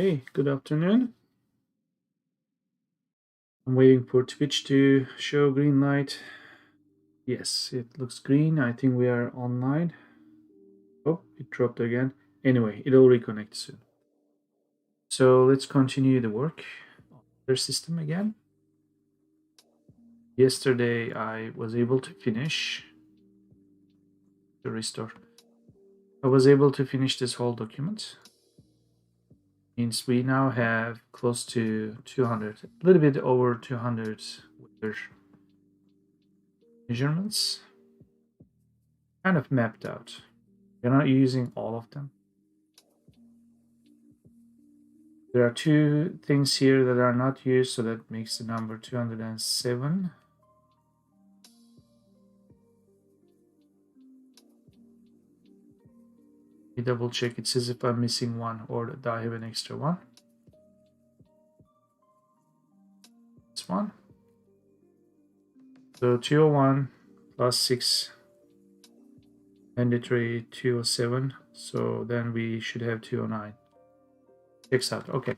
Hey, good afternoon. I'm waiting for Twitch to show green light. Yes, it looks green. I think we are online. Oh, it dropped again. Anyway, it'll reconnect soon. So let's continue the work on their system again. Yesterday, I was able to finish the restore. I was able to finish this whole document. Means we now have close to 200, a little bit over 200 weather measurements kind of mapped out. We're not using all of them. There are two things here that are not used, so that makes the number 207. Let me double check. It says if I'm missing one or that I have an extra one. This one. So 201 plus 6 mandatory 207. So then we should have 209. Checks out. Okay.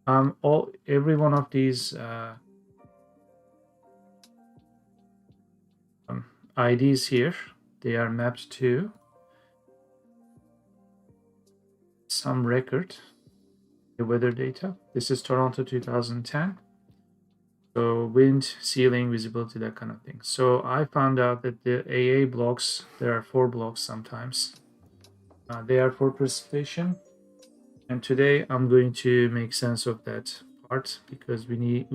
Every one of these IDs here, they are mapped to some record, the weather data. This is Toronto 2010. So wind, ceiling, visibility, that kind of thing. So I found out that the AA blocks, there are 4 blocks sometimes. They are for precipitation. And today I'm going to make sense of that part because we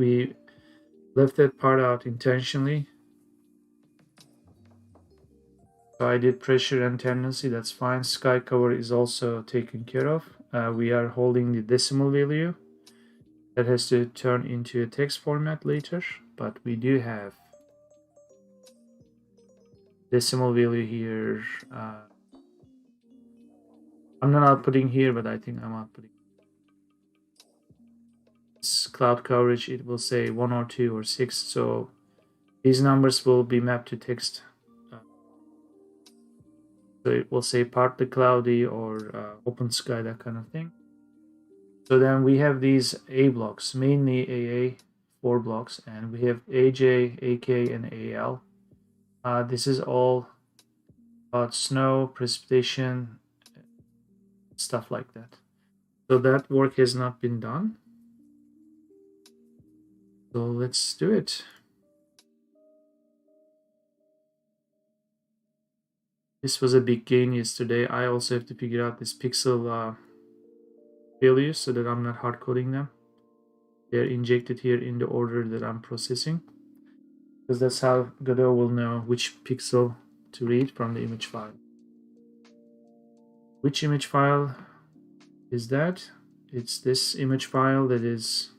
left that part out intentionally. So I did pressure and tendency, that's fine. Sky cover is also taken care of. We are holding the decimal value. That has to turn into a text format later, but we do have decimal value here. I'm not outputting here, but I think I'm outputting. This cloud coverage, it will say 1 or 2 or 6, so these numbers will be mapped to text. So it will say partly cloudy or open sky, that kind of thing. So then we have these A blocks, mainly AA 4 blocks, and we have AJ, AK, and AL. This is all about snow, precipitation, stuff like that. So that work has not been done. So let's do it. This was a big gain yesterday. I also have to figure out this pixel values so that I'm not hard coding them. They're injected here in the order that I'm processing, because that's how Godot will know which pixel to read from the image file. Which image file is that? It's this image file that is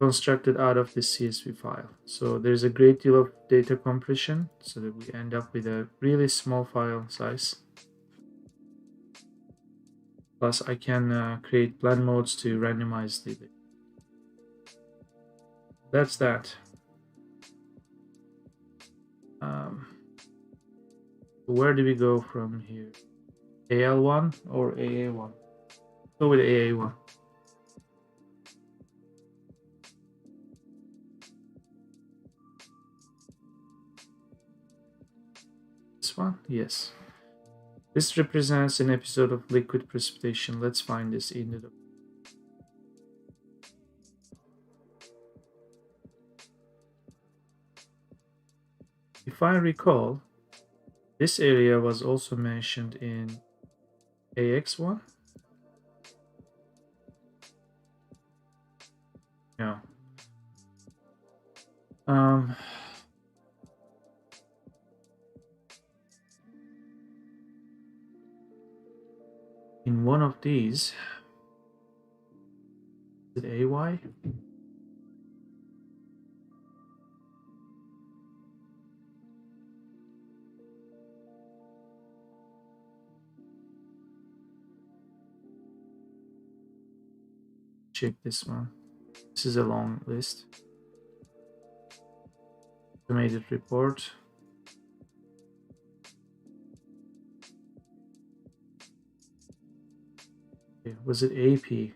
constructed out of this CSV file. So there's a great deal of data compression so that we end up with a really small file size. Plus I can create blend modes to randomize the data. That's that. Where do we go from here? AL1 or AA1? Go with AA1. This one? Yes. This represents an episode of liquid precipitation. Let's find this in the document. If I recall, this area was also mentioned in AX1. No. In one of these, is it AY? Check this one. This is a long list. Automated report. Was it AP?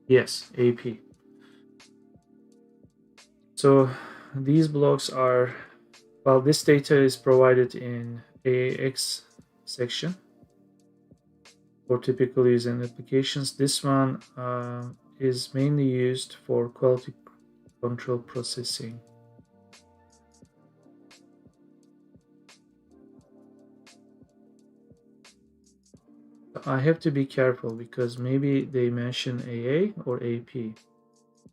Yes, AP. So these blocks are, well, this data is provided in AAX section for typical use and applications. This one is mainly used for quality control processing. I have to be careful because maybe they mention AA or AP. In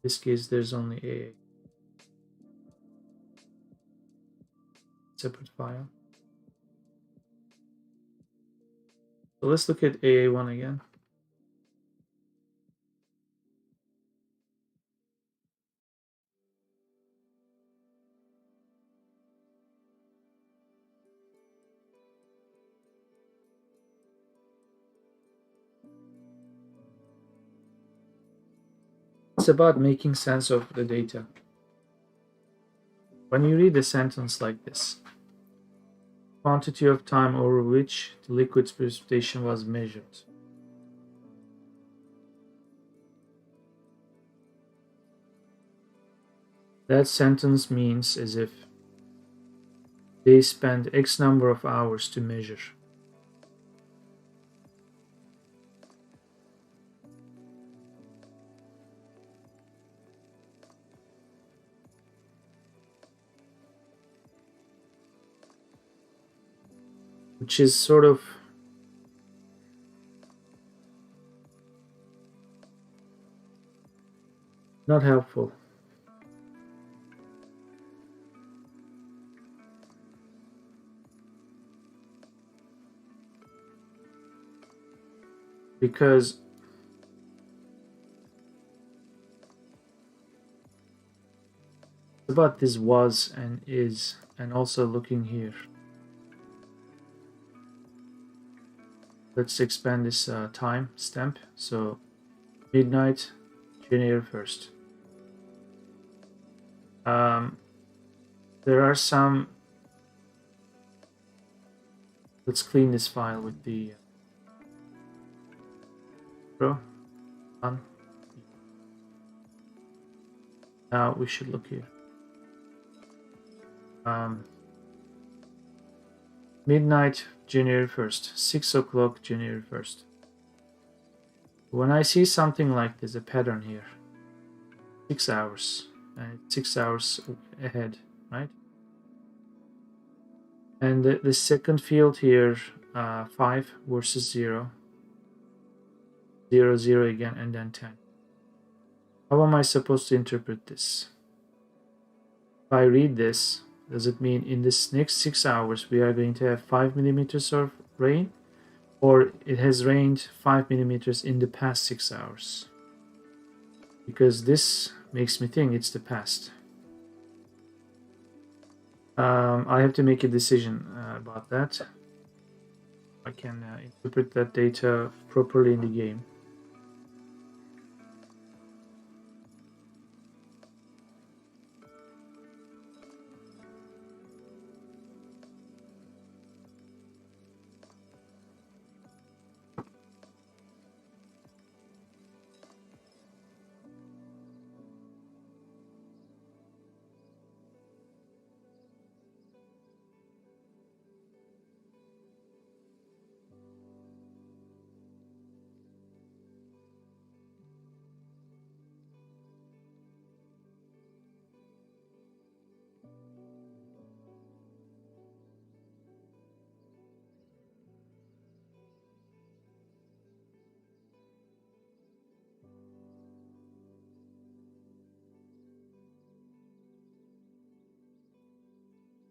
this case, there's only AA. Separate file. So let's look at AA1 again. It's about making sense of the data. When you read a sentence like this, quantity of time over which the liquid's precipitation was measured. That sentence means as if they spent X number of hours to measure. Which is sort of not helpful. Because about this was and is, and also looking here. Let's expand this time stamp. So midnight, January 1st. There are some. Let's clean this file with the Pro. Done. Now we should look here. Midnight, January 1st, 6 o'clock, January 1st. When I see something like this, a pattern here, 6 hours, and 6 hours ahead, right? And the second field here, 5 versus 0, 0, 0 again, and then 10. How am I supposed to interpret this? If I read this, does it mean in this next 6 hours we are going to have 5 millimeters of rain? Or it has rained 5 millimeters in the past 6 hours? Because this makes me think it's the past. I have to make a decision about that. I can interpret that data properly in the game.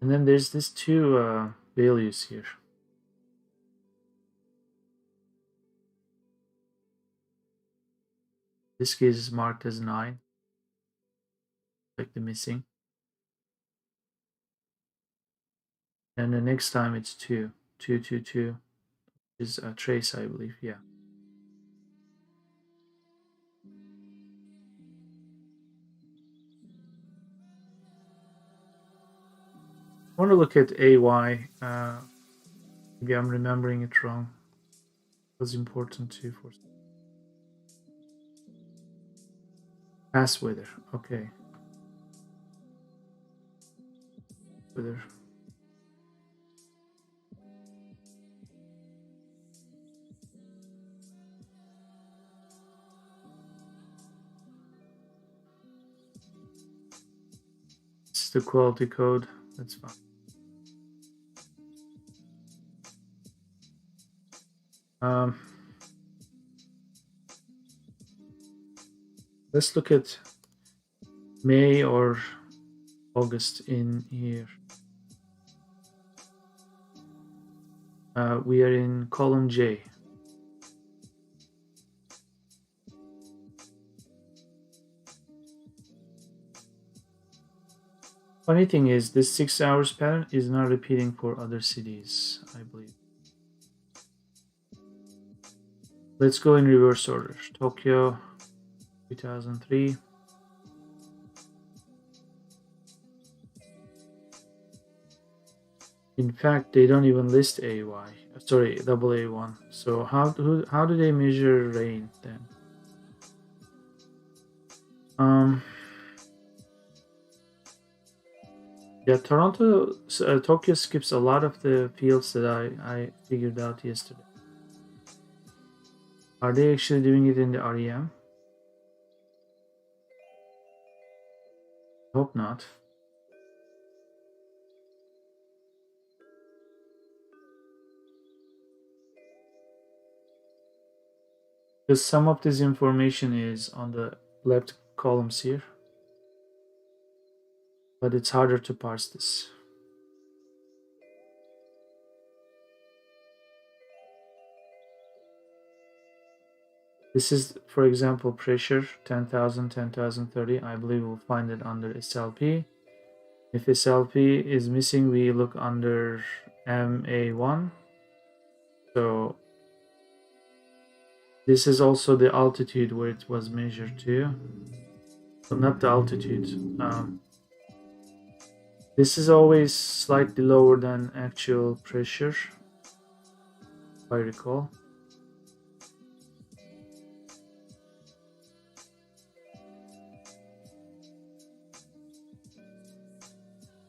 And then there's these two values here. This case is marked as 9, like the missing. And the next time it's 2, 2, 2, 2 is a trace, I believe, yeah. I want to look at AY. Maybe I'm remembering it wrong. It was important too for past weather. Okay. Weather. This is the quality code. That's fine. Let's look at May or August in here. We are in column J. Funny thing is, this 6 hours pattern is not repeating for other cities, I believe. Let's go in reverse order. Tokyo, 2003. In fact, they don't even list AY. Sorry, double A1. So how do they measure rain then? Yeah, Tokyo skips a lot of the fields that I figured out yesterday. Are they actually doing it in the REM? Hope not. Because some of this information is on the left columns here, but it's harder to parse this. This is, for example, pressure 10,000, 10,030. I believe we'll find it under SLP. If SLP is missing, we look under MA1. So this is also the altitude where it was measured to. So not the altitude. This is always slightly lower than actual pressure, if I recall.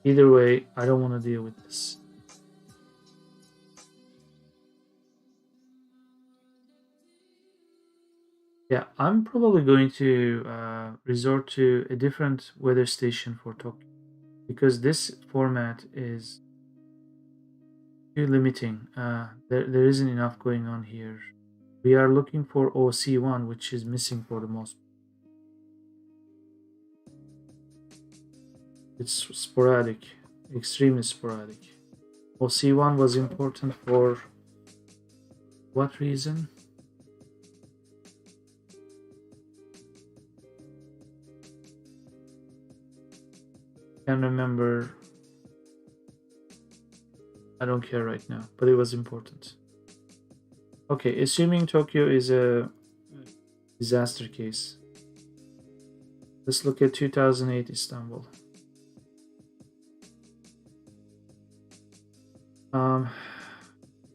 Either way, I don't want to deal with this. Yeah, I'm probably going to resort to a different weather station for Tokyo because this format is too limiting. There isn't enough going on here. We are looking for OC1, which is missing for the most. It's sporadic, extremely sporadic. OC1 was important for what reason? Can't remember. I don't care right now, but it was important. Okay, assuming Tokyo is a disaster case, let's look at 2008 Istanbul.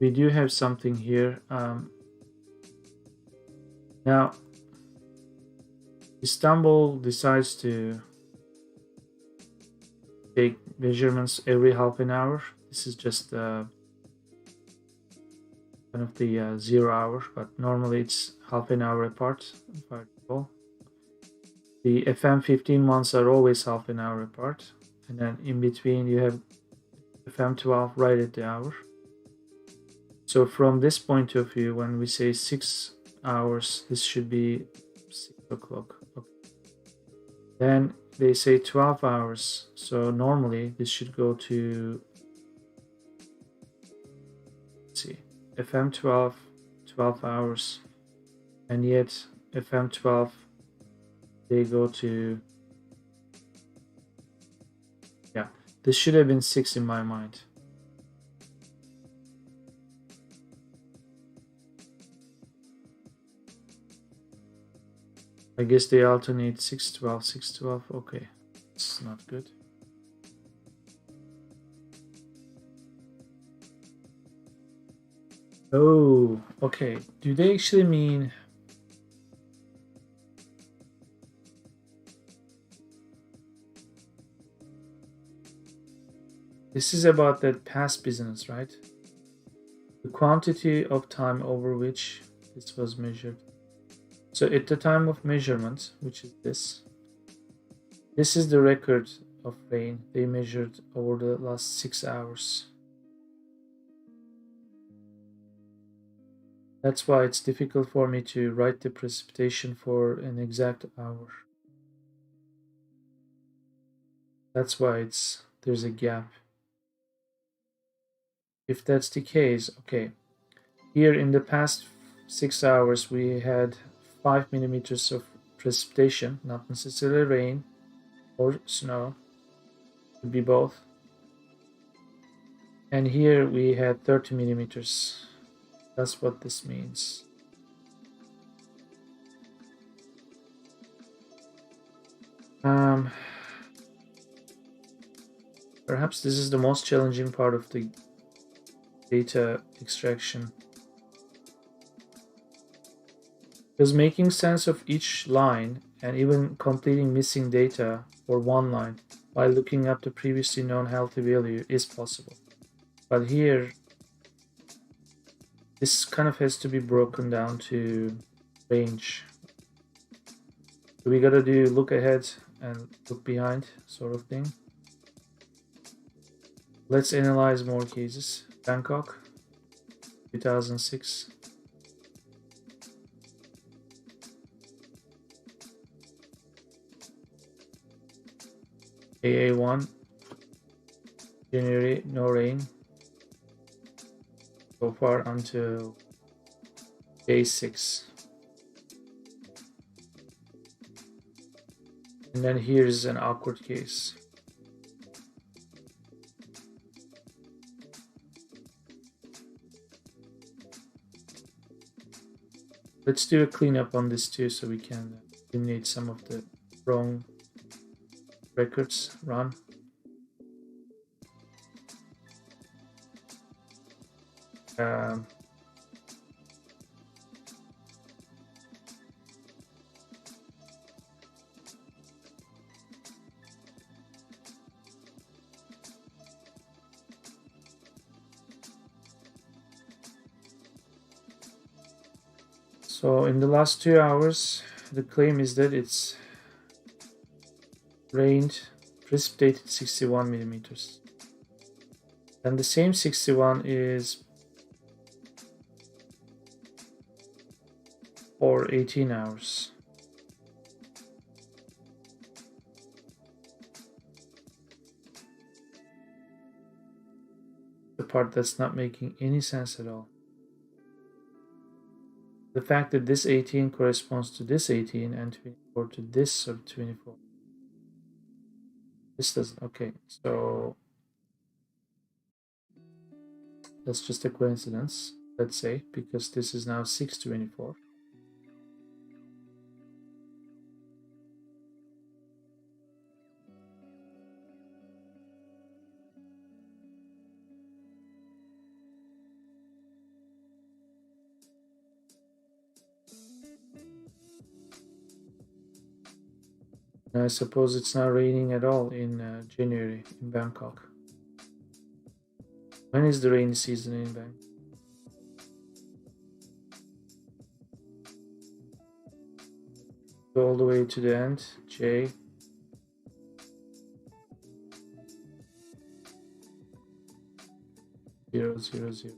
We do have something here. Now, Istanbul decides to take measurements every half an hour. This is just kind of the 0 hour, but normally it's half an hour apart, if I recall. The FM15 ones are always half an hour apart, and then in between you have FM12 right at the hour. So from this point of view, when we say 6 hours, this should be 6 o'clock. Okay. Then they say 12 hours, so normally this should go to, let's see, FM12, 12 hours, and yet FM12, they go to, yeah, this should have been 6 in my mind. I guess they alternate 612, 612. Okay, it's not good. Oh, okay. Do they actually mean... This is about that past business, right? The quantity of time over which this was measured. So at the time of measurement, which is this is the record of rain they measured over the last 6 hours. That's why it's difficult for me to write the precipitation for an exact hour. That's why there's a gap. If that's the case, okay. Here in the past 6 hours we had 5 millimeters of precipitation, not necessarily rain or snow, could be both. And here we had 30 millimeters. That's what this means. Perhaps this is the most challenging part of the data extraction. Because making sense of each line and even completing missing data for one line by looking up the previously known healthy value is possible. But here, this kind of has to be broken down to range. So we gotta do look ahead and look behind sort of thing. Let's analyze more cases. Bangkok, 2006. AA1, January, no rain. So far until day 6. And then here's an awkward case. Let's do a cleanup on this too so we can eliminate some of the wrong records. Run. Um, so in the last 2 hours, the claim is that it's rained, precipitated 61 millimeters. And the same 61 is for 18 hours. The part that's not making any sense at all. The fact that this 18 corresponds to this 18 and 24 to this of 24. This doesn't. Okay, so that's just a coincidence, let's say, because this is now 624. And I suppose it's not raining at all in January in Bangkok. When is the rainy season in Bangkok? Go all the way to the end. J. Zero, zero, zero.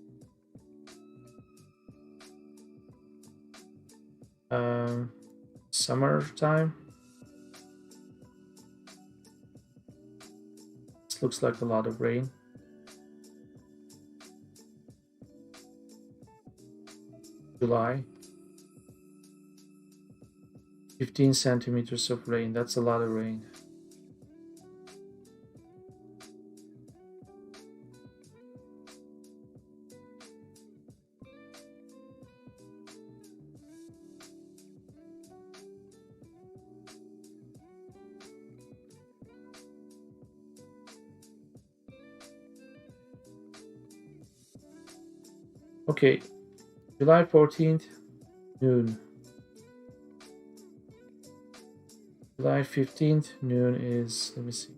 Summertime. This looks like a lot of rain. July. 15 centimeters of rain. That's a lot of rain. Okay, July 14th, noon. July 15th, noon is, let me see.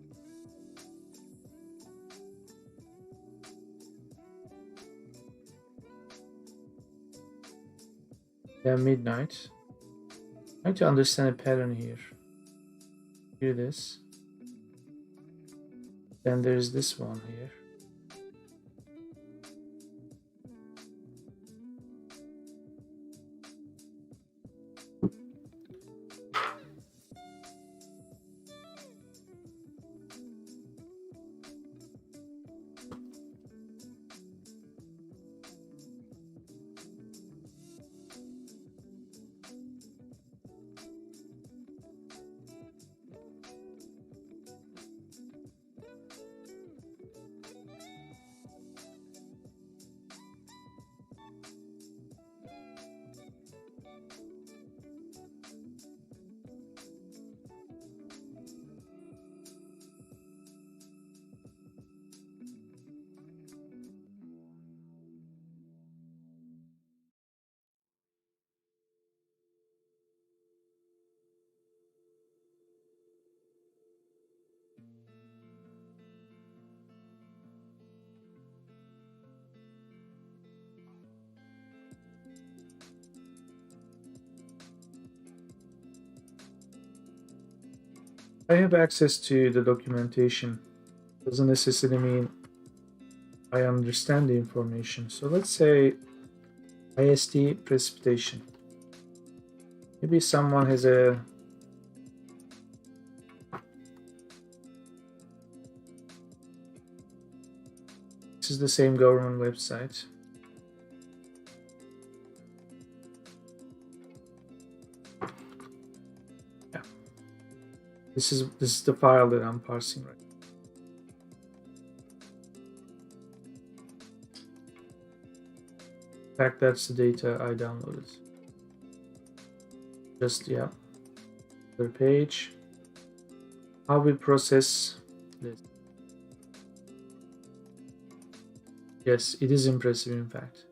Yeah, midnight. Trying to understand a pattern here. Hear this. Then there's this one here. I have access to the documentation. Doesn't necessarily mean I understand the information. So let's say IST precipitation. Maybe someone has a this is the same government website. Yeah. This is the file that I'm parsing right now. In fact, that's the data I downloaded. Just yeah. Other page. How we process this. Yes, it is impressive in fact.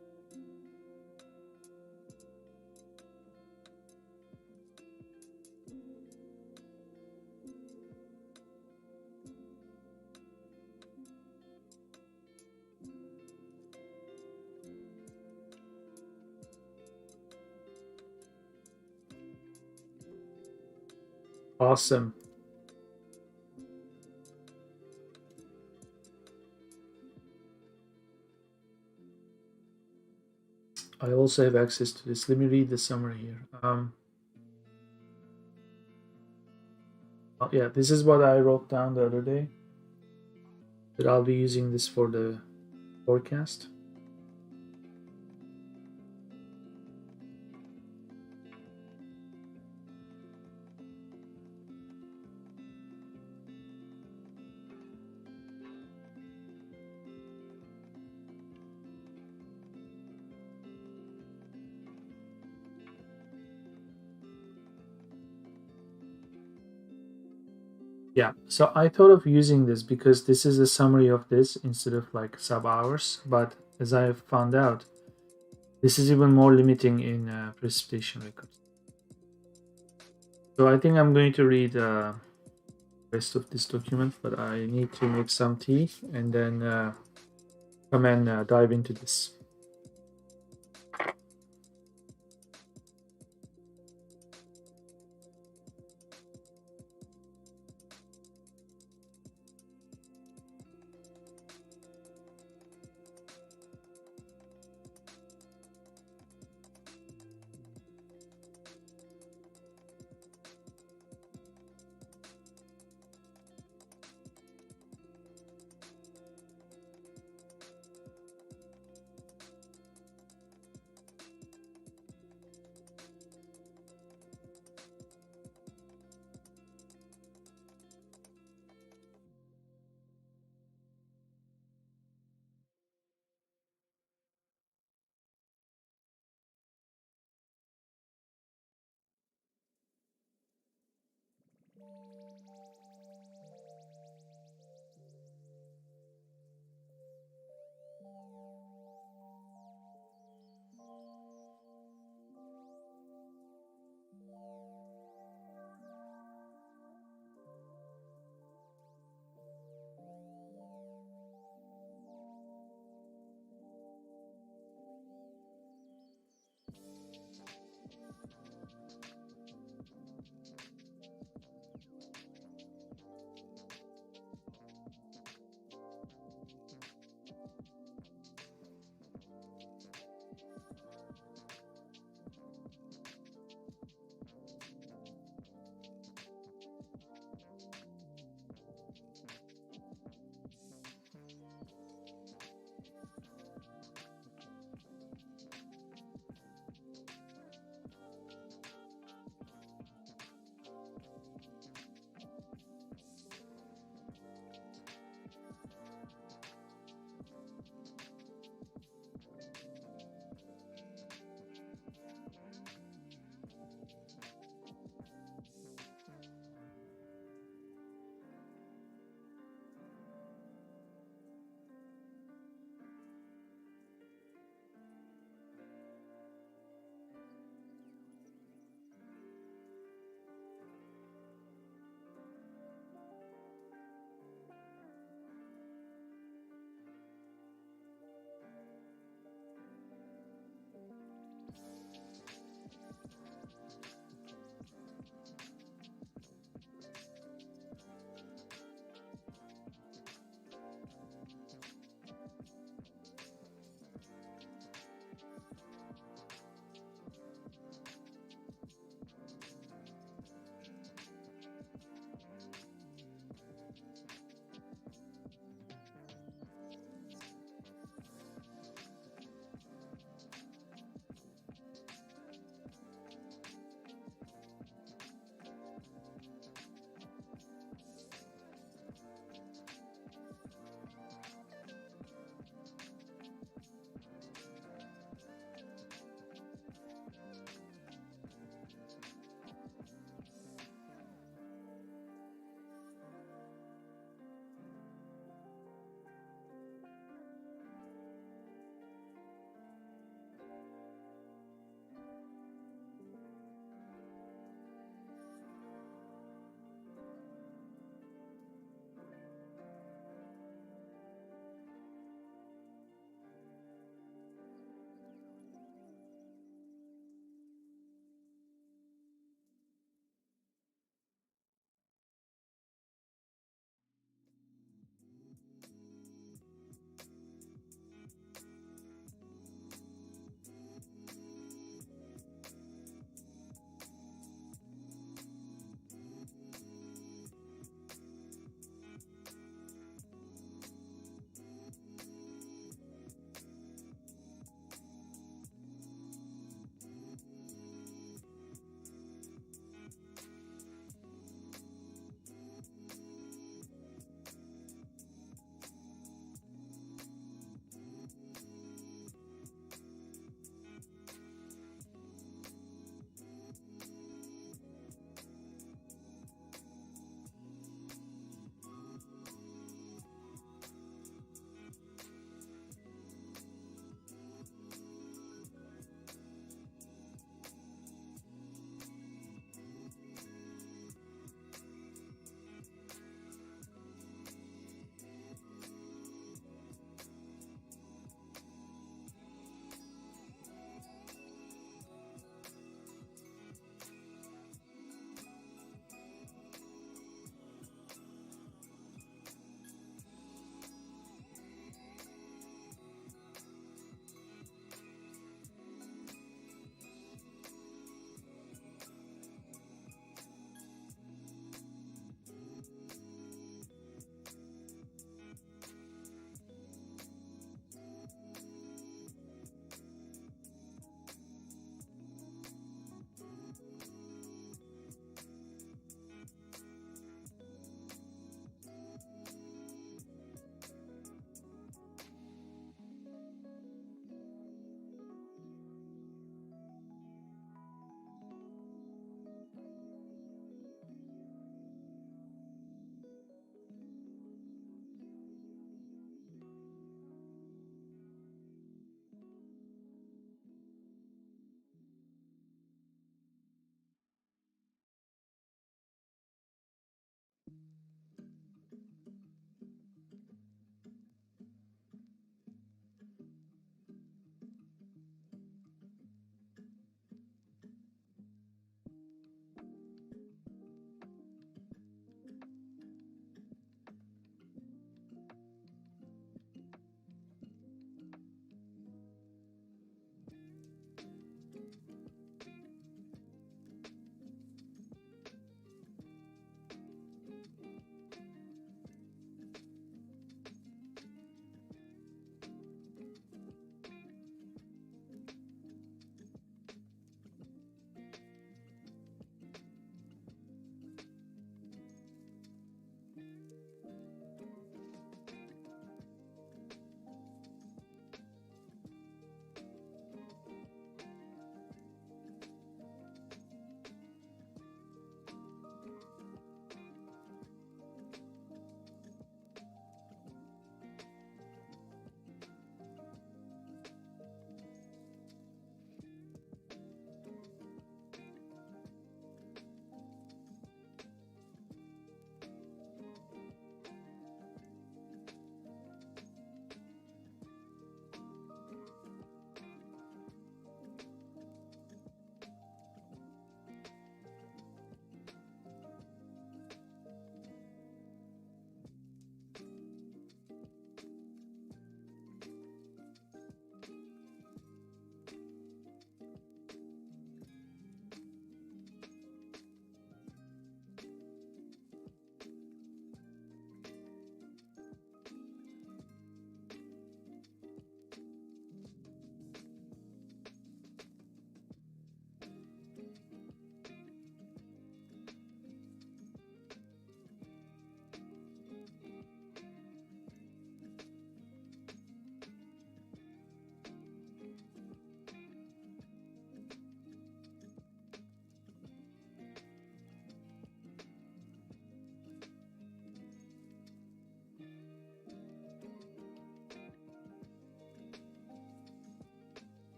Awesome. I also have access to this. Let me read the summary here. Yeah, this is what I wrote down the other day. That I'll be using this for the forecast. Yeah, so I thought of using this because this is a summary of this instead of like sub hours. But as I have found out, this is even more limiting in precipitation records. So I think I'm going to read the rest of this document, but I need to make some tea and then come and dive into this.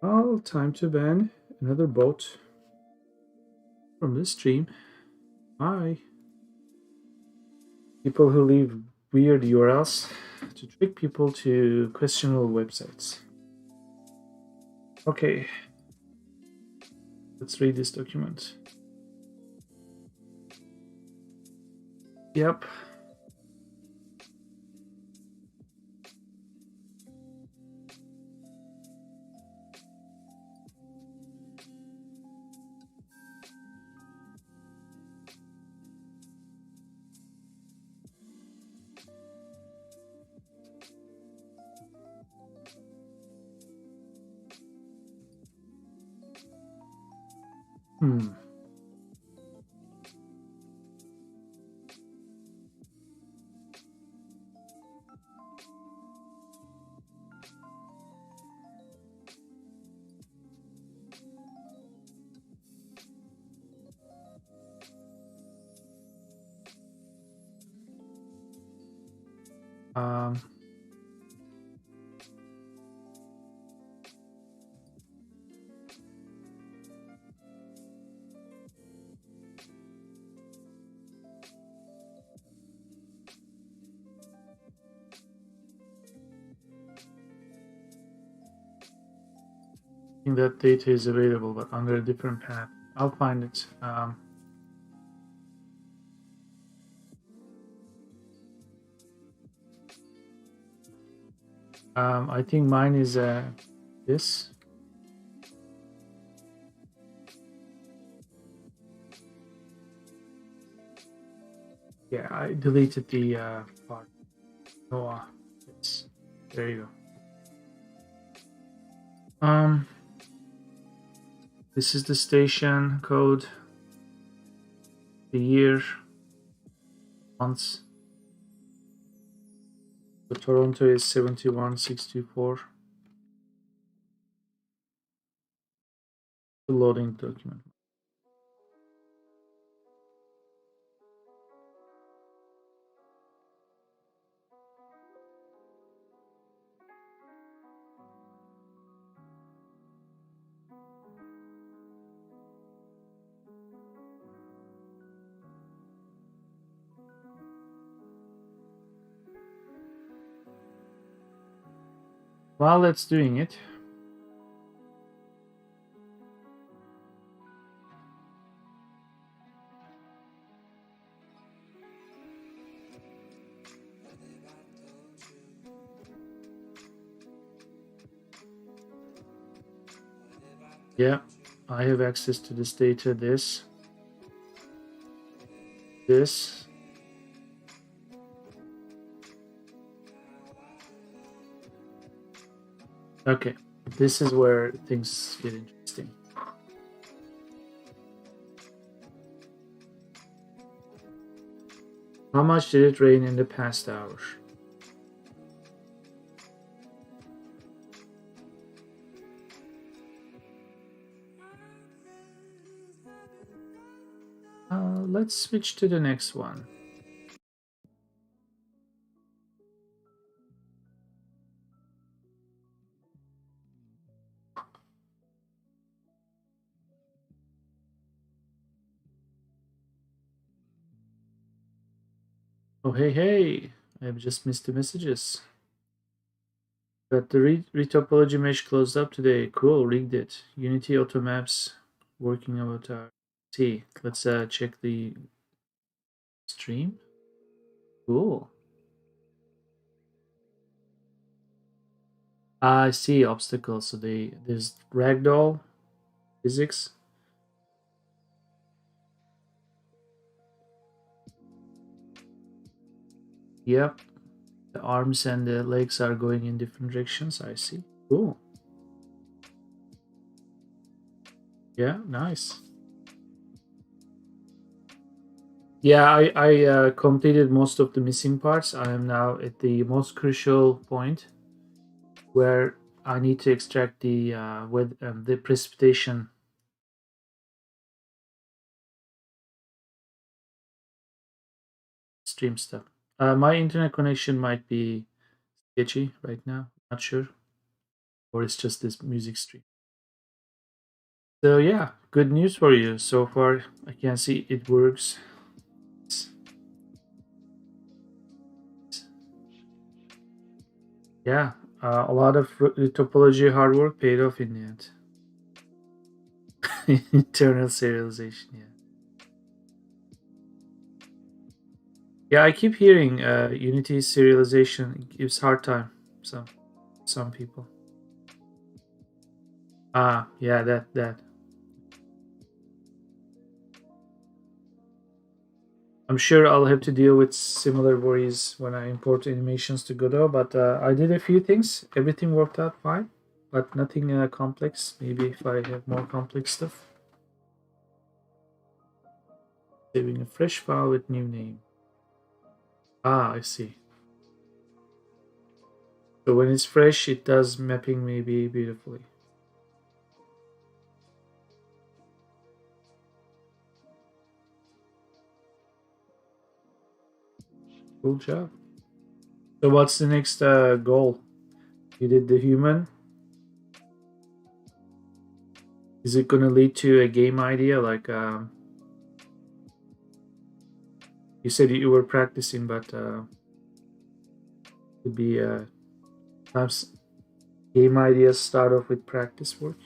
Well, time to ban another bot from this stream. Hi. People who leave weird URLs to trick people to questionable websites. Okay. Let's read this document. Yep. Hmm. Um, I think that data is available, but under a different path. I'll find it. I think mine is this. Yeah, I deleted the part. Oh, it's there you go. This is the station code, the year, months. The Toronto is 71624. The loading document. While it's doing it, yeah, I have access to this data, this. Okay, this is where things get interesting. How much did it rain in the past hour? Let's switch to the next one. Oh, hey, I have just missed the messages. But the retopology mesh closed up today. Cool, rigged it. Unity auto maps working avatar. See, let's check the stream. Cool. I see obstacles. So there's ragdoll physics. Yep. The arms and the legs are going in different directions. I see. Cool. Yeah, nice. Yeah, I completed most of the missing parts. I am now at the most crucial point where I need to extract the the precipitation stream stuff. My internet connection might be sketchy right now. Not sure, or it's just this music stream. So yeah, good news for you. So far, I can see it works. Yeah, a lot of topology hard work paid off in the end. Internal serialization, yeah. Yeah, I keep hearing Unity serialization gives hard time some some people. Ah, yeah, that. I'm sure I'll have to deal with similar worries when I import animations to Godot, but I did a few things. Everything worked out fine, but nothing complex. Maybe if I have more complex stuff. Saving a fresh file with new name. Ah, I see. So when it's fresh, it does mapping maybe beautifully. Cool job. So what's the next goal? You did the human. Is it going to lead to a game idea? Like you said you were practicing, but could be perhaps game ideas start off with practice work.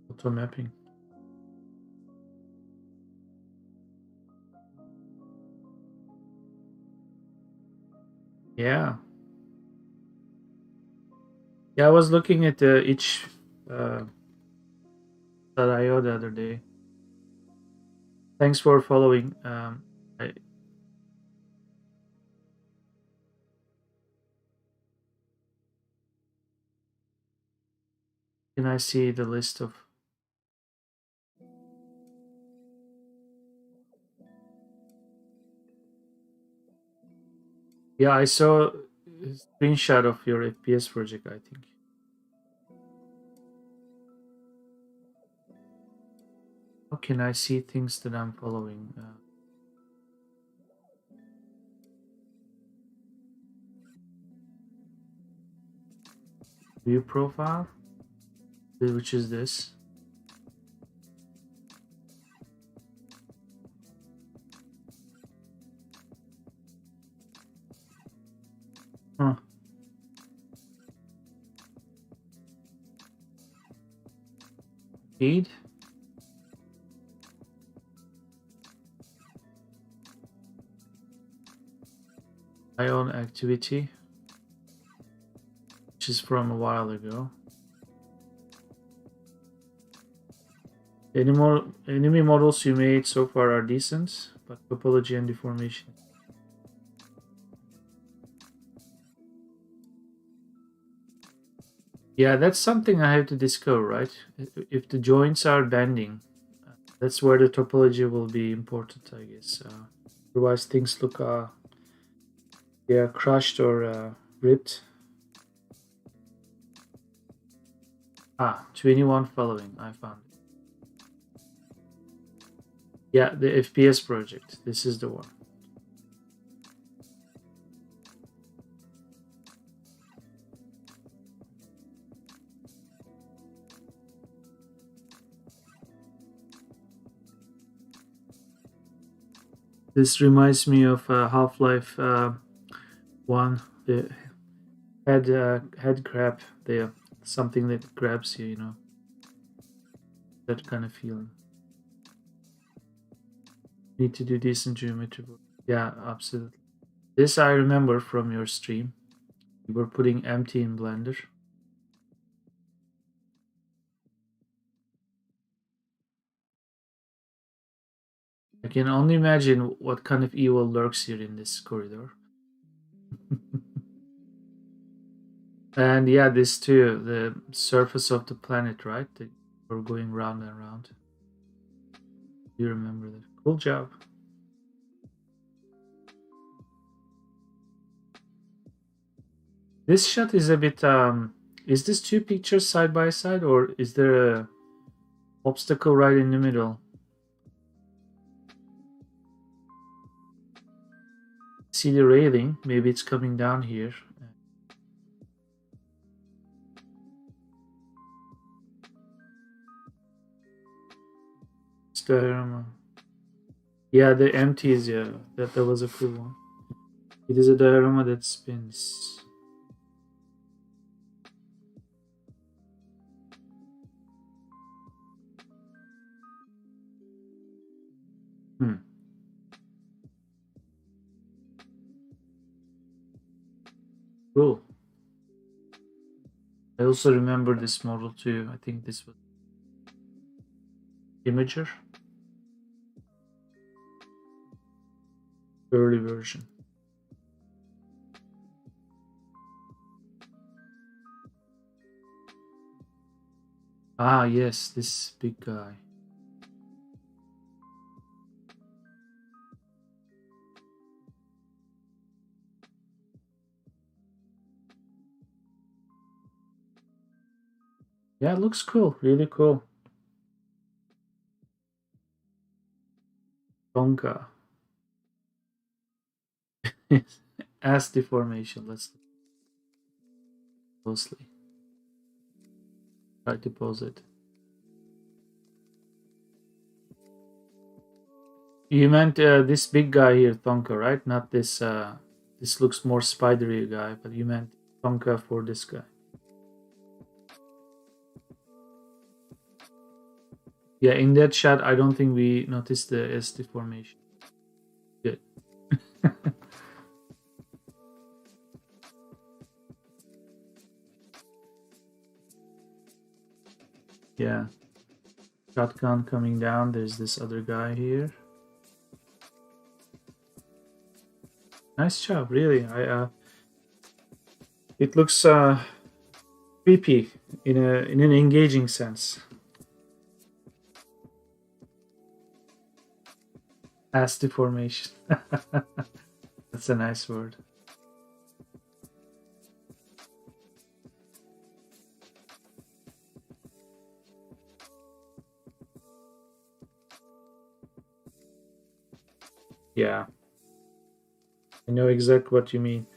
Auto mapping. Yeah. Yeah, I was looking at each uh, .io the other day. Thanks for following. Can I see the list of? Yeah, I saw a screenshot of your FPS project. I think. How can I see things that I'm following? View profile, which is this. Huh. Feed. Ion activity, which is from a while ago. Enemy models you made so far are decent, but topology and deformation. Yeah, that's something I have to discover, right? If the joints are bending, that's where the topology will be important, I guess. Otherwise, things look they are crushed or ripped. Ah, 21 following. I found it. Yeah, the FPS project. This is the one. This reminds me of Half-Life One. The head grab. The something that grabs you. You know that kind of feeling. Need to do decent geometry work. Yeah, absolutely. This I remember from your stream. You were putting empty in Blender. I can only imagine what kind of evil lurks here in this corridor. And yeah, this too, the surface of the planet, right? We're going round and round. You remember that? Cool job. This shot is a bit. Is this two pictures side by side, or is there a obstacle right in the middle? See the railing? Maybe it's coming down here. It's diorama. Yeah, the empties. Yeah, that was a cool one. It is a diorama that spins. Hmm. Cool. I also remember this model too. I think this was Imager, early version. Ah, yes, this big guy. Yeah, it looks cool. Really cool. Tonka. As deformation. Let's look closely. Try to pose it. You meant this big guy here, Tonka, right? Not this. This looks more spidery guy, but you meant Tonka for this guy. Yeah, in that shot, I don't think we noticed the S deformation. Good. Yeah. Shotgun coming down. There's this other guy here. Nice job, really. It looks creepy in an engaging sense. Ass deformation. That's a nice word. Yeah, I know exactly what you mean.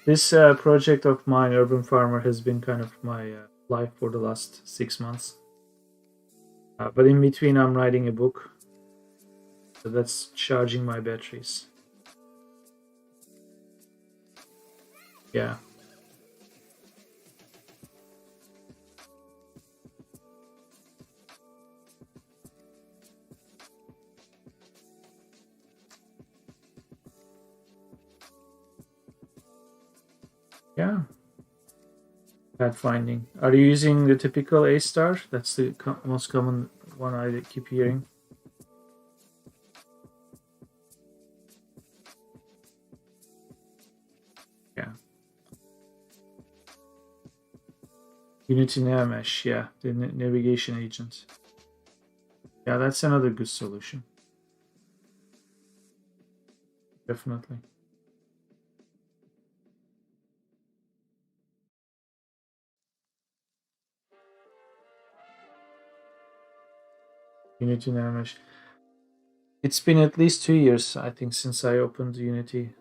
This project of mine, Urban Farmer, has been kind of my life for the last 6 months. But in between, I'm writing a book. So that's charging my batteries. Yeah. Yeah. Pathfinding. Are you using the typical A star? That's the most common one I keep hearing. Yeah. Unity Navmesh, yeah, the navigation agent. Yeah, that's another good solution. Definitely. Unity Navmesh. It's been at least 2 years, I think, since I opened Unity.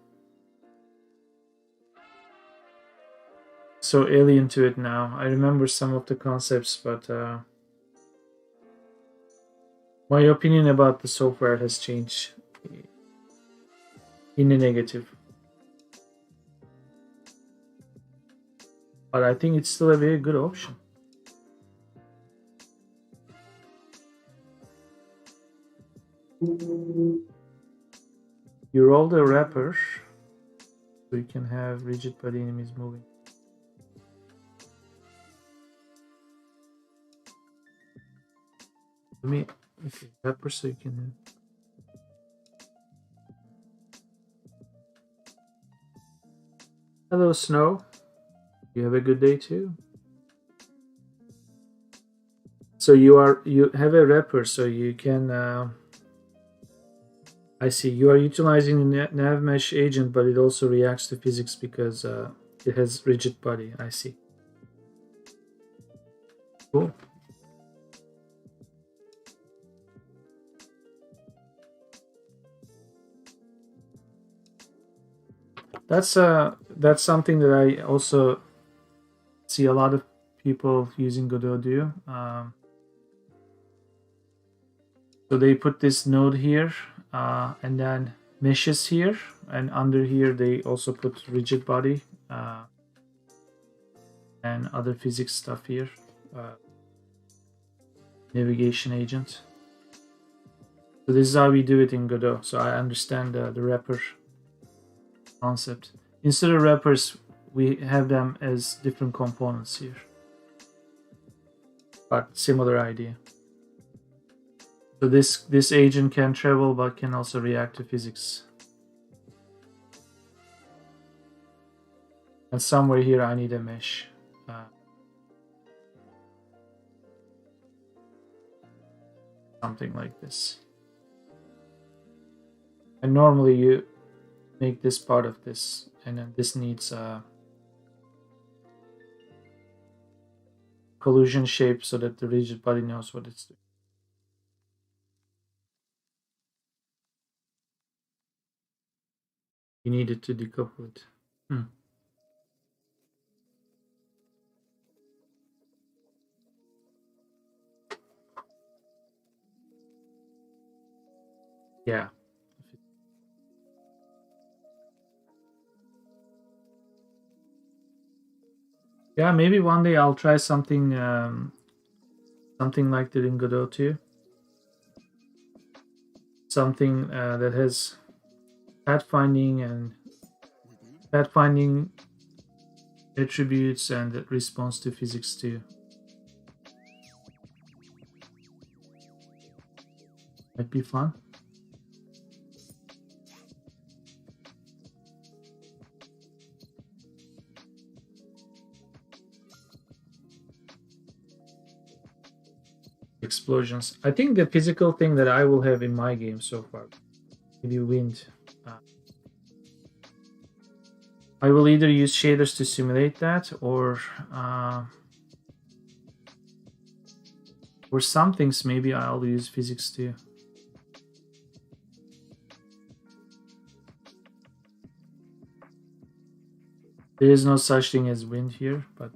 So alien to it now. I remember some of the concepts, but my opinion about the software has changed in a negative. But I think it's still a very good option. You roll the wrapper so you can have rigid body enemies moving. Let me okay, wrapper so you can have. Hello, Snow. You have a good day too. So you have a wrapper, so you can. I see. You are utilizing the nav mesh agent, but it also reacts to physics because it has rigid body. I see. Cool. that's something that I also see a lot of people using Godot do. So they put this node here, and then meshes here, and under here they also put rigid body and other physics stuff here. Navigation agent. So this is how we do it in Godot. So I understand the wrapper concept. Instead of wrappers, we have them as different components here. But similar idea. So this agent can travel but can also react to physics. And somewhere here I need a mesh. Something like this. And normally you make this part of this, and then this needs a collision shape so that the rigid body knows what it's doing. You needed to decouple it. Yeah. Yeah, maybe one day I'll try something something like that in Godot too. Something that has pathfinding and pathfinding attributes and that responds to physics too. Might be fun. Explosions. I think the physical thing that I will have in my game so far, maybe wind. I will either use shaders to simulate that, or for some things maybe I'll use physics too. There is no such thing as wind here, but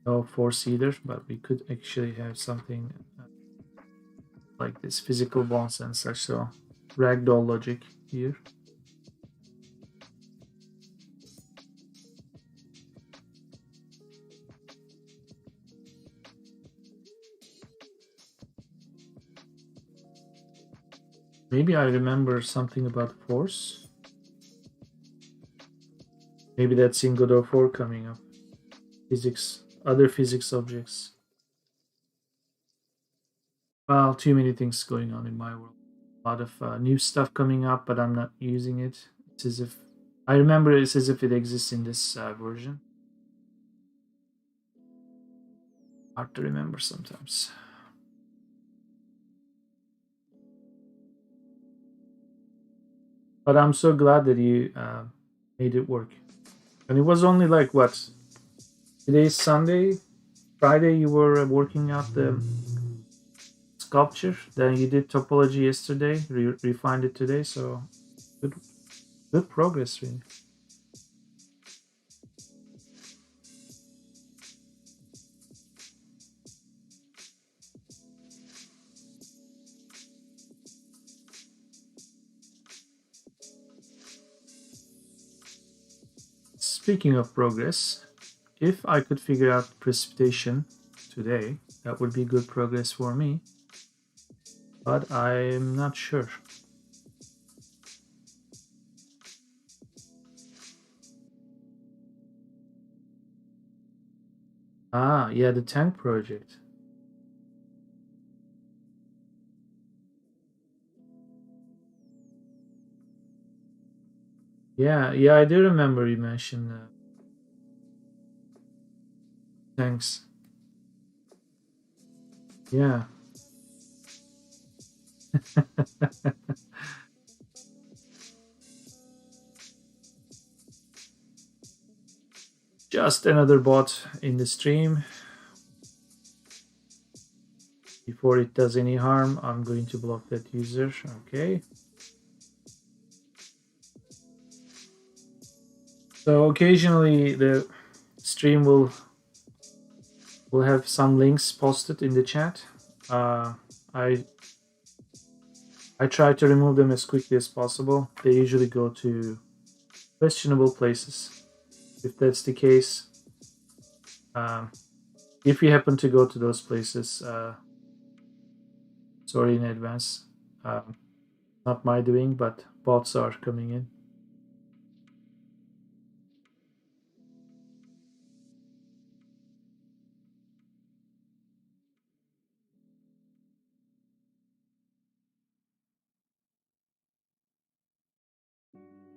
no force either. But we could actually have something like this, physical bonds and such. So ragdoll logic here. Maybe I remember something about force. Maybe that's in Godot 4 coming up. Physics, other physics objects. Well, too many things going on in my world. A lot of new stuff coming up, but I'm not using it. It's as if I remember it's as if it exists in this version. Hard to remember sometimes. But I'm so glad that you made it work. And it was only like what? Today's Sunday, Friday. You were working out the sculpture. Then you did topology yesterday. Refined it today. So good progress, really. Speaking of progress, if I could figure out precipitation today, that would be good progress for me. But I'm not sure. Ah, yeah, the tank project. Yeah, I do remember you mentioned tanks. Yeah. Just another bot in the stream. Before it does any harm, I'm going to block that user. Okay. So occasionally the stream will have some links posted in the chat. I try to remove them as quickly as possible. They usually go to questionable places. If that's the case, if you happen to go to those places, sorry in advance. Not my doing, but bots are coming in.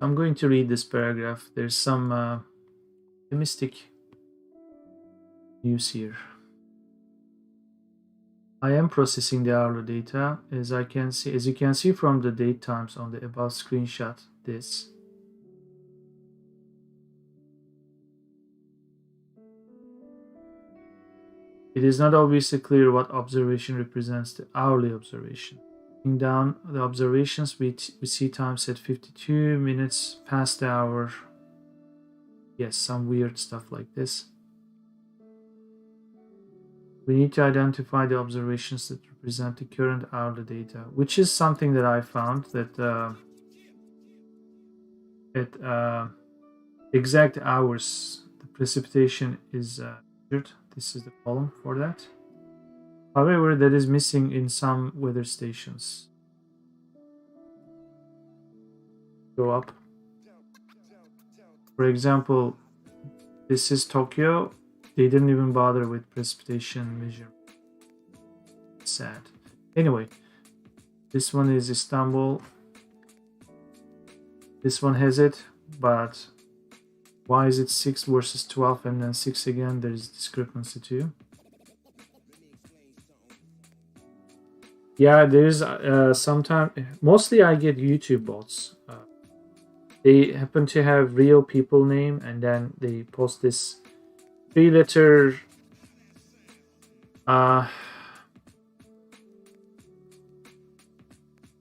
I'm going to read this paragraph. There's some optimistic news here. I am processing the hourly data as you can see from the date times on the above screenshot. It is not obviously clear what observation represents the hourly observation. Looking down the observations, we see times at 52 minutes past the hour. Yes, some weird stuff like this. We need to identify the observations that represent the current hourly data, which is something that I found that at exact hours the precipitation is measured. This is the column for that. However, that is missing in some weather stations. Go up. For example, this is Tokyo. They didn't even bother with precipitation measure. Sad. Anyway, this one is Istanbul. This one has it, but why is it 6 versus 12 and then 6 again? There is discrepancy too. Yeah, there's sometimes, mostly I get YouTube bots. They happen to have real people name and then they post this 3-letter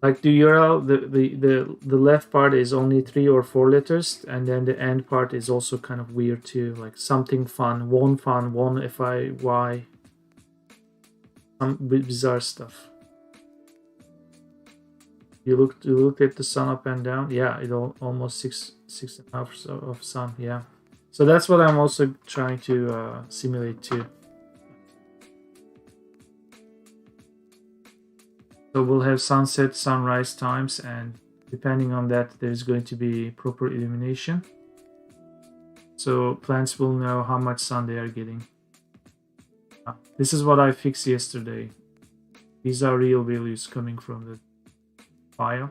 like the URL, the left part is only 3 or 4 letters, and then the end part is also kind of weird too, like something fun, one FIY, some bizarre stuff. You look at the sun up and down. Yeah, it almost 6.5 of sun. Yeah, so that's what I'm also trying to simulate too. So we'll have sunset, sunrise times, and depending on that, there's going to be proper illumination. So plants will know how much sun they are getting. This is what I fixed yesterday. These are real values coming from the file.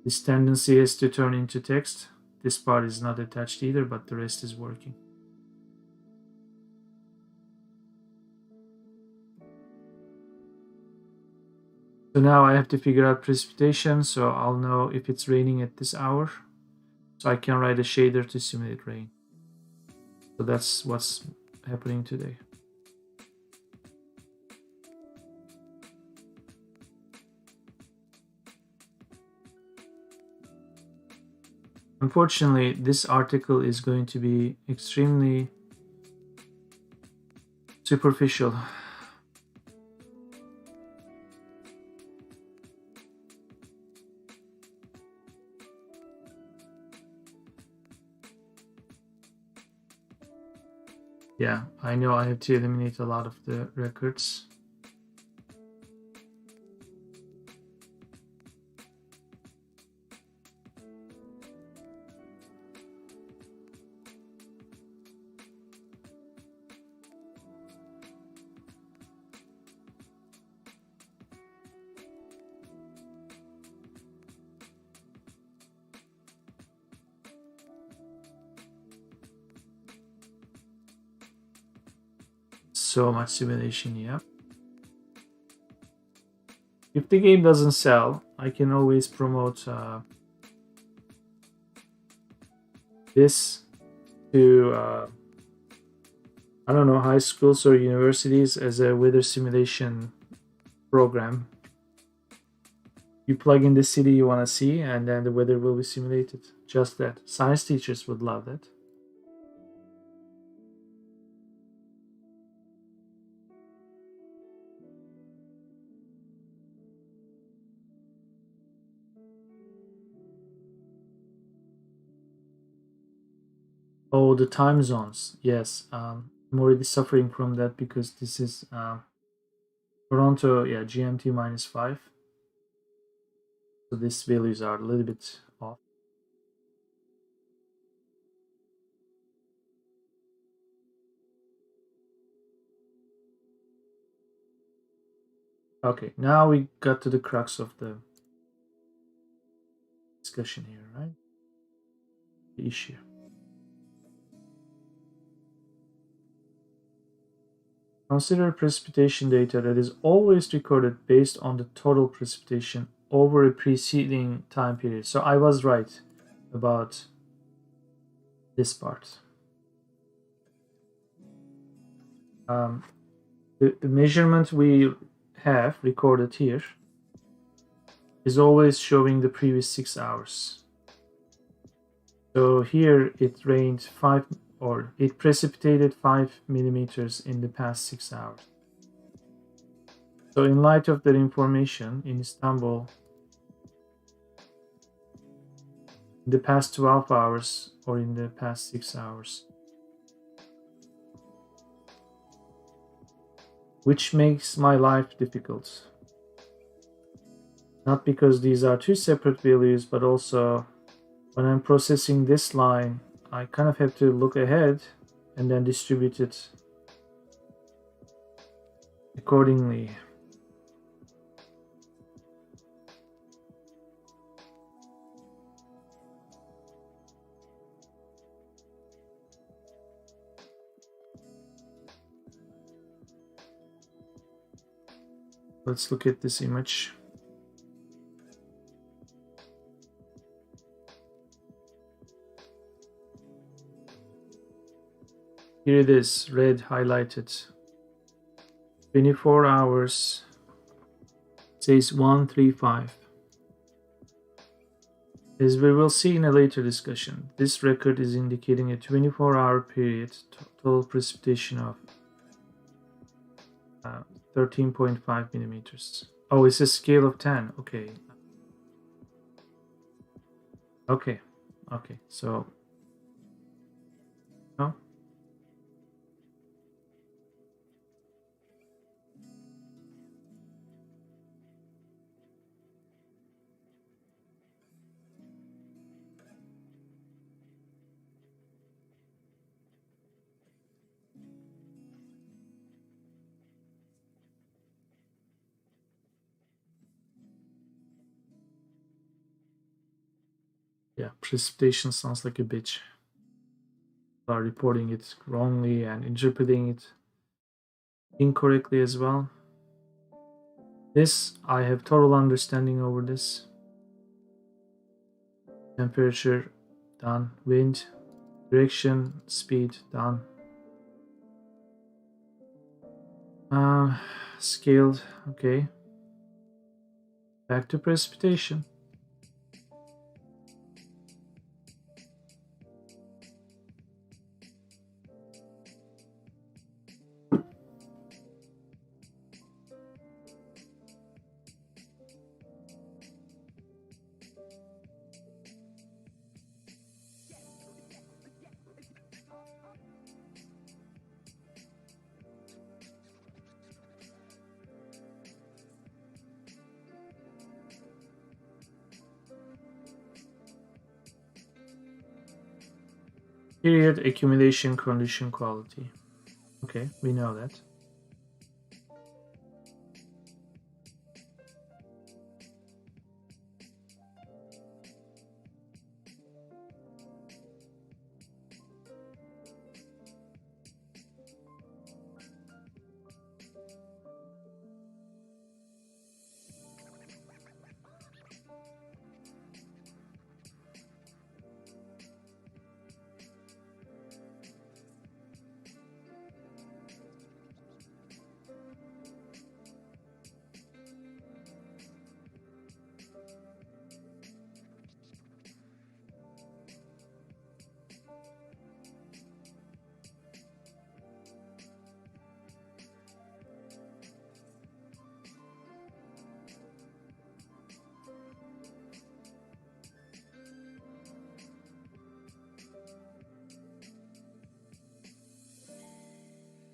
This tendency is to turn into text. This part is not attached either, but the rest is working. So now I have to figure out precipitation, so I'll know if it's raining at this hour. So I can write a shader to simulate rain. So that's what's happening today. Unfortunately, this article is going to be extremely superficial. Yeah, I know I have to eliminate a lot of the records. So much simulation, yeah. If the game doesn't sell, I can always promote this to I don't know, high schools or universities as a weather simulation program. You plug in the city you want to see, and then the weather will be simulated. Just that. Science teachers would love that. Oh, the time zones. Yes, I'm already suffering from that because this is Toronto. Yeah, GMT -5. So these values are a little bit off. Okay, now we got to the crux of the discussion here, right? The issue. Consider precipitation data that is always recorded based on the total precipitation over a preceding time period. So I was right about this part. The measurement we have recorded here is always showing the previous 6 hours. So here it rained 5 or it precipitated 5 millimeters in the past 6 hours. So in light of that information, in Istanbul, in the past 12 hours or in the past 6 hours, which makes my life difficult. Not because these are two separate values, but also when I'm processing this line, I kind of have to look ahead and then distribute it accordingly. Let's look at this image. Here it is, red highlighted. 24 hours, says 135. As we will see in a later discussion, this record is indicating a 24-hour period, total precipitation of 13.5 millimeters. Oh, it's a scale of 10. Okay. Okay. Okay. So, no. Yeah, precipitation sounds like a bitch. Are reporting it wrongly and interpreting it incorrectly as well. This, I have total understanding over this. Temperature, done. Wind, direction, speed, done. Scaled, okay. Back to precipitation. Period accumulation condition quality. Okay, we know that.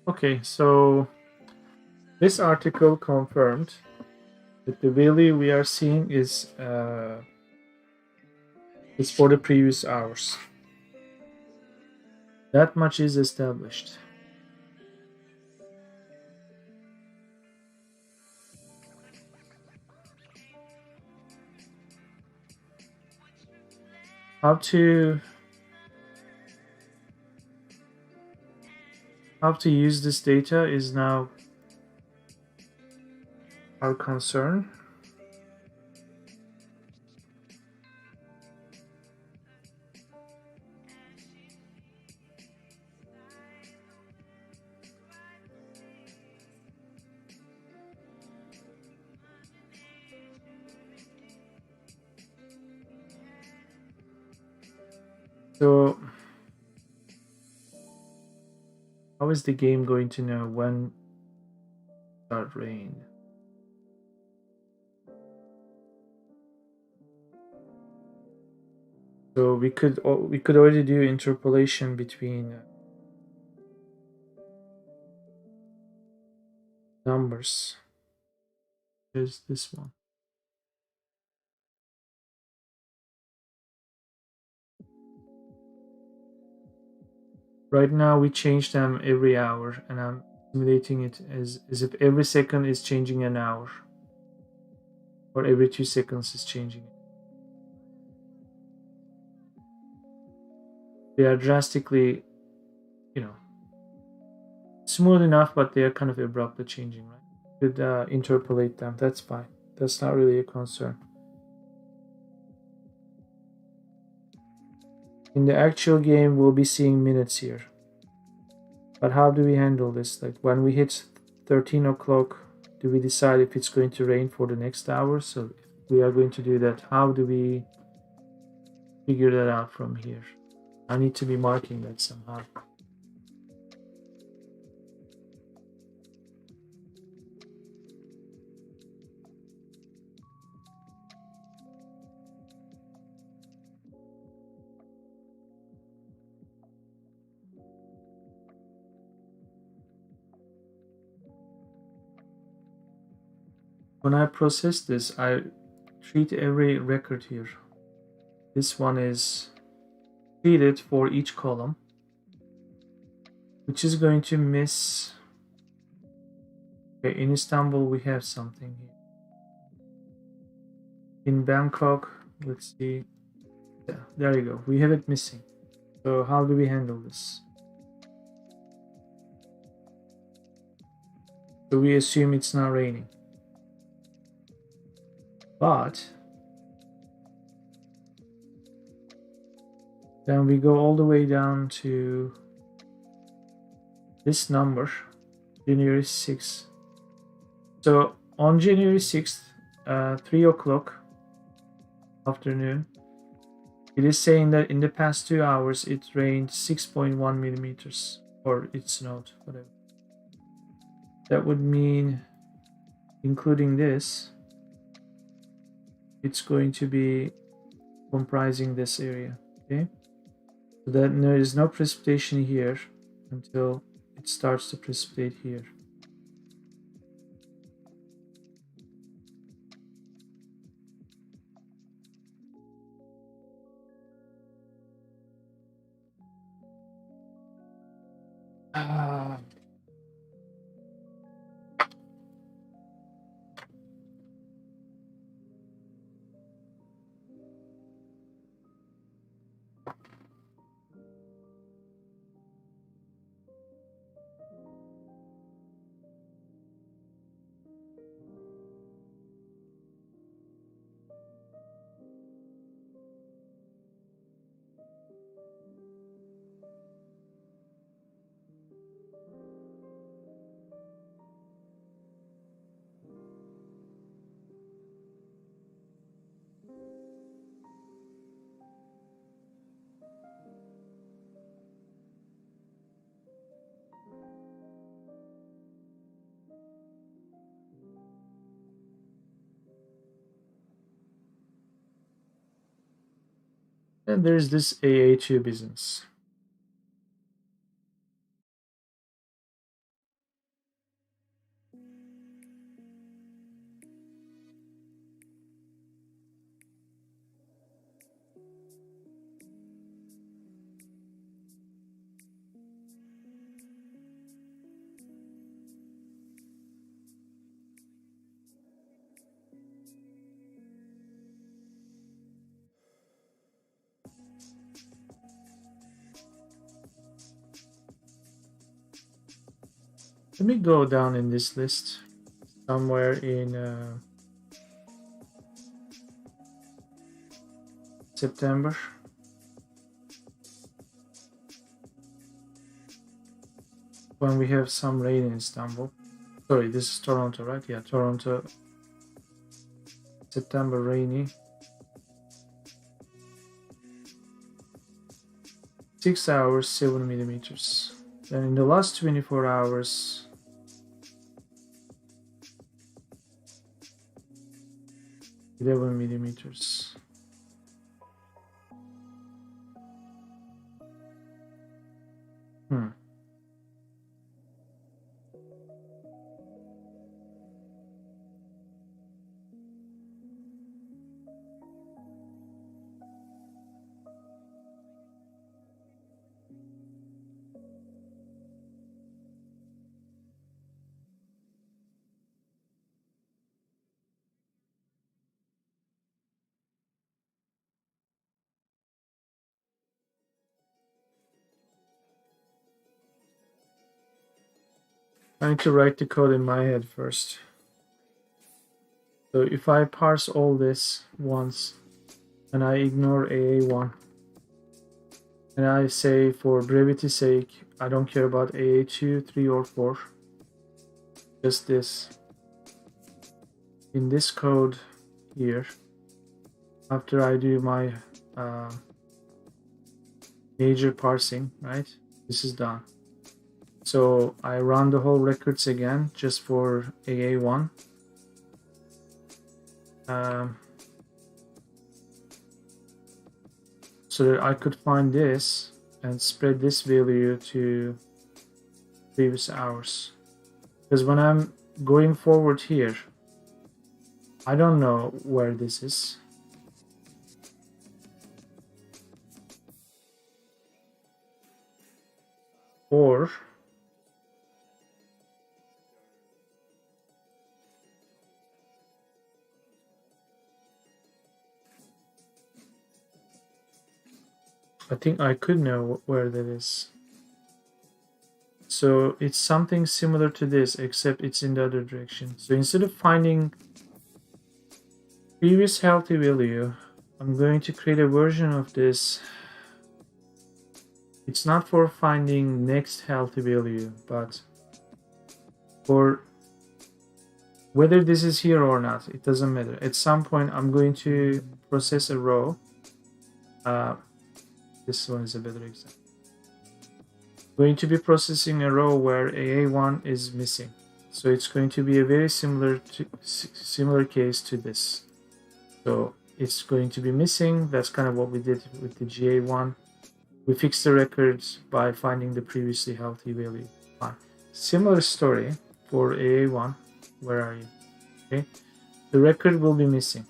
Okay, so this article confirmed that the value we are seeing is for the previous hours. That much is established. How to use this data is now our concern. So how is the game going to know when to start rain? So we could already do interpolation between numbers. There's this one. Right now we change them every hour, and I'm simulating it as if every second is changing an hour, or every 2 seconds is changing it. They are drastically, you know, smooth enough, but they are kind of abruptly changing, right? Could interpolate them. That's fine. That's not really a concern. In the actual game, we'll be seeing minutes here. But how do we handle this? Like when we hit 13 o'clock, do we decide if it's going to rain for the next hour? So if we are going to do that, how do we figure that out from here? I need to be marking that somehow. When I process this, I treat every record here. This one is treated for each column, which is going to miss. Okay, in Istanbul, we have something here. In Bangkok, let's see. Yeah, there you go. We have it missing. So how do we handle this? So we assume it's not raining. But then we go all the way down to this number, January 6th. So on January 6th, 3 o'clock afternoon, it is saying that in the past 2 hours it rained 6.1 millimeters, or it snowed, whatever. That would mean, including this, it's going to be comprising this area. Okay, so that there is no precipitation here until it starts to precipitate here. Uh, and there's this AA2 business. Let me go down in this list somewhere in September. When we have some rain in Istanbul. Sorry, this is Toronto, right? Yeah, Toronto. September rainy. 6 hours, 7 millimeters. Then in the last 24 hours, 11 millimeters. I need to write the code in my head first. So if I parse all this once and I ignore AA1 and I say for brevity's sake, I don't care about AA2, 3 or 4, just this. In this code here, after I do my major parsing, right? This is done. So I run the whole records again just for AA1. So that I could find this and spread this value to previous hours. Because when I'm going forward here, I don't know where this is. Or I think I could know where that is. So it's something similar to this, except it's in the other direction. So instead of finding previous healthy value, I'm going to create a version of this. It's not for finding next healthy value, but for whether this is here or not, it doesn't matter. At some point, I'm going to process a row. This one is a better example. Going to be processing a row where AA1 is missing. So it's going to be a very similar case to this. So it's going to be missing. That's kind of what we did with the GA1. We fixed the records by finding the previously healthy value. Fine. Similar story for AA1. Where are you? Okay. The record will be missing.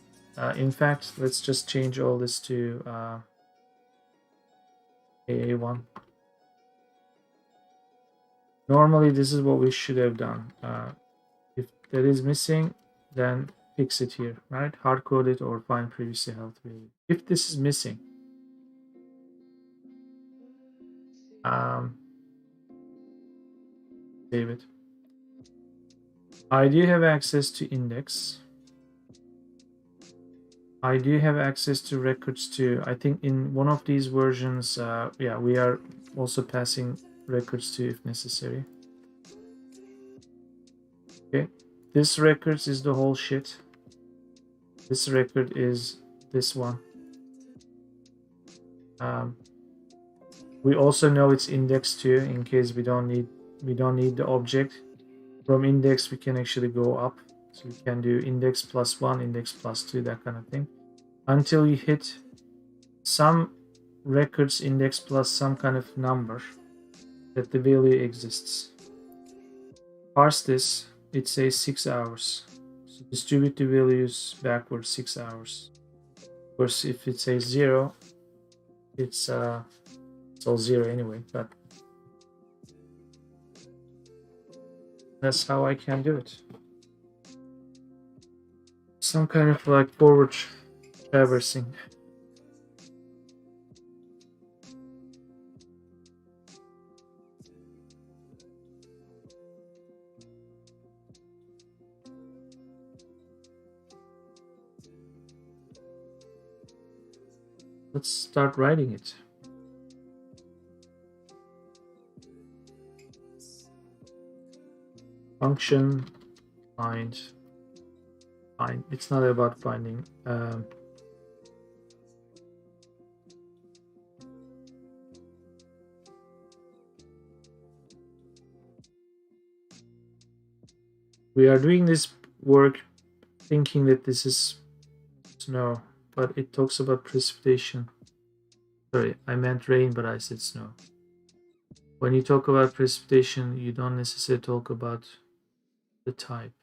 In fact, let's just change all this to AA1. Normally, this is what we should have done. If that is missing, then fix it here, right? Hard code it or find previously healthy value. If this is missing, save it. I do have access to index. I do have access to records too. I think in one of these versions, yeah, we are also passing records to if necessary. Okay, this records is the whole shit. This record is this one. We also know it's indexed too in case we don't need the object. From index we can actually go up, so we can do index +1, index +2, that kind of thing, until you hit some records index plus some kind of number that the value exists. Parse this, it says 6 hours. So distribute the values backwards 6 hours. Of course, if it says 0, it's all 0 anyway, but that's how I can do it. Some kind of like forward traversing. Let's start writing it. Function find. It's not about finding. We are doing this work thinking that this is snow, but it talks about precipitation. Sorry, I meant rain, but I said snow. When you talk about precipitation, you don't necessarily talk about the type.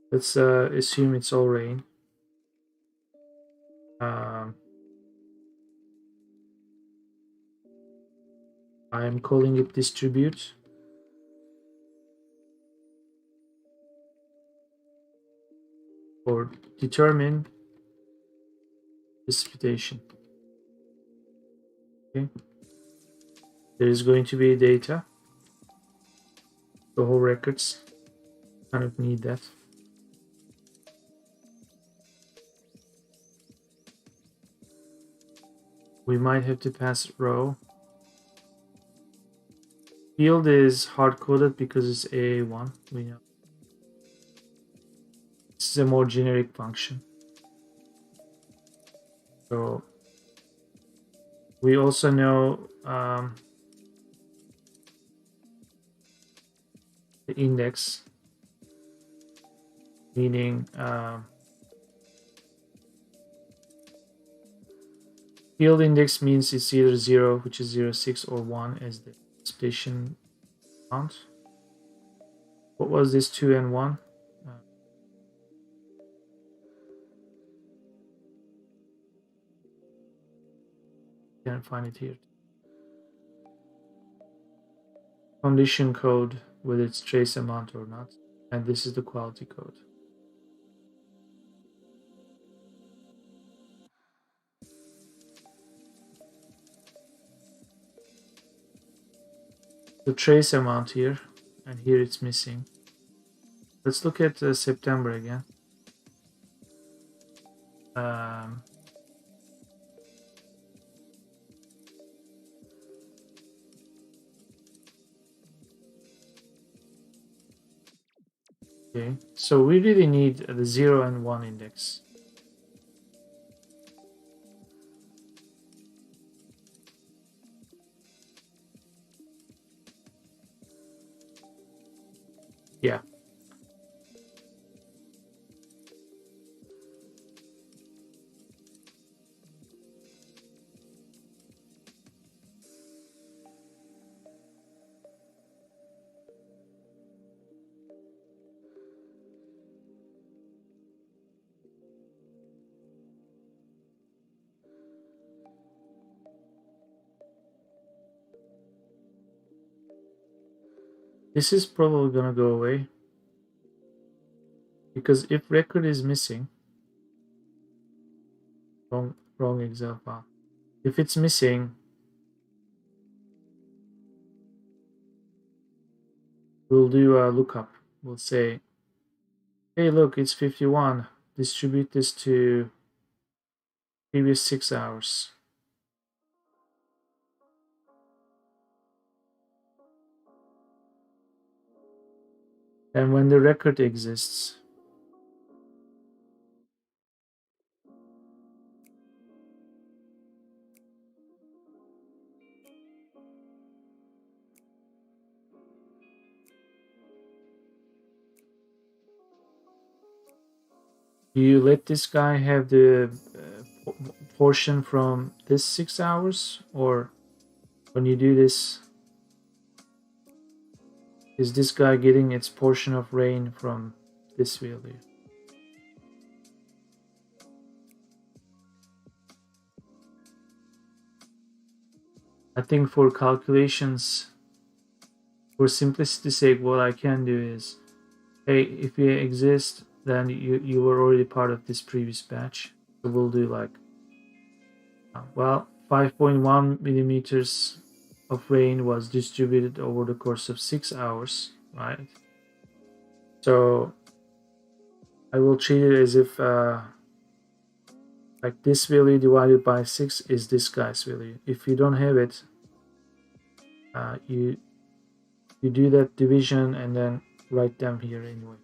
Let's assume it's all rain. I am calling it distribute. Or determine precipitation. Okay. There is going to be data. The whole records kind of need that. We might have to pass row. Field is hard-coded because it's A1. We know. This is a more generic function. So we also know the index, meaning field index means it's either 0, which is 0, 6, or 1 as the station count. What was this 2 and 1? Can't find it here. Condition code, whether it's trace amount or not, and this is the quality code. The trace amount here, and here it's missing. Let's look at September again. Okay, so we really need the 0 and 1 index. Yeah. This is probably gonna go away because if record is missing, wrong example. If it's missing, we'll do a lookup. We'll say, hey, look, it's 51. Distribute this to previous 6 hours. And when the record exists, you let this guy have the portion from this 6 hours, or when you do this, is this guy getting its portion of rain from this value? I think for calculations, for simplicity's sake, what I can do is, hey, if you exist, then you were already part of this previous batch. So we'll do like, well, 5.1 millimeters of rain was distributed over the course of 6 hours, right? So I will treat it as if Like this value divided by 6 is this guy's value. If you don't have it, you do that division and then write them here anyway.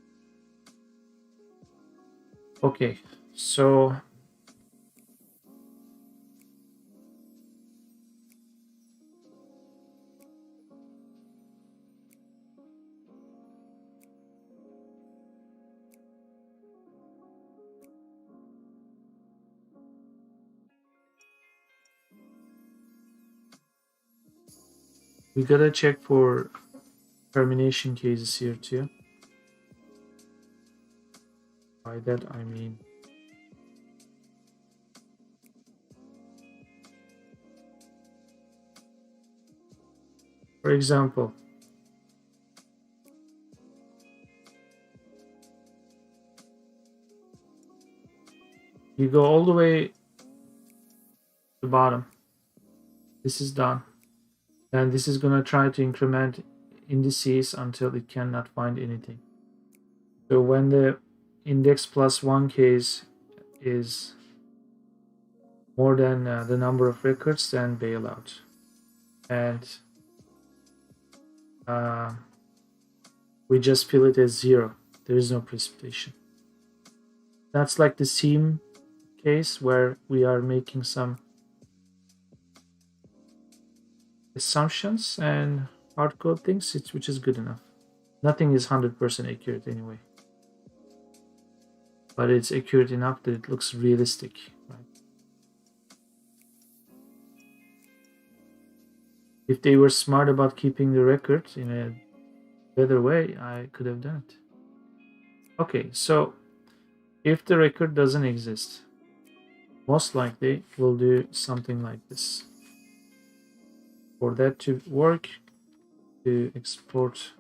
Okay, so we gotta check for termination cases here too. By that I mean for example, you go all the way to the bottom. This is done. And this is going to try to increment indices until it cannot find anything. So when the index plus 1 case is more than the number of records, then bail out. And we just fill it as 0. There is no precipitation. That's like the seam case where we are making some assumptions and hardcode things, which is good enough. Nothing is 100% accurate anyway, but it's accurate enough that it looks realistic, right? If they were smart about keeping the record in a better way, I could have done it. Okay, so if the record doesn't exist, most likely we'll do something like this. For that to work, to export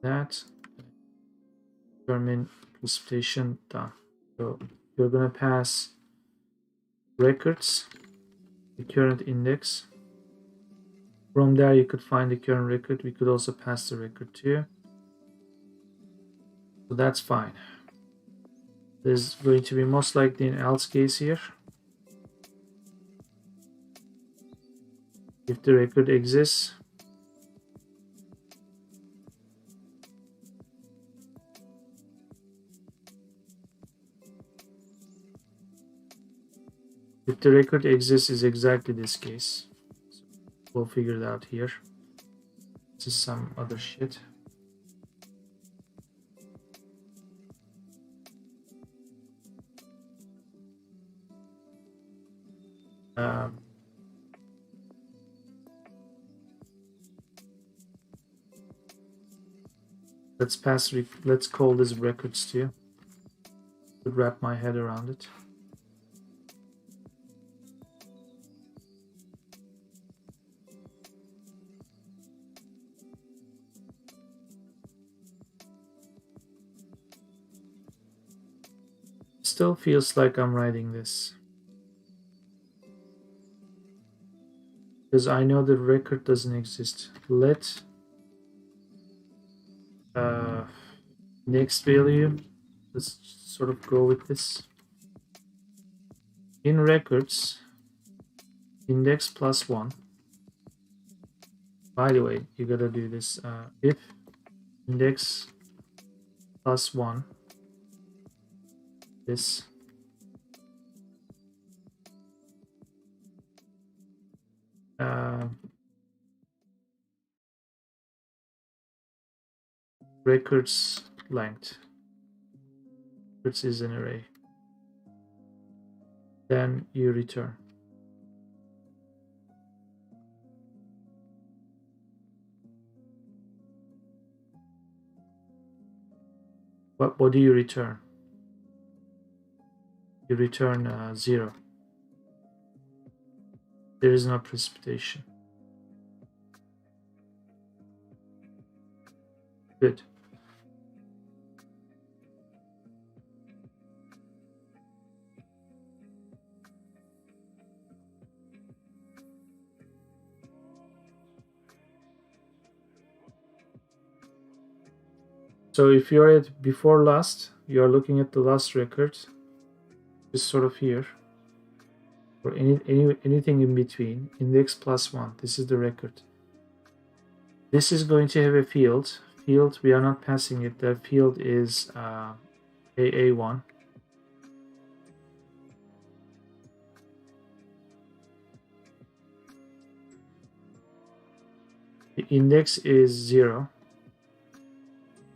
that, determine precipitation done. So you're gonna pass records, the current index. From there you could find the current record. We could also pass the record too. So that's fine. There's going to be most likely an else case here. If the record exists, if the record exists is exactly this case. So we'll figure it out here. This is some other shit. Let's call this records too. Could wrap my head around it. Still feels like I'm writing this, because I know the record doesn't exist. Let next value, let's sort of go with this. In records, index plus 1. By the way, you gotta do this. If index plus 1, this records length, records is an array, then you return. What do you return? You return 0. There is no precipitation. Good. So if you're at before last, you're looking at the last record. is sort of here, or anything in between, index +1. This is the record. This is going to have a field. Field, we are not passing it. The field is AA1. The index is 0,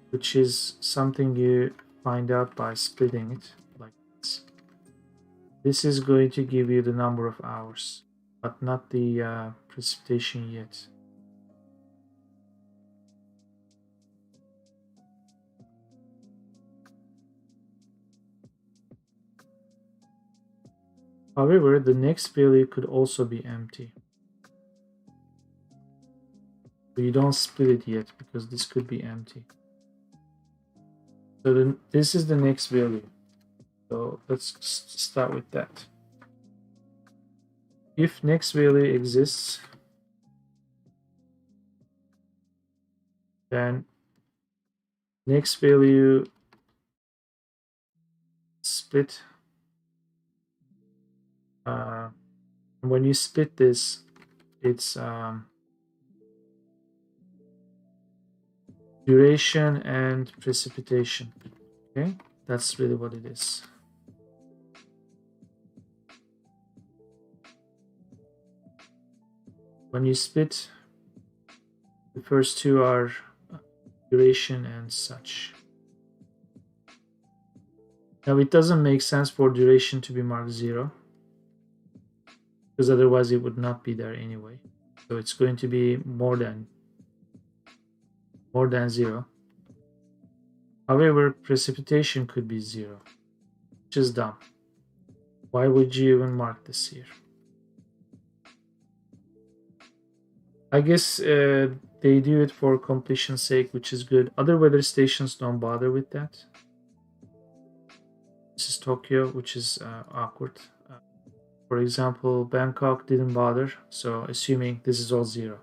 which is something you find out by splitting it like this. This is going to give you the number of hours, but not the precipitation yet. However, the next value could also be empty. So you don't split it yet because this could be empty. So then this is the next value. So let's start with that. If next value exists, then next value split. When you split this, it's duration and precipitation. Okay, that's really what it is. When you split, the first two are duration and such. Now it doesn't make sense for duration to be marked 0, because otherwise it would not be there anyway. So it's going to be more than 0. However, precipitation could be 0, which is dumb. Why would you even mark this here? I guess they do it for completion's sake, which is good. Other weather stations don't bother with that. This is Tokyo, which is awkward. For example, Bangkok didn't bother, so assuming this is all 0.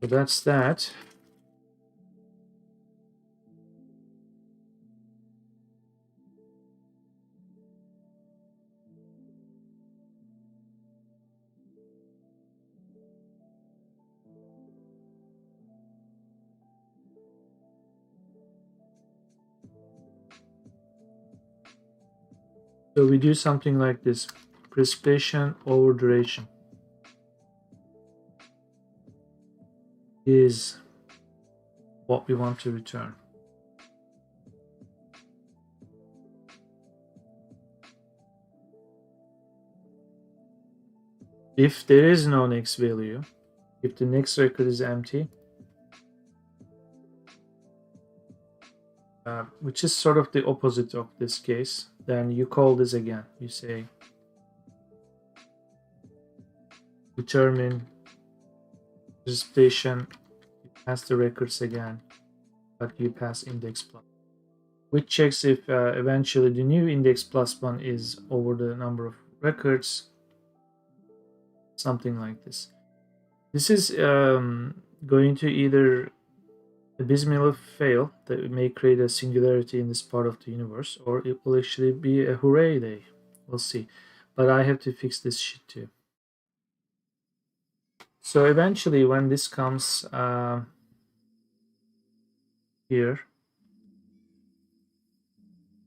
So that's that. So we do something like this: precipitation over duration is what we want to return. If there is no next value, if the next record is empty, which is sort of the opposite of this case, then you call this again. You say determine precipitation, you pass the records again, but you pass index plus, which checks if eventually the new index +1 is over the number of records, something like this. This is going to either abysmally fail, that it may create a singularity in this part of the universe, or it will actually be a hooray day. We'll see. But I have to fix this shit too. So eventually when this comes here,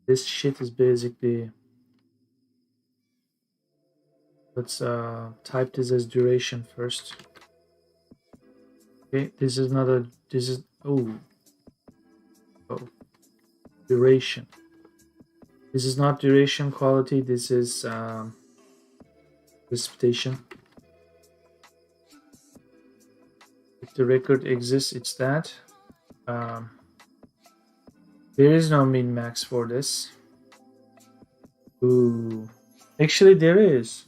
this shit is basically, let's type this as duration first. Okay, this is not a, this is, oh, duration. This is not duration quality, this is precipitation. If the record exists, it's that. There is no min max for this. Ooh, actually there is.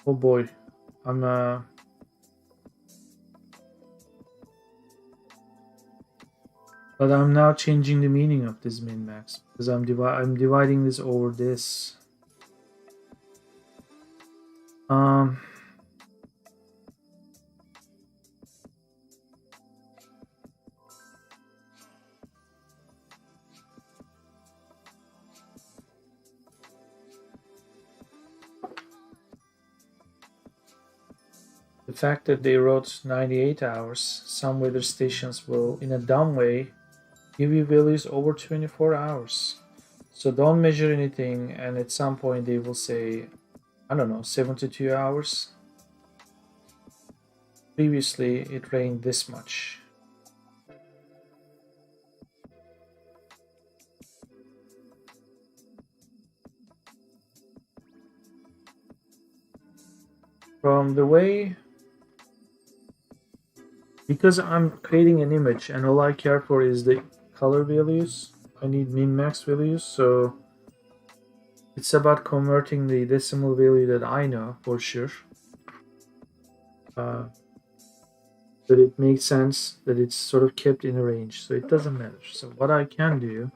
Oh boy, I'm but I'm now changing the meaning of this min max because I'm dividing this over this. Um, the fact that they wrote 98 hours, some weather stations will, in a dumb way, give you values over 24 hours. So don't measure anything, and at some point they will say, I don't know, 72 hours. Previously, it rained this much. From the way, because I'm creating an image and all I care for is the color values, I need min max values, so it's about converting the decimal value that I know for sure. Uh, that it makes sense that it's sort of kept in a range, so it doesn't matter. So what I can do,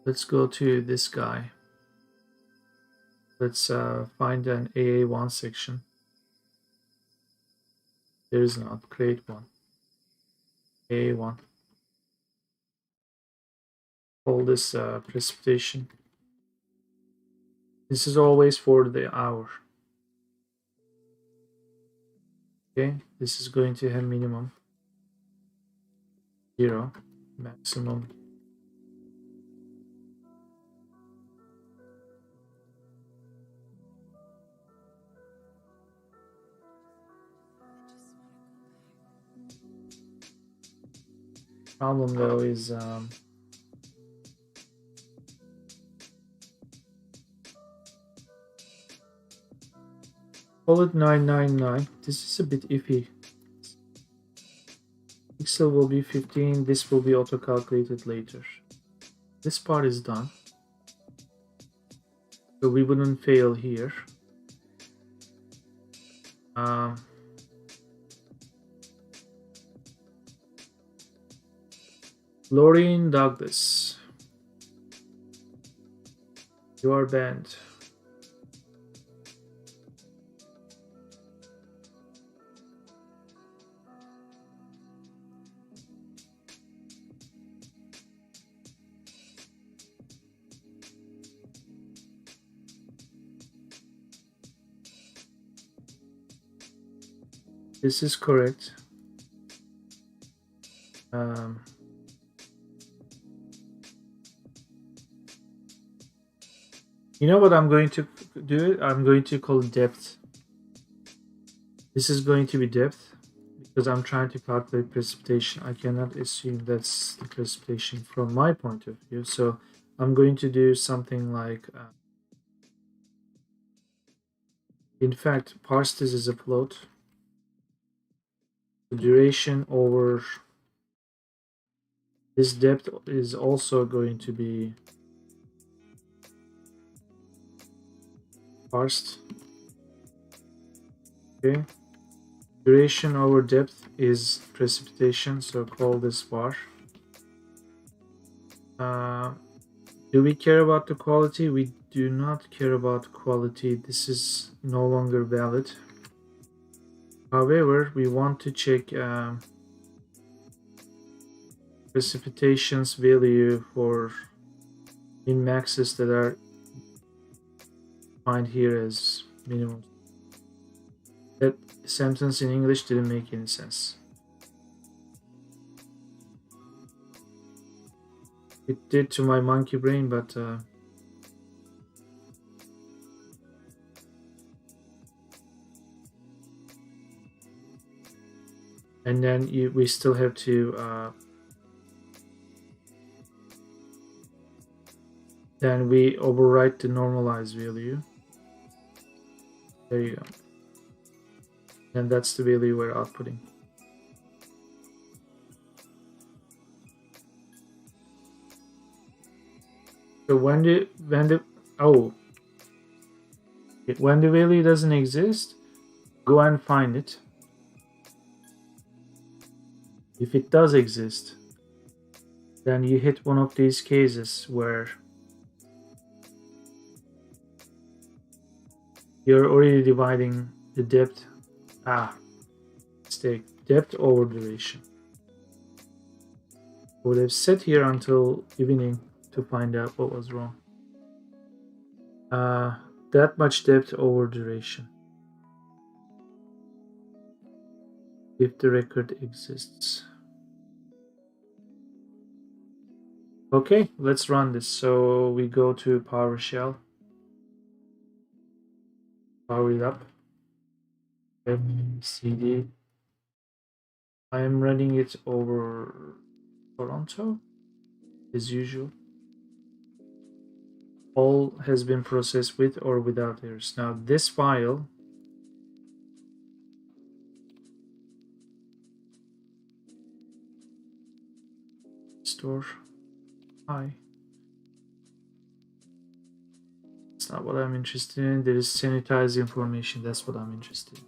let's go to this guy. Let's find an AA1 section. There is not. Create one. AA1. Call this precipitation. This is always for the hour. Okay, this is going to have minimum 0, maximum problem though is call it 999. This is a bit iffy. Pixel will be 15. This will be auto calculated later. This part is done, so we wouldn't fail here. Lauren Douglas, you are banned. This is correct. You know what I'm going to do? I'm going to call depth. This is going to be depth because I'm trying to calculate precipitation. I cannot assume that's the precipitation from my point of view. So I'm going to do something like, in fact, parse this as a float. The duration over this depth is also going to be parsed. Okay. Duration over depth is precipitation, so call this var. Do we care about the quality? We do not care about quality. This is no longer valid. However, we want to check precipitation's value for min maxes that are defined here as minimum. That sentence in English didn't make any sense. It did to my monkey brain, but and then we still have to then we overwrite the normalized value. There you go. And that's the value we're outputting. So when the value doesn't exist, go and find it. If it does exist, then you hit one of these cases where you're already dividing the depth. Mistake. Depth over duration. I would have sat here until evening to find out what was wrong. That much depth over duration. If the record exists. Okay, let's run this. So we go to PowerShell. Power it up. CD. I am running it over Toronto as usual. All has been processed with or without errors. Now this file store. Hi. That's not what I'm interested in. There is sanitized information. That's what I'm interested in.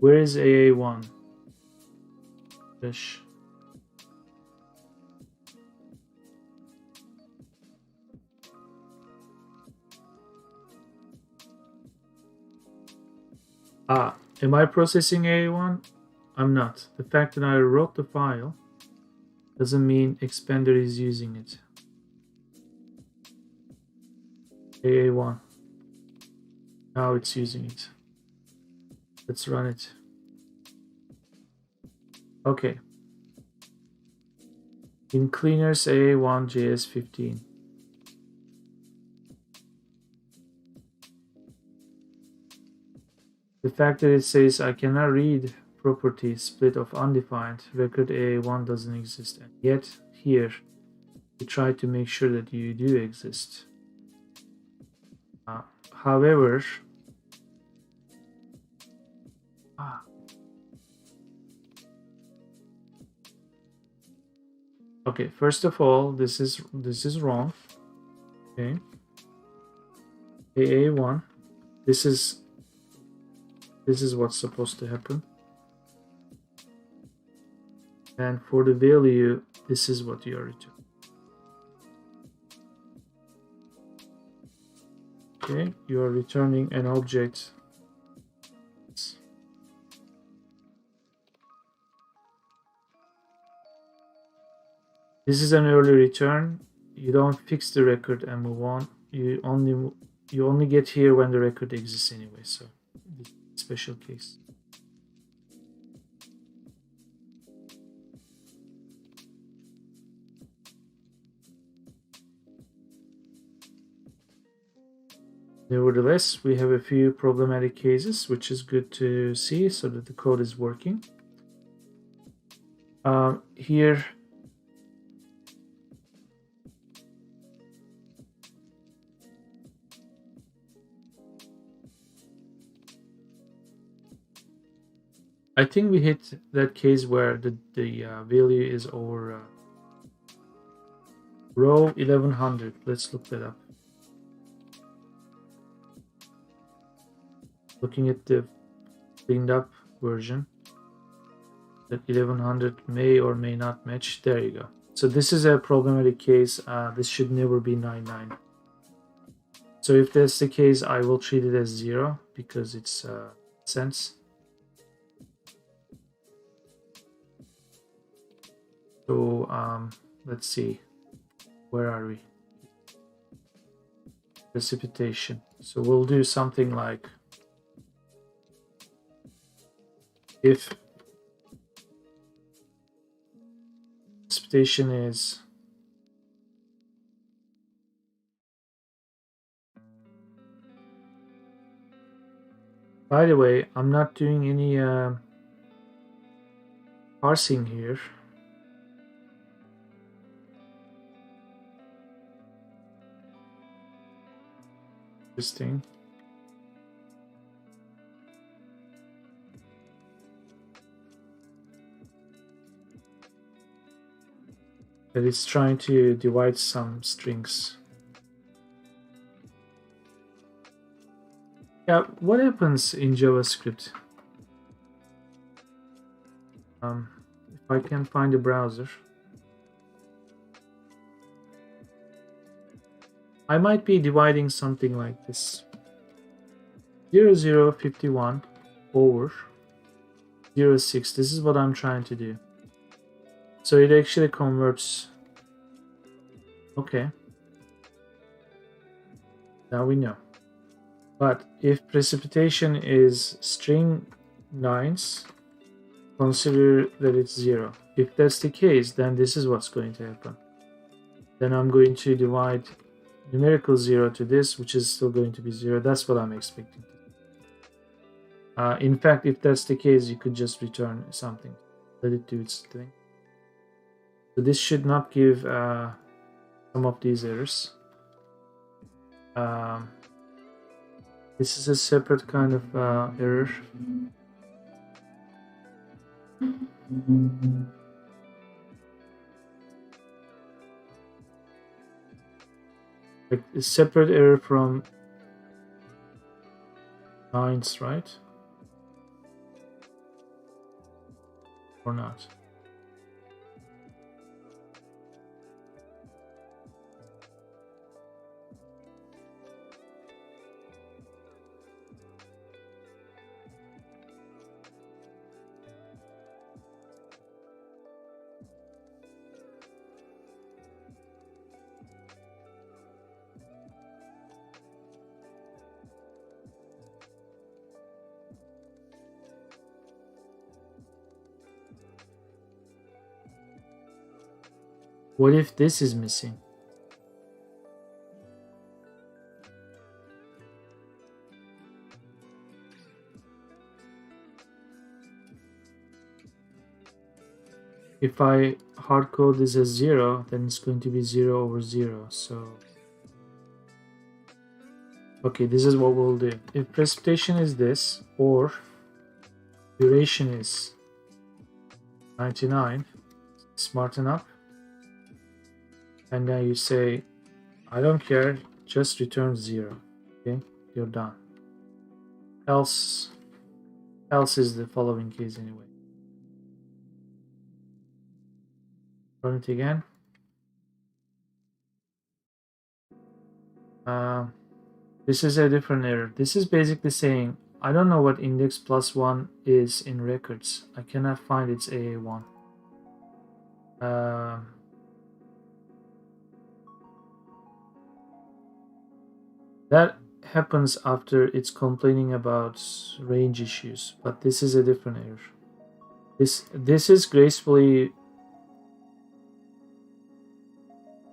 Where is AA1? Fish. Am I processing AA1? I'm not. The fact that I wrote the file doesn't mean Expander is using it. AA1. Now it's using it. Let's run it. Okay. In cleaners AA1 JS15. The fact that it says I cannot read property split of undefined, record AA1 doesn't exist, and yet here we try to make sure that you do exist. However, okay, first of all, this is wrong. Okay, AA1, this is what's supposed to happen, and for the value, this is what you are returning. Okay, you are returning an object. This is an early return. You don't fix the record and move on. You only get here when the record exists anyway. So, special case. Nevertheless, we have a few problematic cases, which is good to see so that the code is working. Here, I think we hit that case where the value is over row 1100. Let's look that up. Looking at the cleaned up version, that 1100 may or may not match. There you go. So this is a problematic case. This should never be 99. So if that's the case, I will treat it as 0 because it's cents. So let's see, where are we? Precipitation. So we'll do something like, if precipitation is by the way, I'm not doing any parsing here. Interesting. That it's trying to divide some strings. Yeah, what happens in JavaScript? If I can find a browser. I might be dividing something like this. 0051 over 06. This is what I'm trying to do. So it actually converts. Okay. Now we know. But if precipitation is string lines, consider that it's 0. If that's the case, then this is what's going to happen. Then I'm going to divide numerical 0 to this, which is still going to be 0. That's what I'm expecting. In fact, if that's the case, you could just return something. Let it do its thing. So this should not give some of these errors. This is a separate kind of error. Like a separate error from lines, right? Or not? What if this is missing? If I hard code this as 0, then it's going to be 0 over 0. So, okay, this is what we'll do. If precipitation is this, or duration is 99, smarten up. And then you say, I don't care, just return 0. Okay, you're done. Else is the following case anyway. Run it again. This is a different error. This is basically saying, I don't know what index +1 is in records. I cannot find its AA1. That happens after it's complaining about range issues, but this is a different error. This is gracefully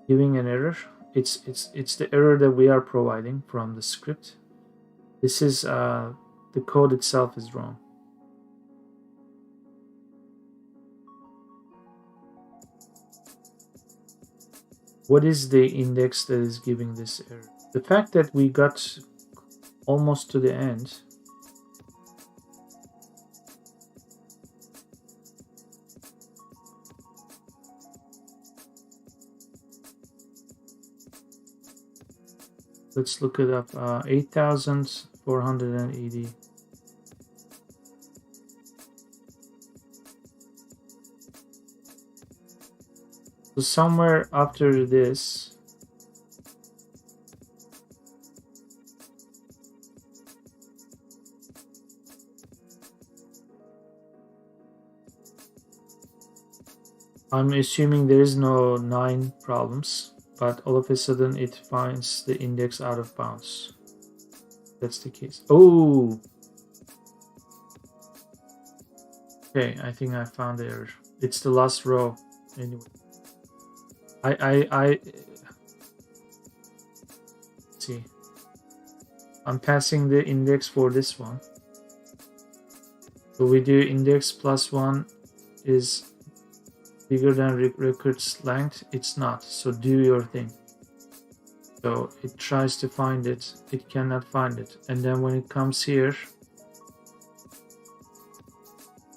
giving an error. It's the error that we are providing from the script. This is the code itself is wrong. What is the index that is giving this error? The fact that we got almost to the end. Let's look it up. 8,480. So somewhere after this, I'm assuming there is no 9 problems, but all of a sudden it finds the index out of bounds. That's the case. Oh! Okay, I think I found the error. It's the last row. Anyway. I see. I'm passing the index for this one. So we do index +1 is bigger than record's length. It's not. So do your thing. So it tries to find it. It cannot find it. And then when it comes here,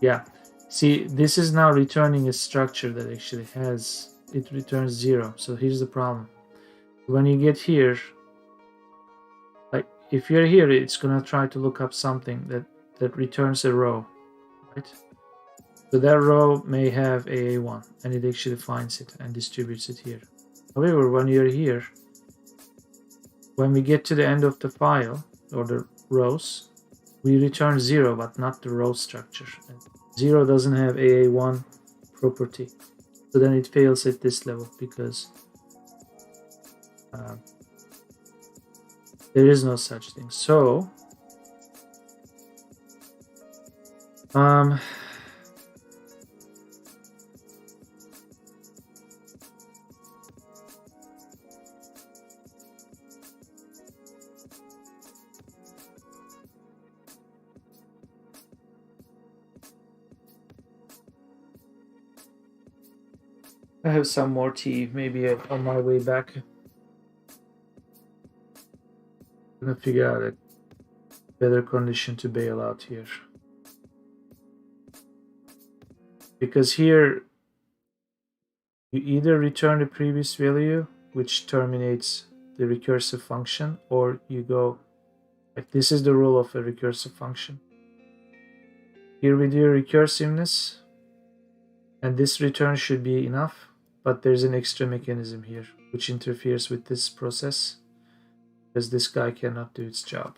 yeah. See, this is now returning a structure that actually has, it returns 0. So here's the problem. When you get here, like if you're here, it's gonna try to look up something that returns a row, right? So that row may have AA1 and it actually finds it and distributes it here. However, when you're here, When we get to the end of the file or the rows, we return 0, but not the row structure. And 0 doesn't have AA1 property. So then it fails at this level because there is no such thing. So I have some more tea, maybe on my way back. I'm gonna figure out a better condition to bail out here. Because here, you either return the previous value, which terminates the recursive function, or you go, like this is the rule of a recursive function. Here we do recursiveness, and this return should be enough, but there's an extra mechanism here, which interferes with this process, because this guy cannot do its job.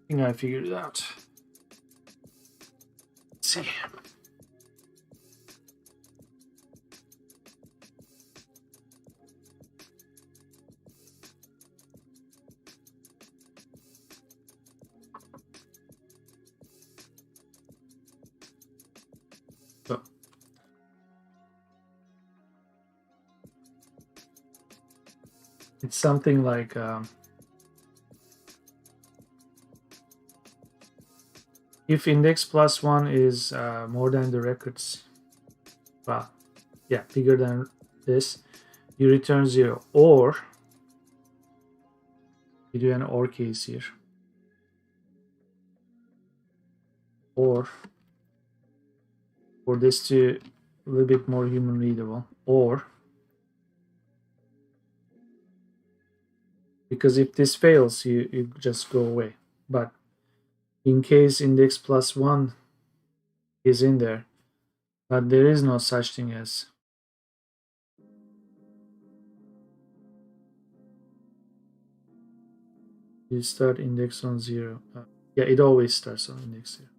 think I figured it out. Let's see. So it's something like if index plus 1 is more than the records, well, yeah, bigger than this, you return 0, or you do an or case here, or for this to a little bit more human readable, or because if this fails, you just go away. But in case index plus 1 is in there, but there is no such thing as you start index on 0. Yeah, it always starts on index 0.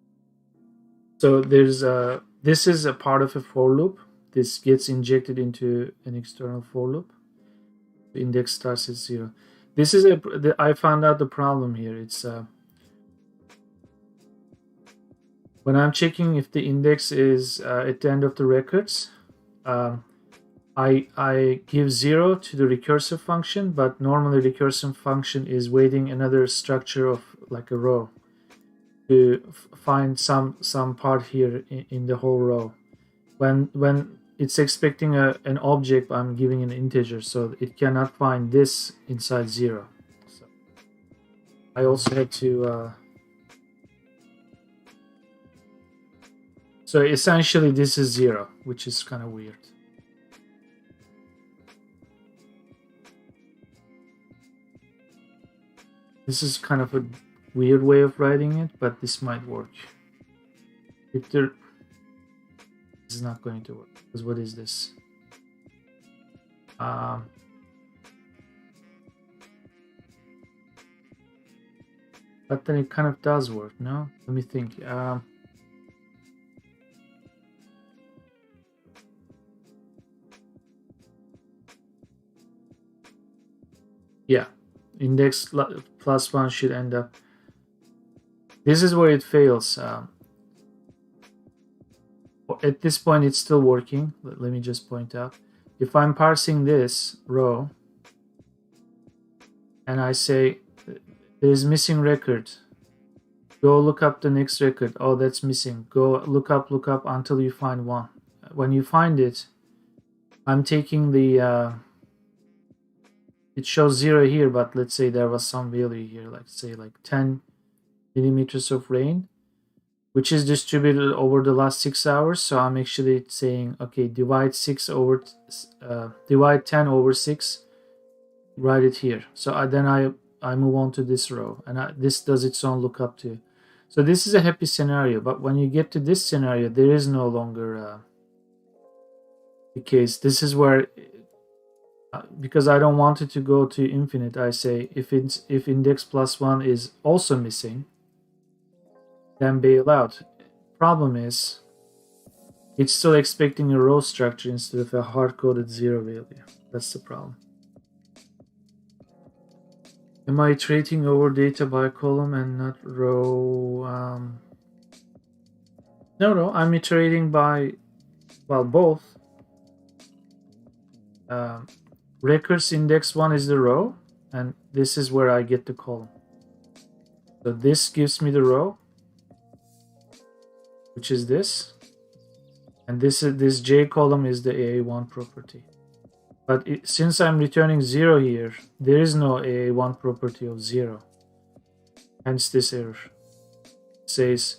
So there's this is a part of a for loop. This gets injected into an external for loop. The index starts at 0. This is I found out the problem here. It's when I'm checking if the index is at the end of the records, I give 0 to the recursive function, but normally recursive function is waiting another structure of like a row to find some part here in the whole row. When it's expecting an object, I'm giving an integer, so it cannot find this inside 0. So I also had to so essentially this is 0, which is kind of weird. This is kind of a weird way of writing it, but this might work. If there, this is not going to work, because what is this? But then it kind of does work, no? Let me think. Yeah, index plus 1 should end up. This is where it fails. At this point, it's still working. Let me just point out. If I'm parsing this row and I say there's missing record, go look up the next record. Oh, that's missing. Go look up until you find one. When you find it, I'm taking the it shows 0 here, but let's say there was some value here, like say like 10 millimeters of rain, which is distributed over the last 6 hours. So I'm actually saying, okay, divide 10 over 6, write it here. So then I move on to this row, and this does its own lookup too. So this is a happy scenario, but when you get to this scenario, there is no longer the case. This is where, because I don't want it to go to infinite, I say if index plus 1 is also missing, then bail out. Problem is, it's still expecting a row structure instead of a hard-coded 0 value. That's the problem. Am I iterating over data by column and not row? No, I'm iterating by, well, both. Records index 1 is the row, and this is where I get the column. So this gives me the row, which is this, and this J column is the AA1 property. But since I'm returning 0 here, there is no AA1 property of 0. Hence this error. It says,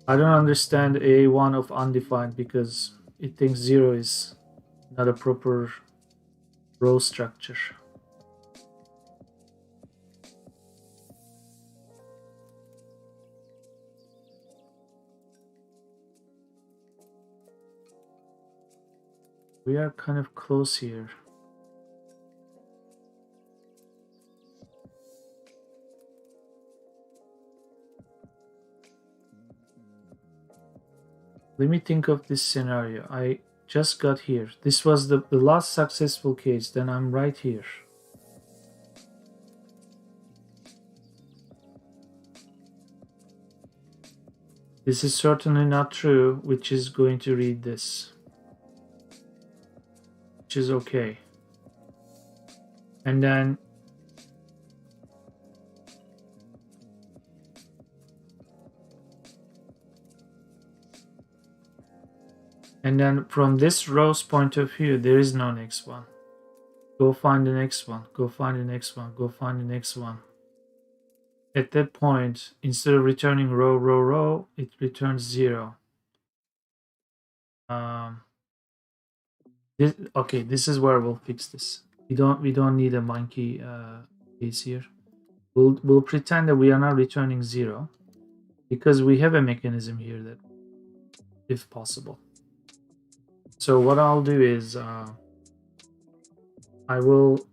I don't understand AA1 of undefined because it thinks 0 is not a proper row structure. We are kind of close here. let me think of this scenario. I just got here. This was the last successful case. Then I'm right here. This is certainly not true, which is going to read this, which is okay. And then from this row's point of view, there is no next one. Go find the next one. Go find the next one. Go find the next one. At that point, instead of returning row, row, row, it returns 0. This is where we'll fix this. We don't need a monkey case here. We'll pretend that we are not returning 0 because we have a mechanism here that, if possible. So what I'll do is I will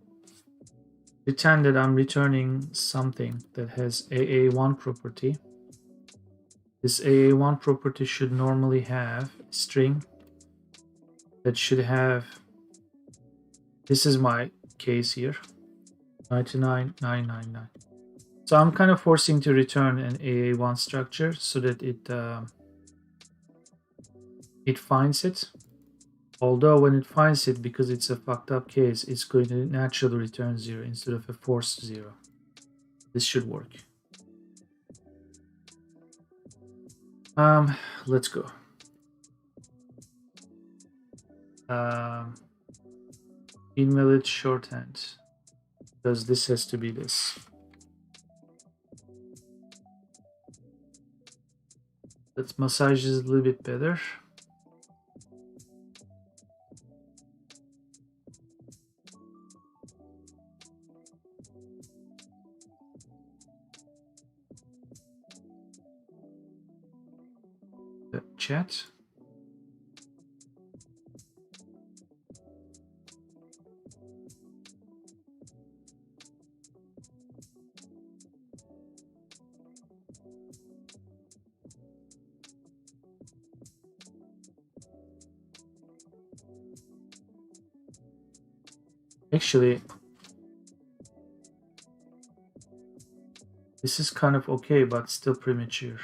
pretend that I'm returning something that has AA1 property. This AA1 property should normally have a string that should have, this is my case here, 99999. So I'm kind of forcing to return an AA1 structure so that it finds it. Although when it finds it, because it's a fucked up case, it's going to naturally return 0 instead of a forced 0. This should work. Let's go. Invalid shorthand, because this has to be this. Let's massage this a little bit better. The chat. Actually, this is kind of okay, but still premature.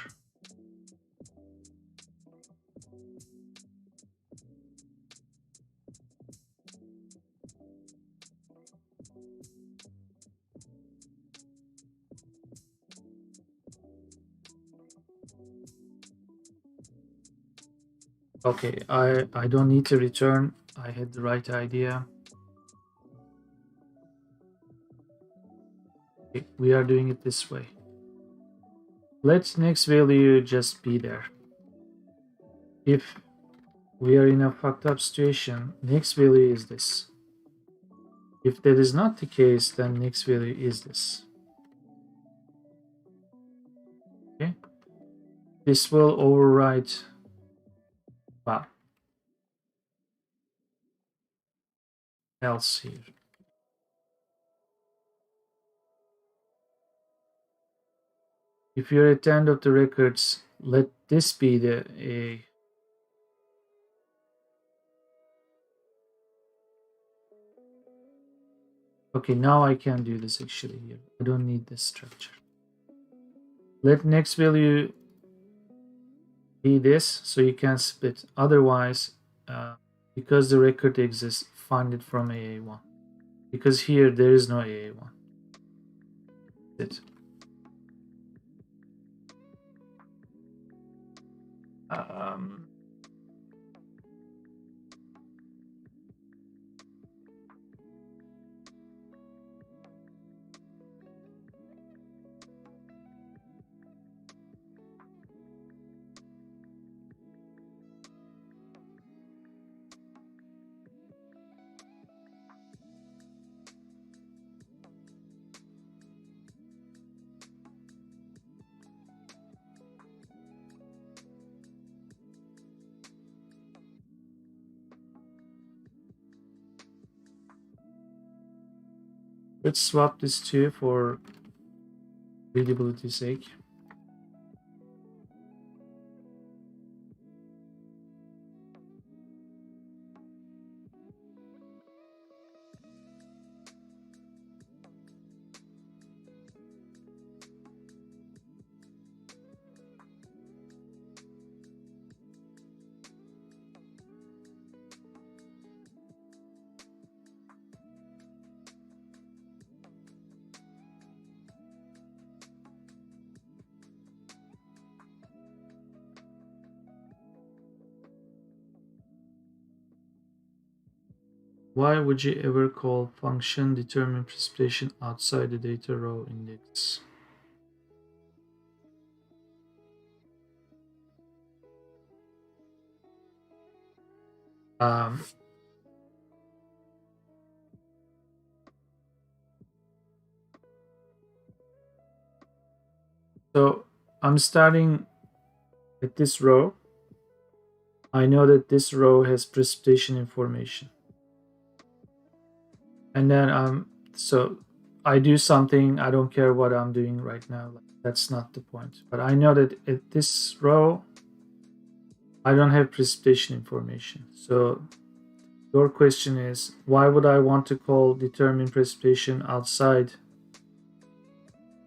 Okay, I don't need to return. I had the right idea. Okay, we are doing it this way. Let next value just be there. If we are in a fucked up situation, next value is this. If that is not the case, then next value is this. Okay, this will overwrite. Wow. Else here. If you're at the end of the records, let this be the a. Okay, now I can do this actually here. I don't need this structure. Let next value be this, so you can split. Otherwise, because the record exists, find it from AA1. Because here there is no AA1. That's it. Let's swap this two for readability's sake. Why would you ever call function determine precipitation outside the data row index? Um, so I'm starting at this row. I know that this row has precipitation information. And then so I do something, I don't care what I'm doing right now. That's not the point. But I know that at this row I don't have precipitation information. So your question is, why would I want to call determine precipitation outside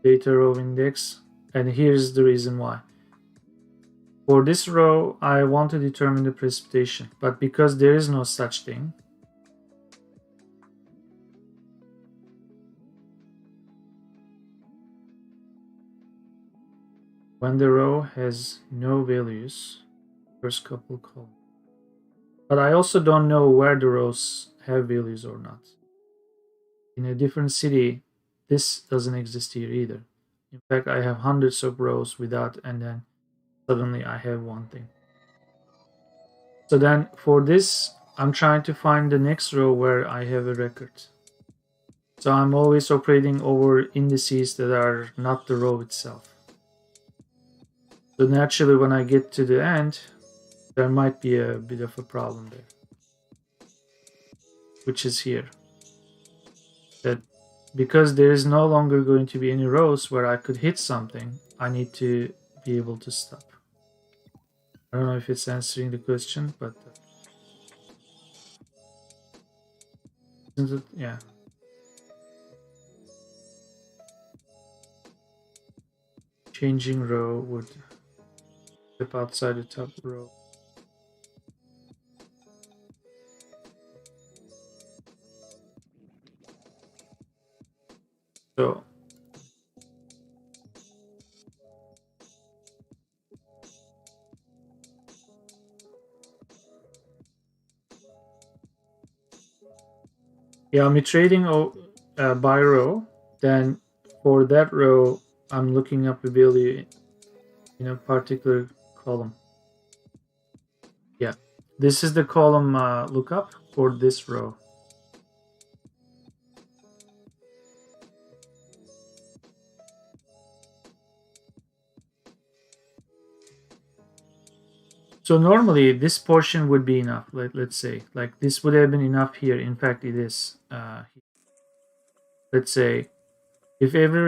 data row index? And here's the reason why. For this row, I want to determine the precipitation, but because there is no such thing, when the row has no values, first couple columns. But I also don't know where the rows have values or not. In a different city, this doesn't exist here either. In fact, I have hundreds of rows without, and then suddenly I have one thing. So then for this, I'm trying to find the next row where I have a record. So I'm always operating over indices that are not the row itself. So naturally, when I get to the end, there might be a bit of a problem there, which is here. That because there is no longer going to be any rows where I could hit something, I need to be able to stop. I don't know if it's answering the question, but isn't it? Yeah. Changing row would step outside the top row. So yeah, I'm iterating by row. Then for that row, I'm looking up a value in a particular column. Yeah, this is the column lookup for this row. So normally this portion would be enough. Let's say like this would have been enough here. In fact, it is. Let's say if every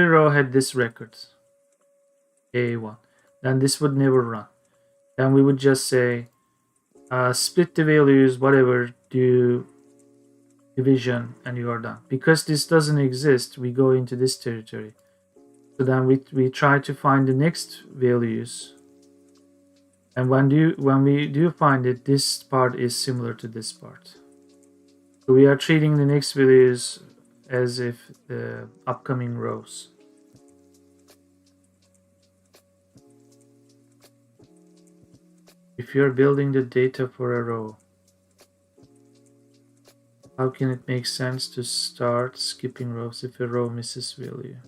row had this record, A1, then this would never run. Then we would just say split the values, whatever, do division, and you are done. Because this doesn't exist, we go into this territory. So then we try to find the next values. And when we do find it, this part is similar to this part. So we are treating the next values as if the upcoming rows. If you're building the data for a row, how can it make sense to start skipping rows if a row misses value?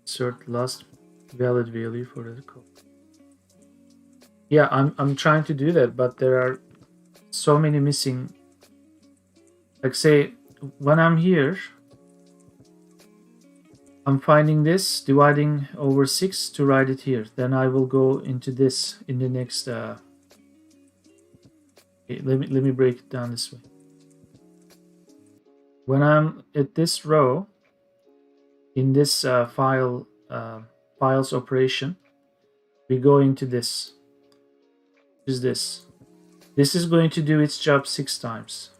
Insert last valid value for the code. Yeah, I'm trying to do that, but there are so many missing. Like say, when I'm here, I'm finding this, dividing over 6 to write it here. Then I will go into this in the next. Okay, let me break it down this way. When I'm at this row, in this files operation, we go into this. Is this? This is going to do its job 6 times.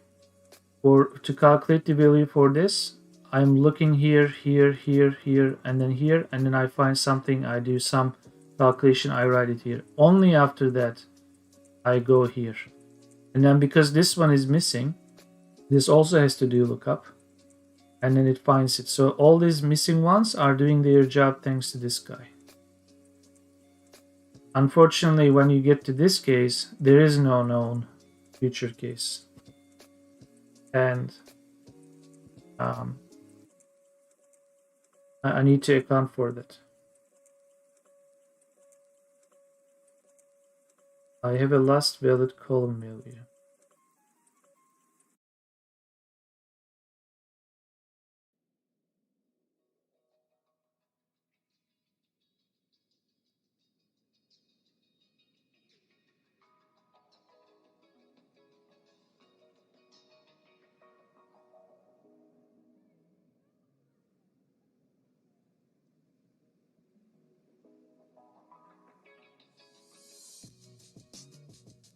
To calculate the value for this, I'm looking here, here, here, here, and then I find something, I do some calculation, I write it here. Only after that, I go here. And then because this one is missing, this also has to do lookup. And then it finds it. So all these missing ones are doing their job thanks to this guy. Unfortunately, when you get to this case, there is no known future case. And I need to account for that. I have a last valid column value.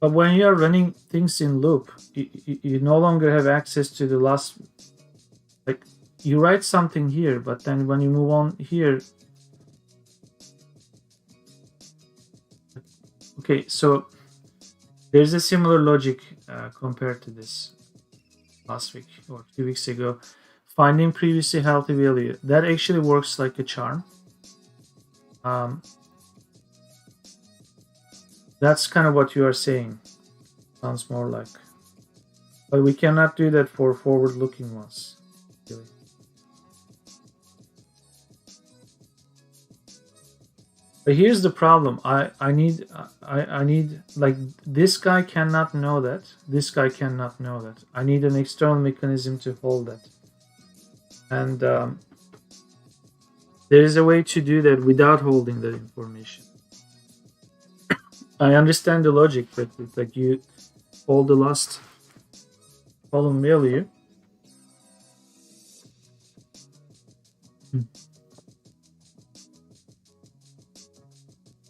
But when you are running things in loop, you no longer have access to the last. Like, you write something here, but then when you move on here, okay, so there's a similar logic compared to this last week or 2 weeks ago. Finding previously healthy value, that actually works like a charm. That's kind of what you are saying. Sounds more like. But we cannot do that for forward-looking ones. Really. But here's the problem. I need like, this guy cannot know that. This guy cannot know that. I need an external mechanism to hold that. And there is a way to do that without holding that information. I understand the logic, but like, you hold the last column value.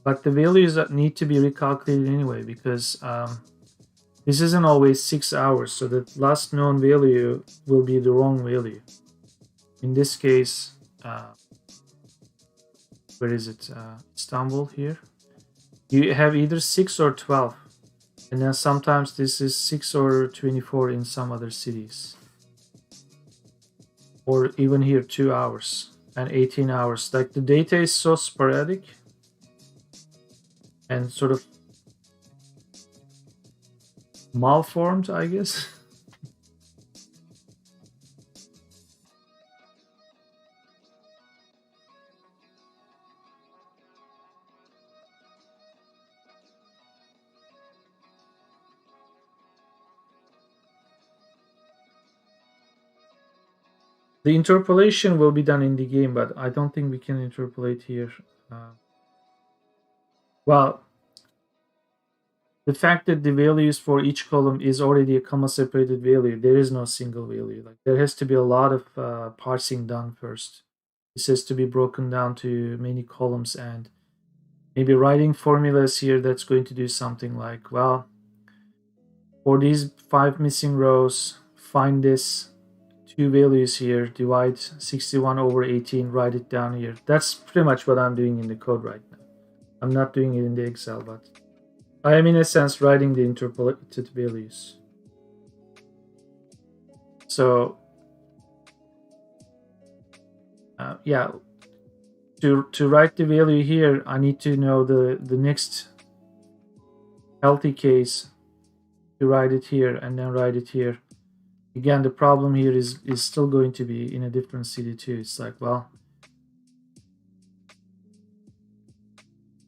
But the values that need to be recalculated anyway, because this isn't always 6 hours, so the last known value will be the wrong value. In this case, where is it? Istanbul here. You have either 6 or 12, and then sometimes this is 6 or 24 in some other cities, or even here 2 hours and 18 hours. Like, the data is so sporadic and sort of malformed, I guess. The interpolation will be done in the game, but I don't think we can interpolate here. Well, the fact that the values for each column is already a comma separated value, there is no single value. Like, there has to be a lot of parsing done first. This has to be broken down to many columns, and maybe writing formulas here that's going to do something like, well, for these 5 missing rows, find this 2 values here, divide 61 over 18, write it down here. That's pretty much what I'm doing in the code right now. I'm not doing it in the Excel, but I am in a sense writing the interpolated values. So yeah, to write the value here, I need to know the next healthy case to write it here, and then write it here. Again, the problem here is still going to be in a different city too. It's like, well,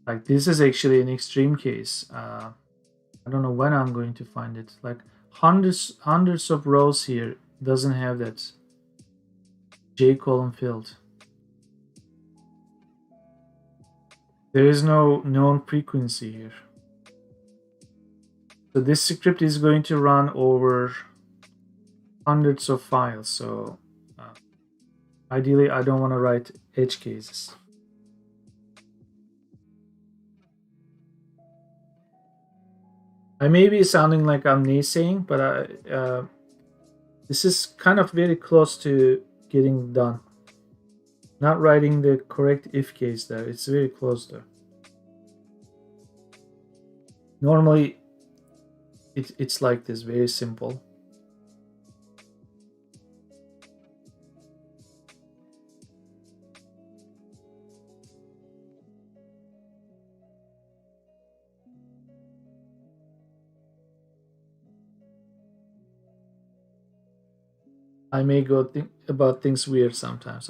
like, this is actually an extreme case. I don't know when I'm going to find it. Like, hundreds of rows here doesn't have that J column filled. There is no known frequency here. So this script is going to run over hundreds of files. So ideally, I don't want to write edge cases. I may be sounding like I'm naysaying, but this is kind of very close to getting done. Not writing the correct if case there. It's very close there. Normally, it's like this, very simple. I may go think about things weird sometimes.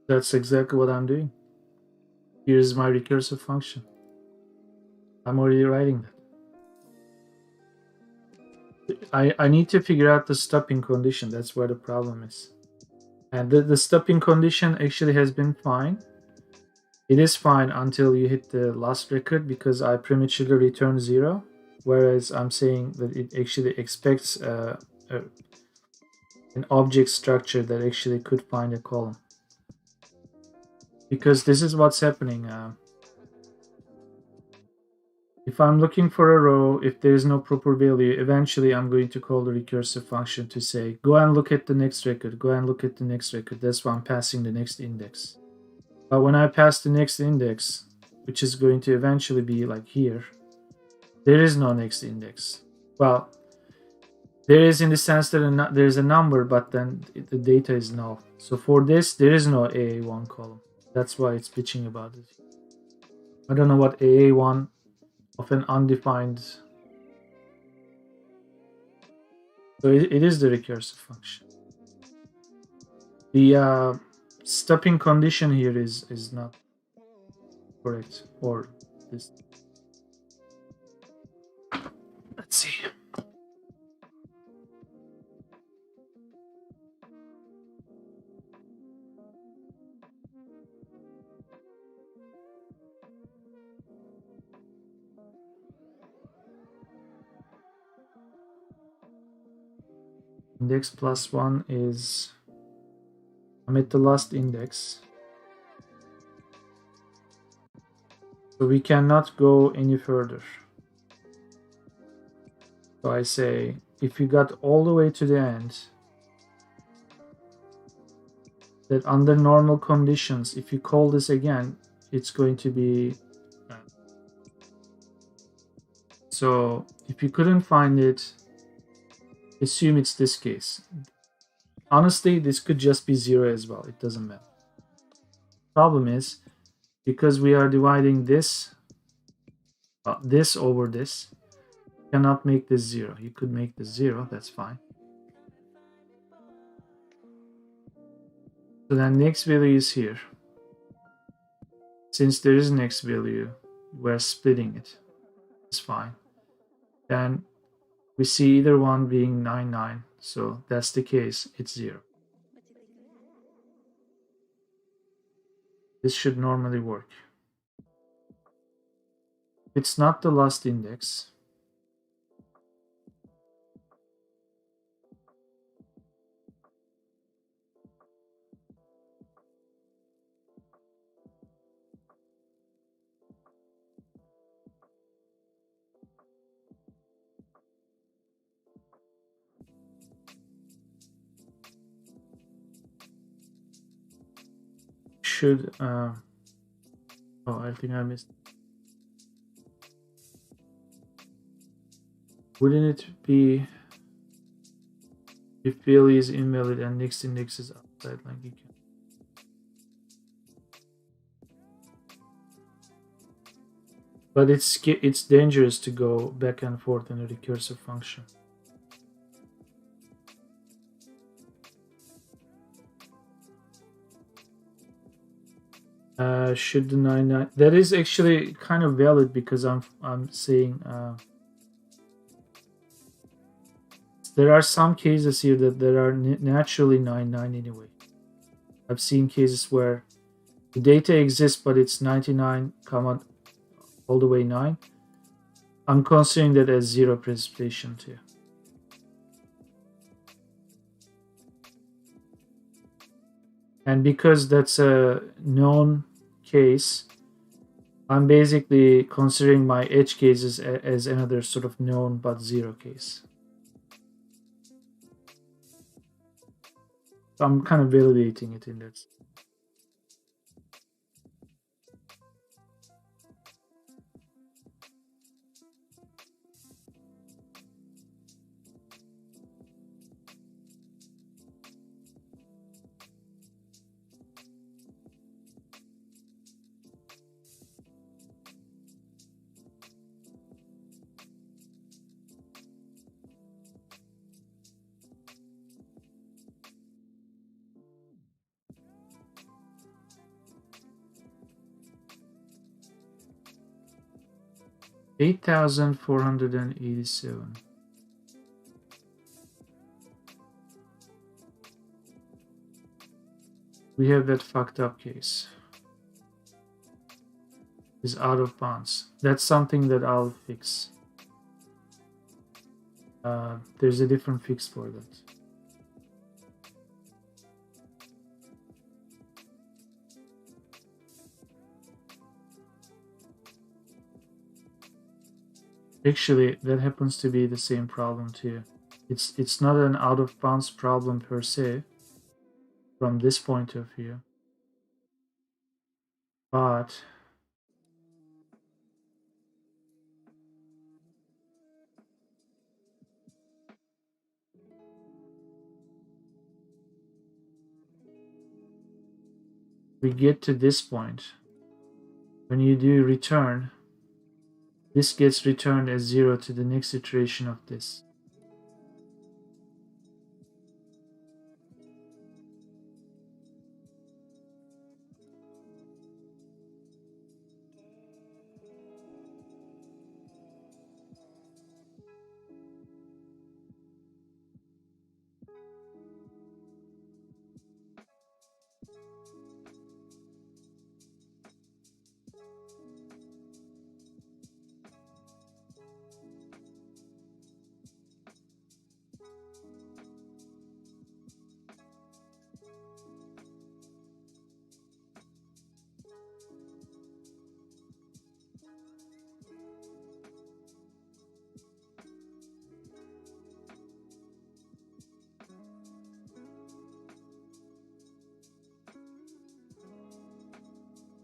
That's exactly what I'm doing. Here's my recursive function. I'm already writing that. I need to figure out the stopping condition. That's where the problem is. And the stopping condition actually has been fine. It is fine until you hit the last record because I prematurely return 0. Whereas I'm saying that it actually expects an object structure that actually could find a column. Because this is what's happening. If I'm looking for a row, if there is no proper value, eventually I'm going to call the recursive function to say, go and look at the next record, go and look at the next record. That's why I'm passing the next index. But when I pass the next index, which is going to eventually be like here, there is no next index. Well, there is in the sense that there is a number, but then the data is null. So for this, there is no AA1 column. That's why it's bitching about it. I don't know what AA1 of an undefined. So it is the recursive function. The stopping condition here is not correct, or this. Let's see. Index plus 1 is, I'm at the last index. So we cannot go any further. So I say, if you got all the way to the end, that under normal conditions, if you call this again, it's going to be. So if you couldn't find it, assume it's this case. Honestly, this could just be 0 as well. It doesn't matter. Problem is, because we are dividing this over this, you cannot make this 0. You could make this 0, that's fine. So then next value is here. Since there is next value, we're splitting it. It's fine. Then we see either one being 9, 9. So that's the case, it's 0. This should normally work. It's not the last index. Should oh, I think I missed. Wouldn't it be if value is invalid and next index is outside, like you can. But it's dangerous to go back and forth in a recursive function. Should the 9, 9, that is actually kind of valid because I'm saying there are some cases here that there are naturally 9, 9 anyway. I've seen cases where the data exists but it's 99 comma all the way 9. I'm considering that as 0 precipitation too. And because that's a known case, I'm basically considering my edge cases as another sort of known but zero case. So I'm kind of validating it in that. 8,487. We have that fucked up case. Is out of bounds. That's something that I'll fix. There's a different fix for that. Actually, that happens to be the same problem too. It's not an out of bounds problem per se from this point of view, but we get to this point. When you do return, this gets returned as 0 to the next iteration of this.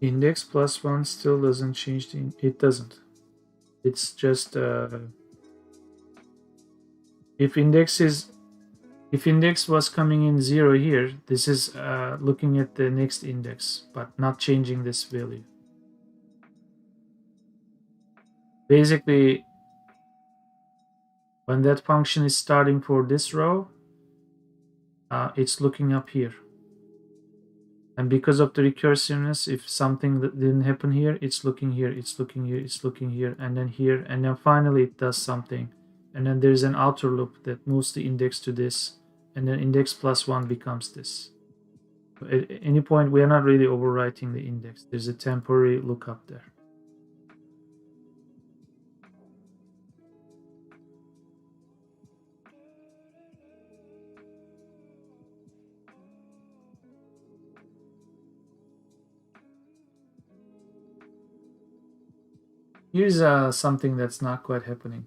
Index plus 1 still doesn't change the... It doesn't. It's just... if index was coming in 0 here, this is looking at the next index, but not changing this value. Basically, when that function is starting for this row, it's looking up here. And because of the recursiveness, if something that didn't happen here, it's looking here, it's looking here, it's looking here, and then finally it does something. And then there's an outer loop that moves the index to this, and then index plus 1 becomes this. At any point, we are not really overwriting the index. There's a temporary lookup there. Here's something that's not quite happening.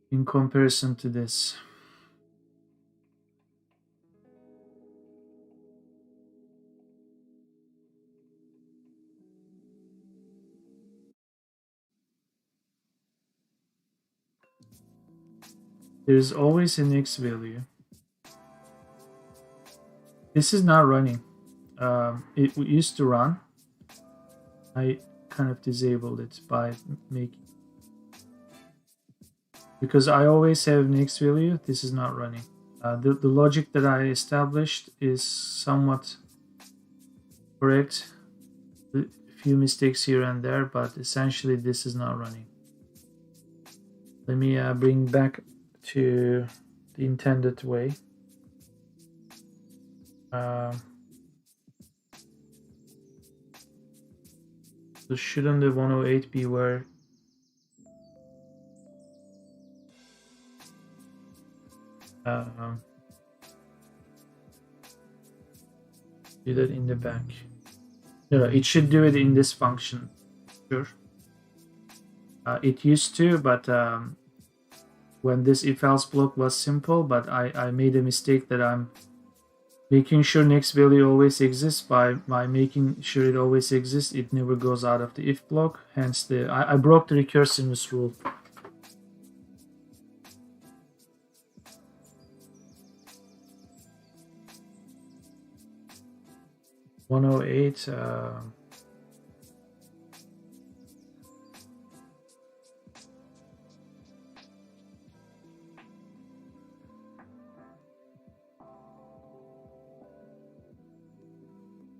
In comparison to this. There's always an X value. This is not running. It used to run. I kind of disabled it by making, because I always have an X value. This is not running. The logic that I established is somewhat correct. A few mistakes here and there, but essentially this is not running. Let me bring back to the intended way. So shouldn't the 108 be where Do that in the back. No, it should do it in this function. Sure. It used to, but when this if else block was simple, but I made a mistake that I'm making sure next value always exists. By making sure it always exists, it never goes out of the if block. Hence I broke the recursiveness rule. (108)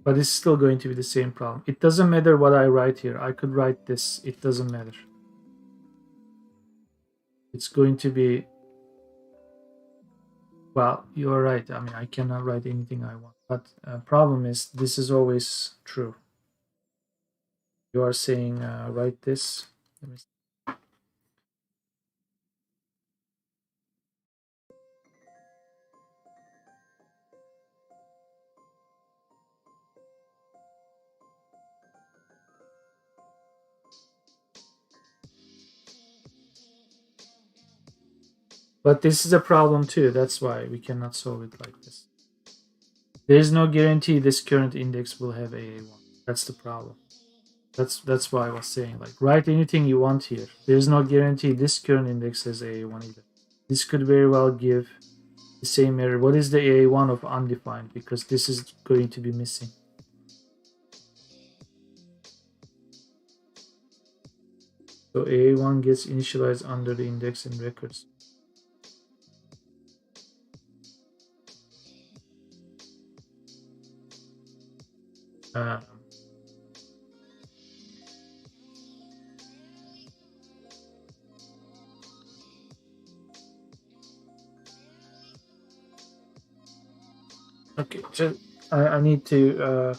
but it's still going to be the same problem. It doesn't matter what I write here. I could write this. It doesn't matter. It's going to be, well, you're right. I mean, I cannot write anything I want. But problem is, this is always true. You are saying write this. Let me see. But this is a problem too. That's why we cannot solve it like this. There is no guarantee this current index will have AA1. That's the problem. That's why I was saying, like, write anything you want here. There's no guarantee this current index has AA1 either. This could very well give the same error. What is the AA1 of undefined? Because this is going to be missing. So AA1 gets initialized under the index and records. Okay, just I need to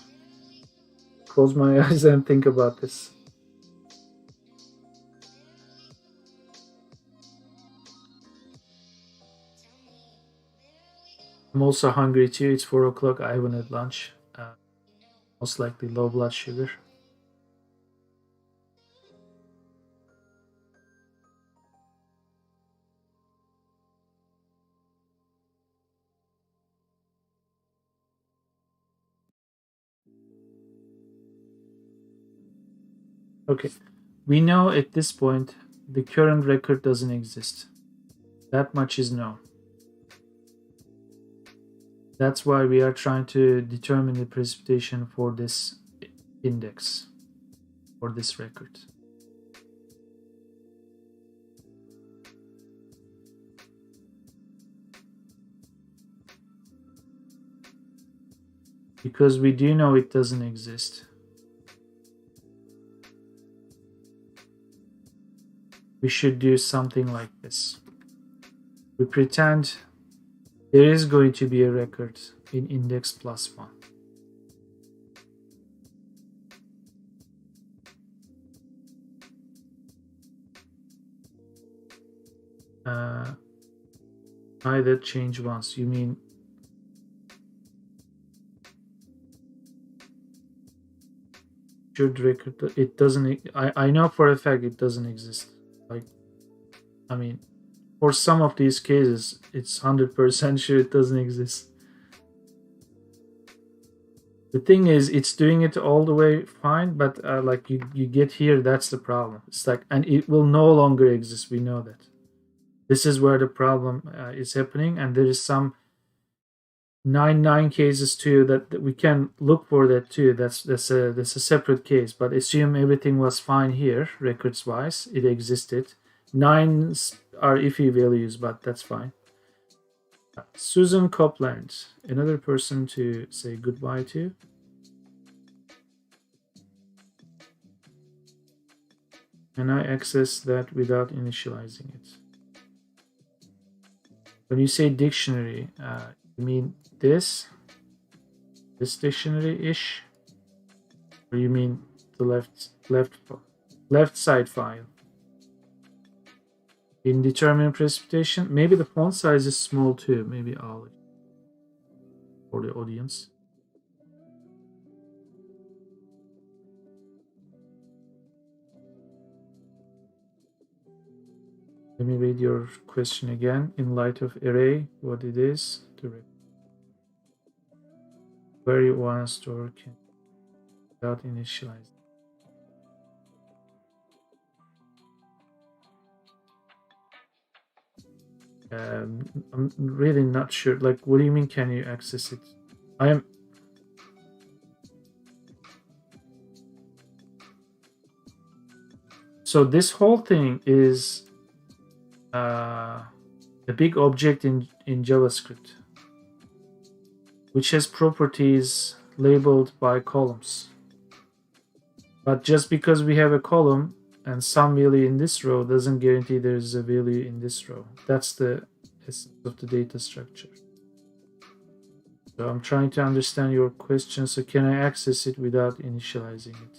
close my eyes and think about this. I'm also hungry too. It's 4 o'clock. I haven't had lunch. Most likely low blood sugar. Okay, we know at this point the current record doesn't exist. That much is known. That's why we are trying to determine the precipitation for this index, for this record. Because we do know it doesn't exist. We should do something like this. We pretend there is going to be a record in index +1. Either change once. You mean should record? It doesn't. I know for a fact it doesn't exist. Like, I mean, for some of these cases, it's 100% sure it doesn't exist. The thing is, it's doing it all the way fine, but like you get here, that's the problem. It's like, and it will no longer exist. We know that. This is where the problem is happening, and there is some 9 cases too that we can look for that too. That's a separate case. But assume everything was fine here, records wise, it existed. 9s are iffy values, but that's fine. Susan Copeland, another person to say goodbye to. And I access that without initializing it. When you say dictionary, you mean this dictionary-ish, or you mean the left side file? Indeterminate precipitation. Maybe the font size is small too. Maybe I'll for the audience. Let me read your question again. In light of array, what it is, where you want to store can without initializing. I'm really not sure. Like, what do you mean? Can you access it? I am. So this whole thing is a big object in JavaScript, which has properties labeled by columns. But just because we have a column and some value in this row doesn't guarantee there's a value in this row. That's the essence of the data structure. So I'm trying to understand your question. So can I access it without initializing it?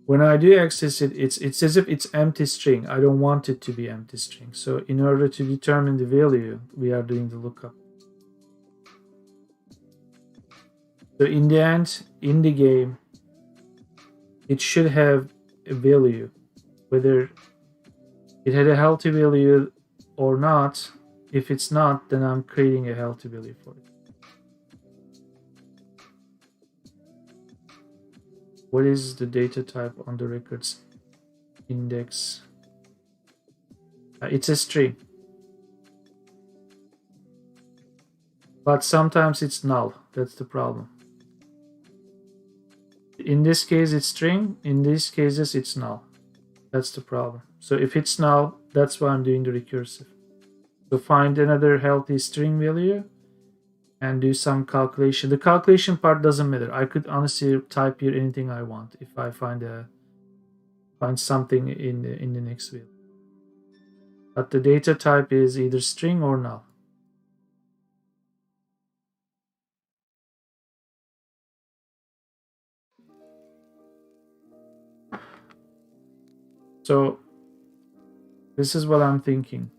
When I do access it, it's as if it's empty string. I don't want it to be empty string. So in order to determine the value, we are doing the lookup. So in the end, in the game, it should have a value, whether it had a healthy value or not. If it's not, then I'm creating a healthy value for it. What is the data type on the records index? It's a string. But sometimes it's null. That's the problem. In this case, it's string. In these cases, it's null. That's the problem. So if it's null, that's why I'm doing the recursive. So find another healthy string value and do some calculation. The calculation part doesn't matter. I could honestly type here anything I want if I find something in the next value. But the data type is either string or null. So this is what I'm thinking.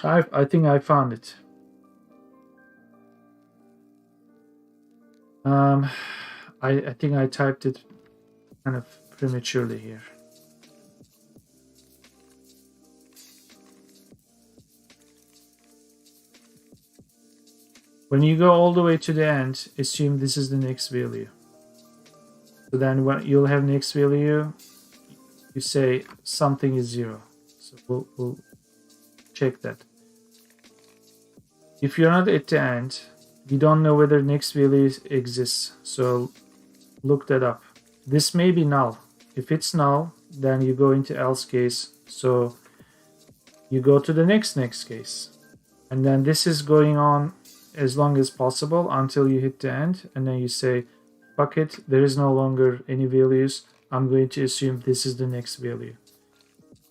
I think I found it. I think I typed it kind of prematurely here. When you go all the way to the end, assume this is the next value. So then when you'll have next value, you say something is 0. So we'll check that. If you're not at the end, we don't know whether next value exists. So look that up. This may be null. If it's null, then you go into else case. So you go to the next case. And then this is going on as long as possible until you hit the end. And then you say, fuck it, there is no longer any values. I'm going to assume this is the next value.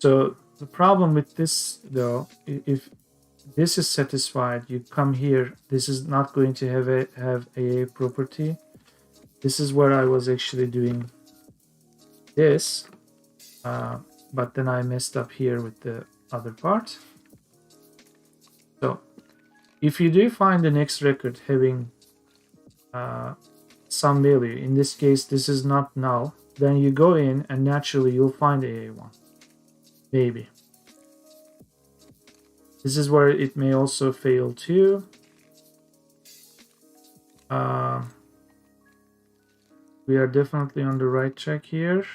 So the problem with this, though, if this is satisfied, you come here, this is not going to have a property. This is where I was actually doing this, but then I messed up here with the other part. So if you do find the next record having some value, in this case this is not null, then you go in and naturally you'll find AA1. Maybe. This is where it may also fail too. We are definitely on the right track here.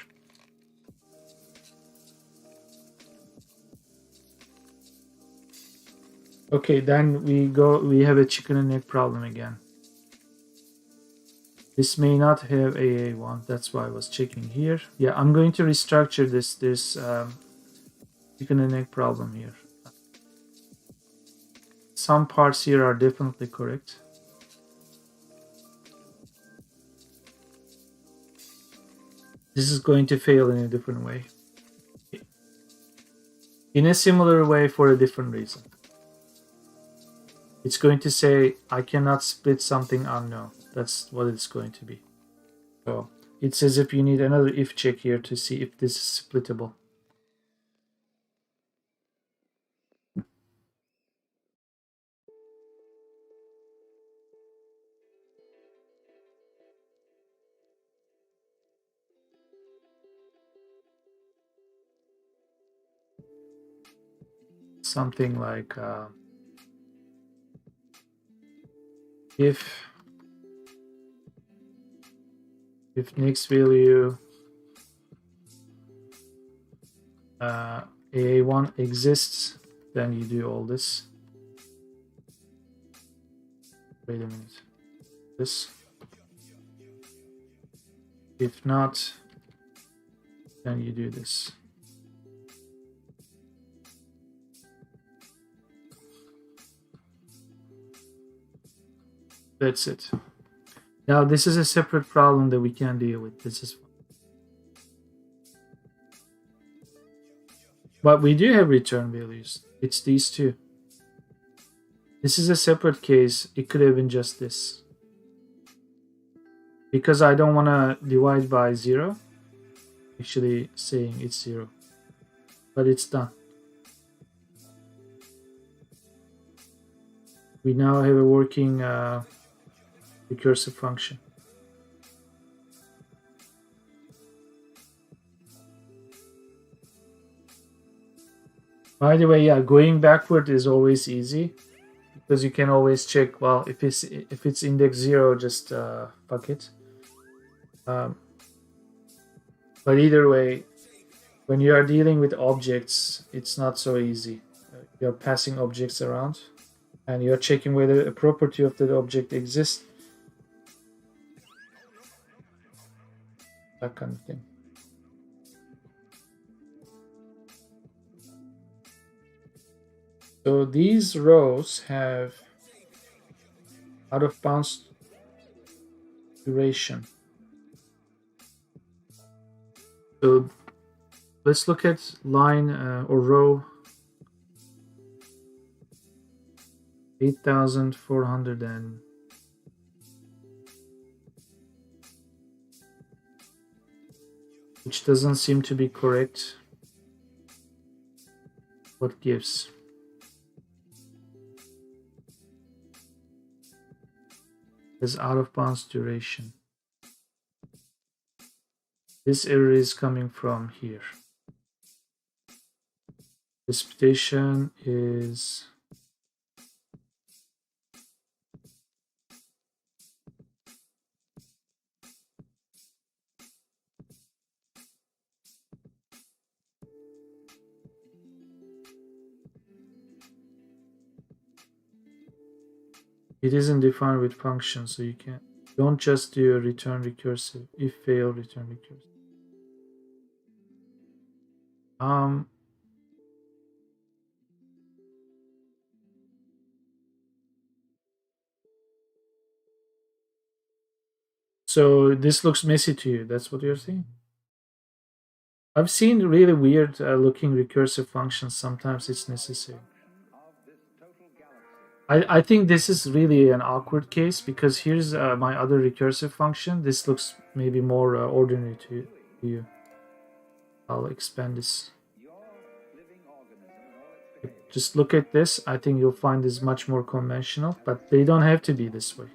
Okay, then we have a chicken and egg problem again. This may not have AA1, that's why I was checking here. Yeah, I'm going to restructure this chicken and egg problem here. Some parts here are definitely correct. This is going to fail in a different way. In a similar way for a different reason. It's going to say, I cannot split something unknown. That's what it's going to be. So it's as if you need another if check here to see if this is splittable. something like if next value a1 exists, then you do all this. Wait a minute. This. If not, then you do this. That's it. Now this is a separate problem that we can deal with. This is fine. But we do have return values. It's these two. This is a separate case. It could have been just this. Because I don't want to divide by 0. Actually saying it's 0. But it's done. We now have a working recursive function. By the way, yeah, going backward is always easy because you can always check. Well, if it's index 0, just fuck it. But either way, when you are dealing with objects, it's not so easy. You're passing objects around, and you're checking whether a property of that object exists. That kind of thing. So these rows have out of bounds duration. So let's look at line or row 8,400 and which doesn't seem to be correct. What gives? Is out of bounds duration. This error is coming from here. Precipitation is it isn't defined with function, so you don't just do a return recursive. If fail, return recursive. So this looks messy to you. That's what you're saying? I've seen really weird looking recursive functions. Sometimes it's necessary. I think this is really an awkward case because here's my other recursive function. This looks maybe more ordinary to you. I'll expand this. Just look at this. I think you'll find this much more conventional, but they don't have to be this way.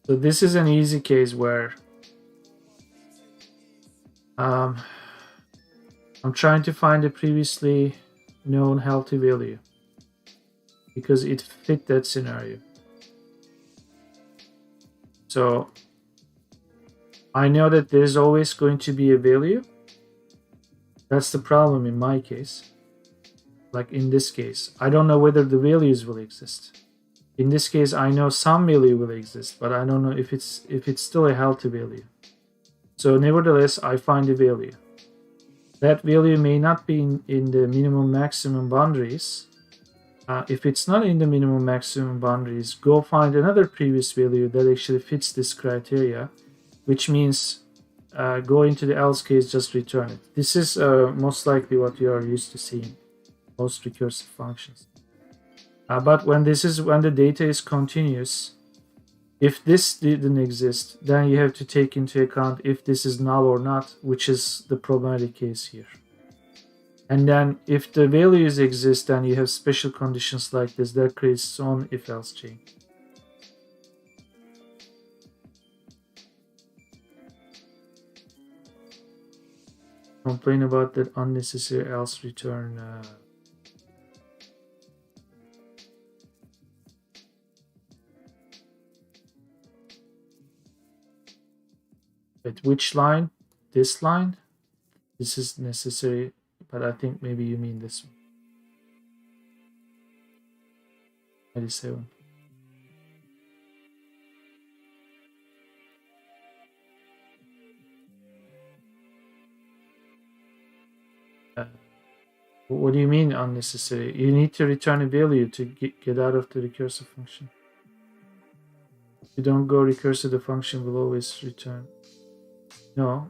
So this is an easy case where I'm trying to find a previously known healthy value because it fit that scenario. So I know that there's always going to be a value. That's the problem in my case. Like in this case, I don't know whether the values will exist. In this case, I know some value will exist, but I don't know if it's still a healthy value. So nevertheless, I find a value. That value may not be in the minimum maximum boundaries. If it's not in the minimum maximum boundaries, go find another previous value that actually fits this criteria, which means go into the else case, just return it. This is most likely what you are used to seeing, most recursive functions. But when the data is continuous, if this didn't exist, then you have to take into account if this is null or not, which is the problematic case here. And then if the values exist, then you have special conditions like this that creates its own if-else chain. Complain about that unnecessary else return. At which line? This line? This is necessary, but I think maybe you mean this one. 97. What do you mean unnecessary? You need to return a value to get out of the recursive function. If you don't go recursive, the function will always return. No.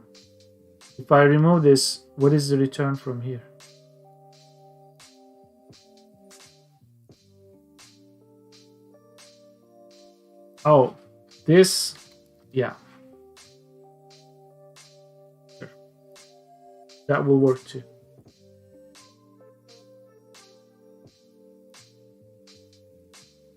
If I remove this, what is the return from here? Oh, this, yeah. Sure. That will work too.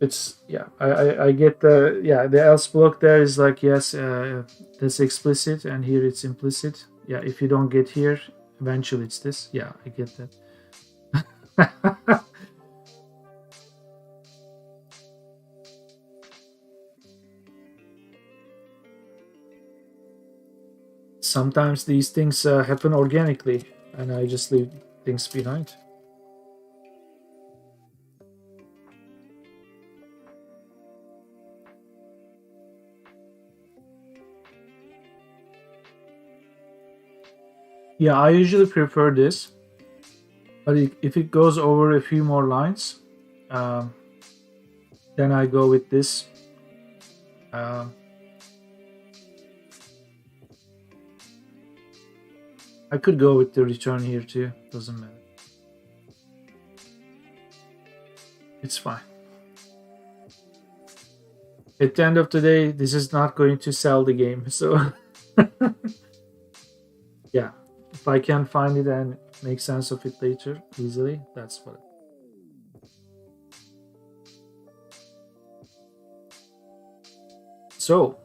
It's, yeah, I get the, yeah, the else block there is like, yes, that's explicit, and here it's implicit. Yeah, if you don't get here, eventually it's this. Yeah, I get that. Sometimes these things happen organically, and I just leave things behind. Yeah, I usually prefer this, but if it goes over a few more lines, then I go with this. I could go with the return here too, doesn't matter. It's fine. At the end of the day, this is not going to sell the game, so yeah, if I can find it and make sense of it later easily, that's what. So,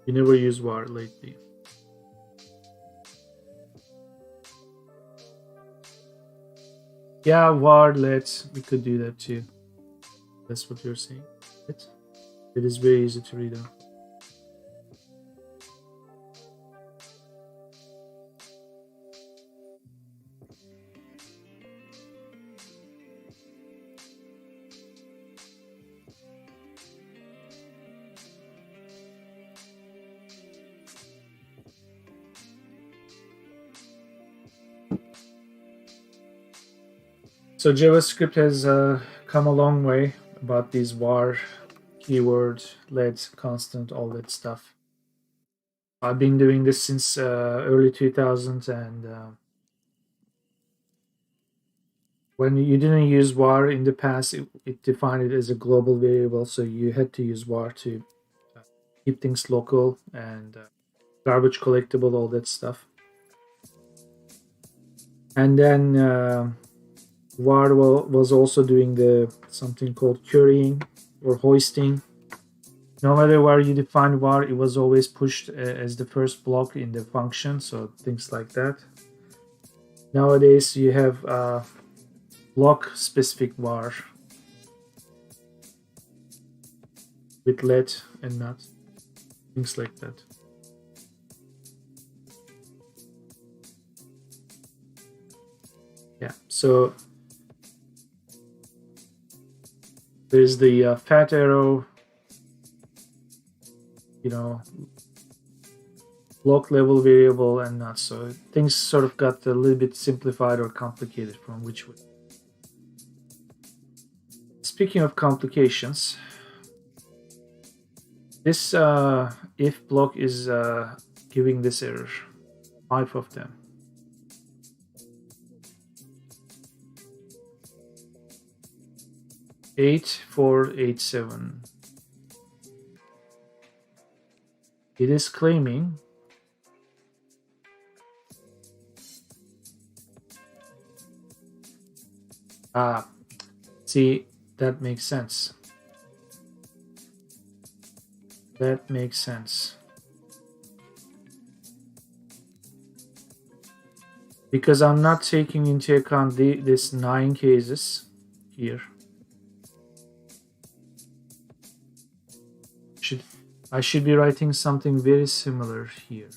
you never use var lately. Yeah, var let, we could do that too. That's what you're saying. It is very easy to read out. So JavaScript has come a long way about these var, keyword, let, constant, all that stuff. I've been doing this since early 2000s, and when you didn't use var in the past, it defined it as a global variable, so you had to use var to keep things local and garbage collectible, all that stuff. And then var was also doing the something called currying or hoisting. No matter where you define var, it was always pushed as the first block in the function, so things like that. Nowadays you have block specific var with let and not, things like that. Yeah, so there's the fat arrow, you know, block level variable and not, so things sort of got a little bit simplified or complicated from which way. Speaking of complications, this if block is giving this error, 5 of them. Eight, 4, 8, 7. It is claiming see, that makes sense. That makes sense. Because I'm not taking into account this 9 cases here. I should be writing something very similar here.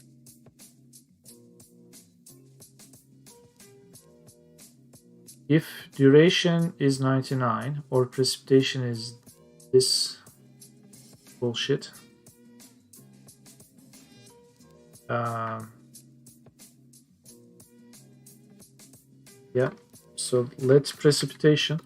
If duration is 99 or precipitation is this bullshit, yeah, so let precipitation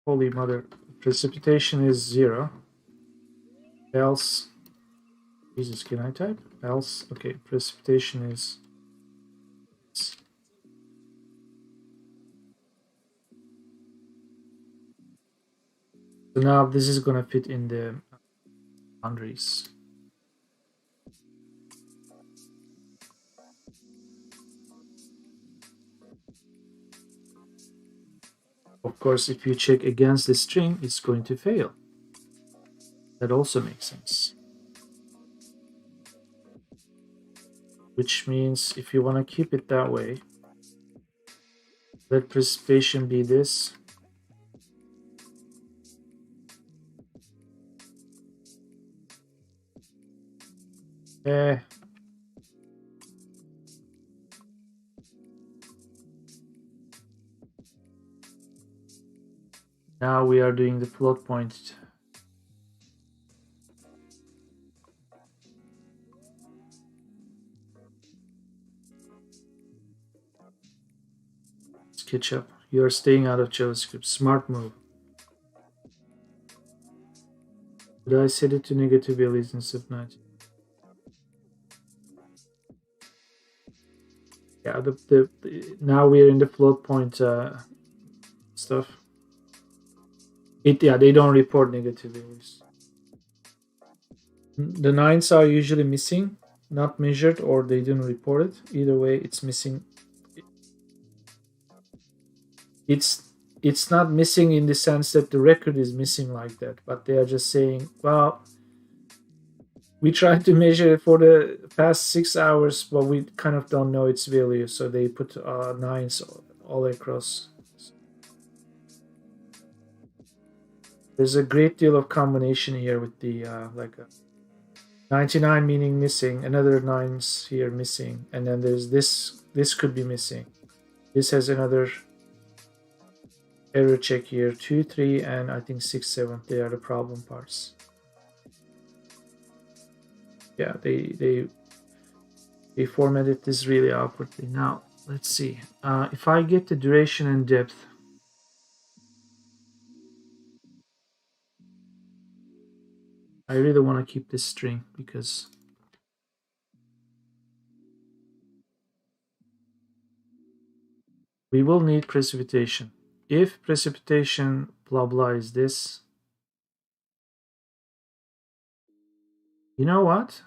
holy mother, precipitation is 0, else, Jesus, can I type? Else, okay, precipitation is, so now this is gonna fit in the boundaries. Of course, if you check against the string, it's going to fail. That also makes sense. Which means if you want to keep it that way, let precipitation be this. Now we are doing the float point. SketchUp, you are staying out of JavaScript. Smart move. Did I set it to negative values instead of 90? Yeah, now we are in the float point stuff. Yeah, they don't report negative values. The 9s are usually missing, not measured, or they didn't report it. Either way, it's missing. It's not missing in the sense that the record is missing like that, but they are just saying, well, we tried to measure it for the past 6 hours, but we kind of don't know its value, so they put 9s all across. There's a great deal of combination here with the like 99 meaning missing, another 9s here missing, and then there's this could be missing. This has another error check here, 2, 3, and I think 6, 7. They are the problem parts. Yeah, they formatted this really awkwardly. Now let's see. If I get the duration and depth, I really want to keep this string because we will need precipitation. If precipitation blah blah is this, you know what?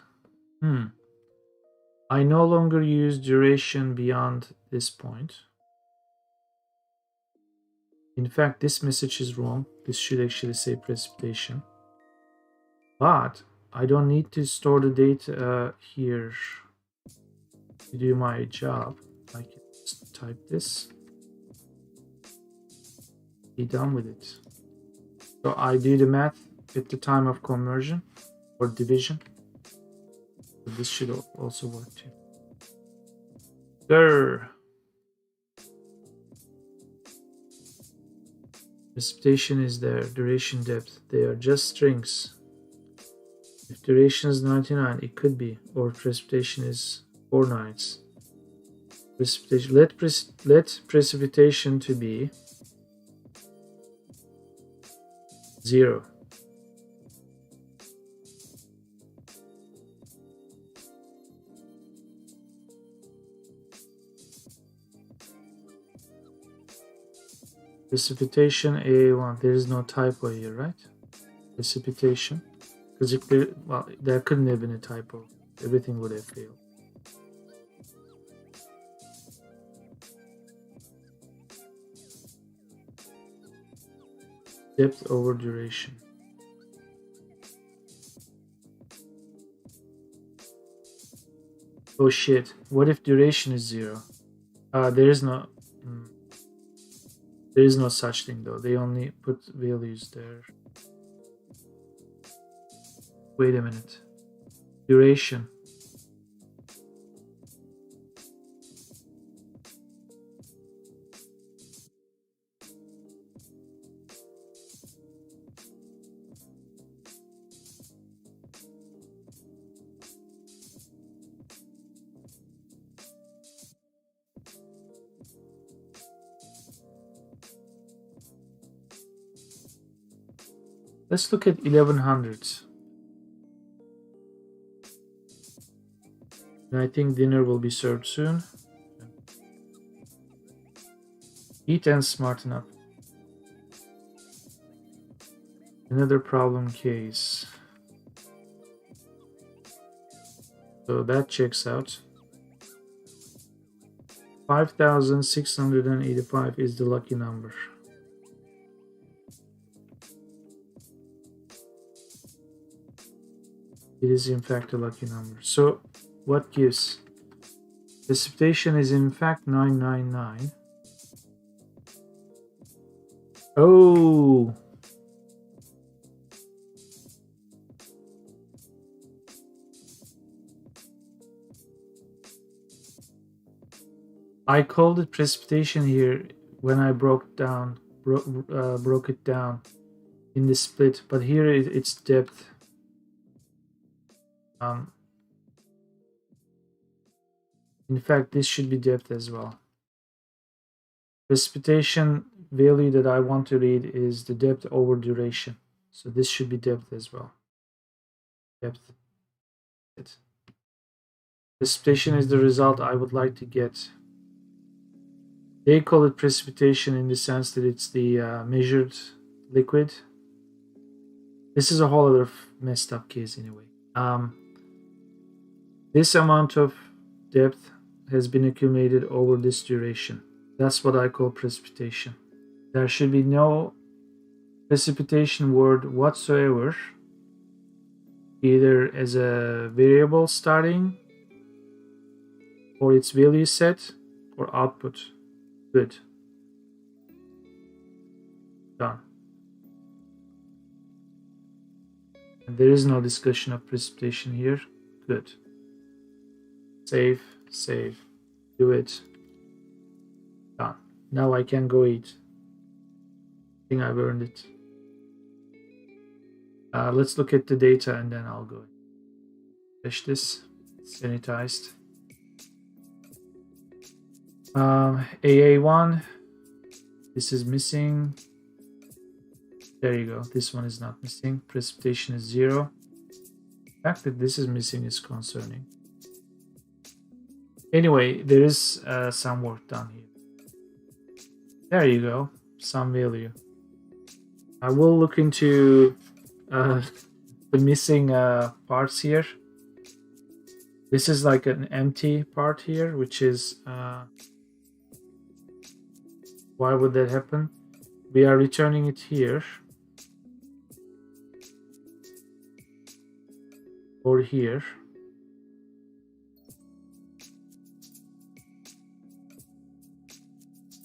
I no longer use duration beyond this point. In fact, this message is wrong. This should actually say precipitation. But I don't need to store the data here to do my job. I can just type this. Be done with it. So I do the math at the time of conversion or division. So this should also work too. Grr. Precipitation is there, duration, depth. They are just strings. If duration is 99, it could be, or precipitation is 4 9s. Precipitation. Let precipitation to be 0. Precipitation A1. There is no typo here, right? Precipitation. Physically, well, there couldn't have been a typo. everything would have failed. Depth over duration. Oh shit, what if duration is 0? There is no there is no such thing though. They only put values there. Wait a minute. Duration. Let's look at 1100. And I think dinner will be served soon. Eat and smarten up. Another problem case. So that checks out. 5,685 is the lucky number. It is in fact a lucky number. So what gives? Precipitation is in fact 999. Oh! I called it precipitation here when I broke it down in the split, but here it's depth. In fact, this should be depth as well. Precipitation value that I want to read is the depth over duration. So this should be depth as well. Depth. Precipitation is the result I would like to get. They call it precipitation in the sense that it's the measured liquid. This is a whole other messed up case anyway. This amount of depth has been accumulated over this duration. That's what I call precipitation. There should be no precipitation word whatsoever, either as a variable starting or its value set or output. Good. Done. And there is no discussion of precipitation here. Good. Save, save, do it. Done. Now I can go eat. I think I've earned it. Let's look at the data and then I'll go. Finish this. Sanitized. AA1. This is missing. There you go. This one is not missing. Precipitation is 0. The fact that this is missing is concerning. Anyway, there is some work done here. There you go. Some value. I will look into the missing parts here. This is like an empty part here, which is why would that happen? We are returning it here or here.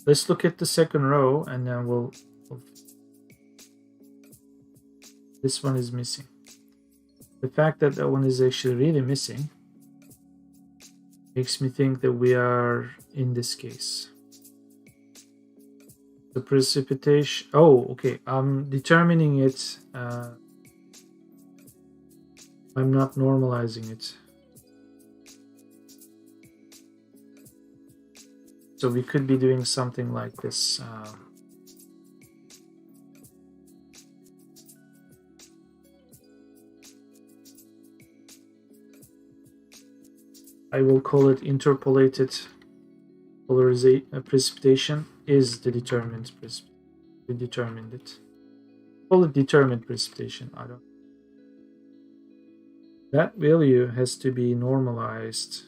Let's look at the second row and then we'll this one is missing. The fact that that one is actually really missing makes me think that we are in this case. The precipitation. Oh, okay. I'm determining it. I'm not normalizing it. So we could be doing something like this. I will call it interpolated precipitation is the determined precipitation. We determined it. Call it determined precipitation. I don't. That value has to be normalized.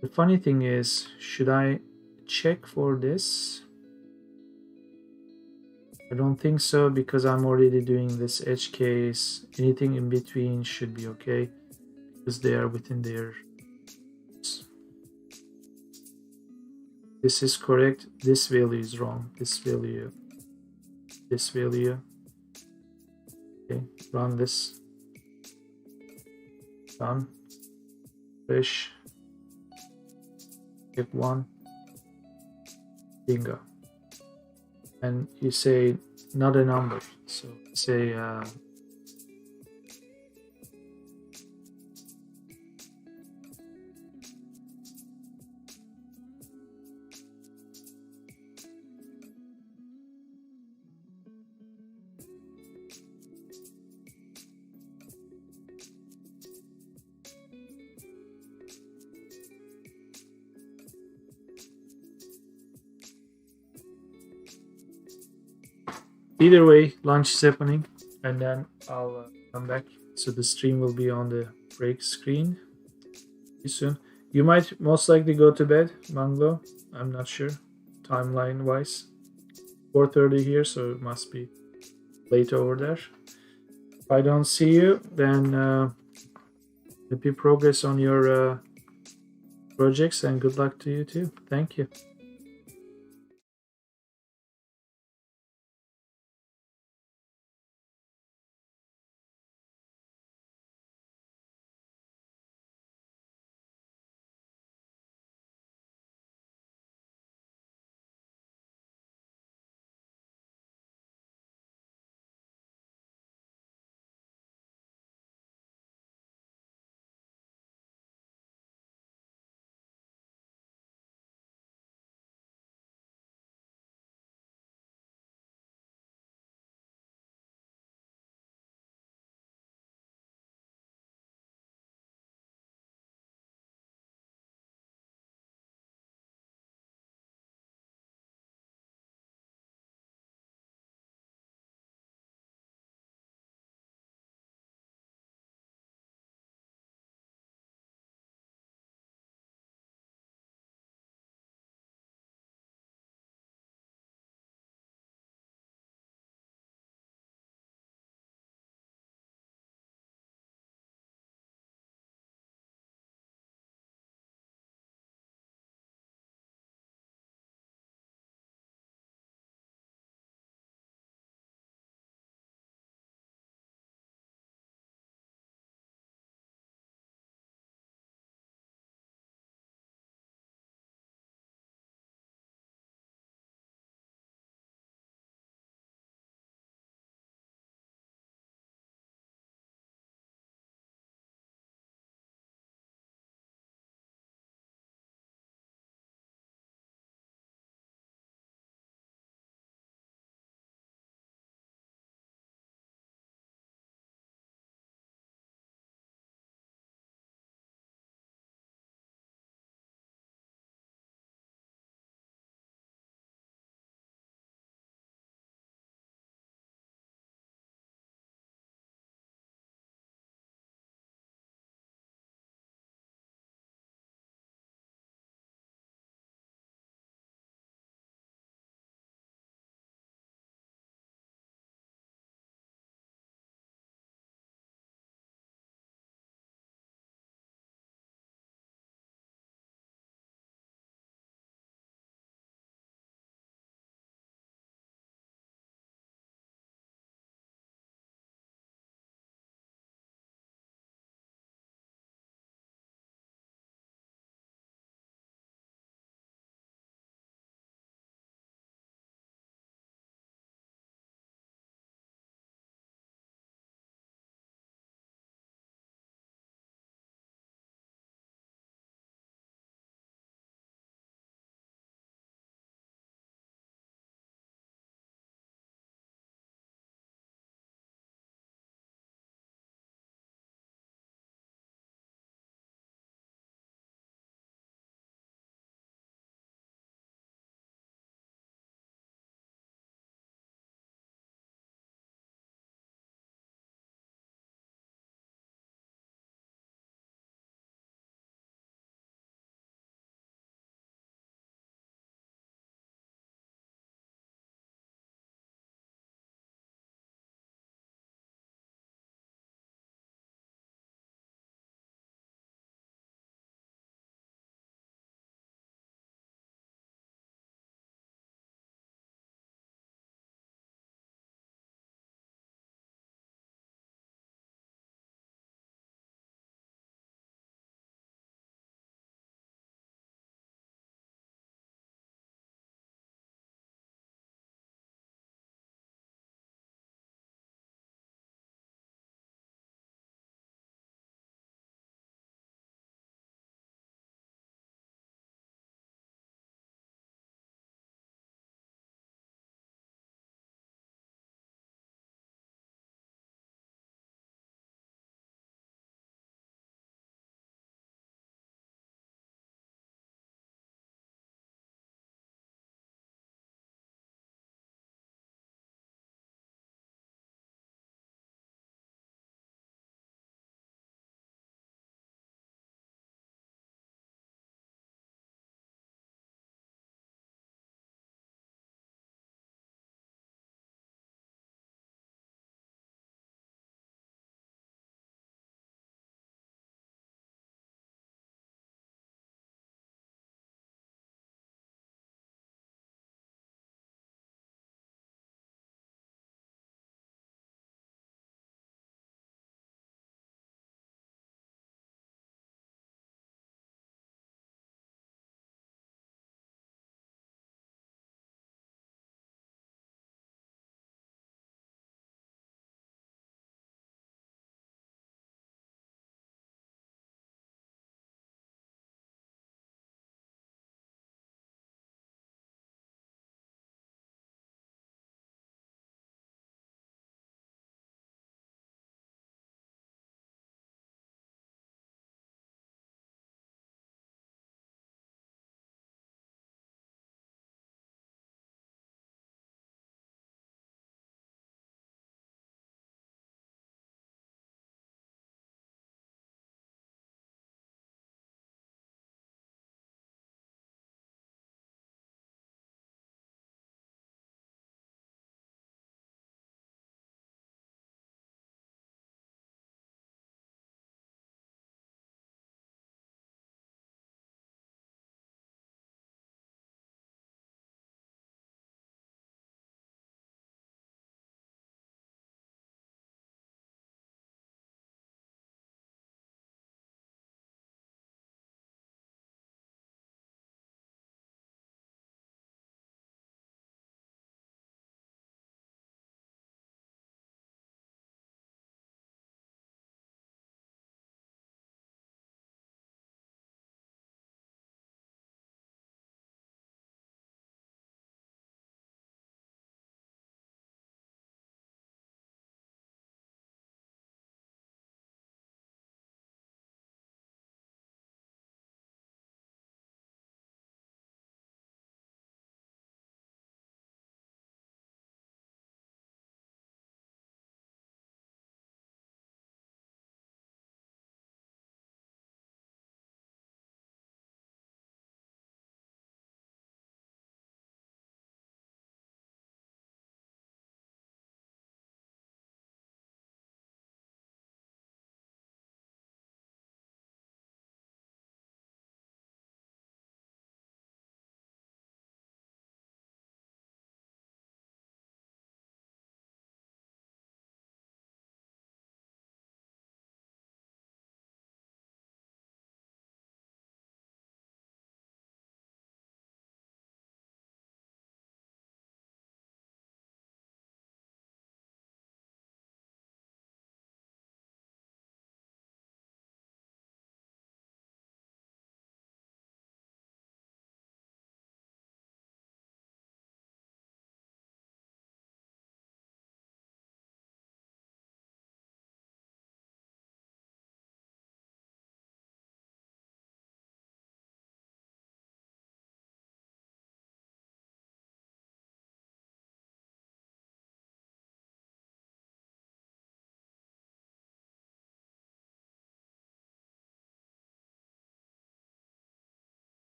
The funny thing is, should I check for this? I don't think so because I'm already doing this edge case. Anything in between should be okay because they are within their. This is correct. This value is wrong. This value. This value. Okay, run this. Done. Fish. Get one. Bingo. And you say not a number. So say either way, lunch is happening, and then I'll come back. So the stream will be on the break screen soon. You might most likely go to bed, Manglo. I'm not sure, timeline wise. 4:30 here, so it must be late over there. If I don't see you, then happy progress on your projects and good luck to you too. Thank you.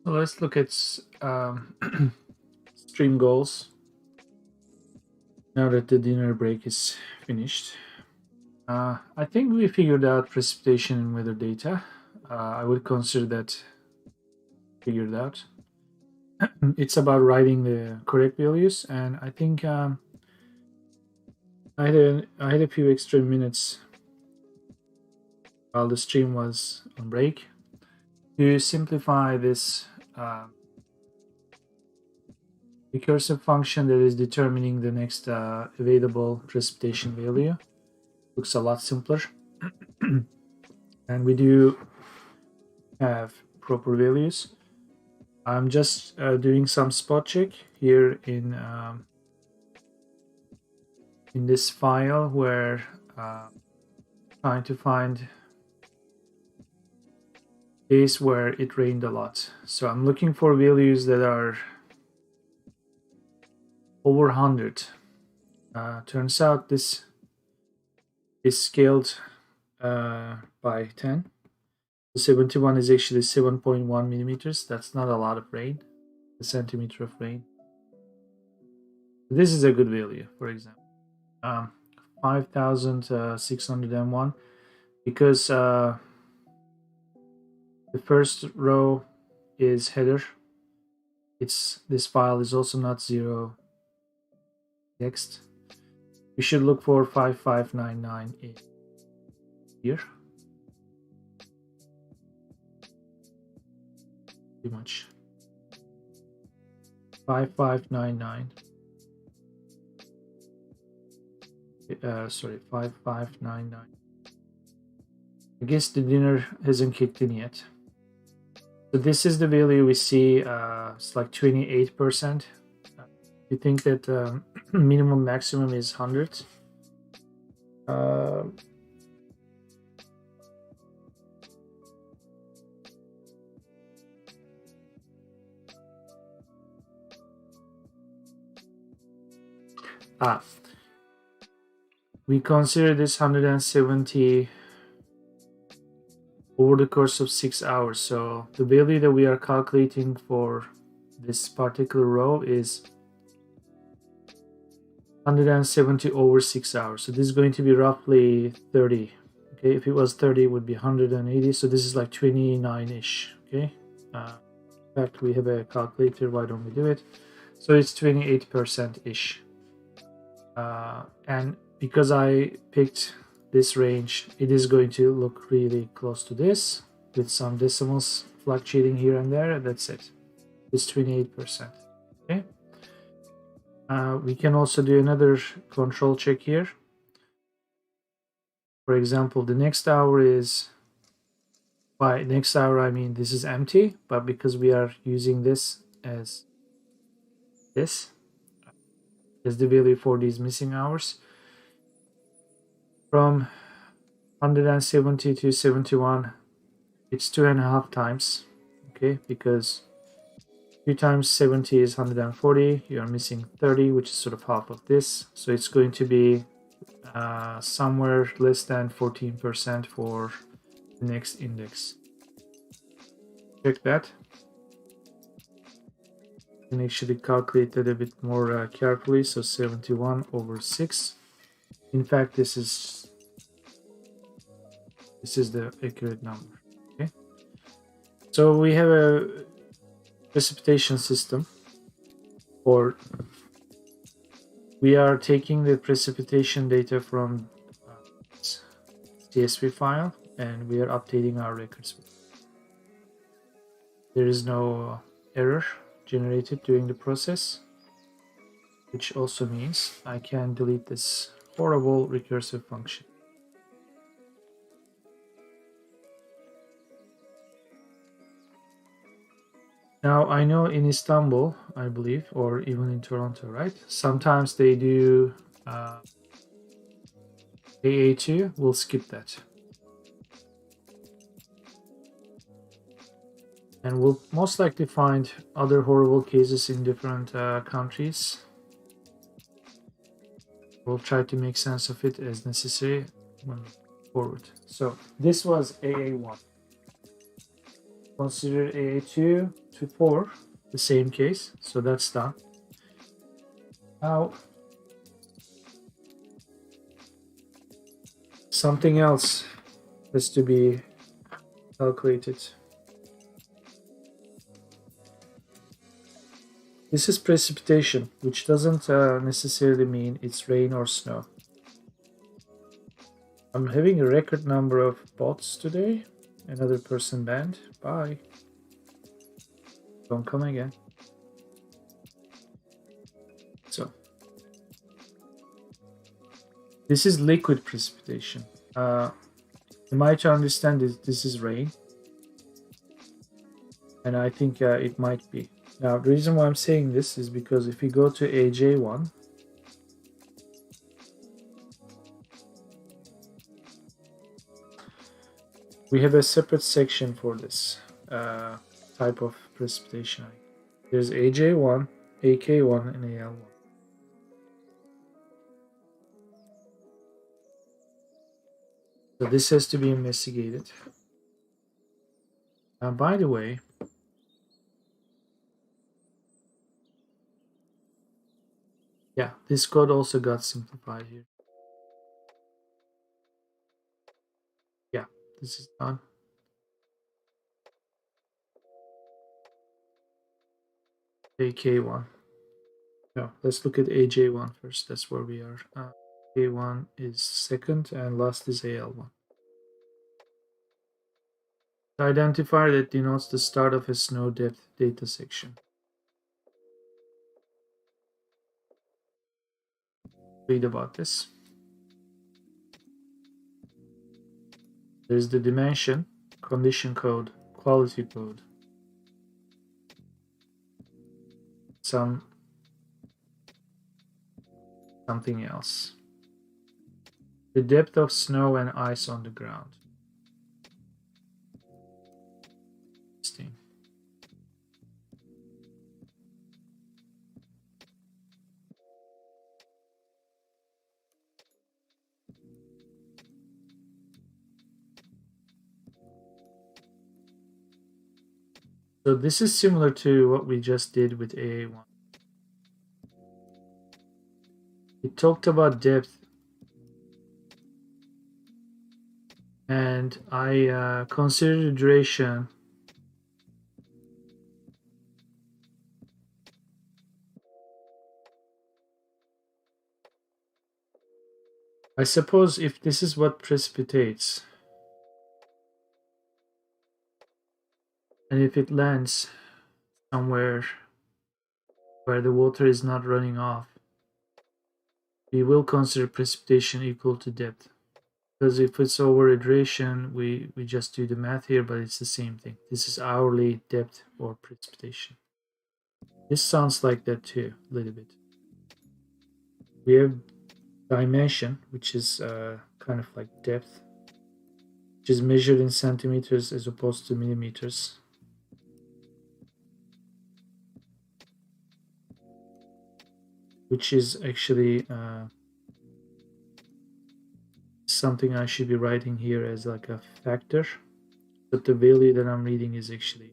So let's look at stream goals now that the dinner break is finished. I think we figured out precipitation and weather data. I would consider that figured out. It's about writing the correct values, and I think I had a few extra minutes while the stream was on break to simplify this recursive function that is determining the next available precipitation value. Looks a lot simpler. And we do have proper values. I'm just doing some spot check here in this file where trying to find days where it rained a lot. So I'm looking for values that are over 100. Turns out this is scaled by 10. 71 is actually 7.1 millimeters. That's not a lot of rain, a centimeter of rain. This is a good value, for example. 5,601, because the first row is header. This file is also not zero text. We should look for 5599 here. Too much. 5599. Sorry, 5599. I guess the dinner hasn't kicked in yet. So this is the value we see. It's like 28%. You think that minimum maximum is 100. We consider this 170 over the course of 6 hours. So the value that we are calculating for this particular row is 170 over 6 hours. So this is going to be roughly 30. Okay, if it was 30, it would be 180. So this is like 29-ish. Okay. In fact, we have a calculator. Why don't we do it? So it's 28%-ish. And because I picked this range, it is going to look really close to this with some decimals fluctuating here and there. That's it. It's 28%. Okay. We can also do another control check here. For example, the next hour is, by next hour I mean this is empty, but because we are using this as the value for these missing hours, from 170 to 71, it's 2.5 times. Okay, because 2 times 70 is 140. You are missing 30, which is sort of half of this. So it's going to be somewhere less than 14% for the next index. Check that. You can actually calculate that a bit more carefully. So 71 over 6. In fact, this is the accurate number. Okay. So we have a precipitation system, or we are taking the precipitation data from CSV file and we are updating our records. There is no error generated during the process, which also means I can delete this horrible recursive function. Now, I know in Istanbul, I believe, or even in Toronto, right? Sometimes they do AA2. We'll skip that. And we'll most likely find other horrible cases in different countries. We'll try to make sense of it as necessary moving forward. So this was AA1. Consider A2 to 4, the same case. So that's done. Now, something else has to be calculated. This is precipitation, which doesn't necessarily mean it's rain or snow. I'm having a record number of bots today. Another person banned. Bye. Don't come again. So, this is liquid precipitation. Am I to understand this is rain? And I think it might be. Now, the reason why I'm saying this is because if you go to AJ1, we have a separate section for this type of precipitation. There's AJ1, AK1, and AL1. So this has to be investigated. By the way, yeah, this code also got simplified here. Yeah, this is done. AK1. No, let's look at AJ1 first. That's where we are. A1 is second, and last is AL1. The identifier that denotes the start of a snow depth data section. Read about this. There's the dimension, condition code, quality code, something else. The depth of snow and ice on the ground. Interesting. So this is similar to what we just did with AA1. It talked about depth, and I considered the duration I suppose if this is what precipitates, and if it lands somewhere where the water is not running off, we will consider precipitation equal to depth. Because if it's over a duration, we just do the math here, but it's the same thing. This is hourly depth or precipitation. This sounds like that too, a little bit. We have dimension, which is kind of like depth, which is measured in centimeters as opposed to millimeters. Which is actually something I should be writing here as like a factor, but the value that I'm reading is actually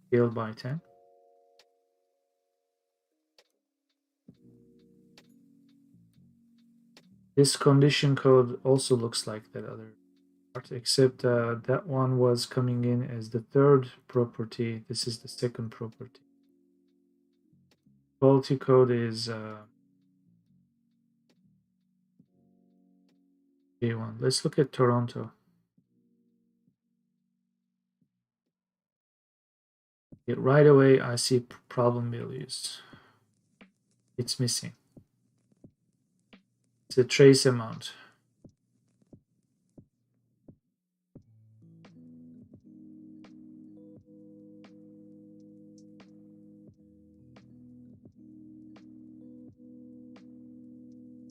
scaled by 10. This condition code also looks like that other part, except that one was coming in as the third property. This is the second property. Quality code is A1. Let's look at Toronto. Right away, I see problem values. It's missing. It's a trace amount.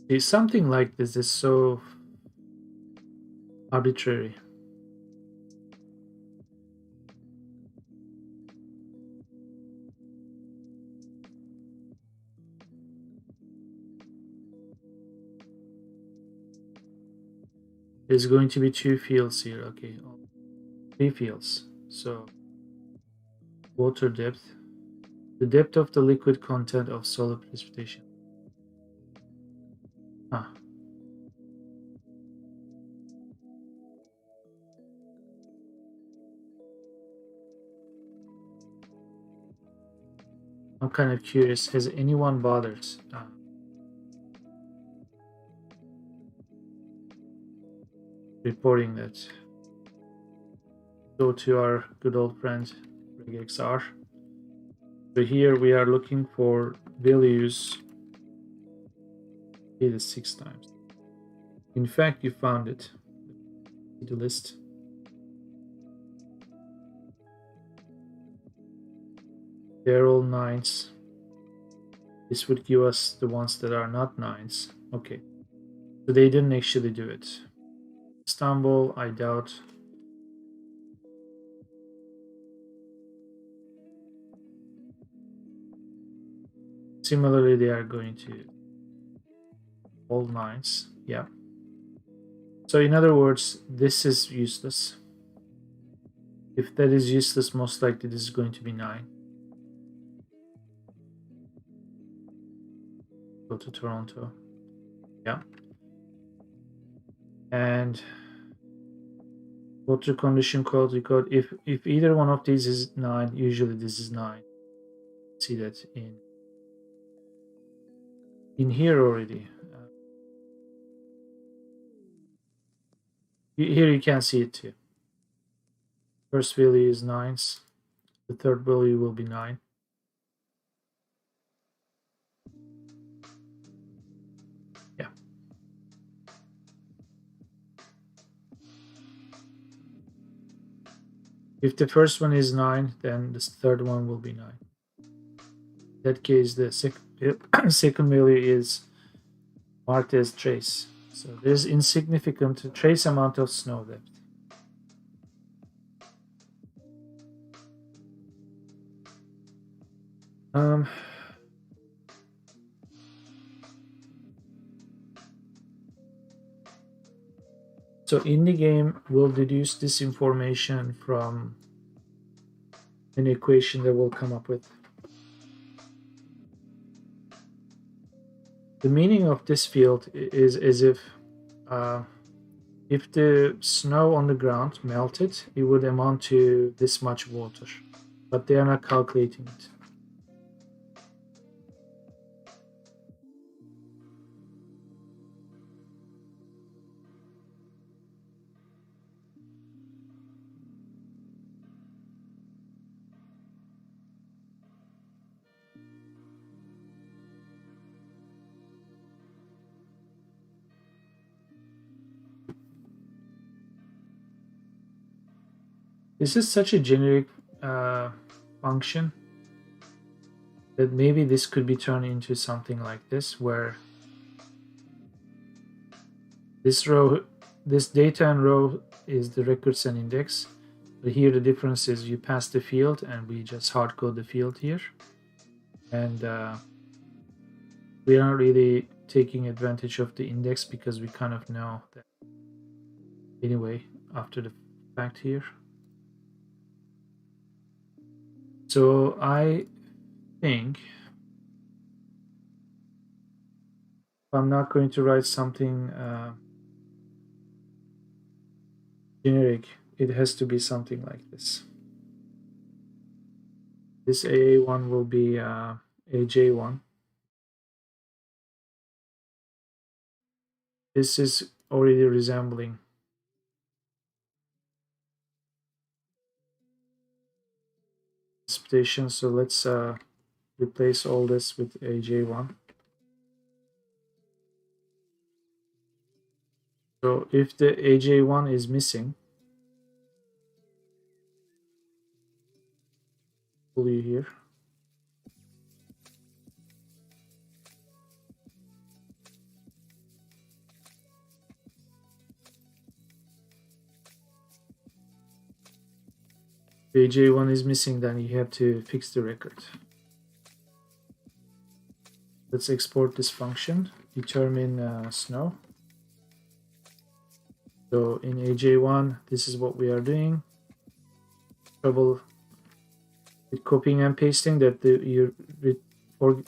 See, something like this is so arbitrary. There's going to be two fields here. Okay. 3 fields. So water depth, the depth of the liquid content of solid precipitation. Ah, I'm kind of curious. Has anyone bothered reporting that? Go to our good old friend regxr. So here we are looking for values. It is 6 times. In fact, you found it. See the list. They're all 9s. This would give us the ones that are not 9s. Okay. So they didn't actually do it. Istanbul, I doubt. Similarly, they are going to all 9s. Yeah. So in other words, this is useless. If that is useless, most likely this is going to be 9. Go to Toronto. Yeah. And water condition quality code. If either one of these is 9, usually this is 9. See that in here already. Here you can see it too. First value is 9s. The third value will be 9. Yeah. If the first one is 9, then the third one will be 9. In that case, the second value is marked as trace. So there's insignificant trace amount of snow depth. So in the game, we'll deduce this information from an equation that we'll come up with. The meaning of this field is as if the snow on the ground melted, it would amount to this much water, but they are not calculating it. This is such a generic function that maybe this could be turned into something like this, where this data and row is the records and index. But here the difference is you pass the field and we just hard code the field here. And we aren't really taking advantage of the index because we kind of know that anyway after the fact here. So I think I'm not going to write something generic. It has to be something like this. This AA1 will be AJ1. This is already resembling precipitation, so let's replace all this with AJ1. So if the AJ1 is missing, pull you here. If AJ1 is missing, then you have to fix the record. Let's export this function, determine snow. So in AJ1, this is what we are doing. trouble with copying and pasting that you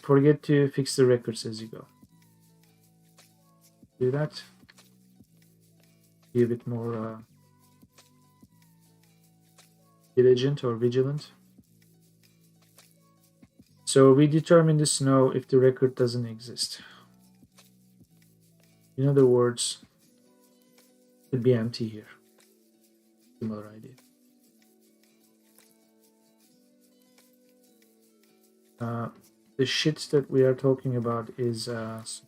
forget to fix the records as you go. Do that. Be a bit more diligent or vigilant. So we determine the snow if the record doesn't exist. In other words, it would be empty here. Similar idea. The shit that we are talking about is and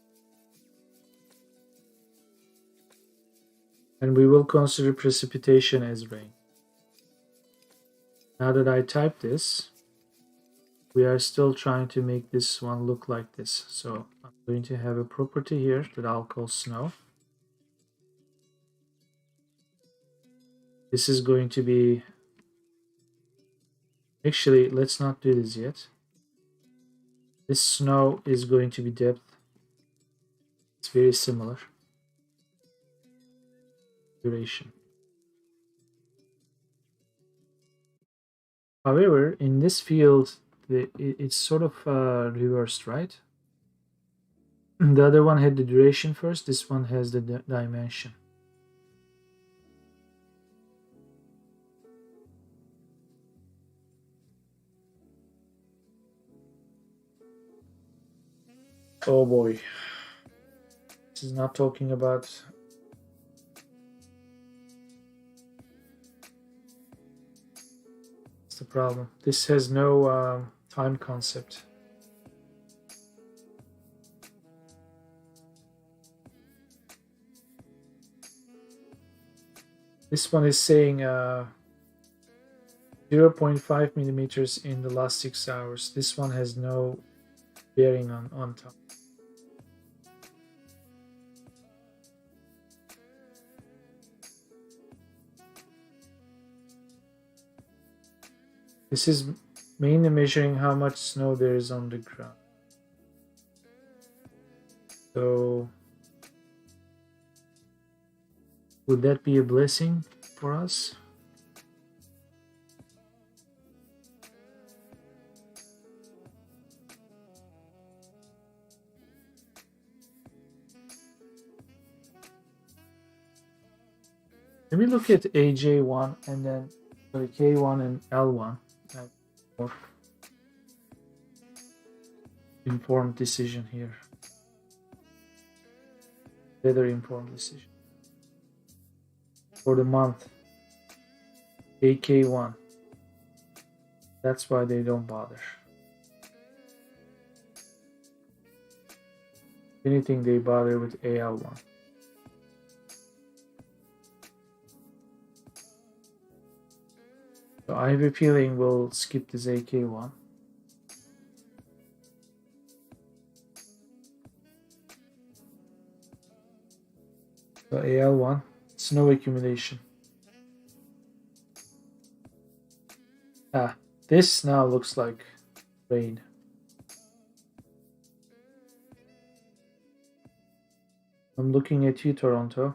we will consider precipitation as rain. Now that I type this, we are still trying to make this one look like this. So I'm going to have a property here that I'll call snow. This is going to be, actually, let's not do this yet. This snow is going to be depth. It's very similar. Duration. However, in this field, it's sort of reversed, right? The other one had the duration first. This one has the dimension. Oh boy. This is not talking about that's the problem. This has no time concept. This one is saying 0.5 millimeters in the last 6 hours. This one has no bearing on time. This is mainly measuring how much snow there is on the ground. So would that be a blessing for us? Let me look at AJ1 and then K1 and L1. More informed decision here. Better informed decision. For the month, AK1. That's why they don't bother. If anything, they bother with AL1. So I have a feeling we'll skip this AK1. So AL1, snow accumulation. This now looks like rain. I'm looking at you, Toronto.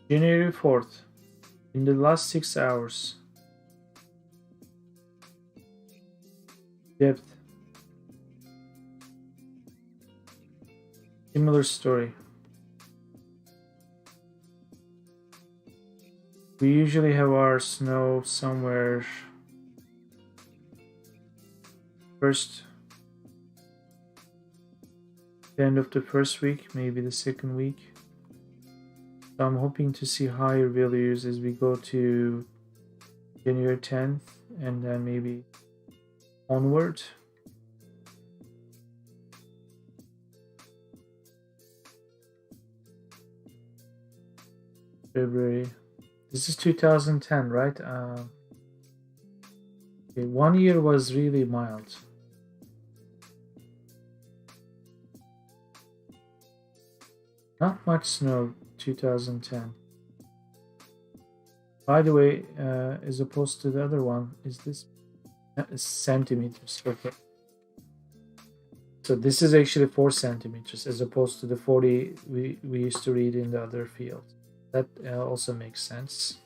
January 4th, in the last 6 hours, depth, similar story. We usually have our snow somewhere first, the end of the first week, maybe the second week. So I'm hoping to see higher values as we go to January 10th and then maybe onward. February. This is 2010, right? Okay, 1 year was really mild. Not much snow, 2010. By the way, as opposed to the other one, is this centimeters? Okay. So this is actually 4 centimeters as opposed to the 40 we used to read in the other field. That also makes sense.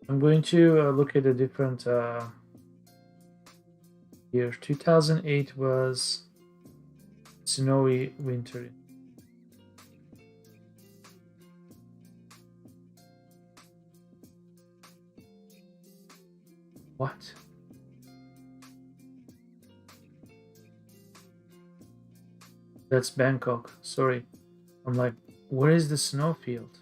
I'm going to look at a different year. 2008 was snowy winter. What? That's Bangkok. Sorry. I'm like, where is the snowfield?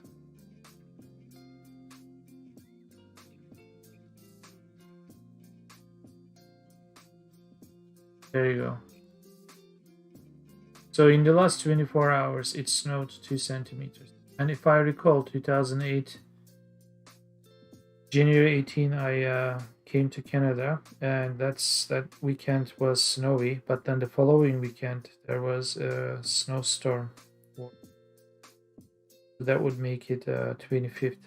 There you go. So in the last 24 hours, it snowed 2 centimeters. And if I recall, 2008, January 18, I came to Canada, and that weekend was snowy. But then the following weekend, there was a snowstorm. So that would make it 25th,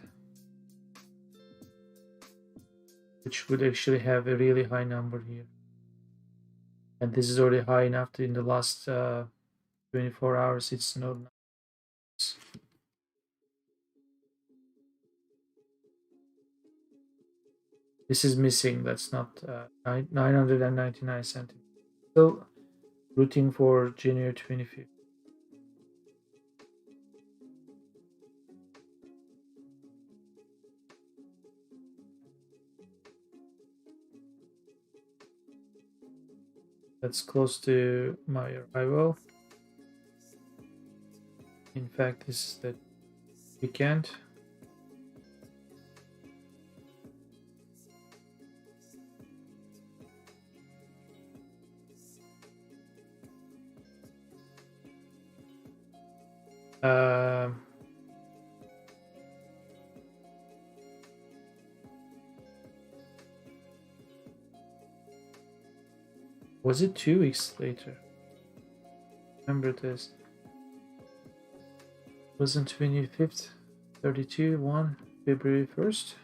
which would actually have a really high number here. And this is already high enough to in the last 24 hours it snowed. This is missing. That's not 999 centimeters. Still rooting for January 25th. That's close to my arrival. In fact, this is the weekend. Was it 2 weeks later? Remember this. Wasn't 25th, 32, 1, February 1st?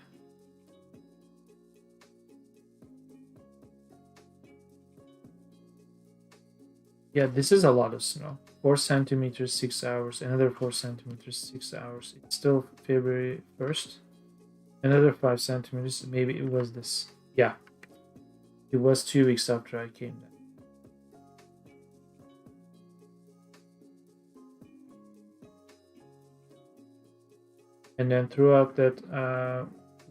Yeah, this is a lot of snow. 4 centimeters, 6 hours. Another 4 centimeters, 6 hours. It's still February 1st. Another 5 centimeters. Maybe it was this. Yeah. It was 2 weeks after I came there. And then throughout that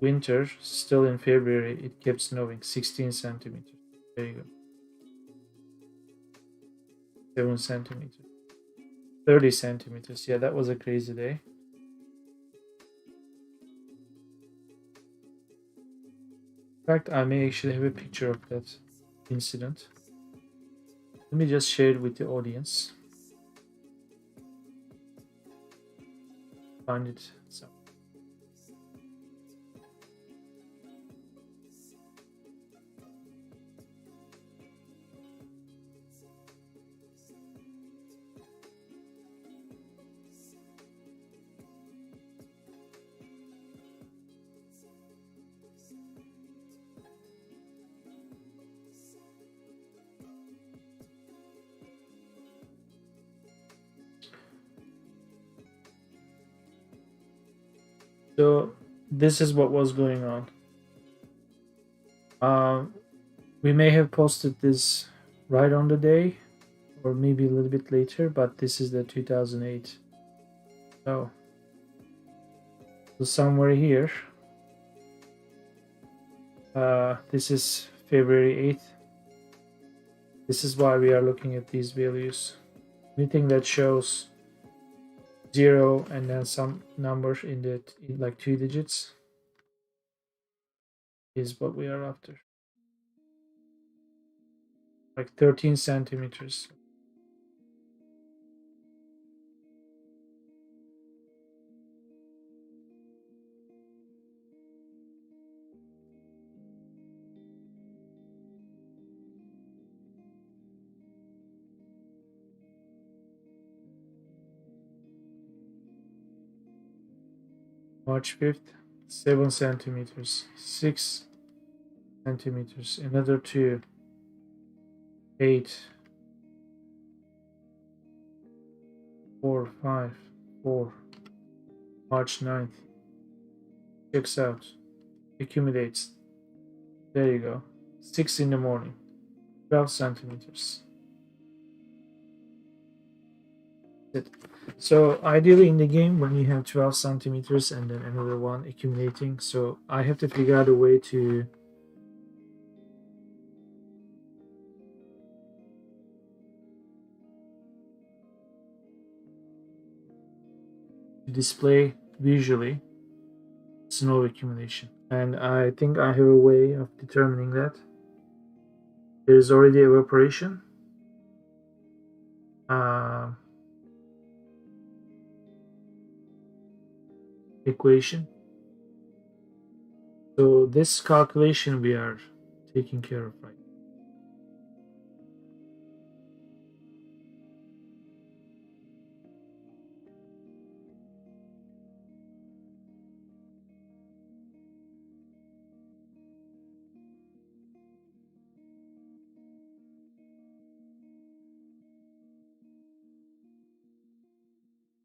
winter, still in February, it kept snowing 16 centimeters. There you go. 7 centimeters. 30 centimeters. Yeah, that was a crazy day. In fact, I may actually have a picture of that incident. Let me just share it with the audience. Find it somewhere. So this is what was going on. We may have posted this right on the day, or maybe a little bit later, but this is the 2008. So somewhere here, this is February 8th. This is why we are looking at these values. Anything that shows 0 and then some numbers in like 2 digits is what we are after. Like 13 centimeters. March 5th, 7 centimeters, 6 centimeters, another 2, 8, 4, 5, 4, March 9th, checks out, accumulates. There you go. 6 in the morning, 12 centimeters. So ideally in the game, when you have 12 centimeters and then another one accumulating, so I have to figure out a way to display visually snow accumulation. And I think I have a way of determining that. There is already evaporation. Equation. So this calculation we are taking care of right now.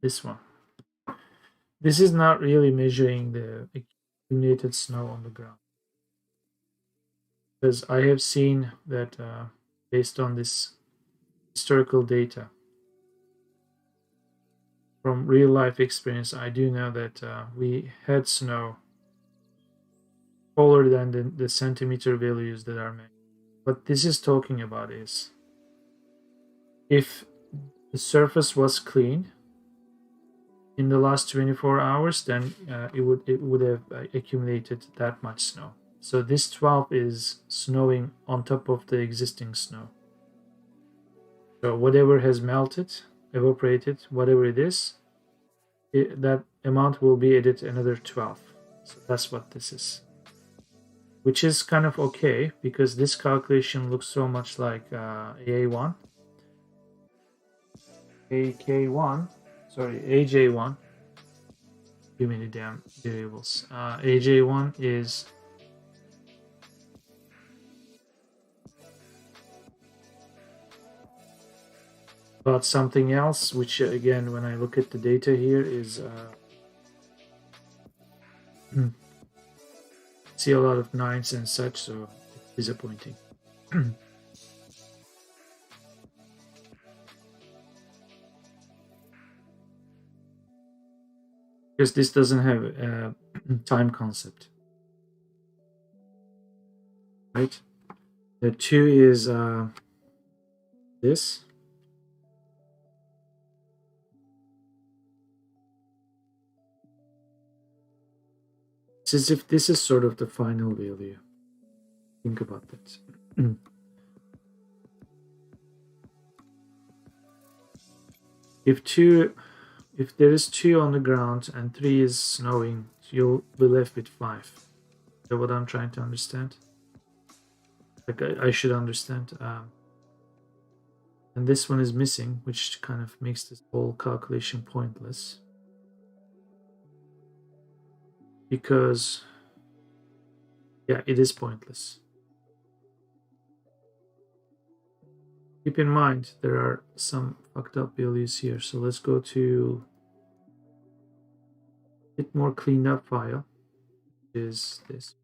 This one. This is not really measuring the accumulated snow on the ground, because I have seen that based on this historical data from real life experience, I do know that we had snow taller than the centimeter values that are measured. What this is talking about is if the surface was clean in the last 24 hours, then it would have accumulated that much snow. So this 12 is snowing on top of the existing snow. So whatever has melted, evaporated, whatever it is, that amount will be added another 12. So that's what this is. Which is kind of okay, because this calculation looks so much like AA1. AK1, sorry, AJ1. Too many damn variables. AJ1 is about something else, which again, when I look at the data here, is see a lot of 9s and such, so it's disappointing. Because this doesn't have a time concept, right? The 2 is this. It's as if this is sort of the final value. Think about that. If there is 2 on the ground and 3 is snowing, you'll be left with 5. Is that what I'm trying to understand? Like I should understand. And this one is missing, which kind of makes this whole calculation pointless. Because, yeah, it is pointless. Keep in mind, there are some fucked up values here. So let's go to a bit more cleaned up file, which is this.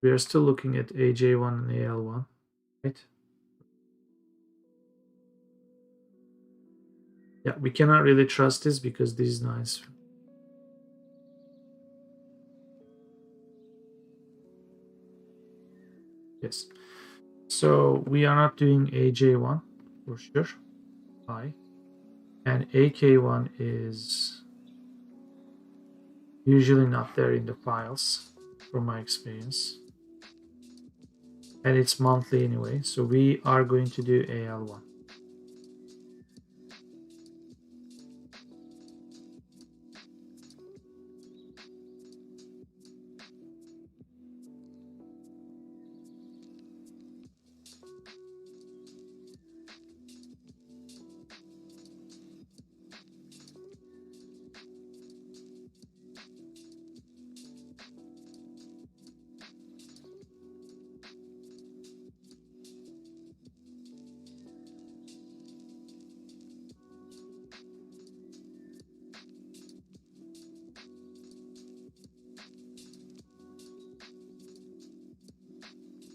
We are still looking at AJ1 and AL1, right? Yeah, we cannot really trust this because these 9s. Yes. So we are not doing AJ1 for sure. Why? And AK1 is usually not there in the files from my experience. And it's monthly anyway. So we are going to do AL1.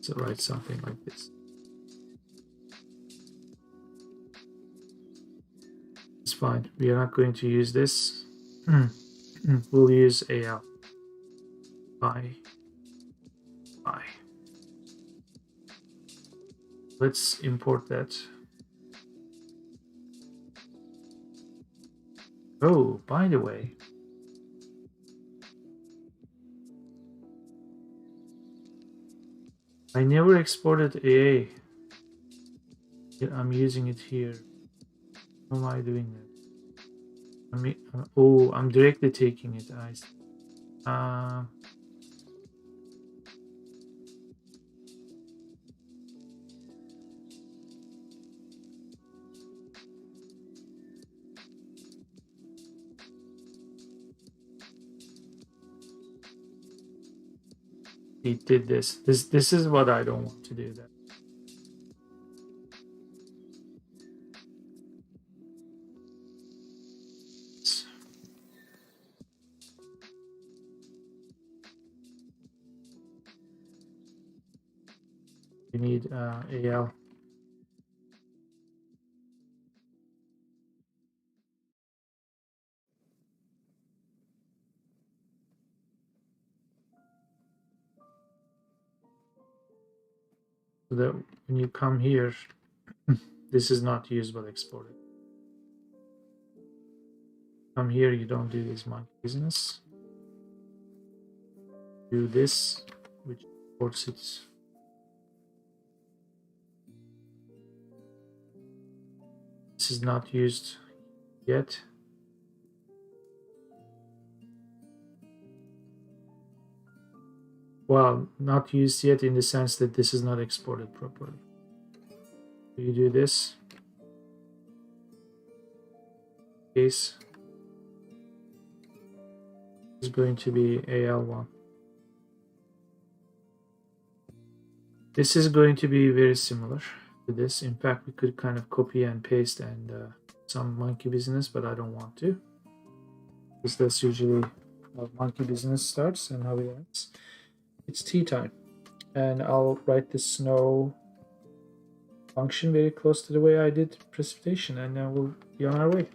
So write something like this. It's fine. We are not going to use this. We'll use AL. By. Let's import that. Oh, by the way, I never exported AA. I'm using it here. How am I doing that? I'm directly taking it. I see. It did this. This is what I don't want to do. That. We need AL. So that when you come here, this is not usable exported. Come here, you don't do this monkey business. Do this, which exports it. This is not used yet. Well, not used yet in the sense that this is not exported properly. You do this. Case is going to be AL1. This is going to be very similar to this. In fact, we could kind of copy and paste and some monkey business, but I don't want to. Because that's usually how monkey business starts and how it ends. It's tea time. And I'll write the snow function very close to the way I did precipitation, and then we'll be on our way.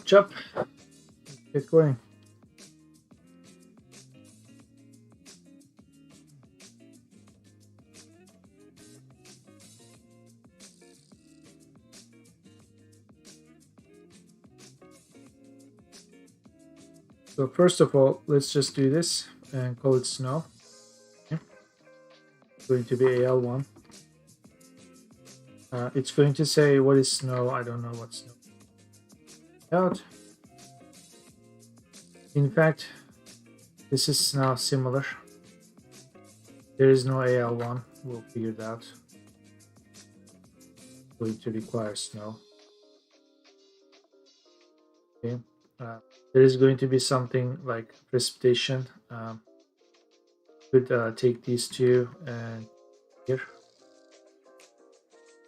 Chop, get going. So first of all, let's just do this and call it snow. Okay. It's going to be AL1. It's going to say what is snow. I don't know what snow is out. In fact, this is now similar. There is no AL1. We'll figure it out. It's going to require snow. Okay. There is going to be something like precipitation. Could take these two and here.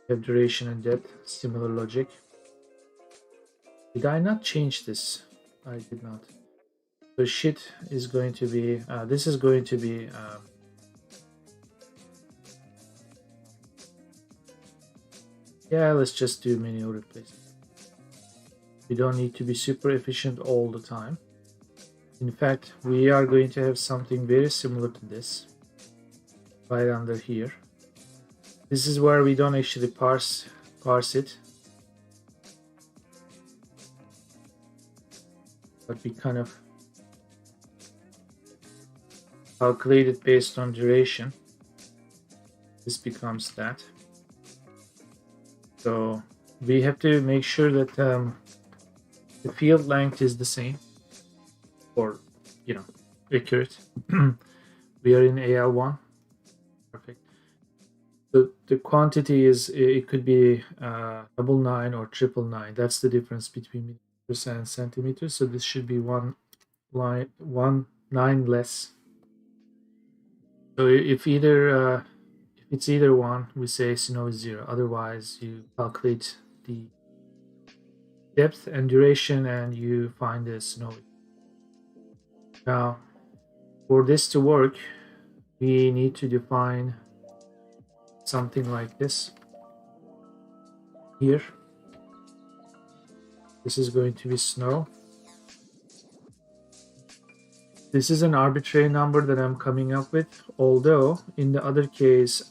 We have duration and depth. Similar logic. Did I not change this? I did not. So shit is going to be. This is going to be. Yeah, let's just do manual replacement. We don't need to be super efficient all the time. In fact, we are going to have something very similar to this right under here. This is where we don't actually parse it, but we kind of calculate it based on duration. This becomes that. So we have to make sure that the field length is the same, or accurate. We are in AL1. Perfect. The quantity is, it could be 999 or 999. That's the difference between meters and centimeters. So this should be one 9 less. So if it's either one, we say snow is 0. Otherwise, you calculate the depth and duration and you find the snow. Now, for this to work, we need to define something like this here. This is going to be snow. This is an arbitrary number that I'm coming up with, although in the other case,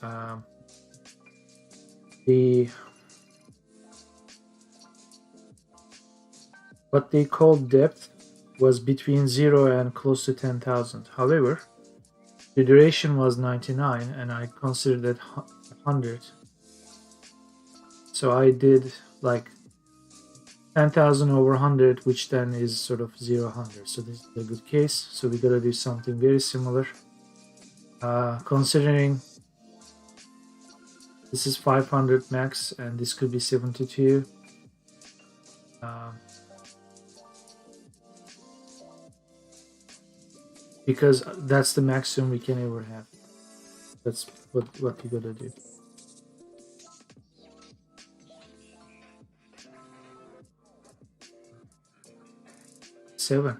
what they called depth was between 0 and close to 10,000. However, the duration was 99 and I considered that 100. So I did like 10,000 over 100, which then is sort of 0, 100. So this is a good case. So we gotta do something very similar. Considering this is 500 max and this could be 72. Because that's the maximum we can ever have. That's what you gotta do. Seven.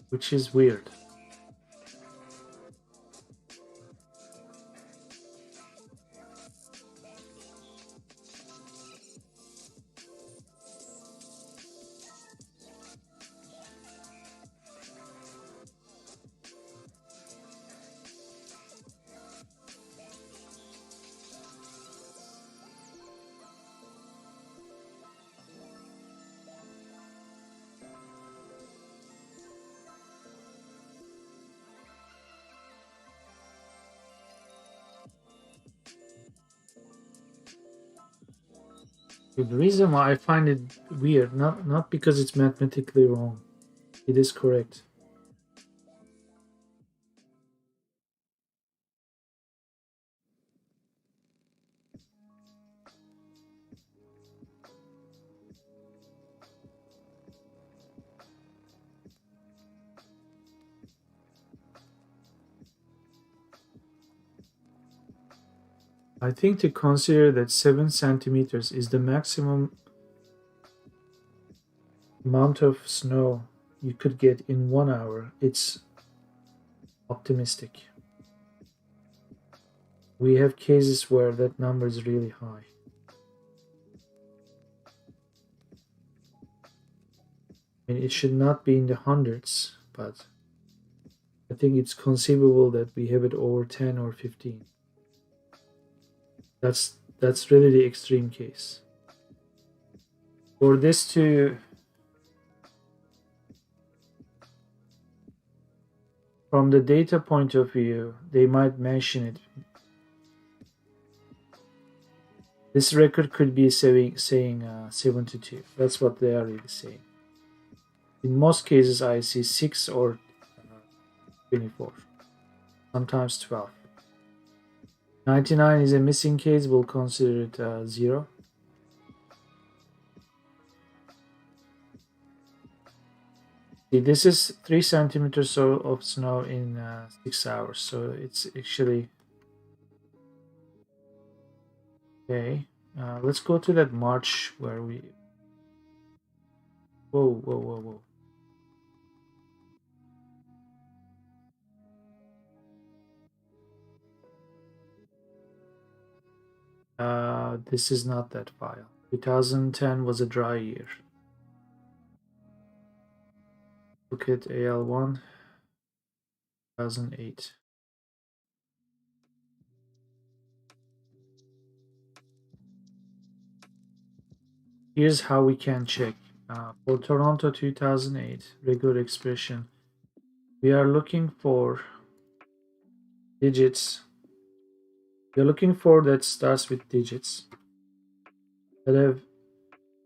Which is weird. The reason why I find it weird, not because it's mathematically wrong. It is correct. I think to consider that 7 centimeters is the maximum amount of snow you could get in 1 hour, it's optimistic. we have cases where that number is really high. I mean, it should not be in the hundreds, but I think it's conceivable that we have it over 10 or 15. That's really the extreme case. For this to, from the data point of view, they might mention it. This record could be saying 72. That's what they are really saying. In most cases, I see 6 or 24, sometimes 12. 99 is a missing case, we'll consider it 0. See, this is 3 centimeters of snow in 6 hours, so it's actually okay. Let's go to that March where we. Whoa. This is not that file. 2010 was a dry year. Look at AL1, 2008. Here's how we can check. For Toronto 2008, regular expression, we are looking for digits. We're looking for that starts with digits that have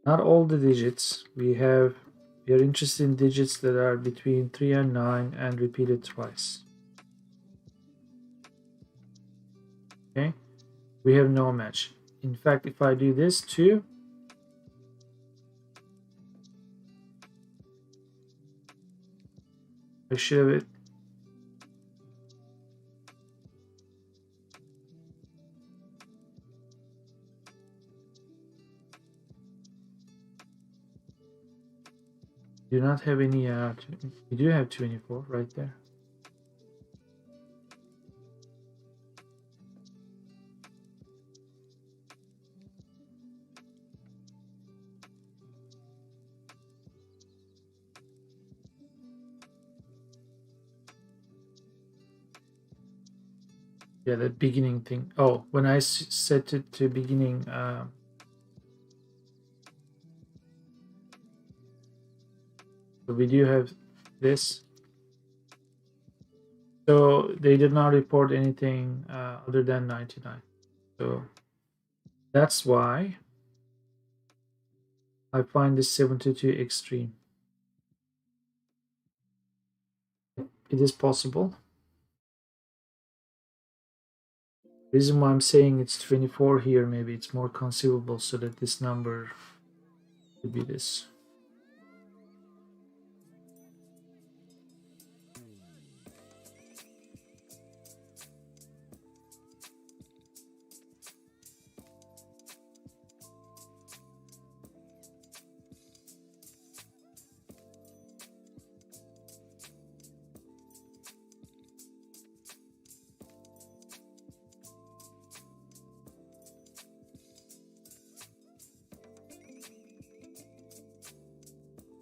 not all the digits. We are interested in digits that are between 3 and 9 and repeated twice. Okay, we have no match. In fact, if I do this too, I should have it. Do not have any. We do have 24 right there. Yeah, that beginning thing. Oh, when I set it to beginning, so we do have this. So they did not report anything other than 99. So that's why I find this 72 extreme. It is possible. The reason why I'm saying it's 24 here, maybe it's more conceivable so that this number could be this.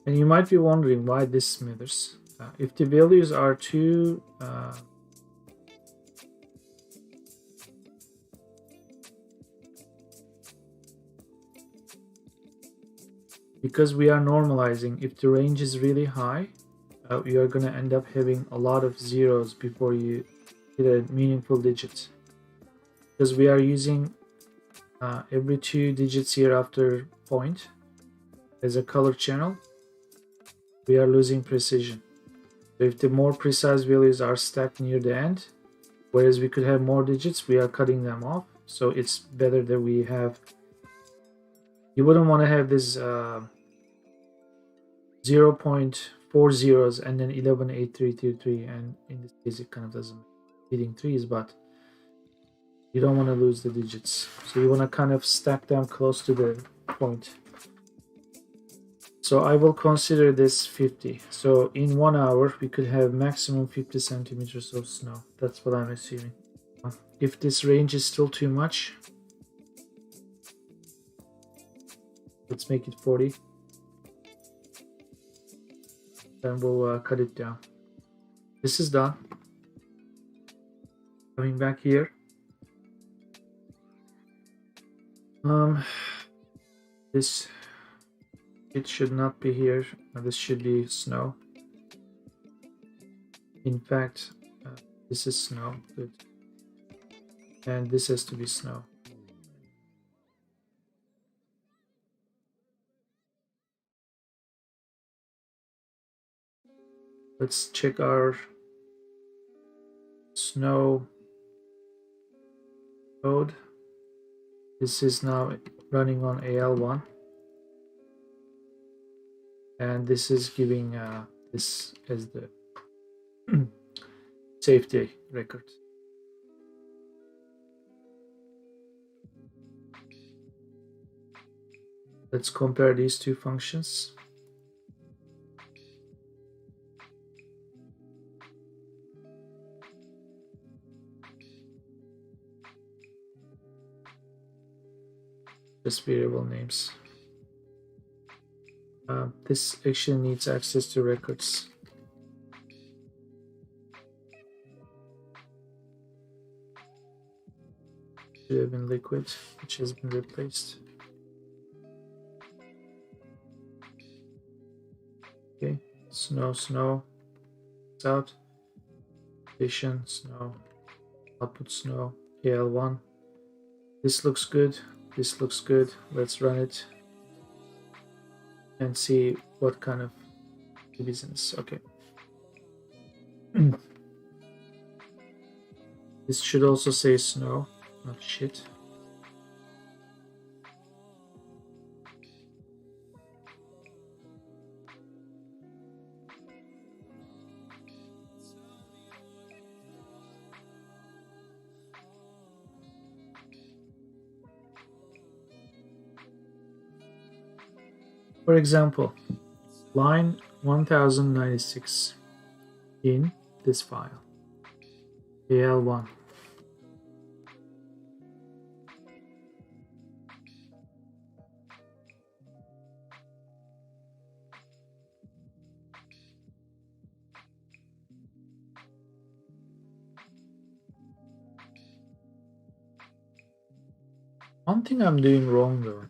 And you might be wondering why this matters. If the values are too because we are normalizing, if the range is really high, you are going to end up having a lot of zeros before you hit a meaningful digit. Because we are using every 2 digits here after point as a color channel, we are losing precision. So if the more precise values are stacked near the end, whereas we could have more digits, we are cutting them off. So it's better that we have, you wouldn't want to have this 0.4 zeros and then 118323, and in this case it kind of doesn't hitting threes, but you don't want to lose the digits. So you want to kind of stack them close to the point. So I will consider this 50. So in 1 hour, we could have maximum 50 centimeters of snow. That's what I'm assuming. if this range is still too much, let's make it 40. Then we'll cut it down. This is done. Coming back here. This, it should not be here. This should be snow. In fact, this is snow. Good. And this has to be snow. Let's check our snow code. This is now running on AL1. And this is giving this as the safety record. Let's compare these two functions. Just variable names. This actually needs access to records. Should have been liquid, which has been replaced. Okay, snow, it's out. Addition, snow, output snow, AL1. This looks good. This looks good. Let's run it and see what kind of business. Okay. This should also say snow, not shit. For example, line 1096 in this file, AL1. One thing I'm doing wrong though.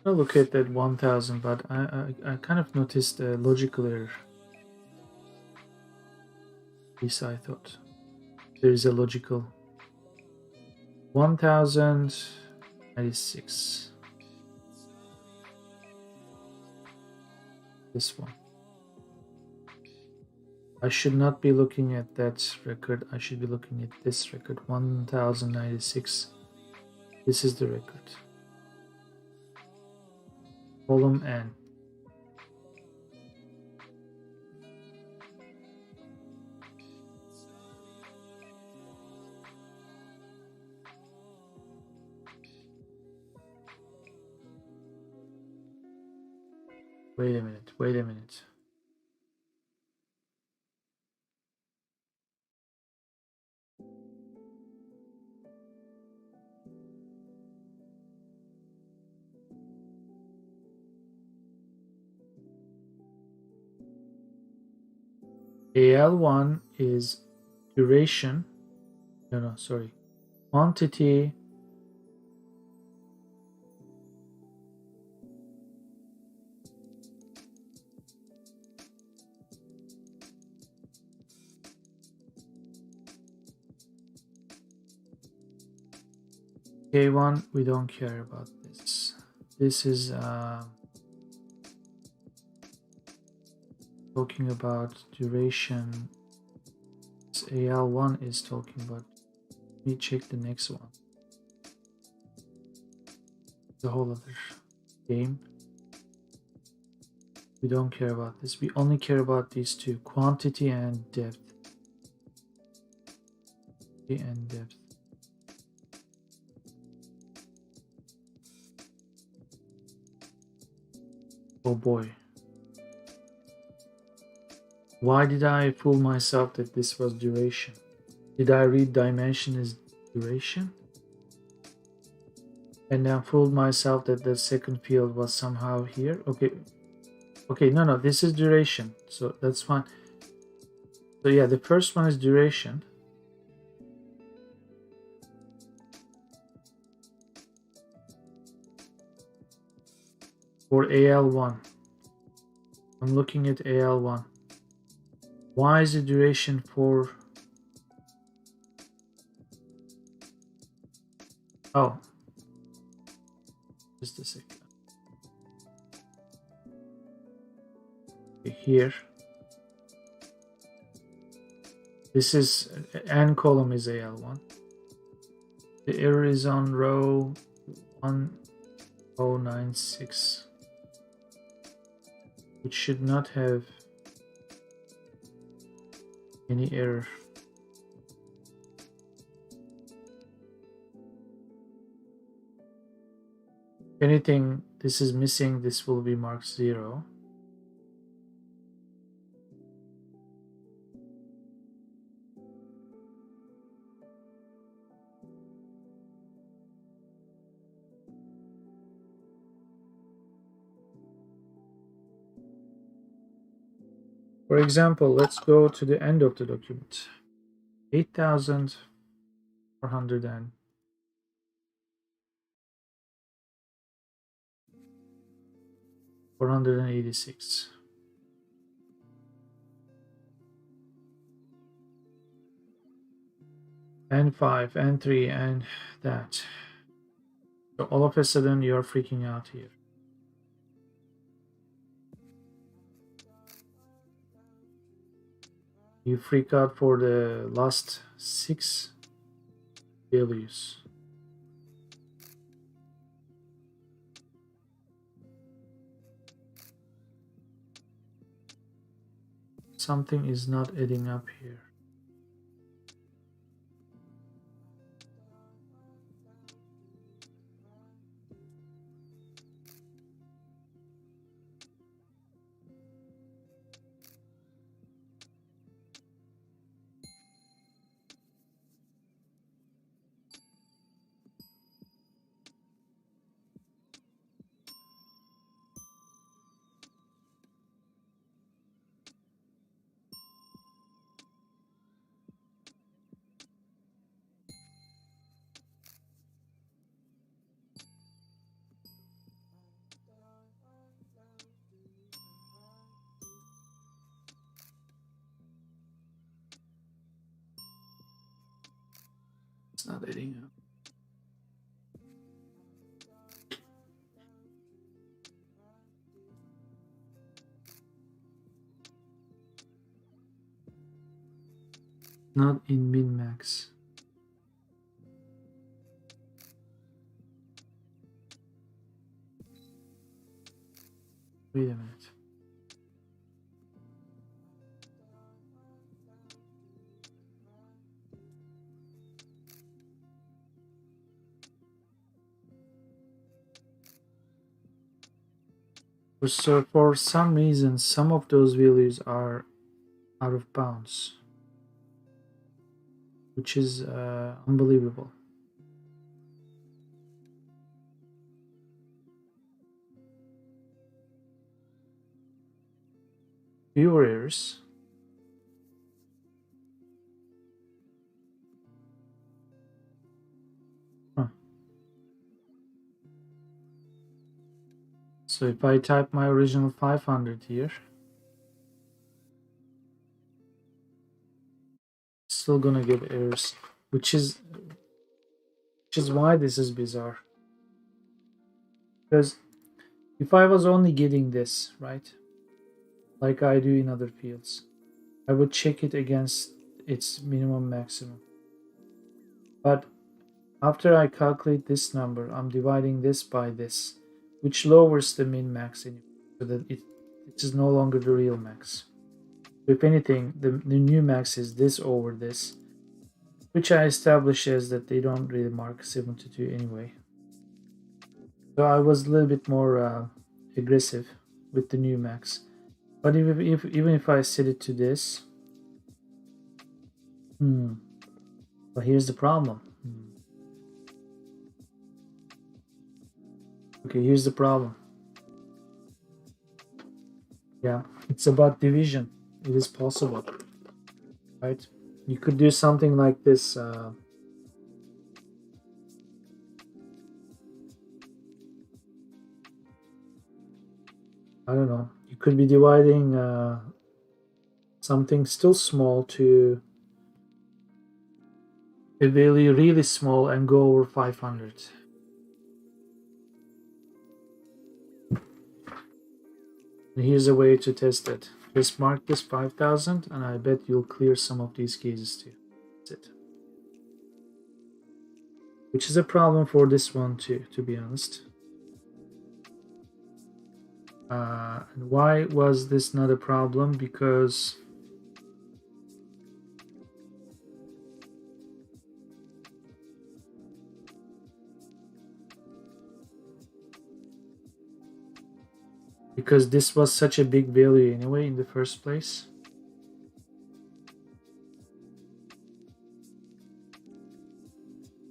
I'll look at that 1000, but I kind of noticed a logical error. At least I thought. There is a logical 1096. This one. I should not be looking at that record. I should be looking at this record, 1096. This is the record. Column N. Wait a minute, wait a minute. AL1 is duration, no, sorry, quantity K1, we don't care about this. This is talking about duration. This AL1 is talking about. Let me check the next one. The whole other game. We don't care about this. We only care about these two, quantity and depth. And depth. Oh boy. Why did I fool myself that this was duration? Did I read dimension as duration? And then fooled myself that the second field was somehow here. Okay, no, this is duration, so that's fine. So yeah, the first one is duration. For AL1. I'm looking at AL1. Why is the duration for... Oh. Just a second. Okay, here. This is... N column is AL1. The error is on row 1096. Which should not have any error. If anything, this is missing, this will be marked 0. For example, let's go to the end of the document. 8,400 and 486. And 5 and 3 and that. So all of a sudden you're freaking out here. You freak out for the last 6 values. Something is not adding up here. It's not adding up. Not in min-max. Wait a minute. So for some reason, some of those values are out of bounds, which is unbelievable. Fewer errors. So if I type my original 500 here, it's still gonna give errors, which is which is why this is bizarre. Because if I was only getting this, right, like I do in other fields, I would check it against its minimum maximum. But after I calculate this number, I'm dividing this by this, which lowers the min max anyway, so that it is no longer the real max. If anything, the new max is this over this, which I established as that they don't really mark 72 anyway. So I was a little bit more aggressive with the new max. But even if I set it to this, but here's the problem. Okay, here's the problem. Yeah, it's about division. It is possible, right? You could do something like this. I don't know. You could be dividing something still small to a value really small and go over 500. And here's a way to test it. Just mark this 5000 and I bet you'll clear some of these cases too. That's it. Which is a problem for this one too, to be honest. And why was this not a problem? Because this was such a big value anyway in the first place.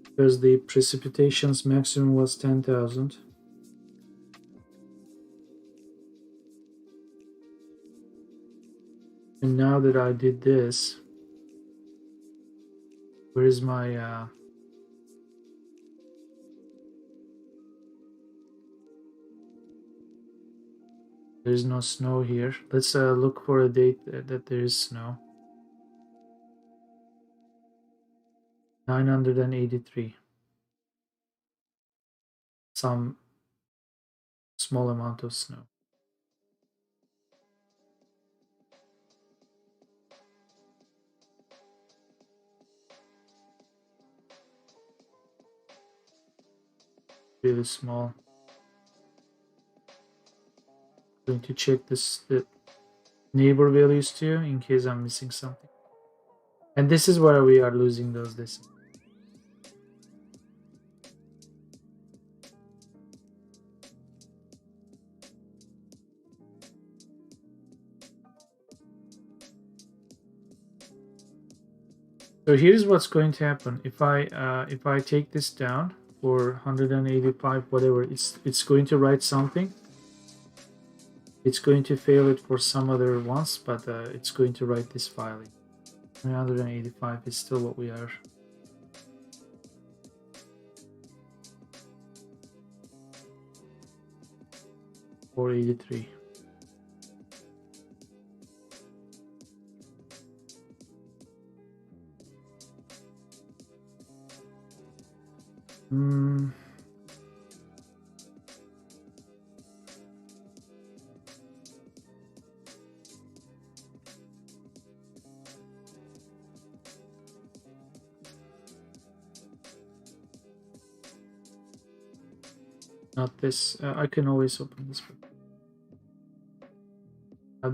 Because the precipitation's maximum was 10,000. And now that I did this, where is my there's no snow here. Let's look for a date that there is snow. 983. Some small amount of snow. Really small. Going to check the neighbor values too in case I'm missing something. And this is where we are losing those distances. So here's what's going to happen if I take this down for 185 whatever. It's going to write something. It's going to fail it for some other ones, but it's going to write this file. 185 is still what we are. $483. Not this. I can always open this one.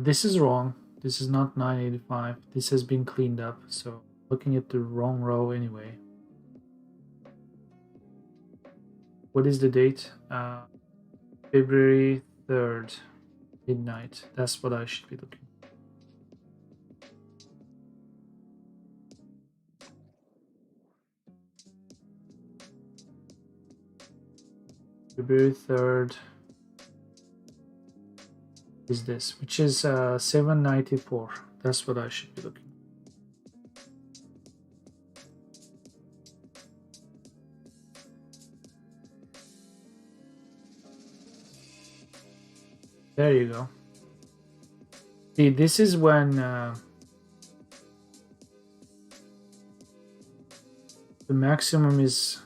This is wrong. This is not 985. This has been cleaned up. So looking at the wrong row anyway. What is the date? February 3rd, midnight. That's what I should be looking. February 3rd is this, which is 794. That's what I should be looking. There you go. See, this is when the maximum is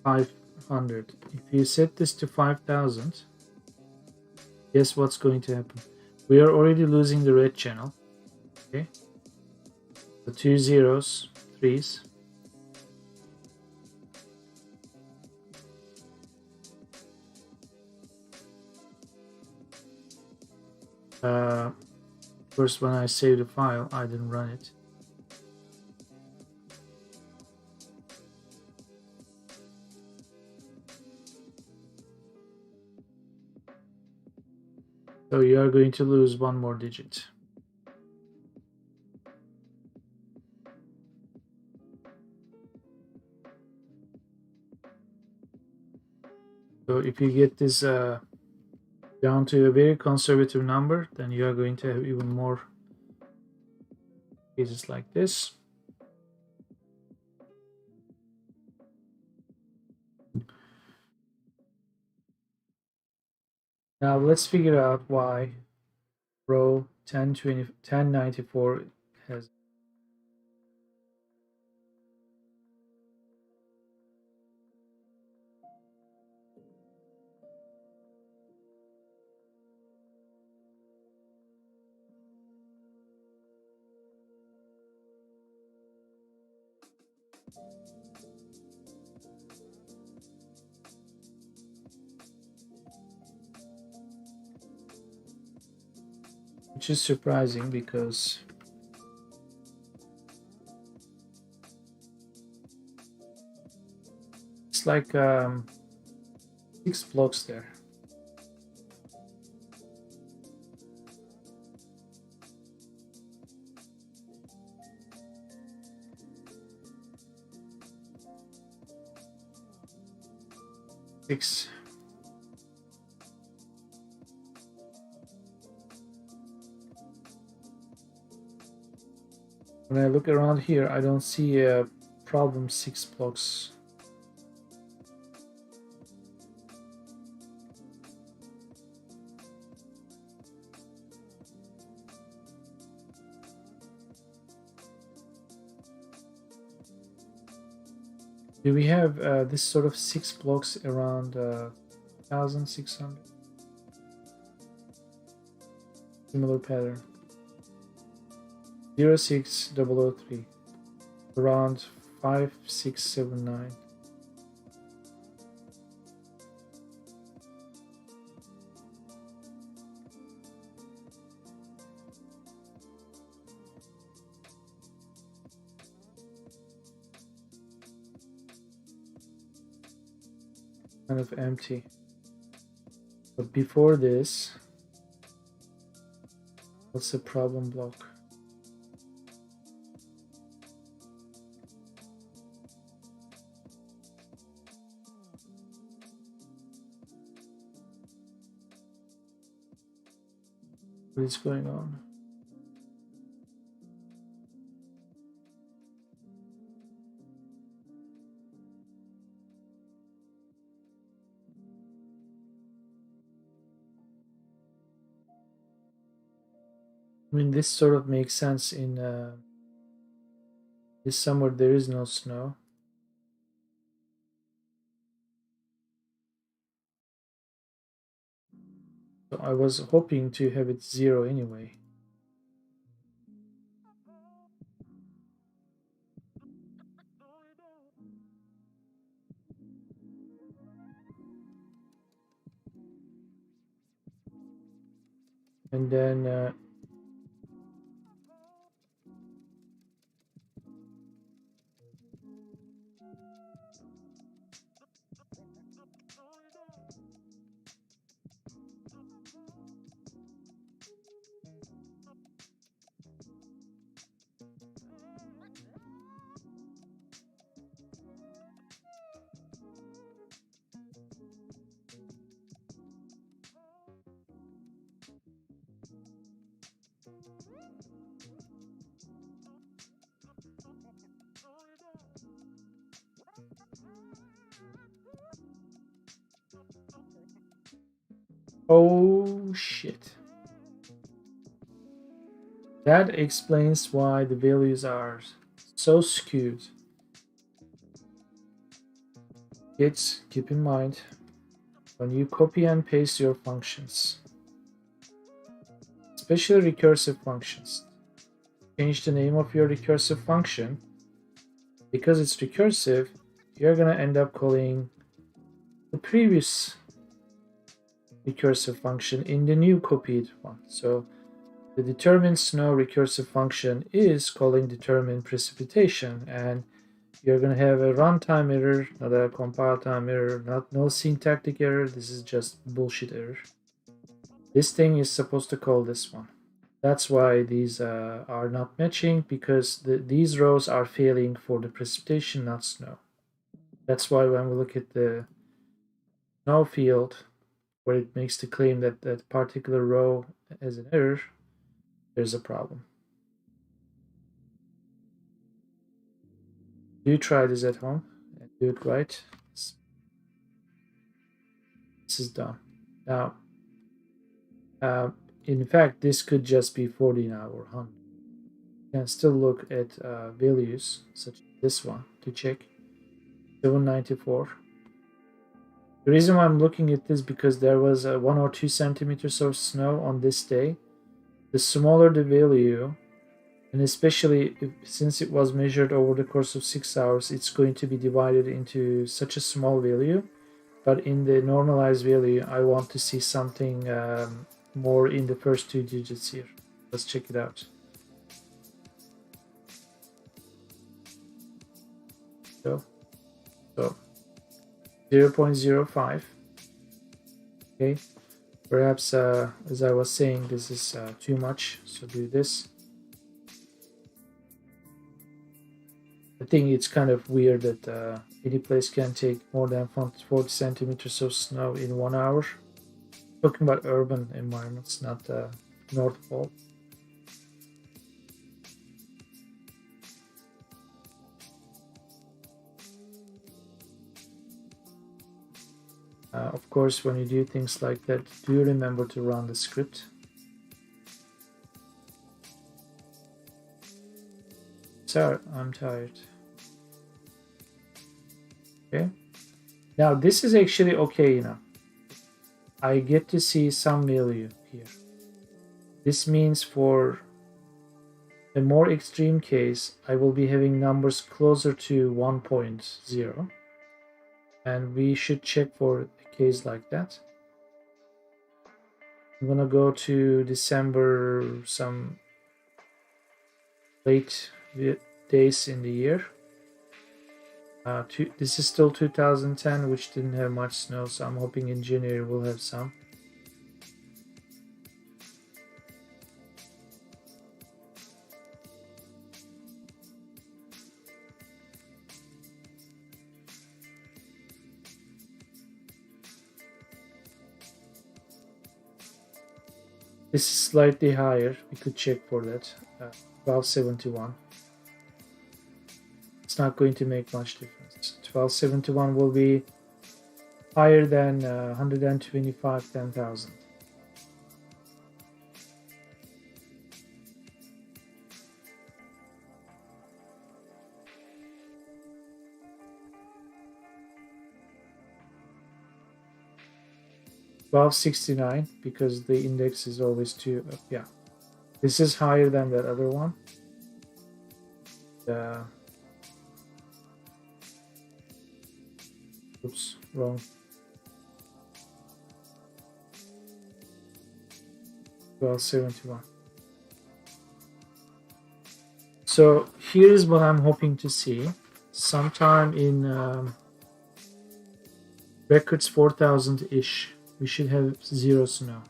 500. If you set this to 5,000, guess what's going to happen? We are already losing the red channel. Okay, the 2 zeros, 3s. First, when I saved the file, I didn't run it. So you are going to lose one more digit. So if you get this down to a very conservative number, then you are going to have even more cases like this. Now let's figure out why row 1094 has. Which is surprising because it's like 6 blocks there. Six. When I look around here, I don't see a problem 6 blocks. Do we have this sort of 6 blocks around 1600? Similar pattern. 06003 around 5679. Kind of empty. But before this, what's the problem block? What is going on? I mean, this sort of makes sense in this summer there is no snow. So I was hoping to have it 0 anyway. And then oh shit. That explains why the values are so skewed. Kids, keep in mind, when you copy and paste your functions, especially recursive functions, change the name of your recursive function. Because it's recursive, you're going to end up calling the previous recursive function in the new copied one. So the determine snow recursive function is calling determine precipitation, and you're going to have a runtime error, not a compile time error, no syntactic error. This is just bullshit error. This thing is supposed to call this one. That's why these are not matching, because these rows are failing for the precipitation, not snow. That's why when we look at the snow field, where it makes the claim that that particular row has an error, there's a problem. Do try this at home and do it right. This is done. Now, in fact, this could just be 40 now or 100. You can still look at values such as this one to check. 794. The reason why I'm looking at this because there was 1 or 2 centimeters of snow on this day. The smaller the value, and especially since it was measured over the course of 6 hours, it's going to be divided into such a small value. But in the normalized value, I want to see something more in the first 2 digits here. Let's check it out. So 0.05. Okay, perhaps as I was saying, this is too much, so do this. I think it's kind of weird that any place can take more than 40 centimeters of snow in 1 hour. Talking about urban environments, not North Pole. Of course, when you do things like that, do remember to run the script. Sir, I'm tired. Okay. Now this is actually okay enough. I get to see some value here. This means for a more extreme case, I will be having numbers closer to 1.0. And we should check for a case like that. I'm gonna go to December, some late days in the year. This is still 2010, which didn't have much snow, so I'm hoping in January we'll have some. This is slightly higher. We could check for that. 1271. It's not going to make much difference. 1271 will be higher than 125 10,000. $1269 because the index is always 2. Yeah, this is higher than that other one. Oops, wrong. 1271. So here is what I'm hoping to see. Sometime in records 4,000-ish, we should have 0 snow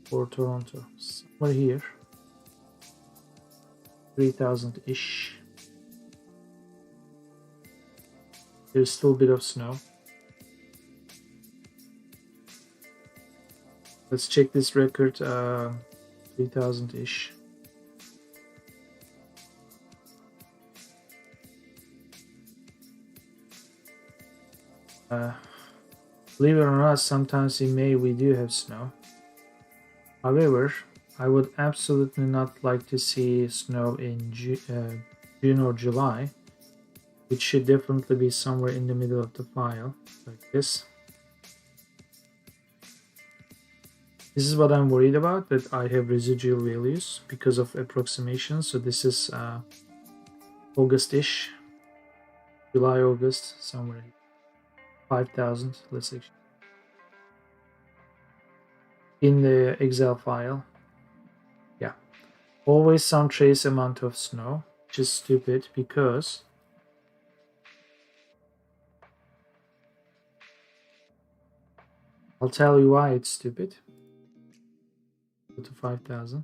for Toronto. Somewhere here. 3,000-ish. There's still a bit of snow. Let's check this record, 3,000-ish. Believe it or not, sometimes in May we do have snow. However, I would absolutely not like to see snow in June or July, It should definitely be somewhere in the middle of the file, like this. This is what I'm worried about, that I have residual values because of approximation. So this is August-ish, July, August, somewhere 5,000, let's say, in the Excel file. Yeah, always some trace amount of snow, which is stupid because I'll tell you why it's stupid. Go to 5,000.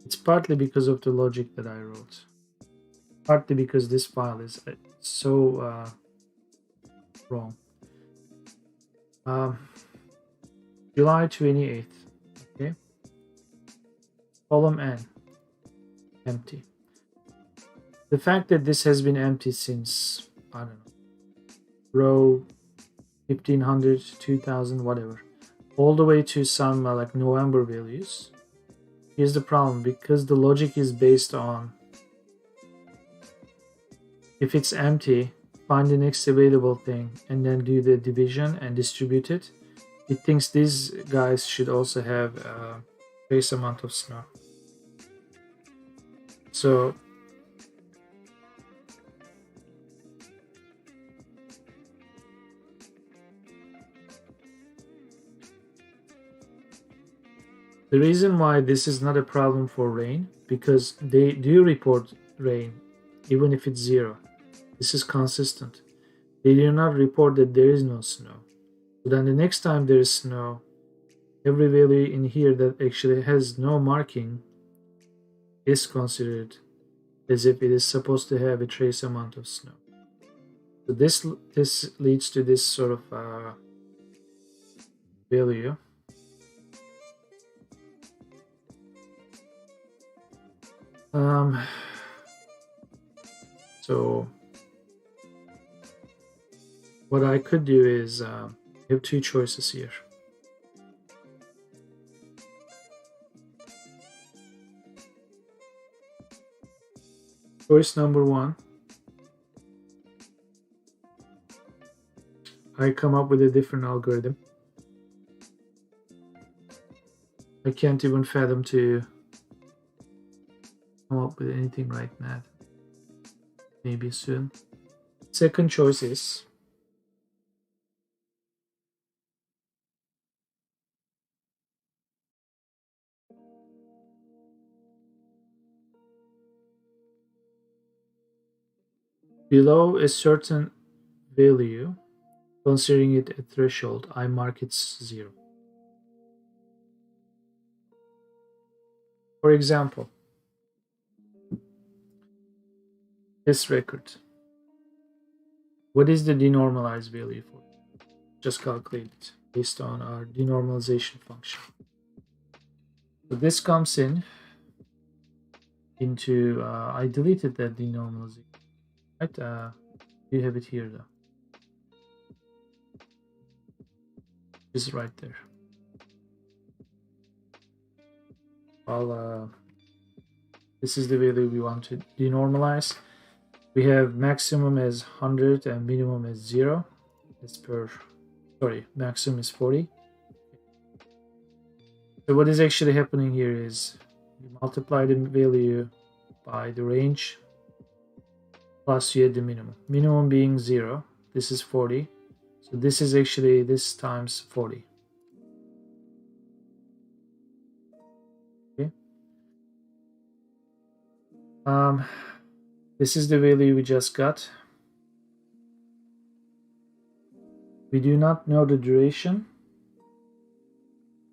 It's partly because of the logic that I wrote. Partly because this file is so wrong. July 28th. Okay. Column N. Empty. The fact that this has been empty since, I don't know, row 1500, 2000, whatever, all the way to some like November values. Here's the problem, because the logic is based on, if it's empty, find the next available thing and then do the division and distribute it. It thinks these guys should also have a trace amount of snow. So the reason why this is not a problem for rain, because they do report rain even if it's 0. This is consistent. They do not report that there is no snow. So then the next time there is snow, every value in here that actually has no marking is considered as if it is supposed to have a trace amount of snow. So this leads to this sort of value. So what I could do is have two choices here. Choice number 1, I come up with a different algorithm. I can't even fathom to come up with anything right now. Maybe soon. Second choice is below a certain value, considering it a threshold, I mark it 0. For example, this record. What is the denormalized value for it? Just calculate it based on our denormalization function. So this comes in into, I deleted that denormalization, right? You have it here though. It's right there. This is the value we want to denormalize. We have maximum as 100 and minimum as 0. Maximum is 40. So what is actually happening here is you multiply the value by the range plus you add the minimum. Minimum being 0. This is 40. So this is actually this times 40. Okay. This is the value we just got. We do not know the duration.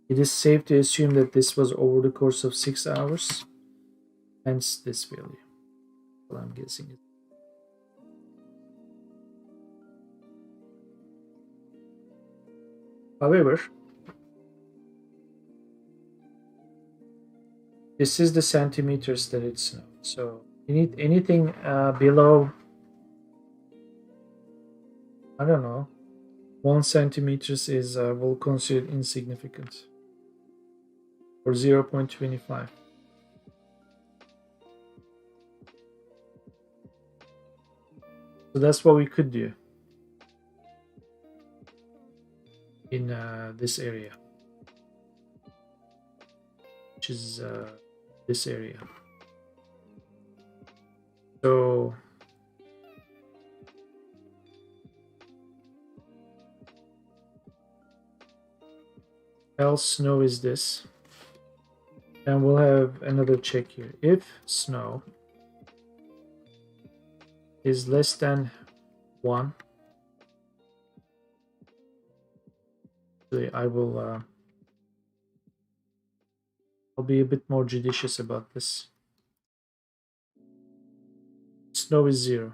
It is safe to assume that this was over the course of 6 hours. Hence this value. Well, I'm guessing it. However, this is the centimeters that it snowed. So anything below, I don't know, 1 centimeters is we'll consider insignificant, or 0.25. So that's what we could do in this area, which is this area. So else snow is this, and we'll have another check here. If snow is less than 1, I will I'll be a bit more judicious about this. Snow is 0,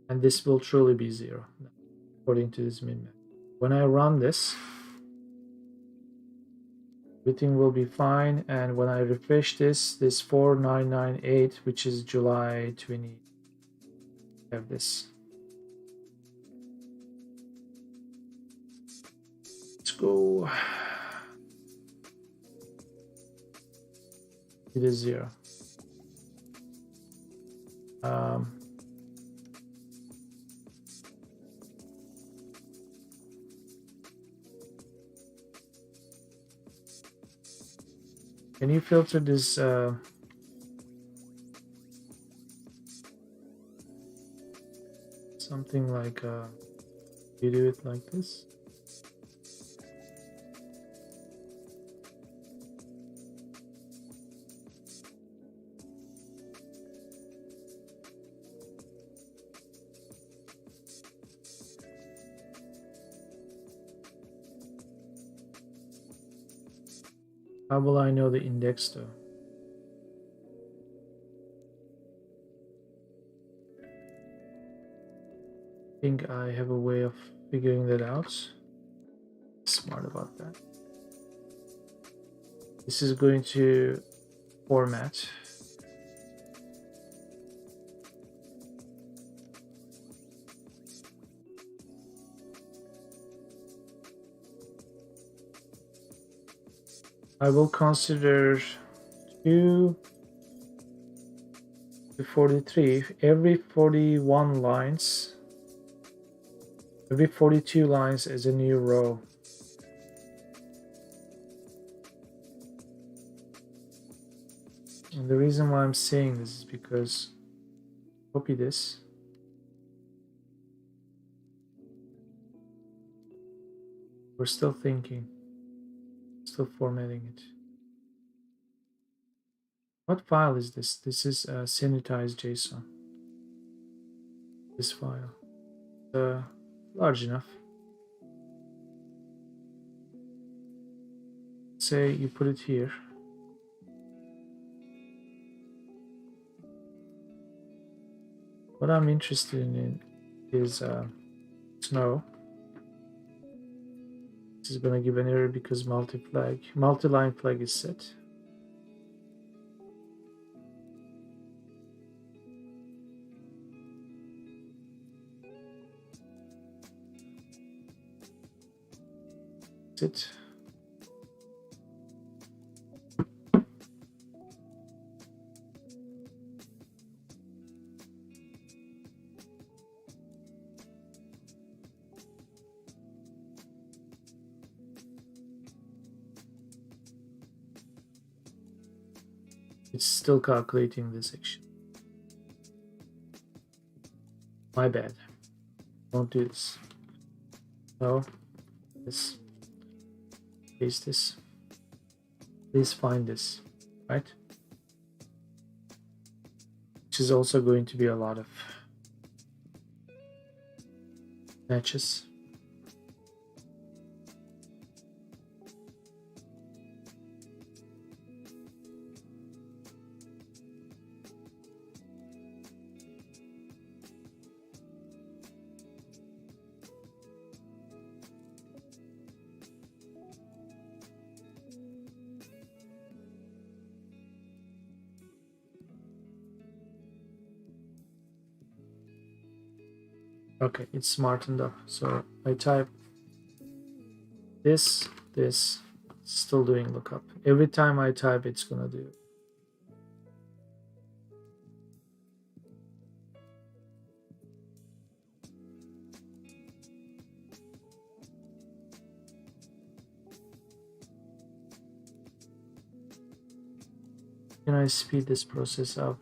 and this will truly be 0 according to this min-map. When I run this, everything will be fine, and when I refresh this 4998, which is July 20, have this. Let's go. It is 0. Can you filter this something like you do it like this? How will I know the index though? I think I have a way of figuring that out. Smart about that. This is going to format. I will consider 2 to 43. Every 41 lines, every 42 lines as a new row. And the reason why I'm saying this is because copy this. We're still thinking, still formatting it. What file is this? This is sanitized JSON. This file. Large enough. Say you put it here. What I'm interested in is snow. This is going to give an error because multi-line flag is set. That's it. It's still calculating this section. My bad. Don't do this. No. This. Paste this. Please find this. Right? Which is also going to be a lot of matches. Okay, it's smartened up. So I type this, still doing lookup. Every time I type, it's gonna do it. Can I speed this process up?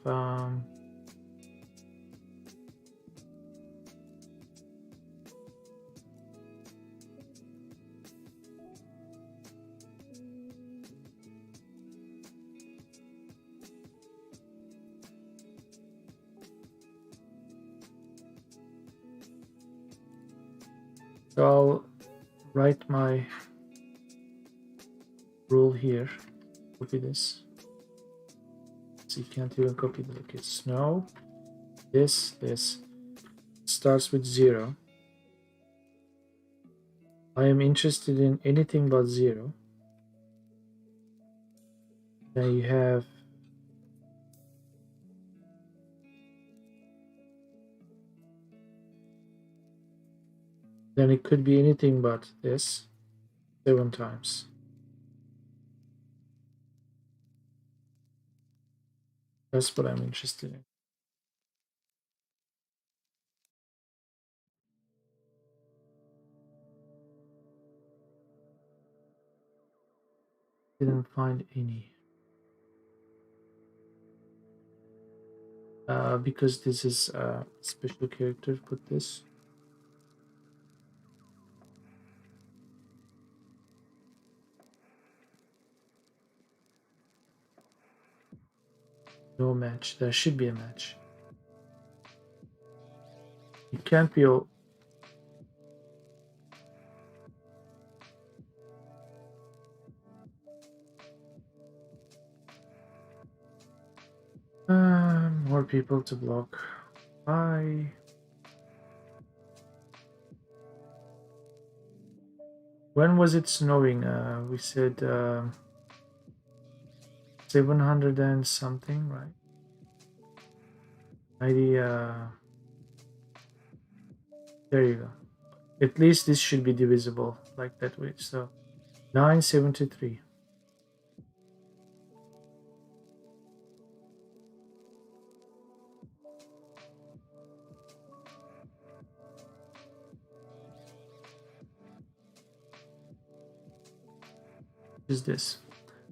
So I'll write my rule here. Copy this. So you can't even copy the look. It's snow. This starts with 0. I am interested in anything but 0. Then you have then it could be anything but this 7 times. That's what I'm interested in. Didn't find any. Because this is a special character, put this. No match. There should be a match. It can't be all. More people to block. Bye. When was it snowing? We said 700 and something, right? 90. There you go. At least this should be divisible like that way. So 973. Is this.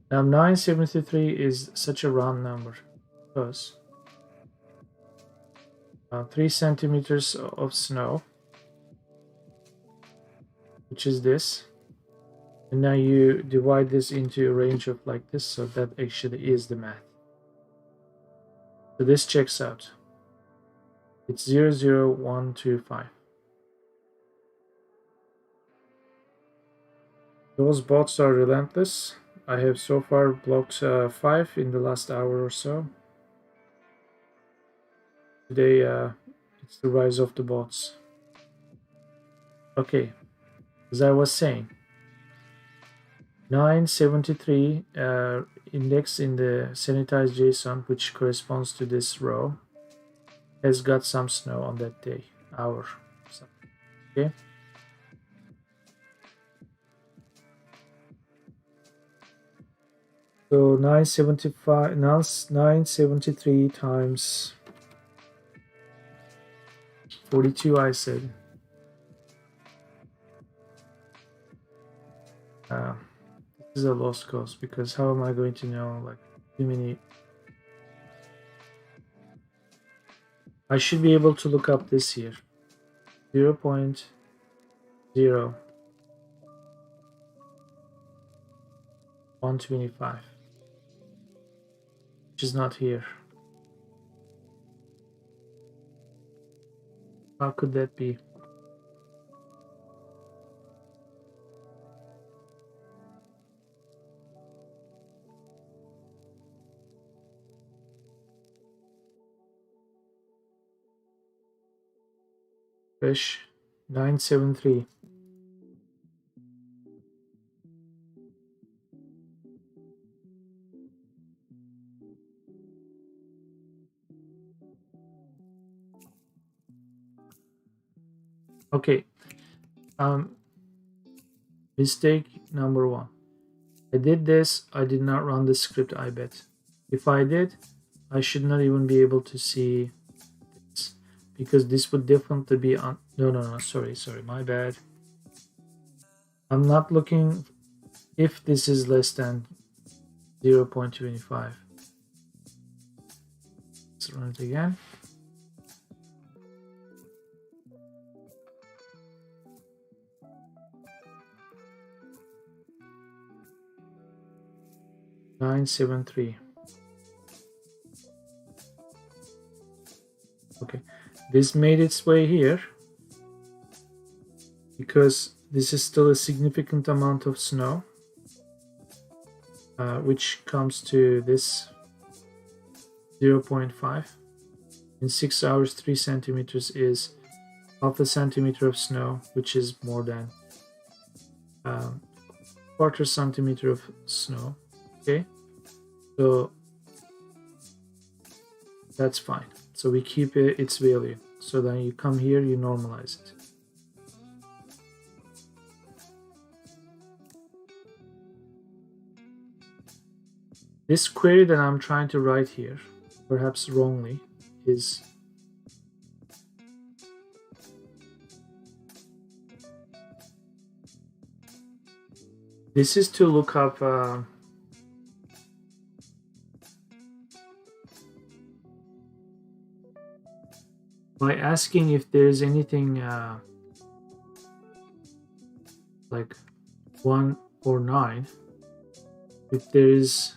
Now 973 is such a round number because 3 centimeters of snow, which is this, and now you divide this into a range of like this, so that actually is the math. So this checks out. It's 00125. Those bots are relentless. I have so far blocked 5 in the last hour or so. Today it's the rise of the bots. Okay, as I was saying, 973 index in the sanitized JSON, which corresponds to this row, has got some snow on that day, hour. Okay. So 975, now 973 times 42, I said. This is a lost cause because how am I going to know like too many? I should be able to look up this here. 0.0 125, which is not here. How could that be? Fresh 973. Okay. Mistake number 1. I did this. I did not run the script, I bet. If I did, I should not even be able to see this because this would definitely be on. No, sorry, my bad. I'm not looking if this is less than 0.25. Let's run it again. $973. Okay, this made its way here because this is still a significant amount of snow, which comes to this 0.5. In 6 hours, 3 centimeters is half a centimeter of snow, which is more than quarter centimeter of snow. Okay, so that's fine. So we keep its value. So then you come here, you normalize it. This query that I'm trying to write here, perhaps wrongly, is this is to look up by asking if there's anything like 1 or 9, if there is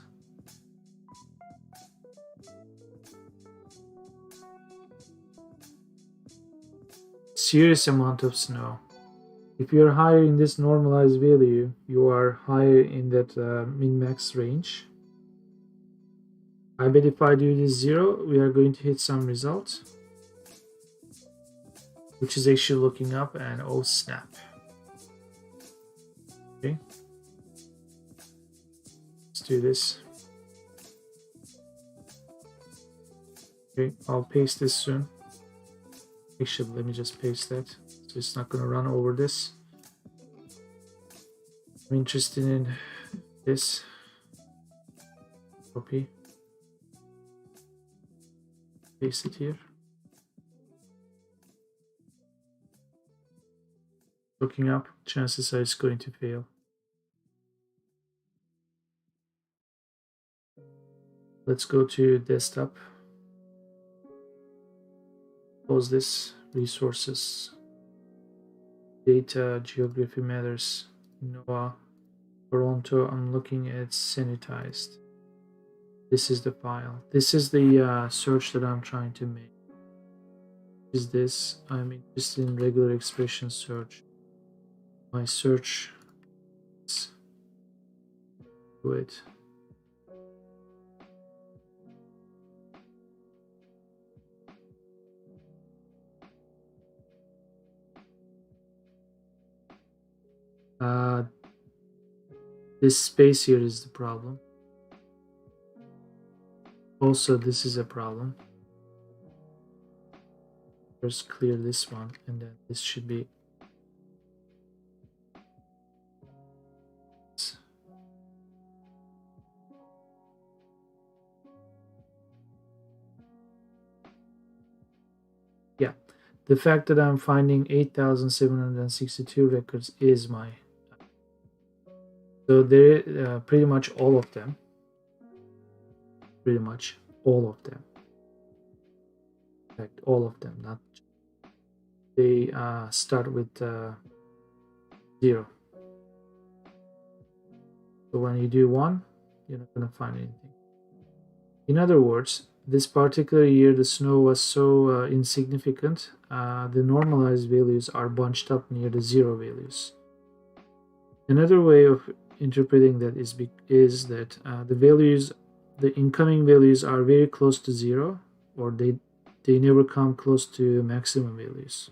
serious amount of snow. If you're higher in this normalized value, you are higher in that min-max range. I bet if I do this 0, we are going to hit some results, which is actually looking up, and oh snap. Okay, let's do this. Okay, I'll paste this soon. Actually, let me just paste that, so it's not going to run over this. I'm interested in this. Copy. Paste it here. Looking up, chances are it's going to fail. Let's go to desktop. Close this. Resources. Data, geography matters. NOAA. Toronto. I'm looking at sanitized. This is the file. This is the search that I'm trying to make. Is this? I'm interested in regular expression search. My search. Let's do it. This space here is the problem. Also, this is a problem. First clear this one, and then this should be yeah. The fact that I'm finding 8,762 records is my so there pretty much all of them. Pretty much all of them. In fact, all of them. Not they start with 0. So when you do 1, you're not going to find anything. In other words, this particular year the snow was so insignificant, the normalized values are bunched up near the 0 values. Another way of interpreting that is that the incoming values are very close to 0, or they never come close to maximum values.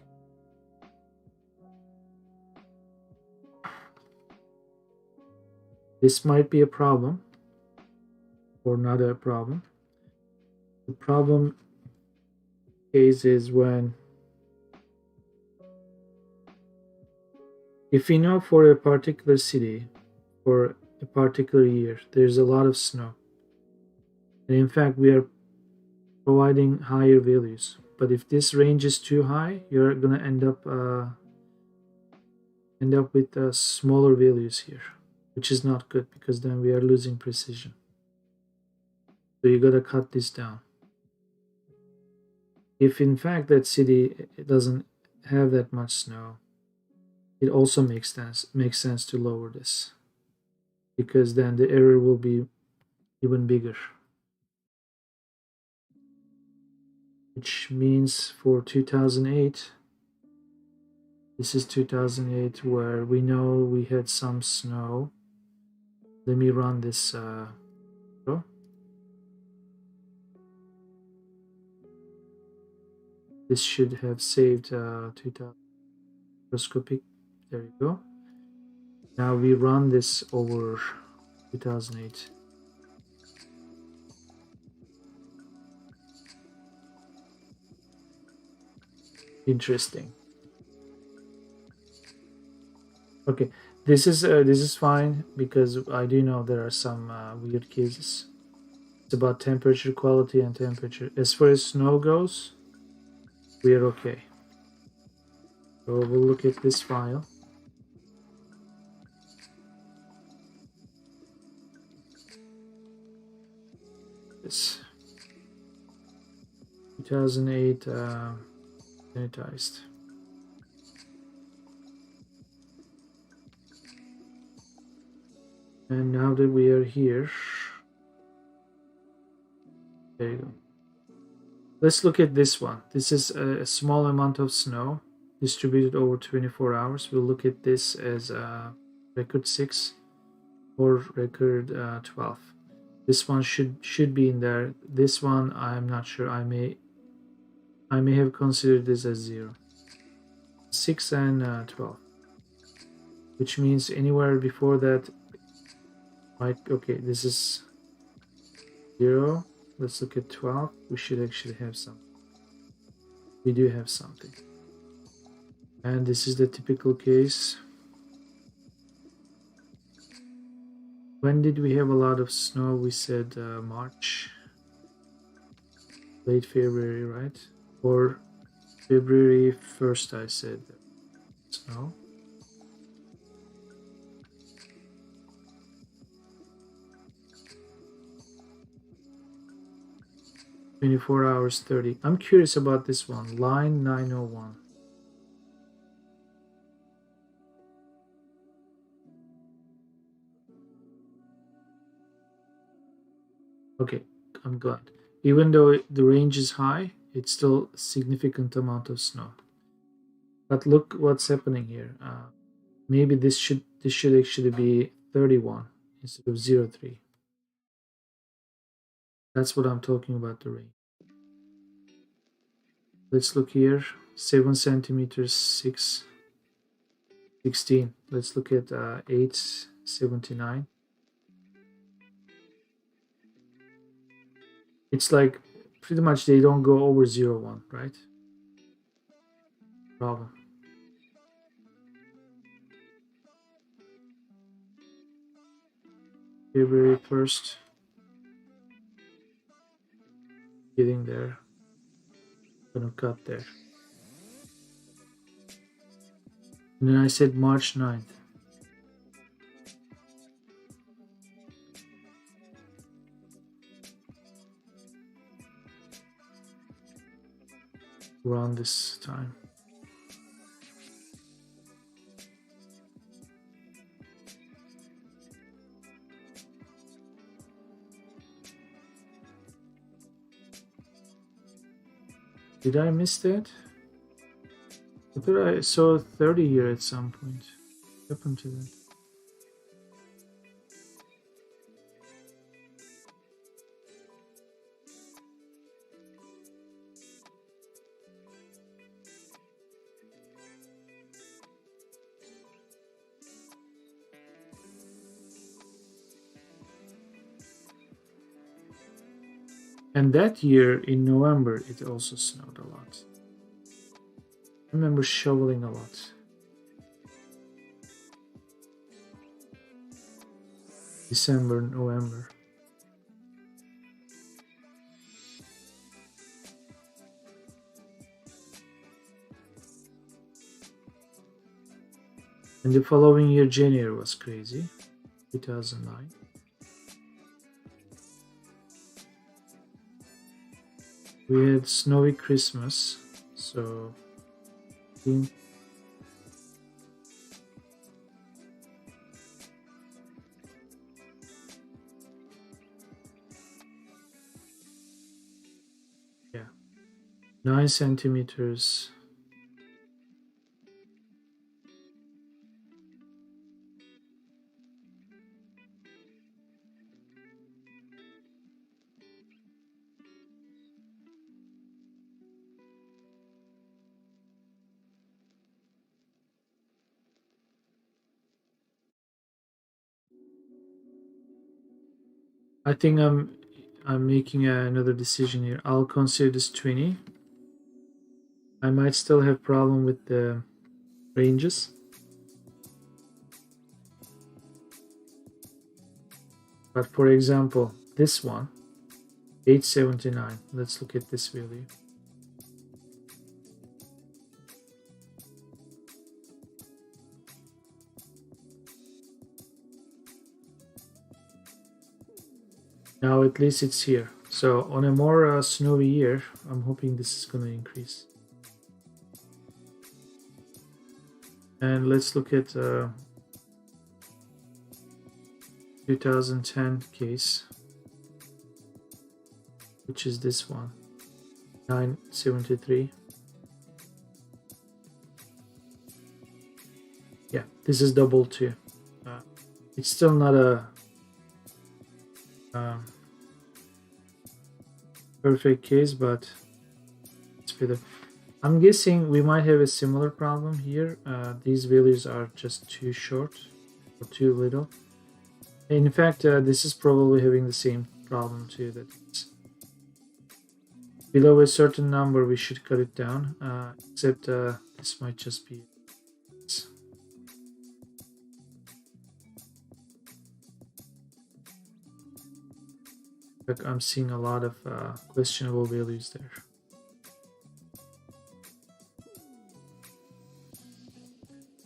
This might be a problem or not a problem. The problem case is when if we know for a particular city, for a particular year, there's a lot of snow. And in fact, we are providing higher values. But if this range is too high, you're going to end up with smaller values here, which is not good because then we are losing precision. So you got to cut this down. If in fact that city doesn't have that much snow, it also makes sense to lower this, because then the error will be even bigger. Which means for 2008, this is 2008 where we know we had some snow. Let me run this. This should have saved 2000 microscopic. There you go. Now we run this over 2008. Interesting. Okay, this is fine because I do know there are some weird cases. It's about temperature, quality, and temperature. As far as snow goes, we are okay. So we'll look at this file. This 2008 sanitized. And now that we are here, there you go. Let's look at this one. This is a small amount of snow distributed over 24 hours. We'll look at this as record 6 or record 12. This one should be in there. This one I'm not sure. I may have considered this as 0. 6 and 12, which means anywhere before that might. Okay, this is 0. Let's look at 12. We should actually have something. We do have something. And this is the typical case. When did we have a lot of snow? We said March, late February, right? Or February 1st, I said snow. "24 hours 30. I'm curious about this one. Line 901. Okay, I'm glad. Even though the range is high, it's still a significant amount of snow. But look what's happening here. Maybe this should actually be 31 instead of 03. That's what I'm talking about, the range. Let's look here. 7 centimeters, 16. Let's look at 879. It's like pretty much they don't go over 01, right? Problem. February 1st. Getting there. Gonna cut there. And then I said March 9th. Around this time. Did I miss that? I thought I saw 30 here at some point. What happened to that? And that year in November, it also snowed a lot. I remember shoveling a lot. December, November. And the following year, January was crazy. 2009. We had snowy Christmas, so yeah, 9 centimeters. I think I'm making another decision here. I'll consider this 20. I might still have problem with the ranges, but for example, this one, 879. Let's look at this value. Now at least it's here. So on a more snowy year, I'm hoping this is going to increase. And let's look at 2010 case, which is this one, 973. Yeah, this is double too. It's still not a perfect case, but it's better. I'm guessing we might have a similar problem here. These values are just too short or too little. In fact, this is probably having the same problem too, that it's below a certain number we should cut it down, except this might just be like I'm seeing a lot of questionable values there.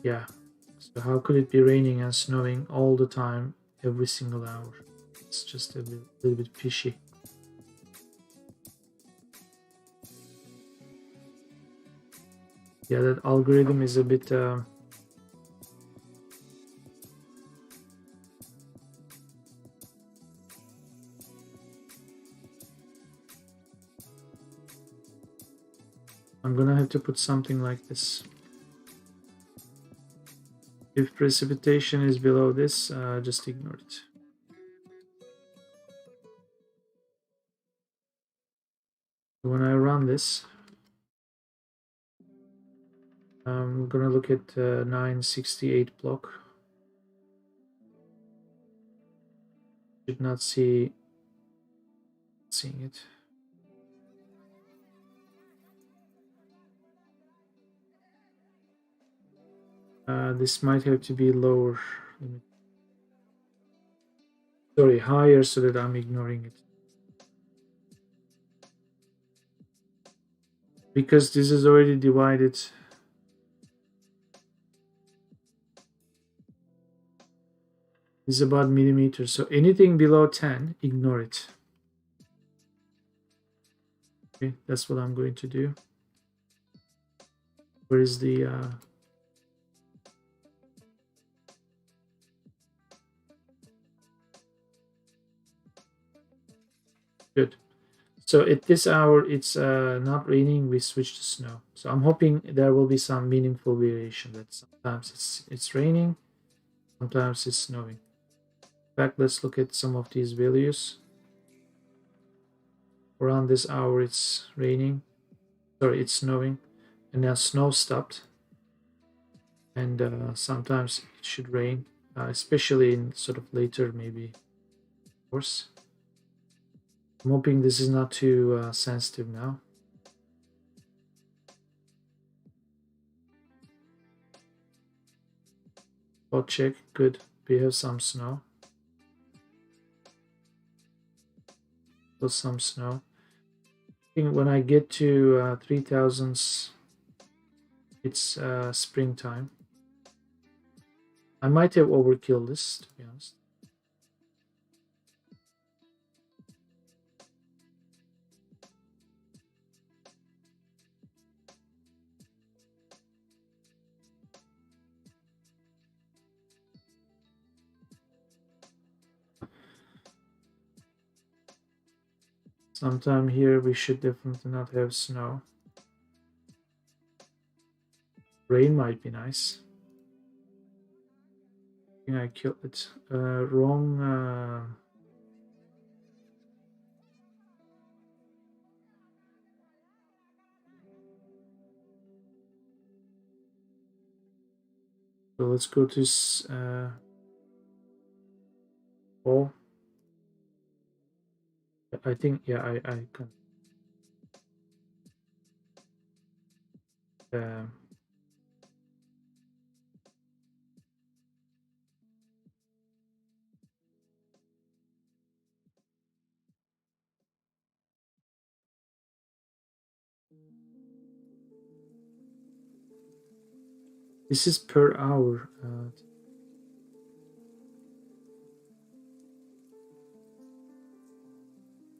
Yeah, so how could it be raining and snowing all the time, every single hour? It's just a little bit fishy. Yeah, that algorithm is a bit I'm gonna have to put something like this. If precipitation is below this, just ignore it. When I run this, I'm gonna look at 968 block. Should not seeing it. This might have to be lower. Sorry, higher, so that I'm ignoring it. Because this is already divided. This is about millimeters. So anything below 10, ignore it. Okay, that's what I'm going to do. Where is the good. So at this hour, it's not raining. We switch to snow. So I'm hoping there will be some meaningful variation. That sometimes it's raining, sometimes it's snowing. In fact, let's look at some of these values. Around this hour, it's raining. Sorry, it's snowing, and now snow stopped. And sometimes it should rain, especially in sort of later maybe hours. I'm hoping this is not too sensitive now. Spot check, good. We have some snow. Some snow. I think when I get to 3000s, it's springtime. I might have overkilled this, to be honest. Sometime here we should definitely not have snow. Rain might be nice. I think I killed it. Wrong. So let's go to fall. I think, yeah, I can. This is per hour.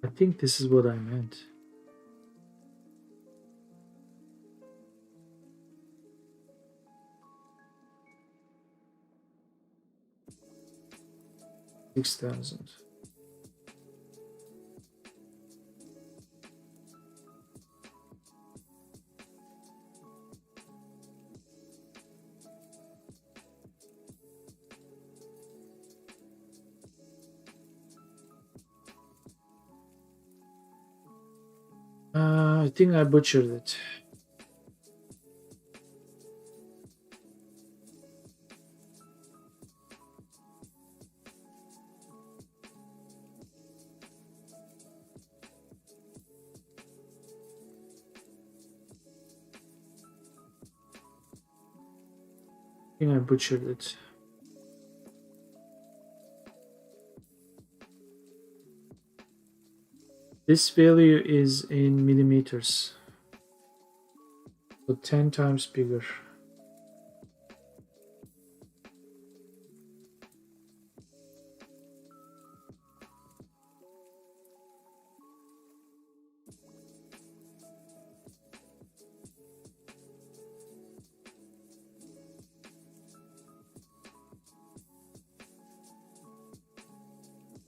I think this is what I meant. $6,000. I think I butchered it. I butchered it. This value is in millimeters. So 10 times bigger.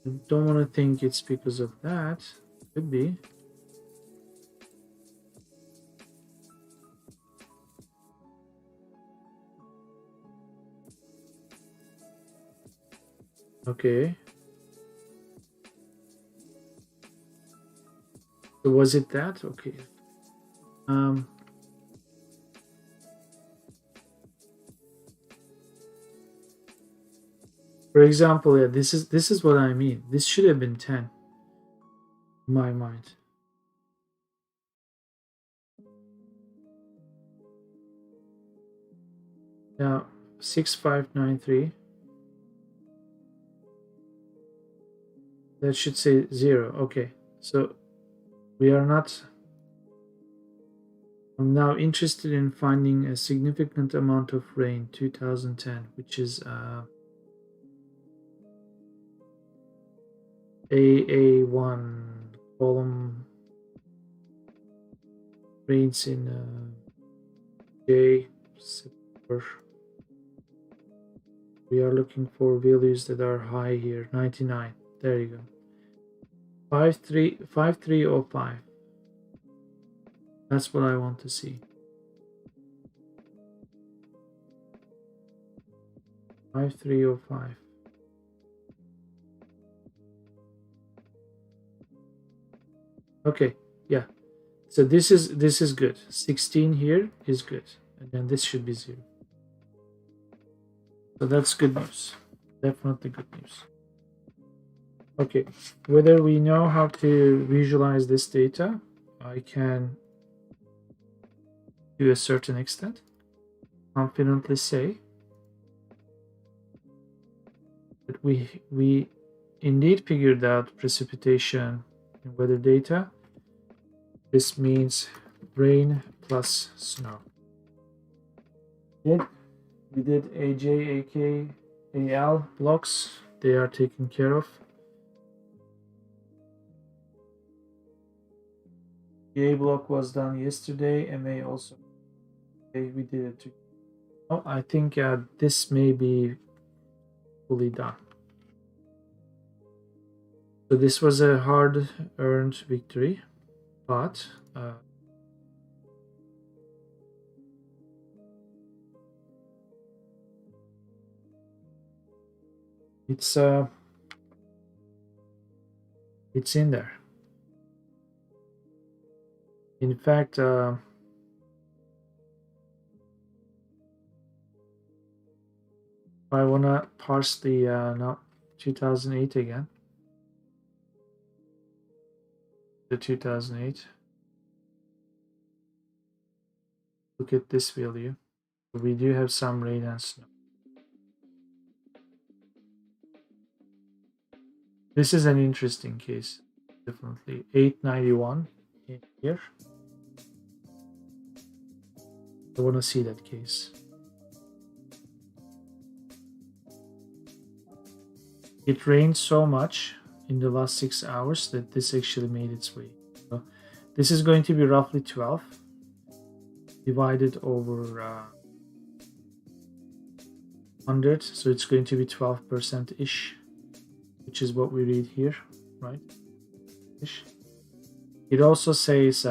I don't want to think it's because of that. Could be. Okay. So was it that? Okay. For example, yeah, this is what I mean. This should have been 10 in my mind. Now 6593. That should say 0. Okay. So we are not. I'm now interested in finding a significant amount of rain, 2010, which is AA1 column rains in J September. We are looking for values that are high here. 99. There you go. 5305. That's what I want to see. 5305. Okay, yeah. So this is good. 16 here is good, and then this should be 0. So that's good news. Definitely good news. Okay, whether we know how to visualize this data, I can, to a certain extent, confidently say that we indeed figured out precipitation in weather data. This means rain plus snow. We did AJ, AK, AL blocks. They are taken care of. The A block was done yesterday. MA also. Okay, we did it too. Oh, I think this may be fully done. So this was a hard-earned victory, but it's in there. In fact, I want to parse the now 2008 again. The 2008. Look at this value. We do have some rain and snow. This is an interesting case, definitely. 891 in here. I want to see that case. It rained so much in the last 6 hours that this actually made its way. So this is going to be roughly 12 divided over 100, so it's going to be 12% ish, which is what we read here, right? Ish. It also says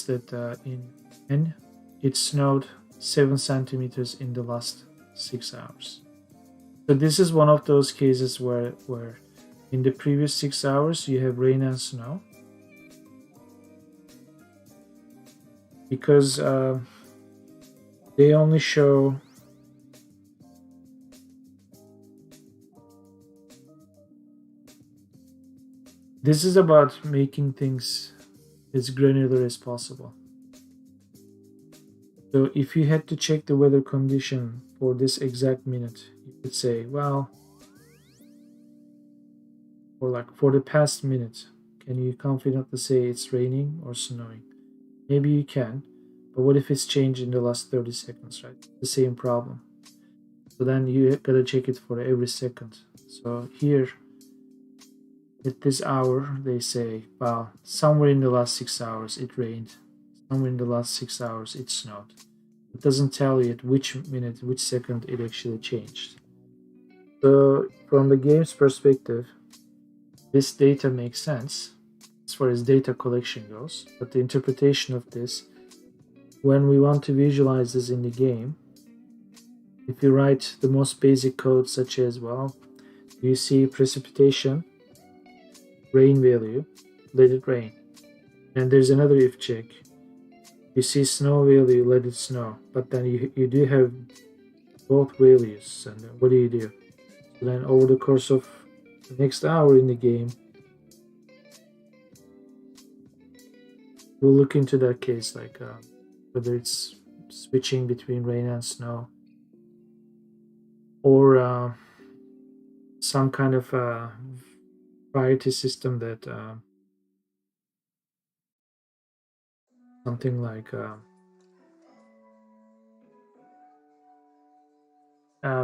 that in N it snowed 7 centimeters in the last 6 hours. So this is one of those cases where in the previous 6 hours you have rain and snow, because they only show this is about making things as granular as possible. So if you had to check the weather condition for this exact minute, you could say, well, or like for the past minute, can you confidently say it's raining or snowing? Maybe you can, but what if it's changed in the last 30 seconds, right? The same problem. So then you gotta check it for every second. So here, at this hour, they say, well, somewhere in the last 6 hours it rained. Somewhere in the last 6 hours it snowed. It doesn't tell you at which minute, which second it actually changed. So from the game's perspective, this data makes sense as far as data collection goes, but the interpretation of this, when we want to visualize this in the game, if you write the most basic code such as, well, you see precipitation, rain value, let it rain. And there's another if check. You see snow value, let it snow. But then you do have both values, and what do you do? So then over the course of the next hour in the game, we'll look into that case, like whether it's switching between rain and snow, or some kind of priority system that something like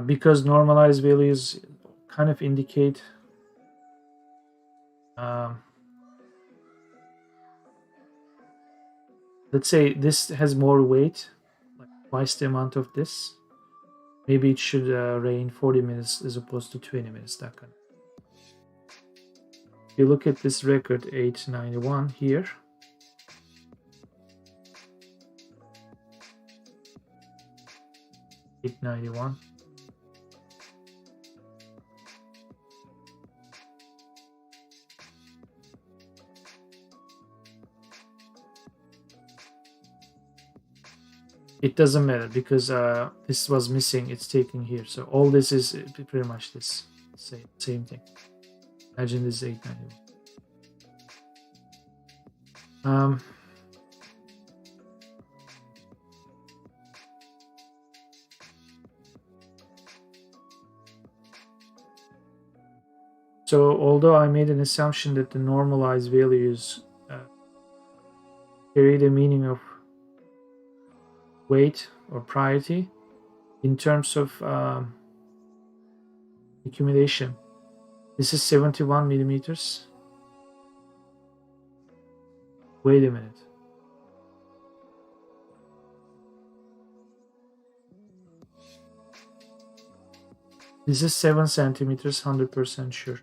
because normalized values kind of indicate let's say this has more weight, like twice the amount of this. Maybe it should rain 40 minutes as opposed to 20 minutes, that kind of. If you look at this record 891 here, it doesn't matter because this was missing, it's taken here. So all this is pretty much this same thing. Imagine this 891. So although I made an assumption that the normalized values carry the meaning of weight or priority, in terms of accumulation, this is 71 millimeters. Wait a minute. This is 7 centimeters, 100% sure.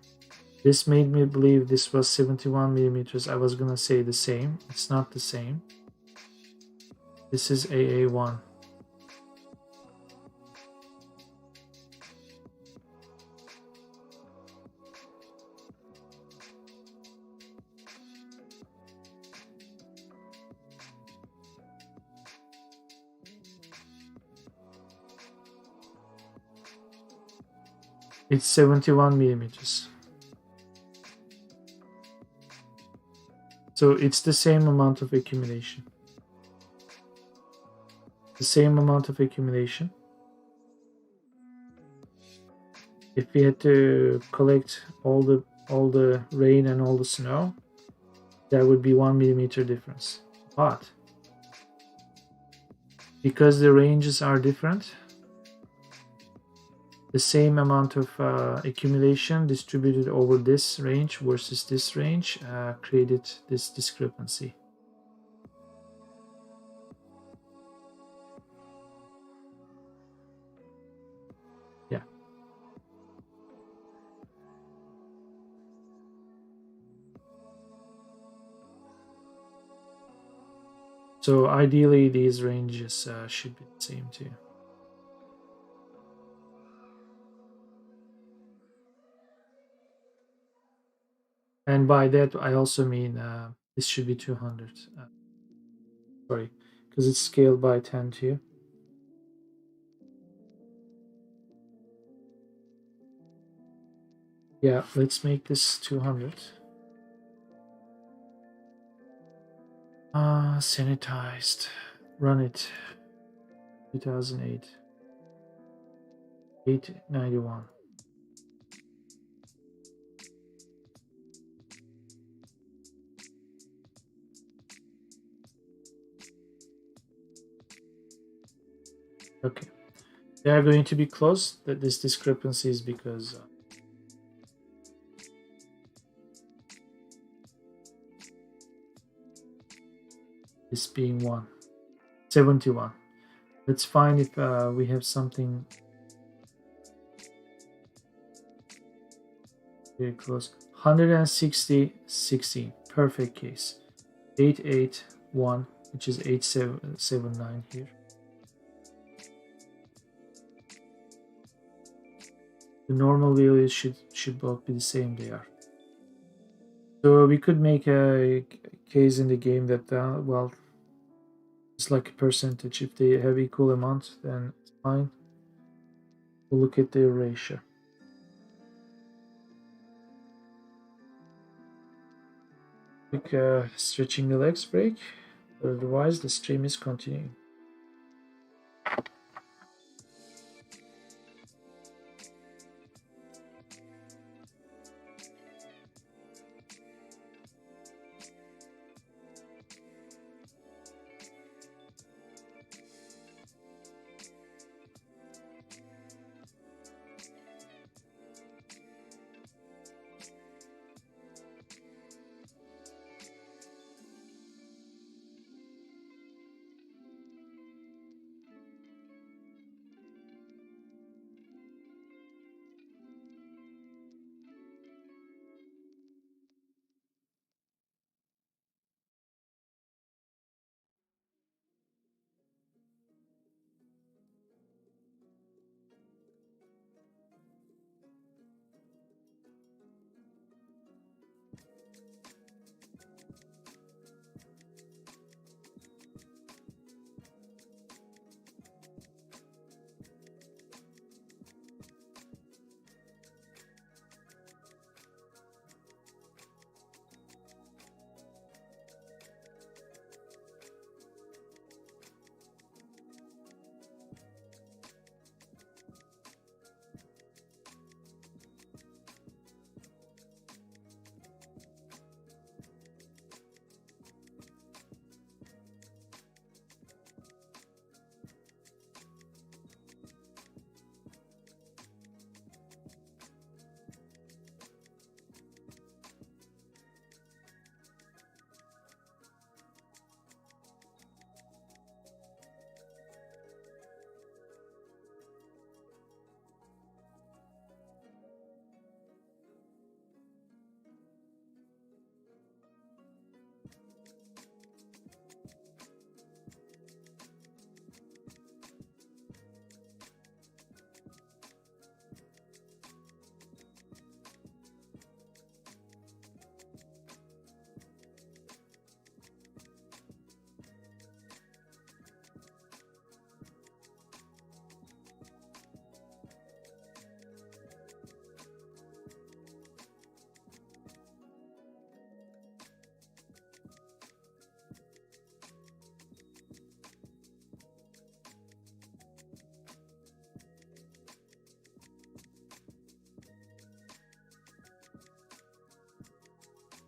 This made me believe this was 71 millimeters. I was gonna say the same. It's not the same. This is AA1. It's 71 millimeters. So it's the same amount of accumulation. The same amount of accumulation. If we had to collect all the rain and all the snow, that would be 1 millimeter difference. But because the ranges are different, the same amount of accumulation distributed over this range versus this range created this discrepancy. Yeah. So ideally, these ranges should be the same too. And by that, I also mean this should be 200. Sorry, because it's scaled by 10 too. Yeah, let's make this 200. Sanitized. Run it. 2008. 891. Okay. They are going to be close. That this discrepancy is because this being 71. Let's find if we have something very close. 160, 16. Perfect case. 881, which is 8779 here. The normal values should both be the same. They are. So we could make a case in the game that well, it's like a percentage. If they have equal amount, then it's fine. We'll look at their ratio. Quick stretching the legs break. Otherwise, the stream is continuing.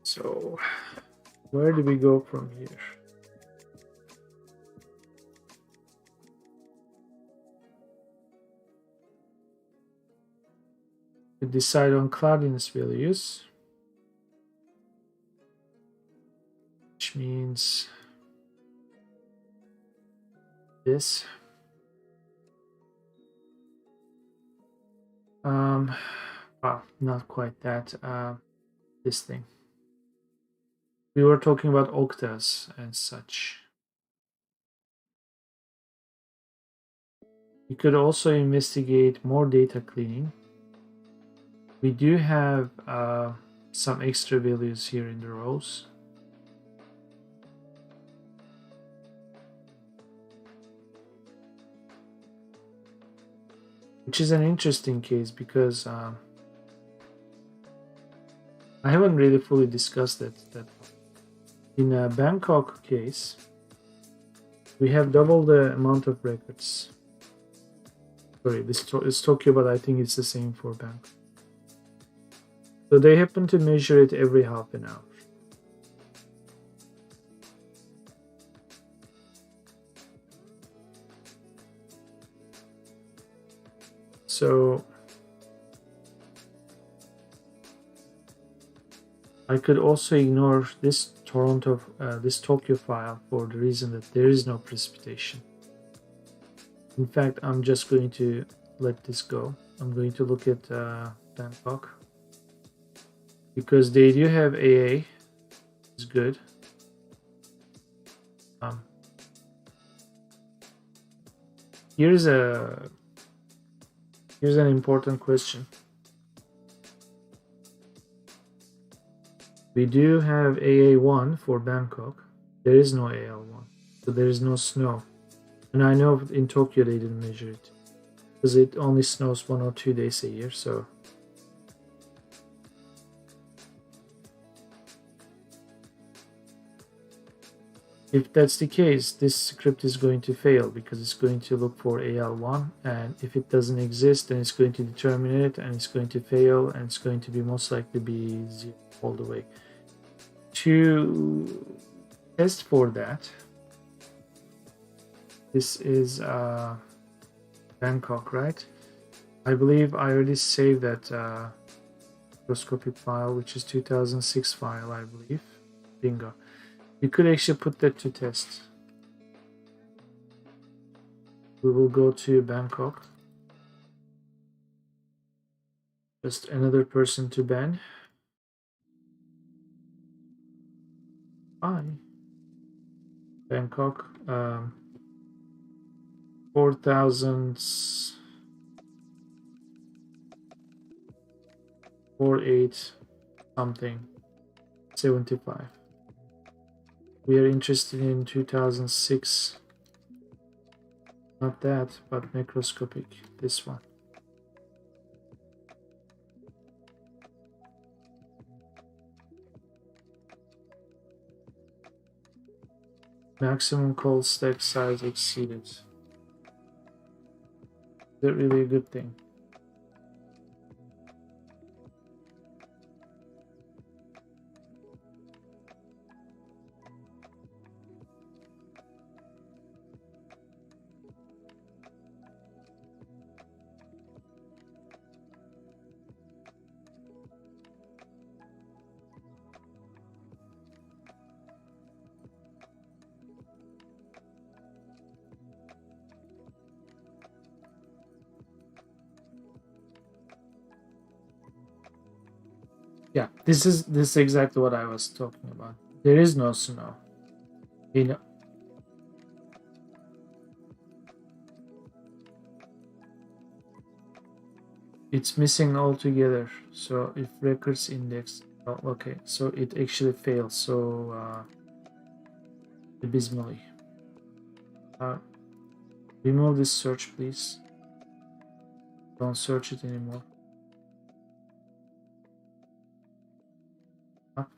So where do we go from here? We decide on cloudiness values, which means this. Well, not quite that. This thing. We were talking about octas and such. We could also investigate more data cleaning. We do have some extra values here in the rows. Which is an interesting case because I haven't really fully discussed that. In a Bangkok case, we have double the amount of records. Sorry, this is Tokyo, but I think it's the same for Bangkok. So they happen to measure it every half an hour. So I could also ignore this this Tokyo file for the reason that there is no precipitation. In fact, I'm just going to let this go. I'm going to look at Bangkok because they do have AA. It's good. Here's an important question. We do have AA1 for Bangkok. There is no AL1, so there is no snow. And I know in Tokyo they didn't measure it because it only snows 1 or 2 days a year. So if that's the case, this script is going to fail because it's going to look for AL1, and if it doesn't exist, then it's going to determine it, and it's going to fail, and it's going to be most likely be 0 all the way. To test for that, this is Bangkok, right? I believe I already saved that microscopic file, which is 2006 file, I believe. Bingo. You could actually put that to test. We will go to Bangkok. Just another person to ban. Hi. Bangkok. 4,048 something 75. We are interested in 2006. Not that, but macroscopic. This one. Maximum cold stack size exceeded. Is that really a good thing? Yeah, this is exactly what I was talking about. There is no snow. You know, it's missing altogether. So if records index, oh, okay, so it actually fails. So abysmally. Remove this search, please. Don't search it anymore. Up.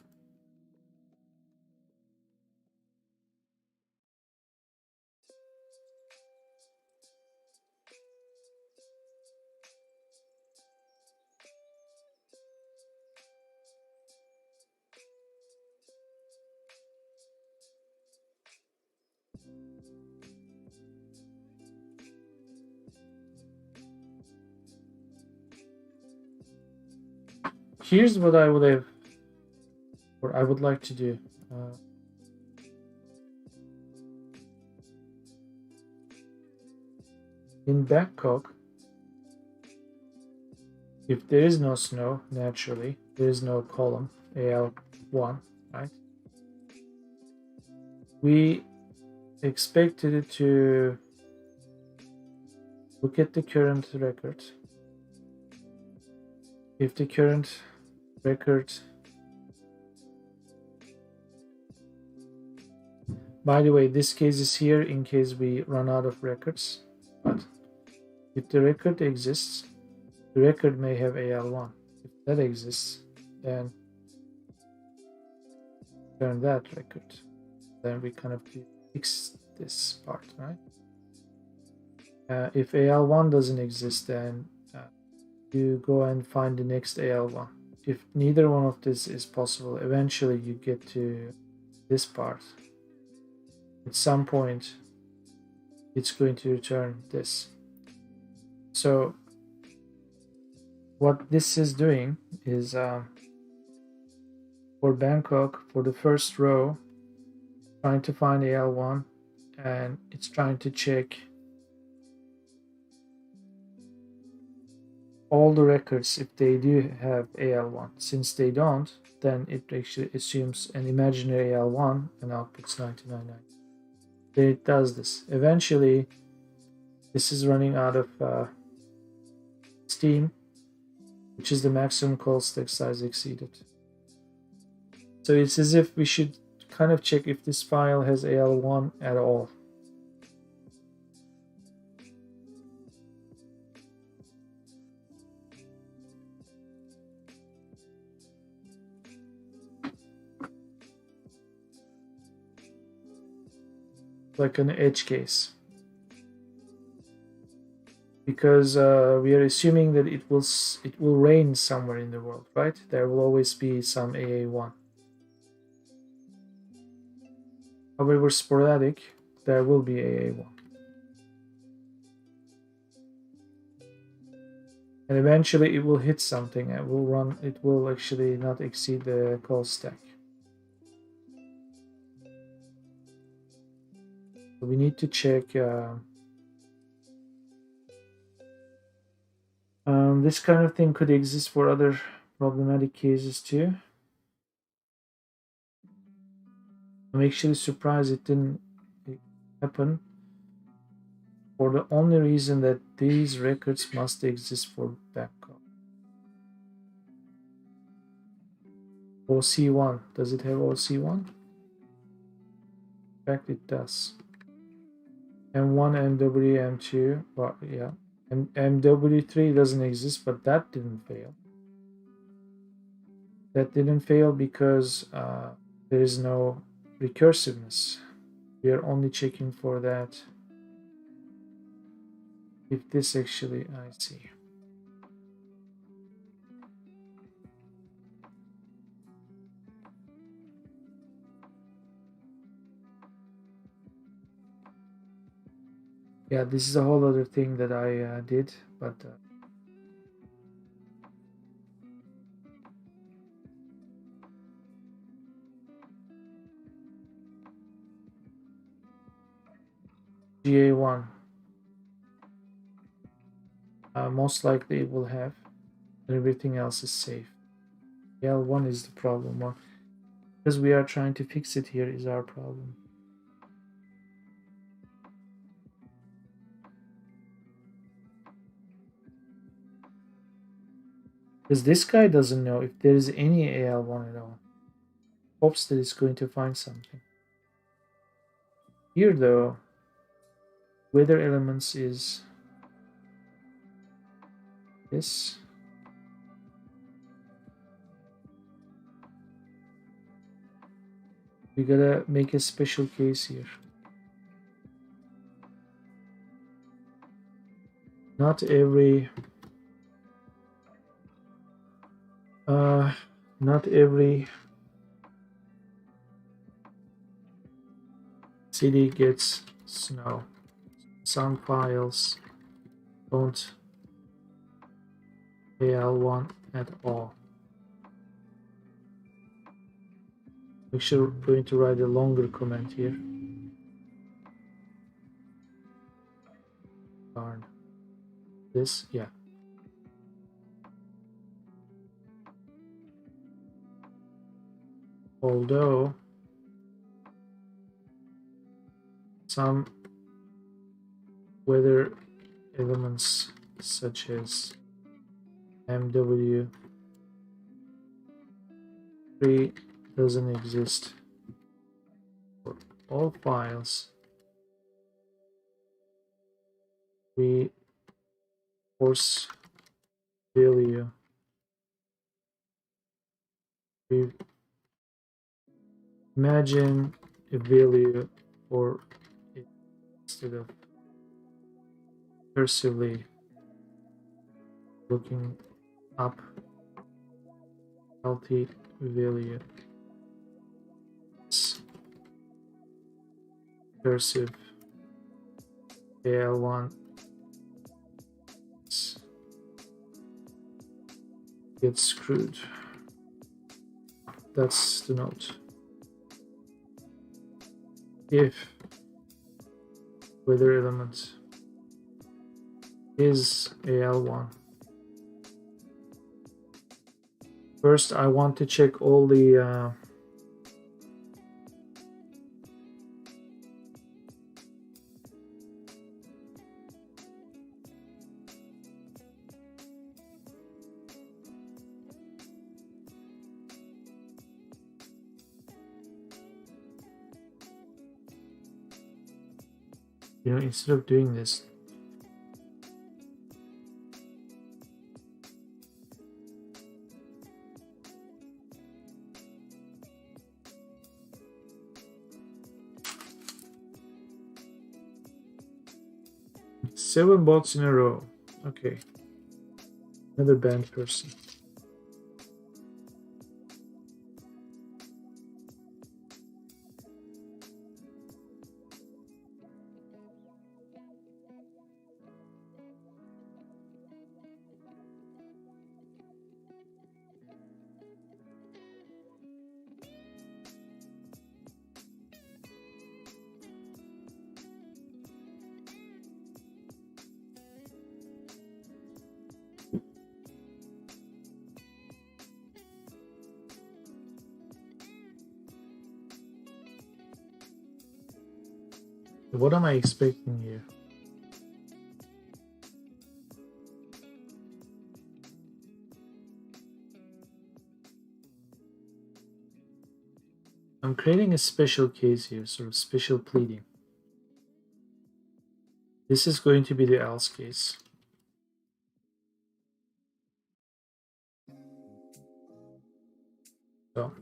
Here's what I would have, or I would like to do. In Bangkok, if there is no snow, naturally, there is no column, AL1, right? We expected it to look at the current record. If the current record, by the way, this case is here in case we run out of records, but if the record exists, the record may have AL1. If that exists, then turn that record. Then we kind of fix this part, right? If AL1 doesn't exist, then you go and find the next AL1. If neither one of this is possible, eventually you get to this part. At some point, it's going to return this. So what this is doing is for Bangkok, for the first row, trying to find AL1, and it's trying to check all the records if they do have AL1. Since they don't, then it actually assumes an imaginary AL1 and outputs 999. Then it does this. Eventually, this is running out of steam, which is the maximum call stack size exceeded. So it's as if we should kind of check if this file has AL1 at all. Like an edge case, because we are assuming that it will rain somewhere in the world, right? There will always be some AA1. However sporadic, there will be AA1. And eventually it will hit something and will run. It will actually not exceed the call stack. So we need to check this kind of thing could exist for other problematic cases too. I'm actually surprised it didn't happen for the only reason that these records must exist for Bangkok. OC1, does it have OC1? In fact, it does. M1, MW, M2, well, yeah. MW3 doesn't exist, but that didn't fail. That didn't fail because there is no recursiveness. We are only checking for that if this actually, I see. Yeah, this is a whole other thing that I did, but GA1 most likely it will have, and everything else is safe. L1 is the problem one, because we are trying to fix it here is our problem. Because this guy doesn't know if there is any AL1 at all. Hopes that it's going to find something. Here though, weather elements is this. We gotta make a special case here. Not every city gets snow. Some files don't al1 at all. Make sure we're going to write a longer comment here. Darn. This, yeah. Although some weather elements such as MW3 doesn't exist for all files, we force value. We imagine a value for it instead of cursively looking up healthy value. It's cursive al1 gets screwed. That's the note. If weather element is al1, first I want to check all the instead of doing this, seven bots in a row. Okay, another banned person. What am I expecting here? I'm creating a special case here, sort of special pleading. This is going to be the else case. So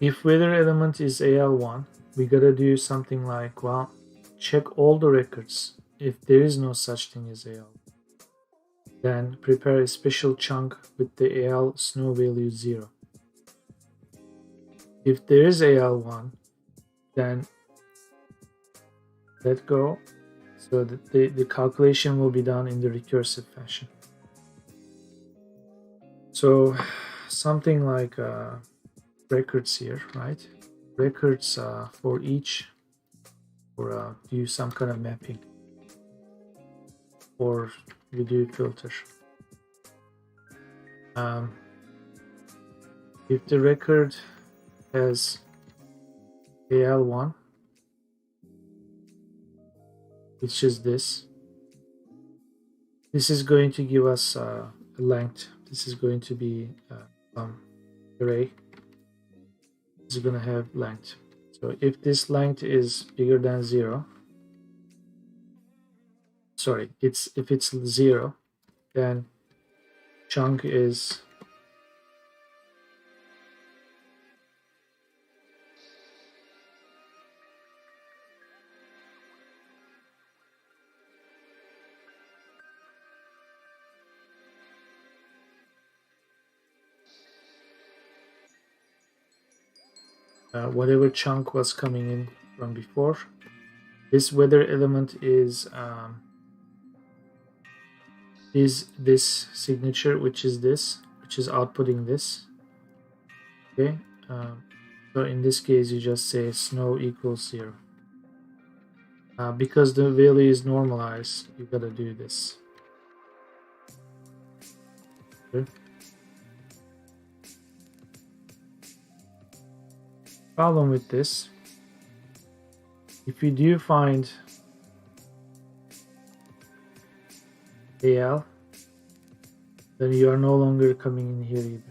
if weather element is al1, we gotta do something like, well, check all the records. If there is no such thing as al, then prepare a special chunk with the al snow value 0. If there is al1, then let go so that the calculation will be done in the recursive fashion. So something like records here, right? Records for each, or do some kind of mapping, or we do filter. If the record has al1, which is this is going to give us a length. This is going to be array. This is going to have length. So if this length is bigger than 0, sorry, if it's 0, then chunk is whatever chunk was coming in from before. This weather element is this signature, which is outputting this. Okay, so in this case you just say snow equals 0. Because the value is normalized, you gotta do this. Okay. Problem with this, if you do find AL, then you are no longer coming in here either.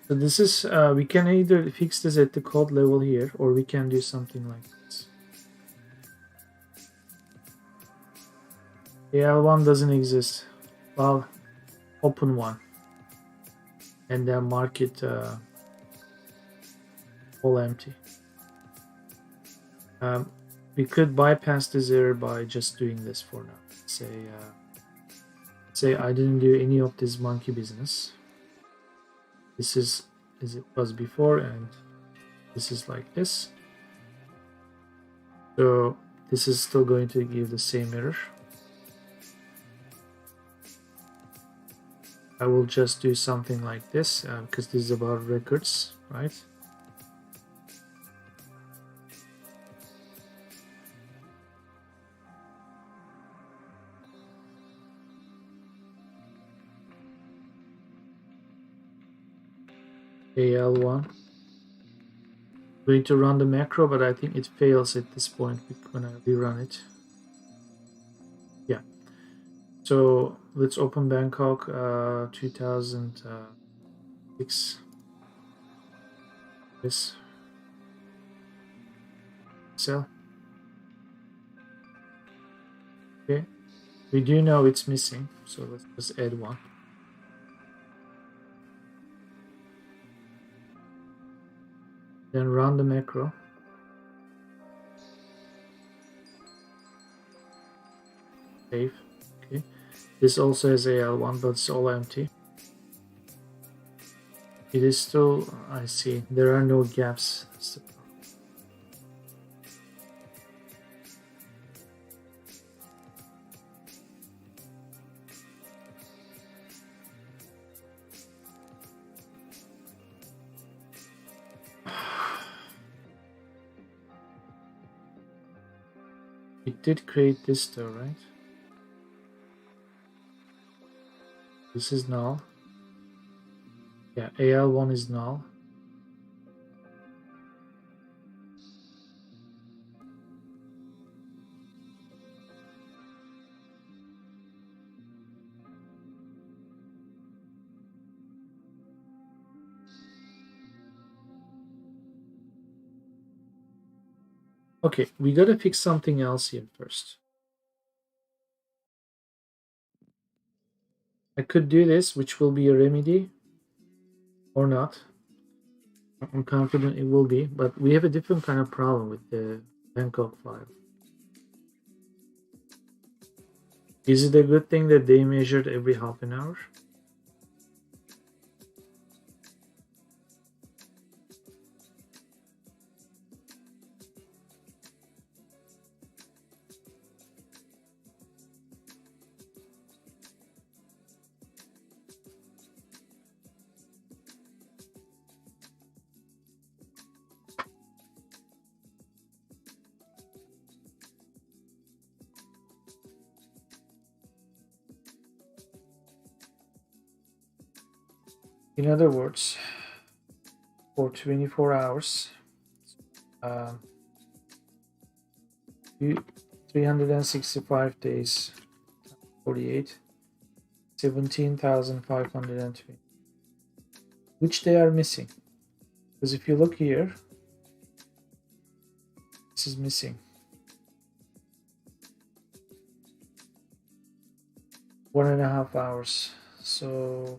So this is, we can either fix this at the code level here, or we can do something like this. AL1 doesn't exist. Well, open one. And then mark it all empty. We could bypass this error by just doing this for now. Say I didn't do any of this monkey business. This is as it was before, and this is like this. So this is still going to give the same error. I will just do something like this because this is about records, right? AL1. Going to run the macro, but I think it fails at this point when I rerun it. Yeah. So let's open Bangkok 2006. This Excel. Okay. We do know it's missing, so let's just add one. Then run the macro. Save. Okay. This also has AL1, but it's all empty. It is still, I see, there are no gaps. That's the problem. It did create this though, right? This is null. Yeah, AL1 is null. Okay, we gotta fix something else here first. I could do this, which will be a remedy, or not. I'm confident it will be, but we have a different kind of problem with the Bangkok file. Is it a good thing that they measured every half an hour? In other words, for 24 hours, 365 days, 48, 17,520, which they are missing. Because if you look here, this is missing. 1.5 hours. So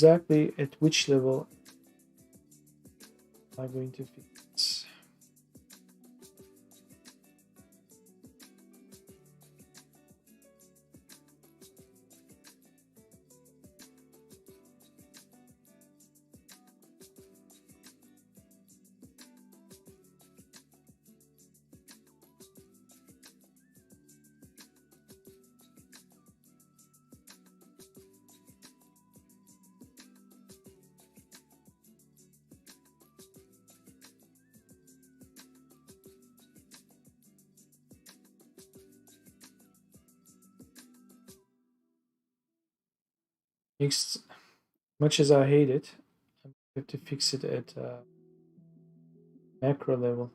exactly at which level am I going to fix? Much as I hate it, I have to fix it at macro level.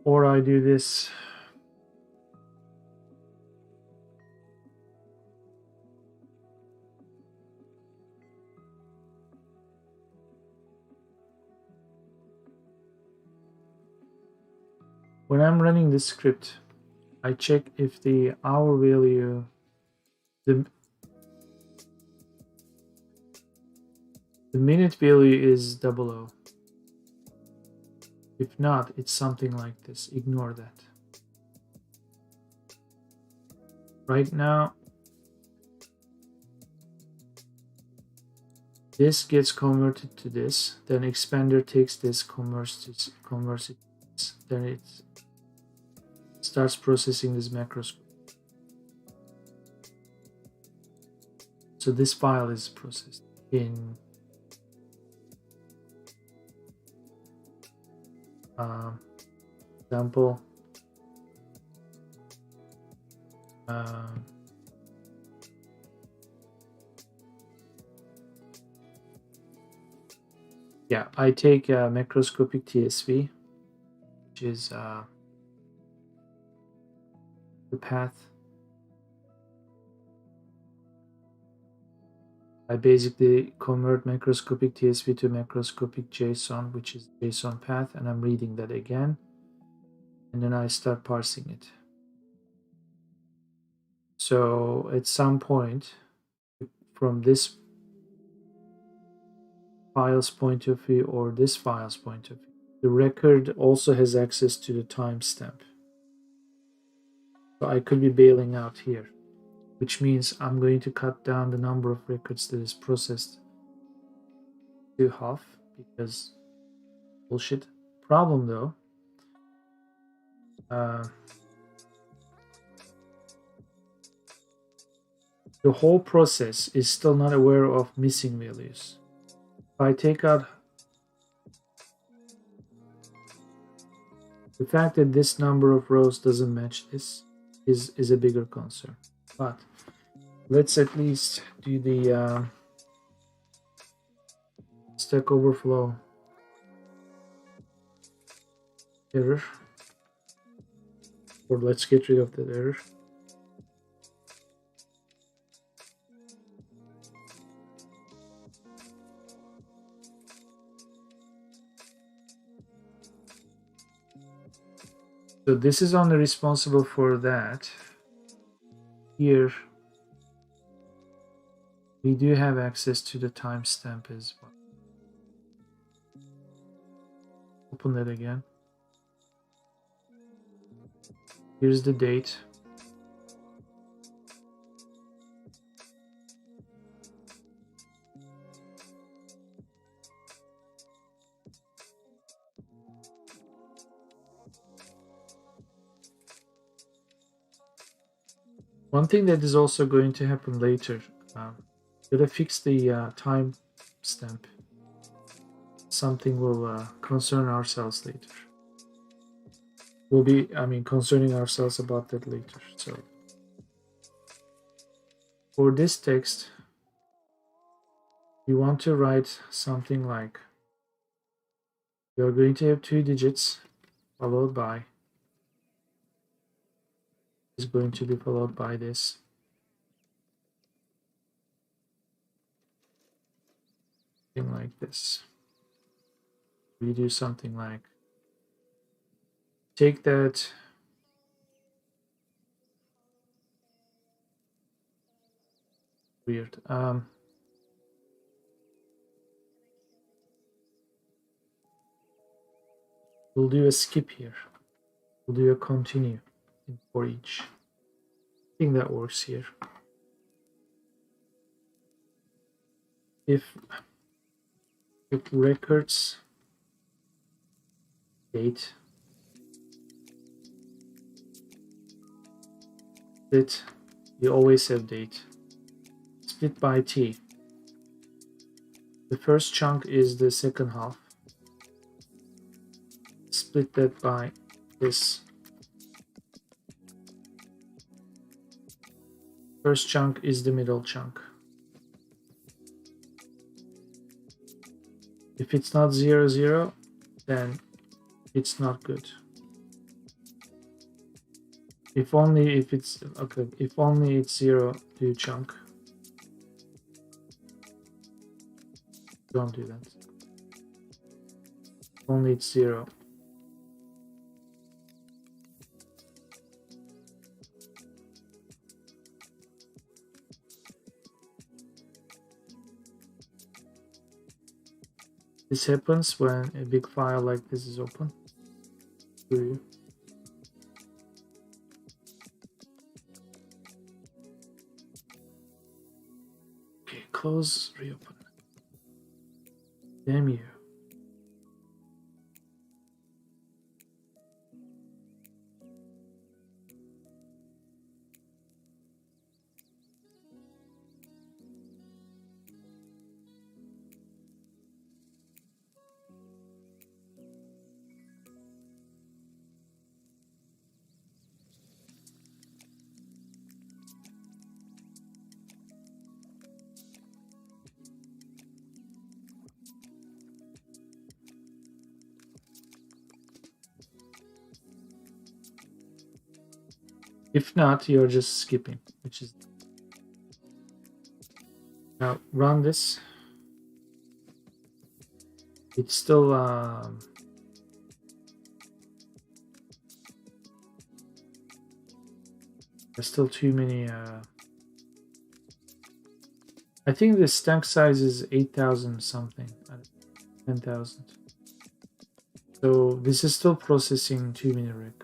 Or I do this. When I'm running this script, I check if the hour value, the minute value is 00. If not, it's something like this. Ignore that. Right now, this gets converted to this. Then expander takes this, converts it to this. Then it starts processing this macros. So this file is processed in example. Yeah, I take macroscopic TSV, which is the path. I basically convert macroscopic TSV to macroscopic JSON, which is JSON path, and I'm reading that again. And then I start parsing it. So at some point, from this file's point of view or this file's point of view, the record also has access to the timestamp. So I could be bailing out here, which means I'm going to cut down the number of records that is processed to half, because bullshit. Problem though, the whole process is still not aware of missing values. If I take out the fact that this number of rows doesn't match this is a bigger concern. But let's at least do the Stack Overflow error, or let's get rid of that error. So this is only responsible for that. Here we do have access to the timestamp as well. Open that again. Here's the date. One thing that is also going to happen later, gotta fix the time stamp. Something will concern ourselves later. We'll be, concerning ourselves about that later. So for this text, we want to write something like, you're going to have 2 digits followed by is going to be followed by this. Something like this. We do something like take that weird. We'll do a skip here. We'll do a continue for each. I think that works here. If records date split, you always have date. Split by t. The first chunk is the second half. Split that by this. First chunk is the middle chunk. If it's not 0, 0, then it's not good. If only if it's okay, if only it's 0, do chunk. Don't do that. If only it's 0. This happens when a big file like this is open. Okay, close, reopen. Damn you. If not, you're just skipping, which is now run this. It's still there's still too many. I think the stack size is 8,000 something, 10,000. So this is still processing too many records.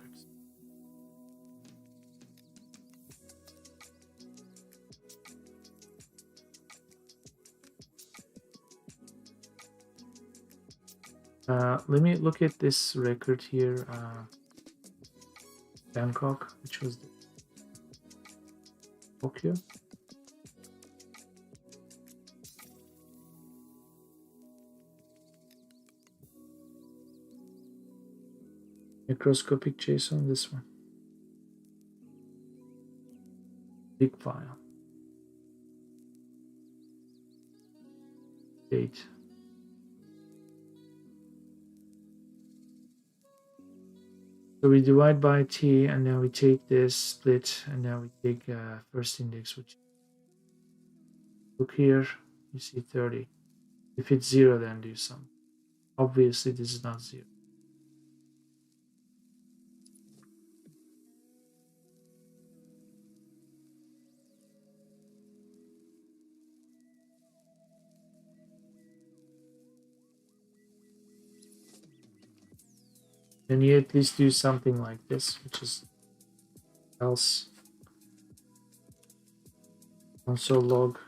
Let me look at this record here. Bangkok, which was the Tokyo. Microscopic JSON, this one. Big file. Date. So we divide by t, and then we take this split, and then we take first index, which look here, you see 30. If it's 0, then do some. Obviously, this is not 0. Then you at least do something like this, which is else console log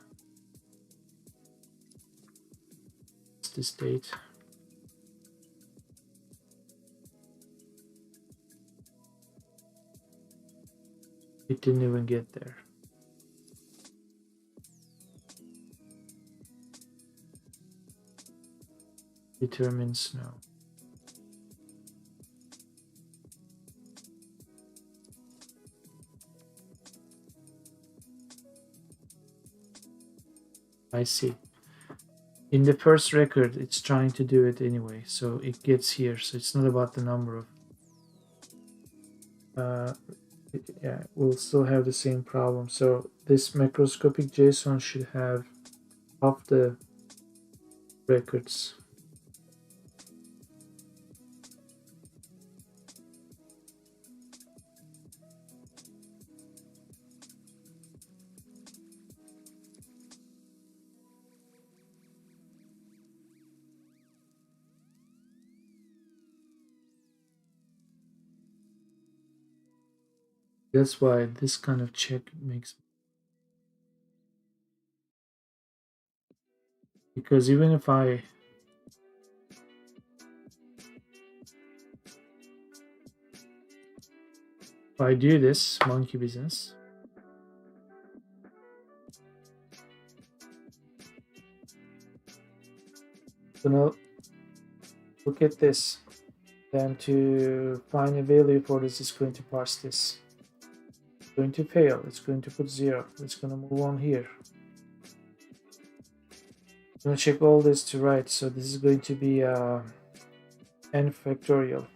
this date. It didn't even get there. Determines no. I see. In the first record, it's trying to do it anyway, so it gets here. So it's not about the number of yeah, we'll still have the same problem. So this macroscopic JSON should have half the records. That's why this kind of check makes, because even if I do this monkey business, gonna look at this, then to find a value for this is going to parse this. It's going to fail. It's going to put 0. It's going to move on here. I'm going to check all this to right. So this is going to be n factorial.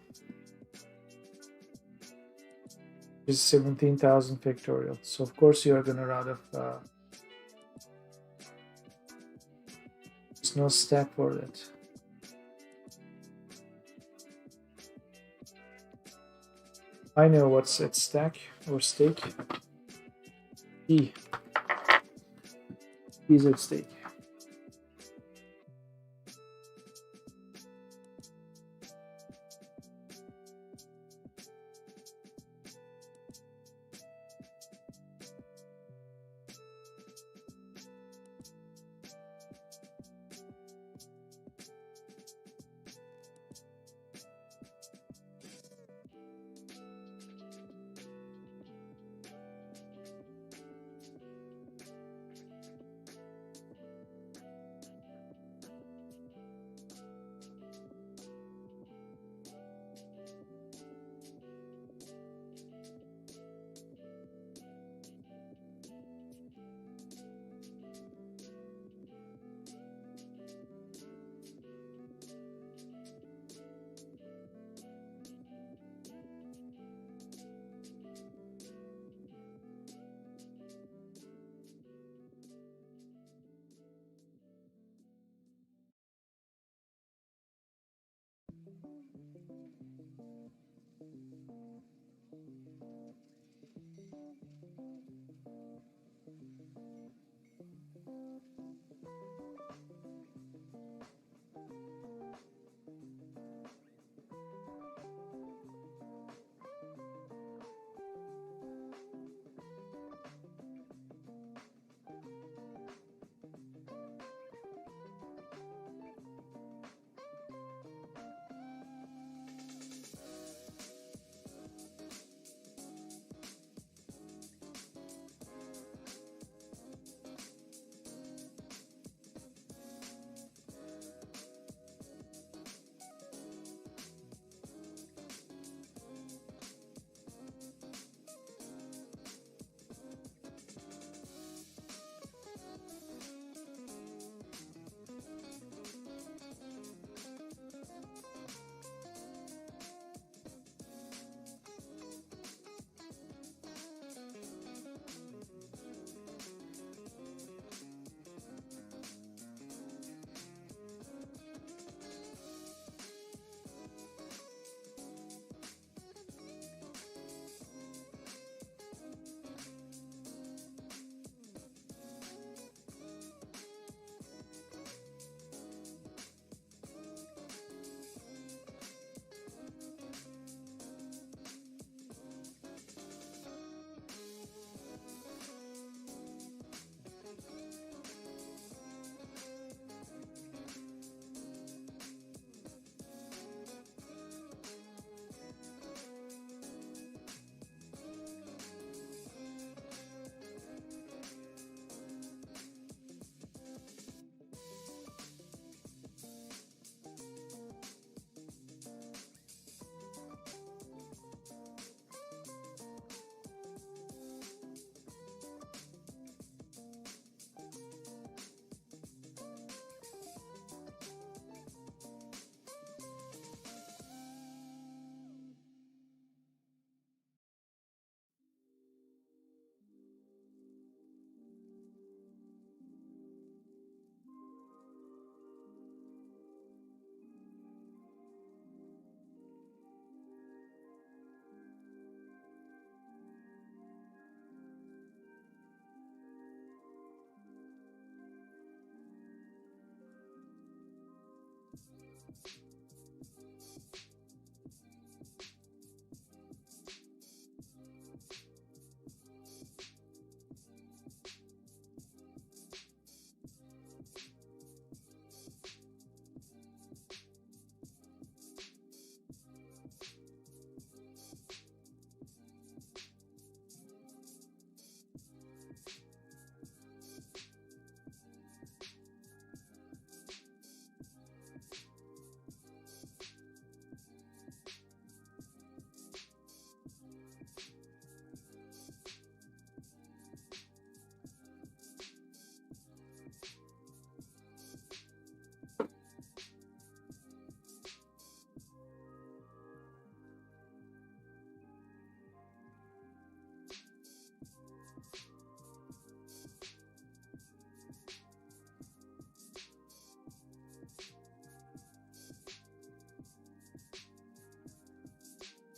This is 17,000 factorial. So of course you are going to run out of. There's no stack for that. I know what's at stack or stake. E is at stake.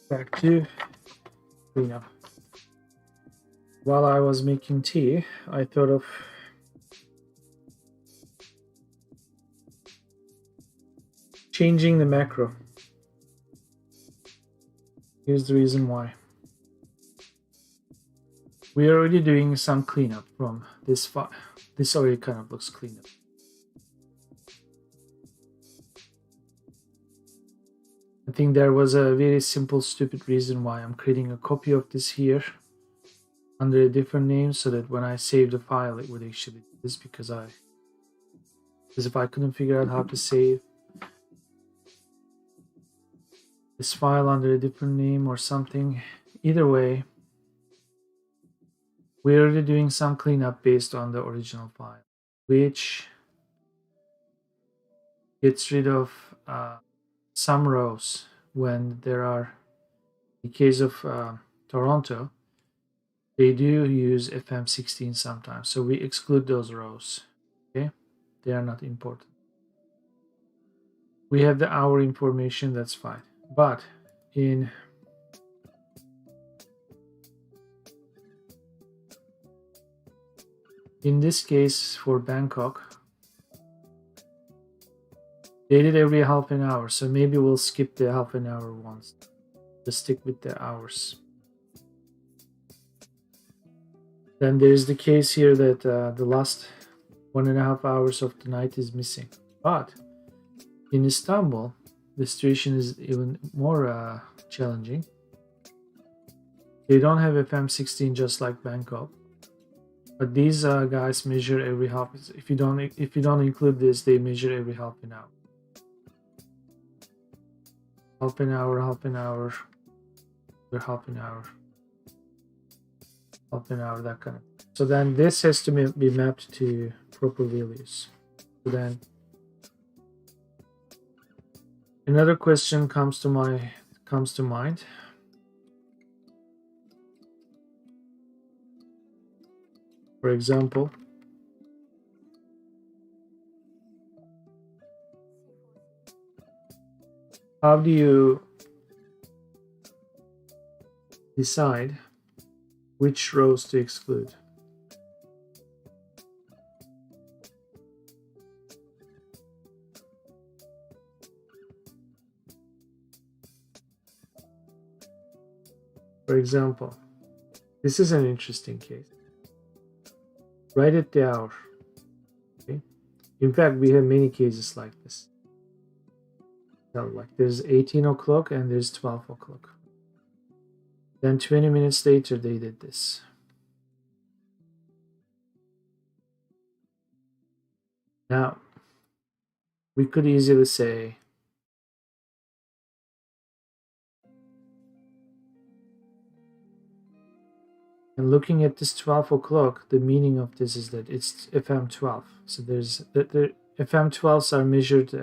Back to cleanup. While I was making tea, I thought of changing the macro. Here's the reason why. We're already doing some cleanup from this file. This already kind of looks cleaned up. I think there was a very simple, stupid reason why I'm creating a copy of this here under a different name, so that when I save the file, it would actually do this, because if I couldn't figure out how to save this file under a different name or something, either way, we're already doing some cleanup based on the original file, which gets rid of some rows when there are, in the case of Toronto, they do use FM16 sometimes, so we exclude those rows. Okay, they are not important. We have the hour information, that's fine. But in this case for Bangkok, they did every half an hour, so maybe we'll skip the half an hour ones. Just stick with the hours. Then there's the case here that the last 1.5 hours of the night is missing. But in Istanbul, the situation is even more challenging. They don't have FM16 just like Bangkok, but these guys measure every half. If you don't include this, they measure every half an hour. Half an hour, half an hour, half an hour, half an hour, that kind of. So then this has to be mapped to proper values. So then another question comes to mind. For example, how do you decide which rows to exclude? For example, this is an interesting case. Right at the hour. Okay. In fact, we have many cases like this. So, like there's 18 o'clock and there's 12 o'clock. Then 20 minutes later, they did this. Now, we could easily say, and looking at this 12 o'clock, the meaning of this is that it's FM12. So there's the FM12s are measured,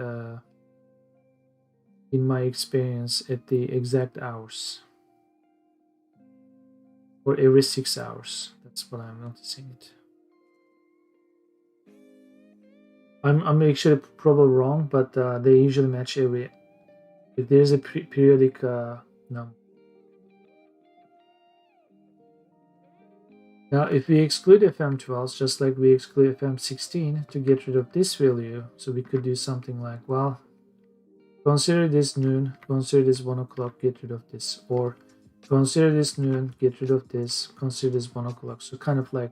in my experience, at the exact hours, or every 6 hours. That's what I'm noticing it. I'm actually probably wrong, but they usually match if there's a periodic number. Now, if we exclude FM12s, just like we exclude FM16 to get rid of this value, so we could do something like, well, consider this noon, consider this 1 o'clock, get rid of this, or consider this noon, get rid of this, consider this 1 o'clock. So kind of like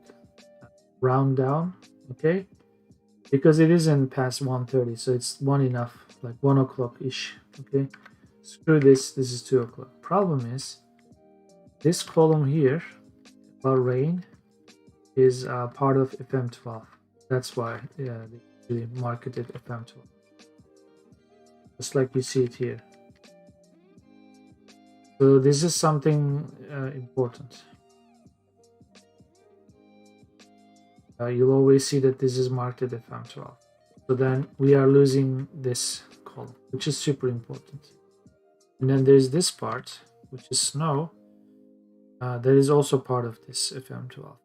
round down, okay? Because it isn't past 1:30, so it's one enough, like 1 o'clock ish, okay? Screw this, this is 2 o'clock. Problem is, this column here, about rain, is part of FM12. That's why they really marketed FM12. Just like you see it here. So this is something important. You'll always see that this is marked at FM12. So then we are losing this column, which is super important. And then there's this part, which is snow, that is also part of this FM12.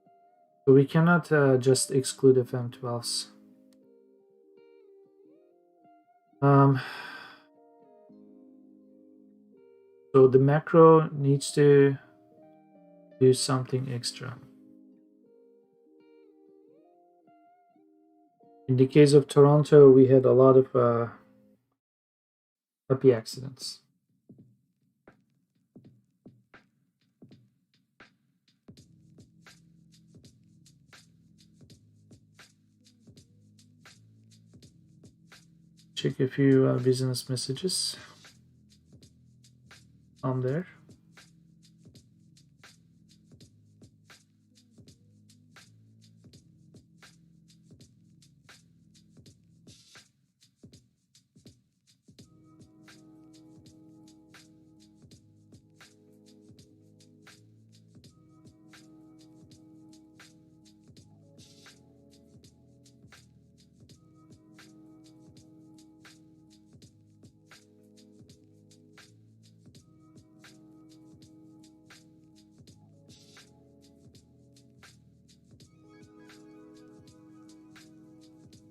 So we cannot just exclude FM12s. So the macro needs to do something extra. In the case of Toronto, we had a lot of happy accidents. Check a few business messages on there.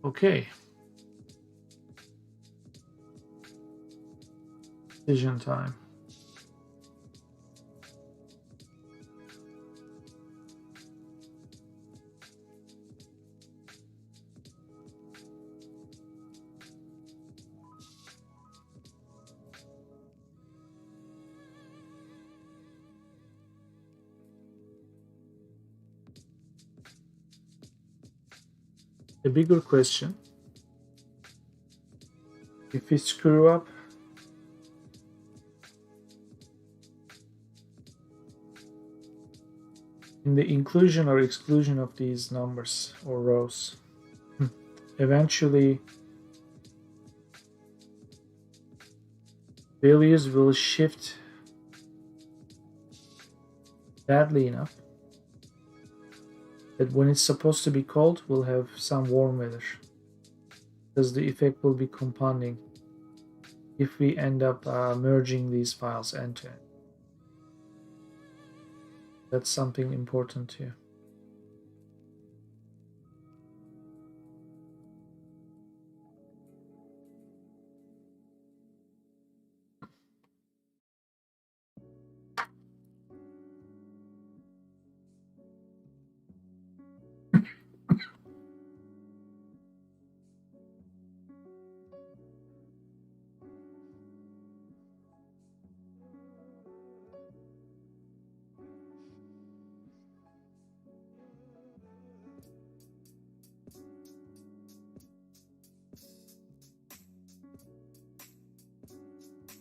Okay. Decision time. A bigger question: if we screw up, in the inclusion or exclusion of these numbers or rows, eventually values will shift badly enough that when it's supposed to be cold, we'll have some warm weather, because the effect will be compounding if we end up merging these files end to end. That's something important too.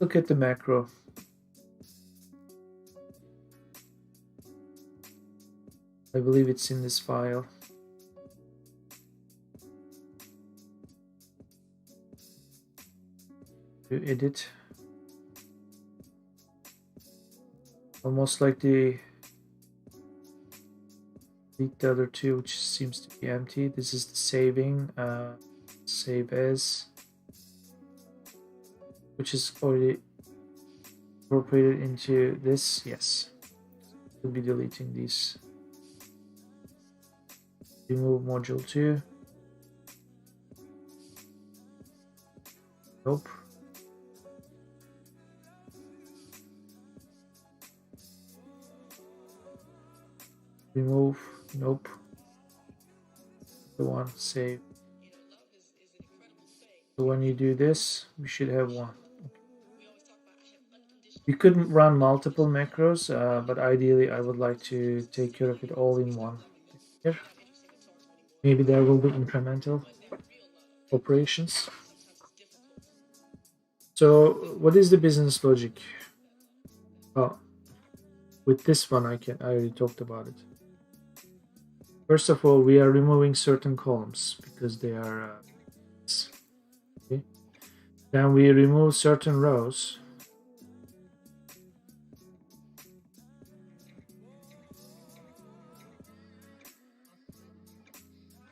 Look at the macro. I believe it's in this file. To edit. Almost like the delete the other two, which seems to be empty. This is the saving, save as, which is already incorporated into this. Yes, we'll be deleting these. Remove module 2. Nope. Remove. Nope. The one save. So when you do this, we should have one. You could run multiple macros, but ideally I would like to take care of it all in one here. Maybe there will be incremental operations. So what is the business logic? Well, with this one I already talked about it. First of all, we are removing certain columns because they are okay. Then we remove certain rows.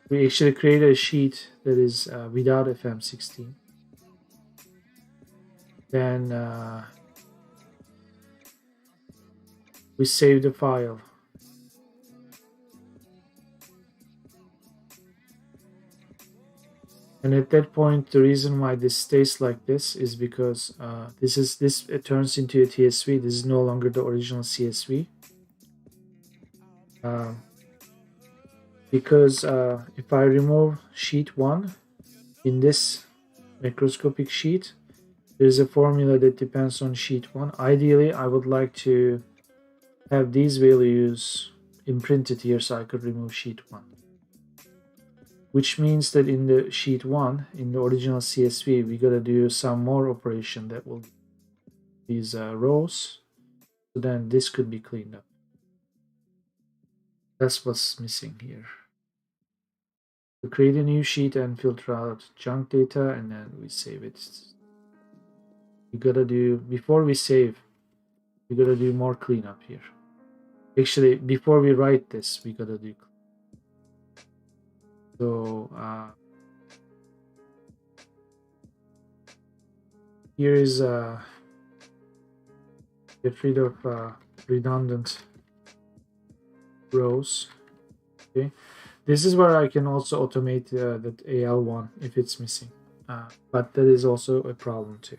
We actually create a sheet that is without FM16. Then we save the file. And at that point, the reason why this stays like this is because it turns into a TSV. This is no longer the original CSV. Because if I remove sheet 1 in this macroscopic sheet, there's a formula that depends on sheet 1. Ideally, I would like to have these values imprinted here so I could remove sheet 1. Which means that in the sheet 1, in the original CSV, we gotta do some more operation that will these rows. So then this could be cleaned up. That's what's missing here. We create a new sheet and filter out junk data, and then we save it. We gotta do, before we save, we gotta do more cleanup here. Actually, before we write this, we gotta do. So here is get rid of redundant rows. Okay, this is where I can also automate that AL1 if it's missing, but that is also a problem too.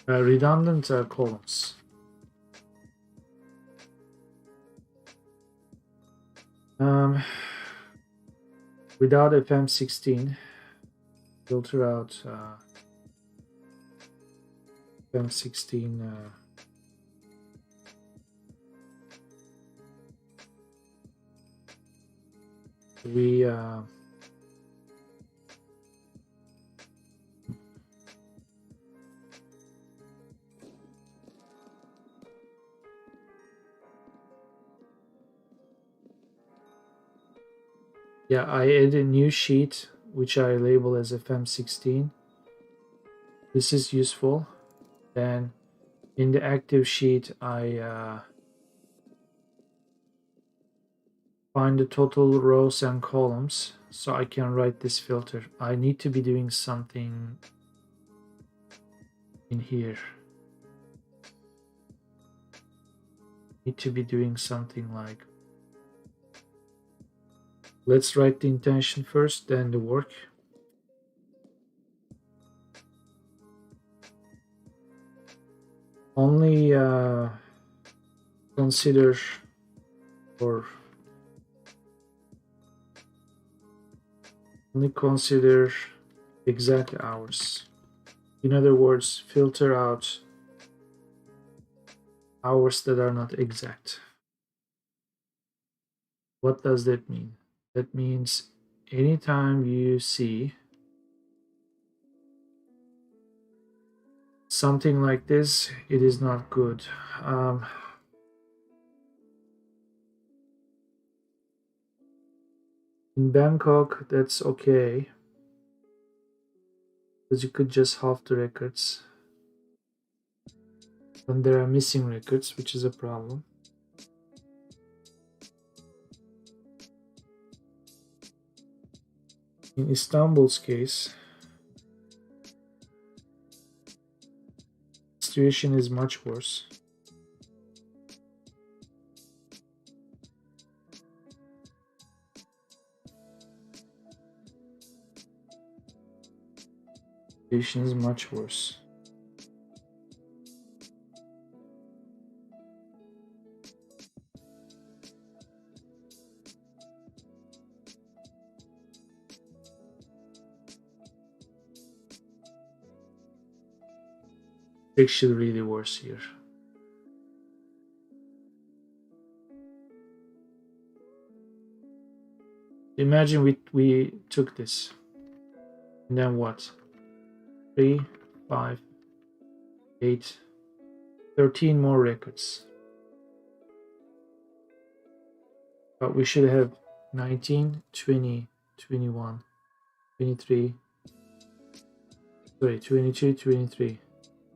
Redundant columns. Without FM16, filter out FM16 we yeah, I add a new sheet which I label as FM16. This is useful. Then in the active sheet, I find the total rows and columns so I can write this filter. I need to be doing something in here. Need to be doing something like, let's write the intention first, then the work. Only consider or only consider exact hours. In other words, filter out hours that are not exact. What does that mean? That means anytime you see something like this, it is not good. In Bangkok, that's okay, because you could just half the records. And there are missing records, which is a problem. In Istanbul's case, the situation is much worse. The situation is much worse. Actually really worse here. Imagine we took this, and then what? 3, 5, 8, 13 more records. But we should have 19, 20, 21, 23, sorry, 22, 23.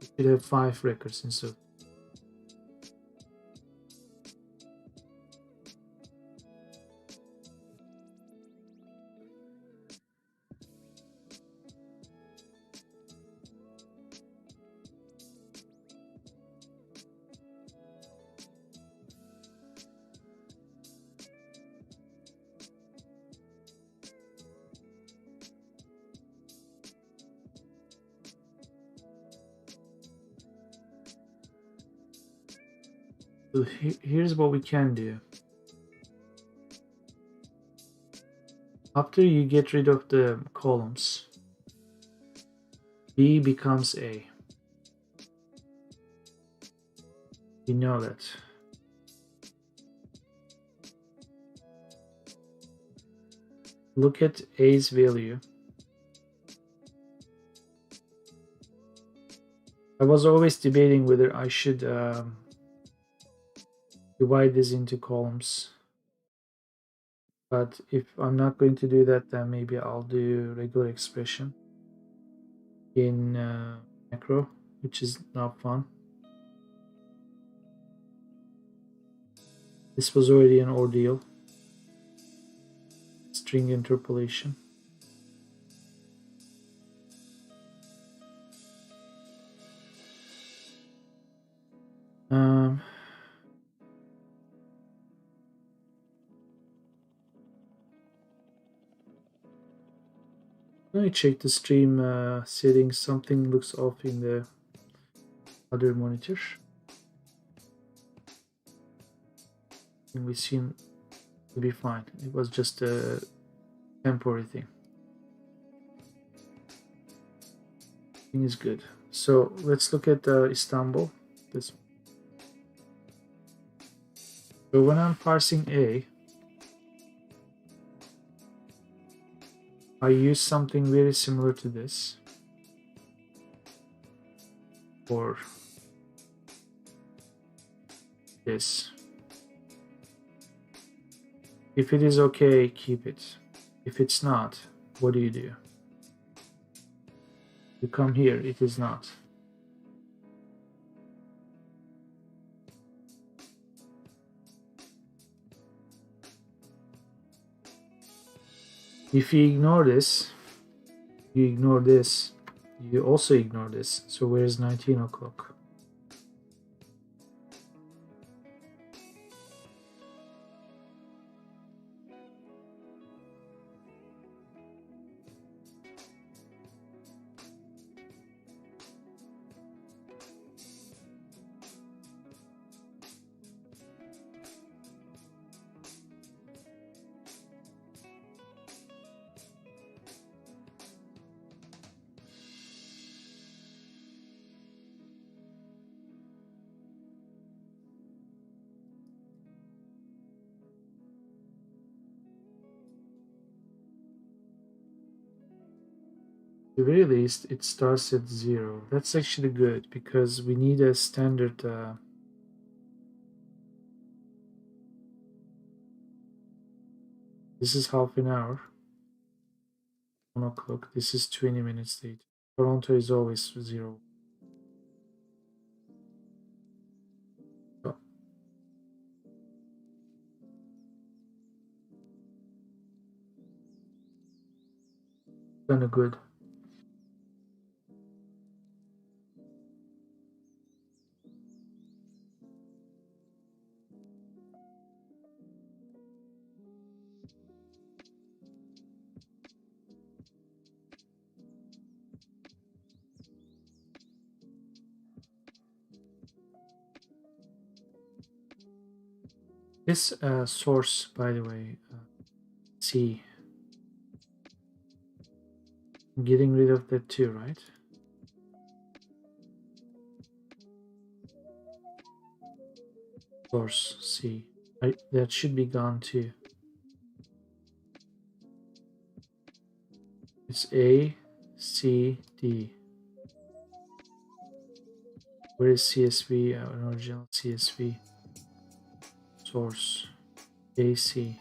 We should have 5 records instead. So here's what we can do. After you get rid of the columns, B becomes A. We know that. Look at A's value. I was always debating whether I should divide this into columns. But if I'm not going to do that, then maybe I'll do regular expression in macro, which is not fun. This was already an ordeal. String interpolation. Let me check the stream settings. Something looks off in the other monitor. And we seem to be fine. It was just a temporary thing. Thing is good. So let's look at Istanbul. This. So when I'm parsing A, I use something very similar to this, or this. If it is okay, keep it. If it's not, what do? You come here, it is not. If you ignore this, you ignore this, you also ignore this. So where's 19 o'clock? At the very least, it starts at 0. That's actually good because we need a standard. This is half an hour. 1 o'clock. This is 20 minutes late. Toronto is always 0. So, kind of good. This source, by the way, C. I'm getting rid of that too, right? source C. That should be gone too. It's A, C, D. Where is CSV? An original CSV source AC.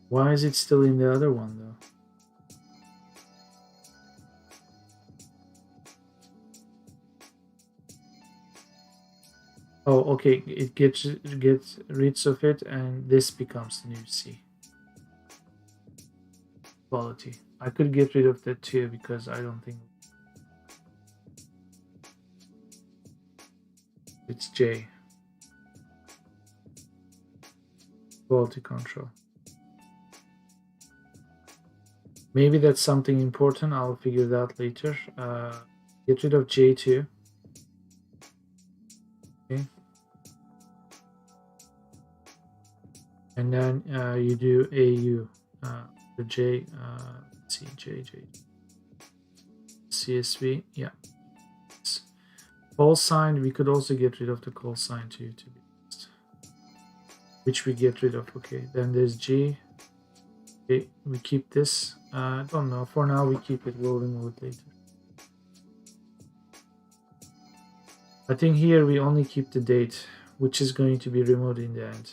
Why is it still in the other one though? Oh, okay. It gets rid of it, and this becomes the new C. Quality. I could get rid of that too because I don't think it's J. Quality control. Maybe that's something important. I'll figure that later. Get rid of J too. Okay. And then you do AU. The J. Let's see, J. CSV. Yeah. Call sign. We could also get rid of the call sign too, to be honest. Which we get rid of. Okay. Then there's G. Okay, we keep this. I don't know. For now, we keep it. We'll remove it later. I think here we only keep the date, which is going to be removed in the end.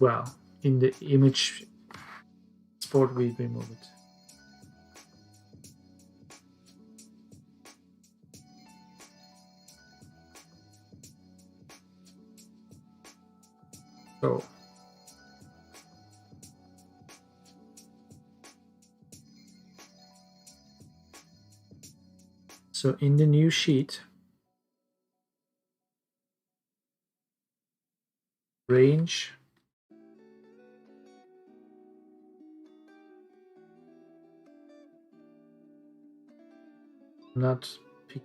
Well, in the image export, we remove it. So in the new sheet, range not pick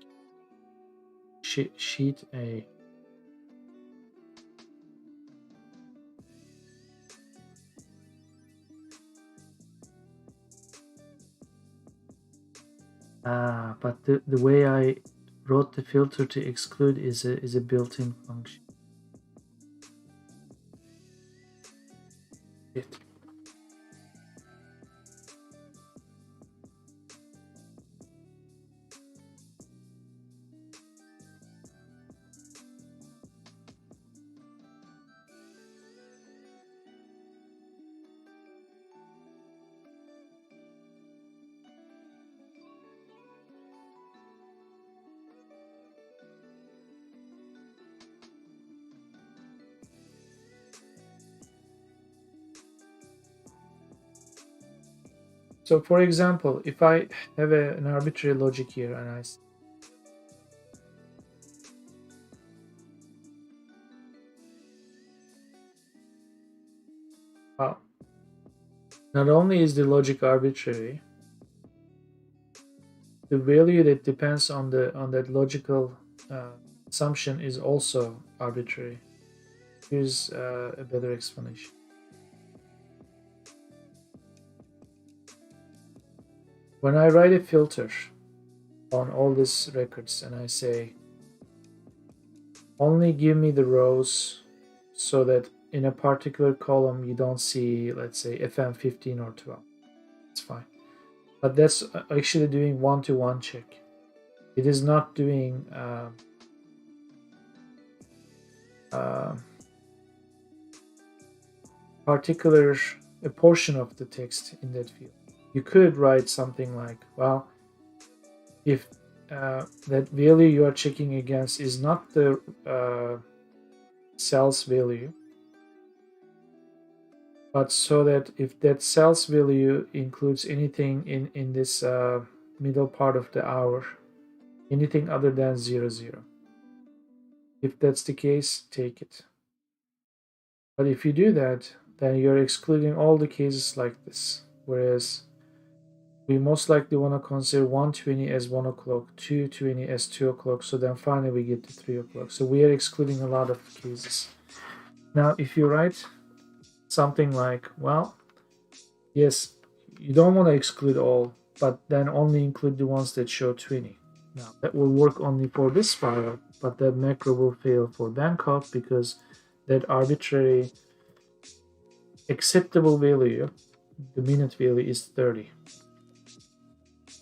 sheet A. But the way I wrote the filter to exclude is a built-in function. So for example, if I have an arbitrary logic here and I wow, not only is the logic arbitrary, the value that depends on that logical assumption is also arbitrary. Here's a better explanation. When I write a filter on all these records and I say, only give me the rows so that in a particular column you don't see, let's say, FM 15 or 12. It's fine. But that's actually doing one-to-one check. It is not doing a portion of the text in that field. You could write something like, well, if that value you are checking against is not the cell's value, but so that if that cell's value includes anything in this middle part of the hour, anything other than 00. If that's the case, take it. But if you do that, then you're excluding all the cases like this. Whereas we most likely want to consider 120 as 1 o'clock, 220 as 2 o'clock. So then finally we get to 3 o'clock. So we are excluding a lot of cases. Now, if you write something like, well, yes, you don't want to exclude all, but then only include the ones that show 20. Now that will work only for this file, but that macro will fail for Bangkok because that arbitrary acceptable value, the minute value, is 30.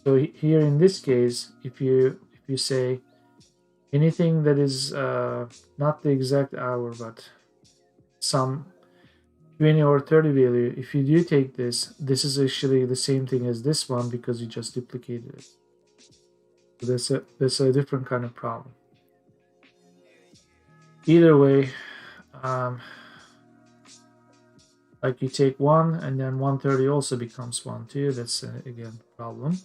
So here in this case, if you say anything that is not the exact hour but some 20 or 30 value, if you do take this, this is actually the same thing as this one because you just duplicated it. So that's a different kind of problem. Either way, like you take 1 and then 130 also becomes 1 too. That's again a problem.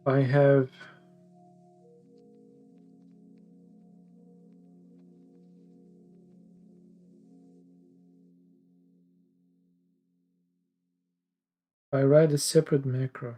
I have I write a separate macro.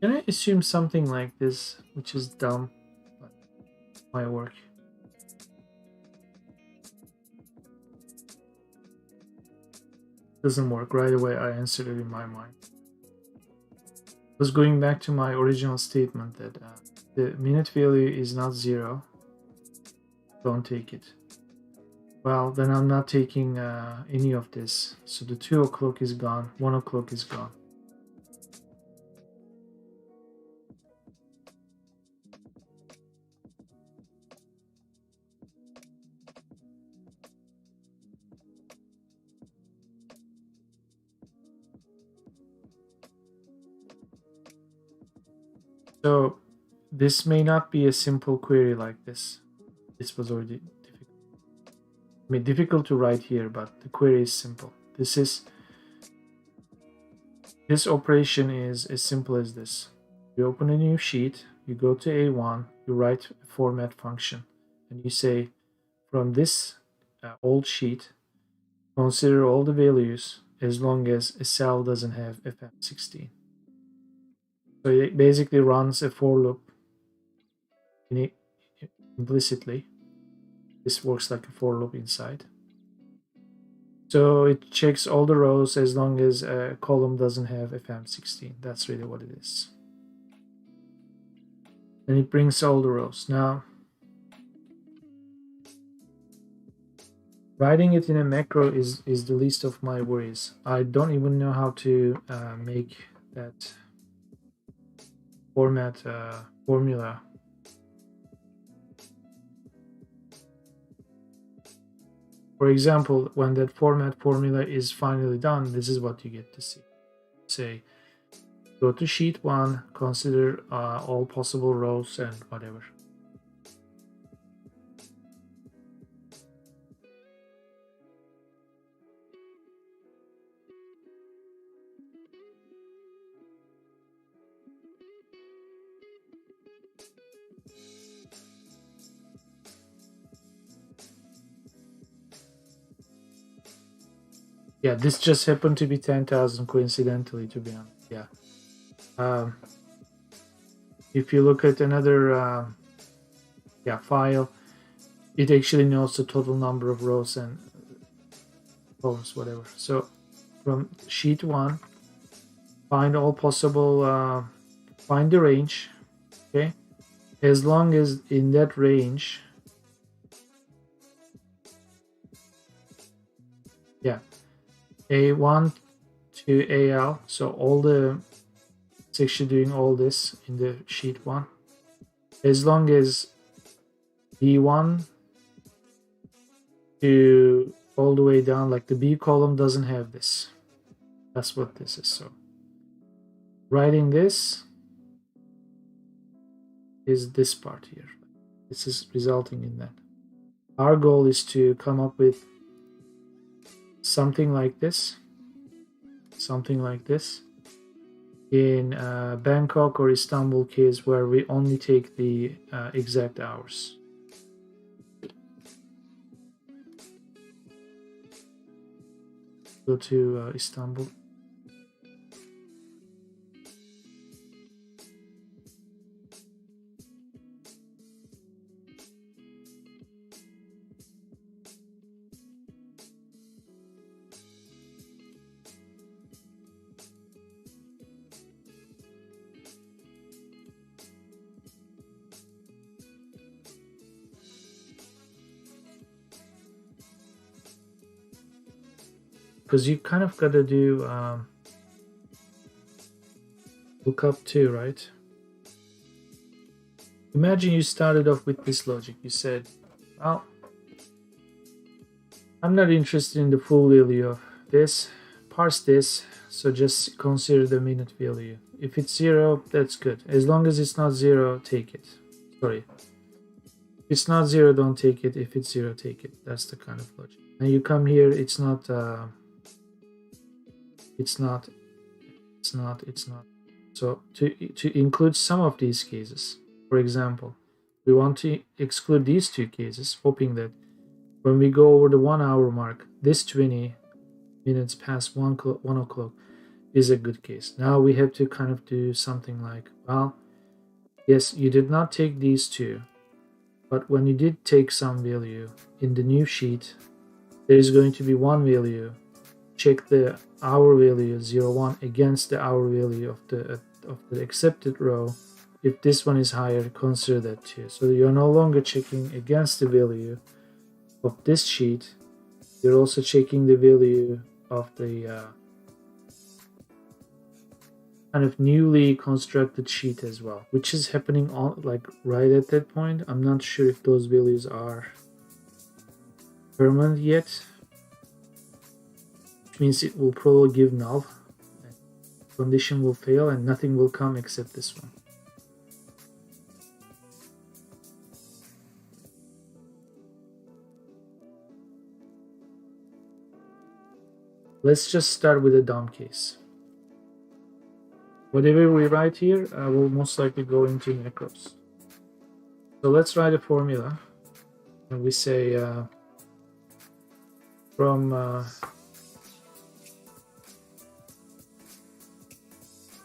Can I assume something like this, which is dumb, but might work? Doesn't work right away. I answered it in my mind. I was going back to my original statement that the minute value is not 0. Don't take it. Well, then I'm not taking any of this. So the 2 o'clock is gone, 1 o'clock is gone. So this may not be a simple query like this. This was already difficult. I mean, difficult to write here, but the query is simple. This operation is as simple as this. You open a new sheet, you go to A1, you write a format function, and you say, from this old sheet, consider all the values as long as a cell doesn't have FM16. So it basically runs a for loop implicitly. This works like a for loop inside. So it checks all the rows as long as a column doesn't have FM16. That's really what it is. And it brings all the rows. Now, writing it in a macro is the least of my worries. I don't even know how to make that format formula. For example, when that format formula is finally done, this is what you get to see. Say, go to sheet 1, consider all possible rows and whatever. Yeah, this just happened to be 10,000 coincidentally, to be honest. Yeah. Um, if you look at another file, it actually knows the total number of rows and columns, whatever. So from sheet 1, find all possible, find the range, okay? As long as in that range, yeah, A1 to AL, so all the, it's actually doing all this in the sheet 1. As long as B1 to all the way down, like the B column doesn't have this. That's what this is. So writing this is this part here. This is resulting in that. Our goal is to come up with something like this in Bangkok or Istanbul case, where we only take the exact hours. Go to Istanbul. Because you kind of got to do lookup too, right? Imagine you started off with this logic. You said, well, I'm not interested in the full value of this, parse this, so just consider the minute value. If it's 0, that's good. As long as it's not 0, take it. Sorry. If it's not 0, don't take it. If it's 0, take it. That's the kind of logic. And you come here, it's not. So to include some of these cases, for example, we want to exclude these two cases, hoping that when we go over the 1 hour mark, this 20 minutes past 1 o'clock is a good case. Now we have to kind of do something like, well, yes, you did not take these two, but when you did take some value in the new sheet, there is going to be one value. Check the hour value 01 against the hour value of the accepted row. If this one is higher, consider that too. So you're no longer checking against the value of this sheet. You're also checking the value of the kind of newly constructed sheet as well, which is happening on like right at that point. I'm not sure if those values are permanent yet, which means it will probably give null. Condition will fail and nothing will come except this one. Let's just start with a dumb case. Whatever we write here will most likely go into macros. So let's write a formula. And we say from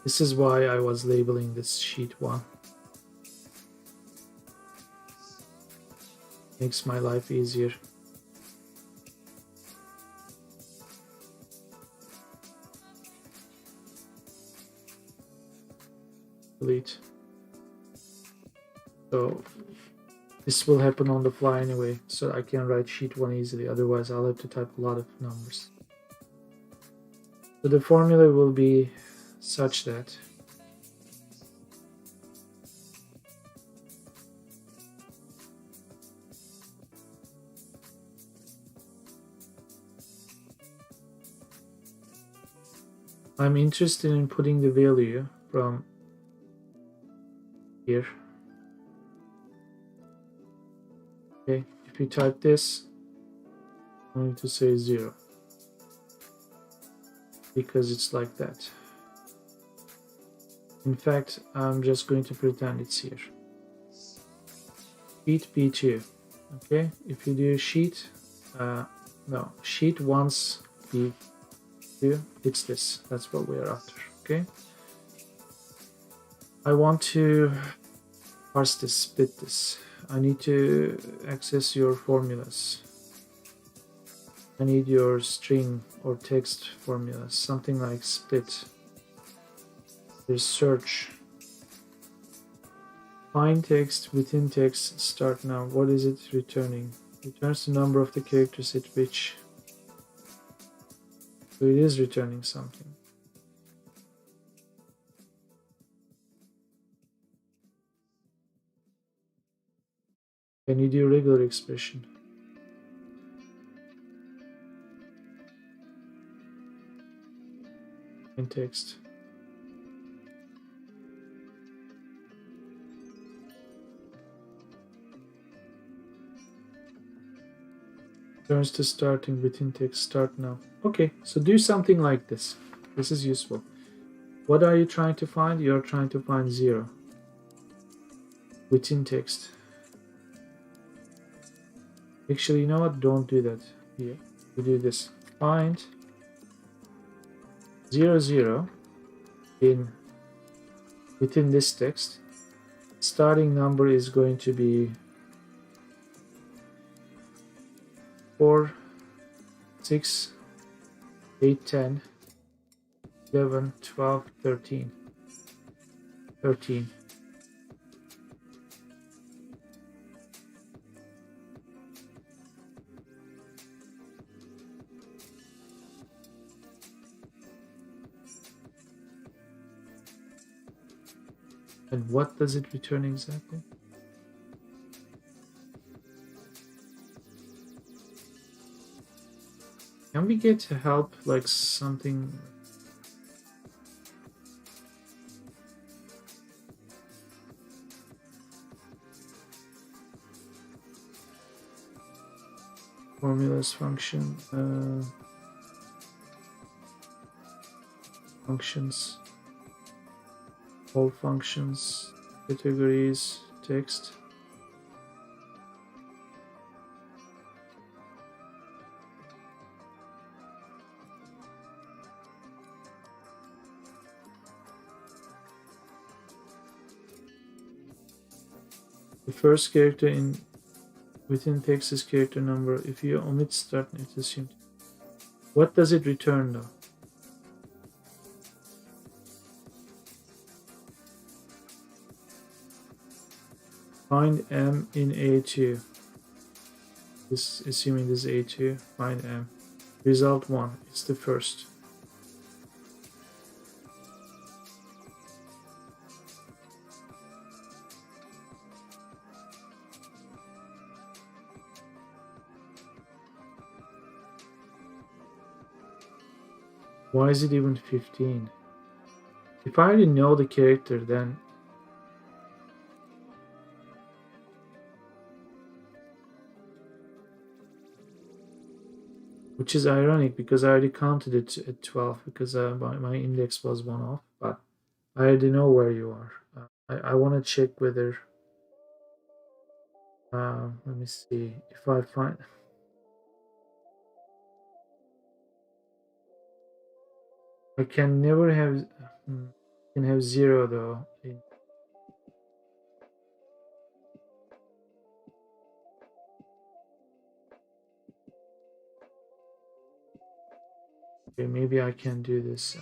this is why I was labeling this sheet 1. Makes my life easier. Delete. So this will happen on the fly anyway, so I can write sheet 1 easily. Otherwise, I'll have to type a lot of numbers. So the formula will be such that I'm interested in putting the value from here. Okay, if you type this, I'm going to say 0 because it's like that. In fact, I'm just going to pretend it's here. Sheet B2. Okay, if you do sheet, no, sheet once B It's this. That's what we are after. Okay. I want to parse this, split this. I need to access your formulas. I need your string or text formulas, something like split. There's search. Find text within text, start now. What is it returning? Returns the number of the characters at which. So it is returning something. Can you do regular expression? In text. Turns to starting within text, start now. Okay, so do something like this. This is useful. What are you trying to find? You're trying to find 0 within text. Actually, you know what? Don't do that here. You do this. Find 0, 0 within this text. Starting number is going to be 4, 6, 8, 10, 11, 12, 13. 13. And what does it return exactly? Can we get help, like something? Formulas function, functions, all functions, categories, text. The first character within text is character number. If you omit start, it's assumed. What does it return though? Find M in A2. This, assuming this is A2, find M. Result 1, it's the first. Why is it even 15? If I already know the character, then which is ironic because I already counted it at 12 because my index was 1 off, but I already know where you are. I want to check whether, let me see, if I find, I can never have, can have 0 though. Okay, maybe I can do this.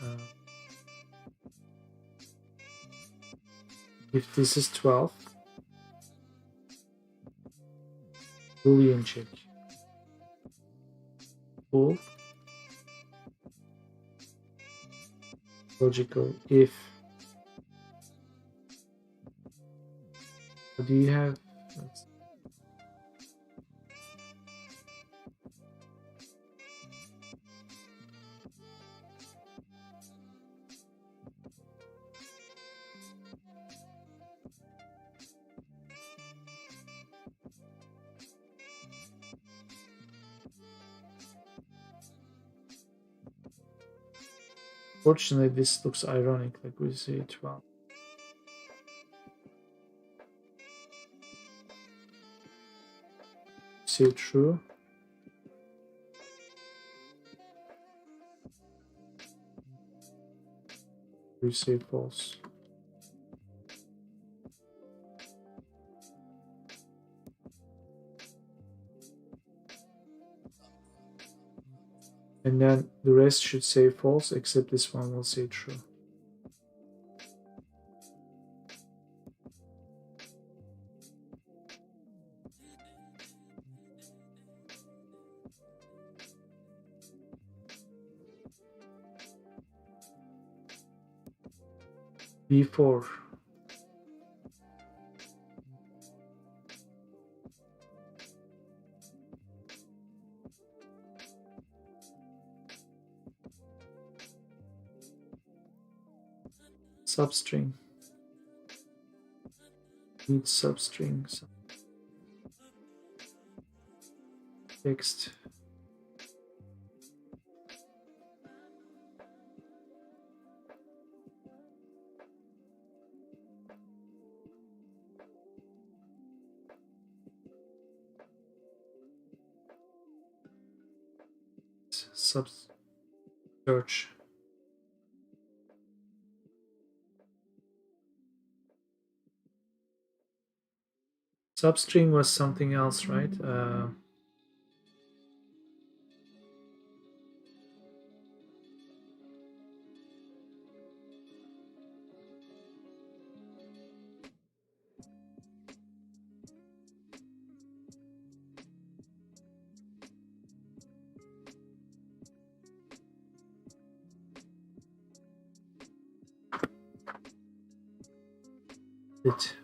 If this is 12, Boolean check. Bool, logical if. Do you have? Fortunately, this looks ironic. Like we say 12. Say true. You say false. And then the rest should say false, except this one will say true. B4. Substring. Need substring. Text. Search. Substring was something else, right? It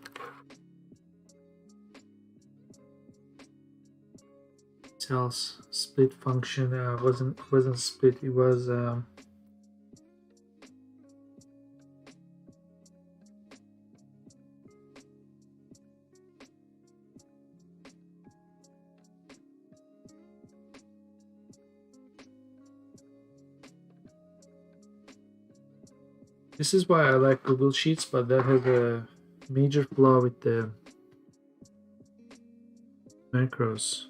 tells split function wasn't split. It was this is why I like Google Sheets, but that has a major flaw with the macros.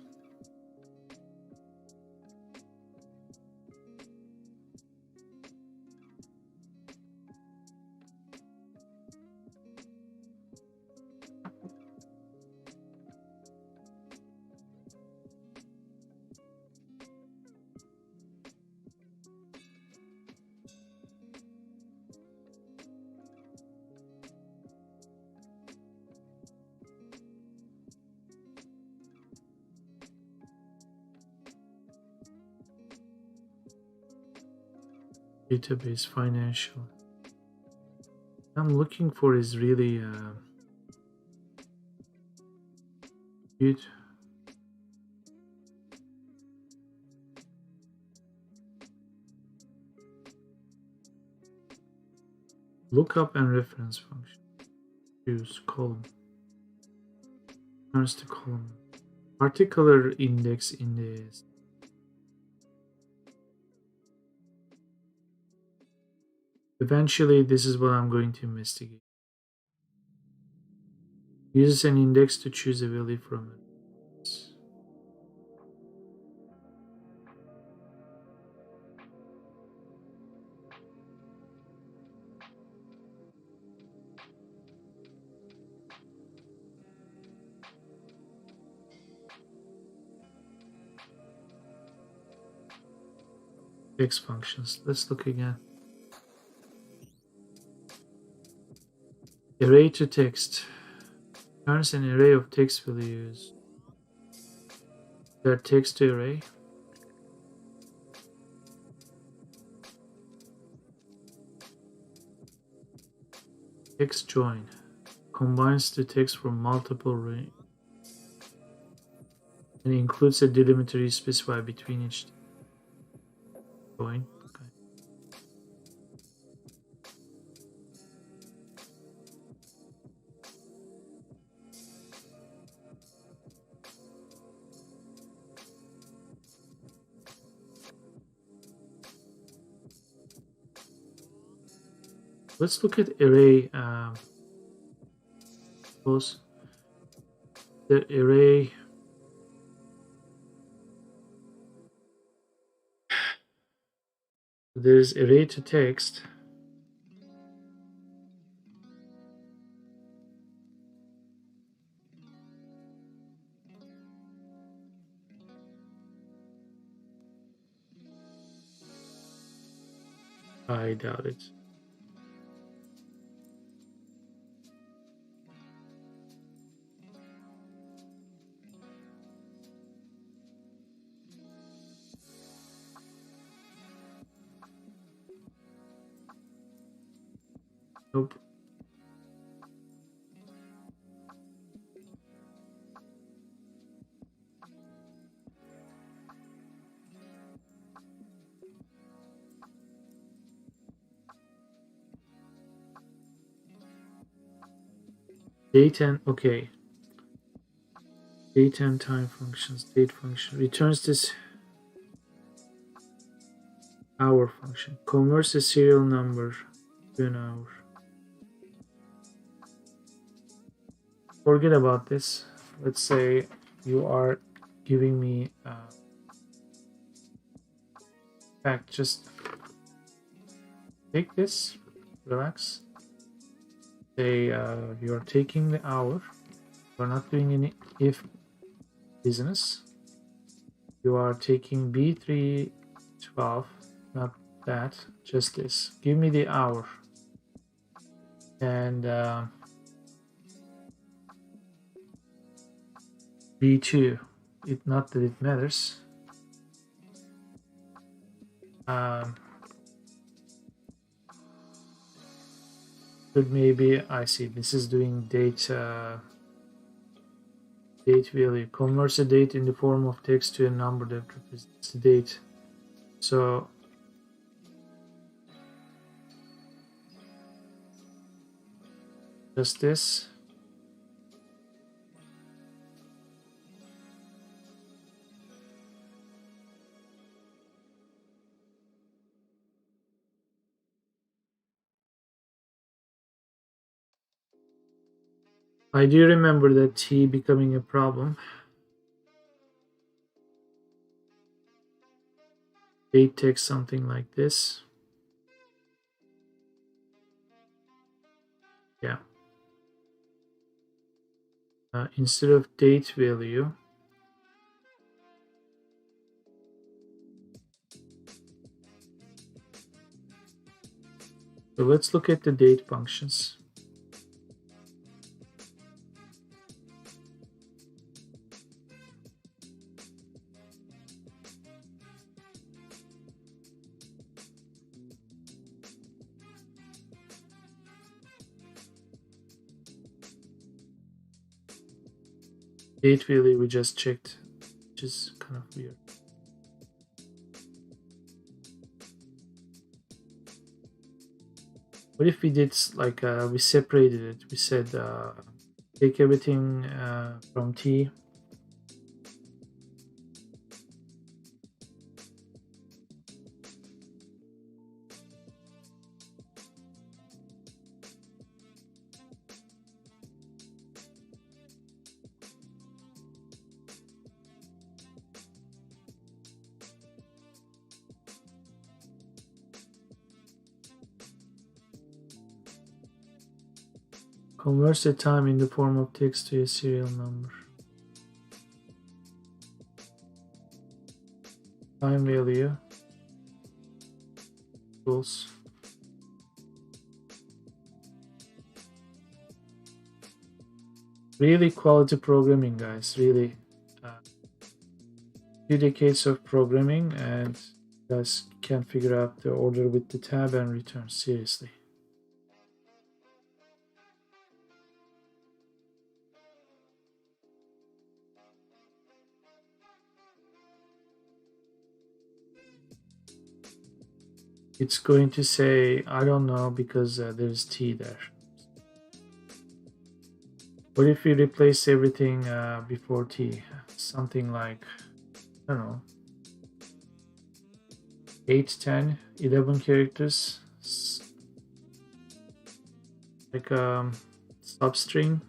Database financial. I'm looking for is really good. Lookup and reference function. Choose column. Turns to column. Particular index in this. Eventually, this is what I'm going to investigate. Uses an index to choose a value from it. Text functions. Let's look again. Array to text. Turns an array of text values. Their text to array. Text join. Combines the text from multiple arrays. And includes a delimiter specified between each join. Okay. Let's look at array. Suppose the array. There's array to text. I doubt it. Nope. Date and okay. Date and time functions. Date function returns this hour function. Converts the serial number to an hour. Forget about this. Let's say you are giving me fact. Just take this, relax. Say you are taking the hour. You're not doing any if business. You are taking B312, not that, just this. Give me the hour. And B2, not that it matters. But maybe I see this is doing date date value, converts a date in the form of text to a number that represents the date. So just this. I do remember that T becoming a problem. Date takes something like this. Yeah. Instead of date value, so let's look at the date functions. Date value we just checked, which is kind of weird. What if we did like we separated it? We said take everything from T. Converts the time in the form of text to a serial number. Time value equals really quality programming, guys. Really, 2 decades of programming, and you guys can figure out the order with the tab and return. Seriously. It's going to say, I don't know, because there's T there. What if we replace everything before T? Something like, I don't know, 8, 10, 11 characters. Like substring.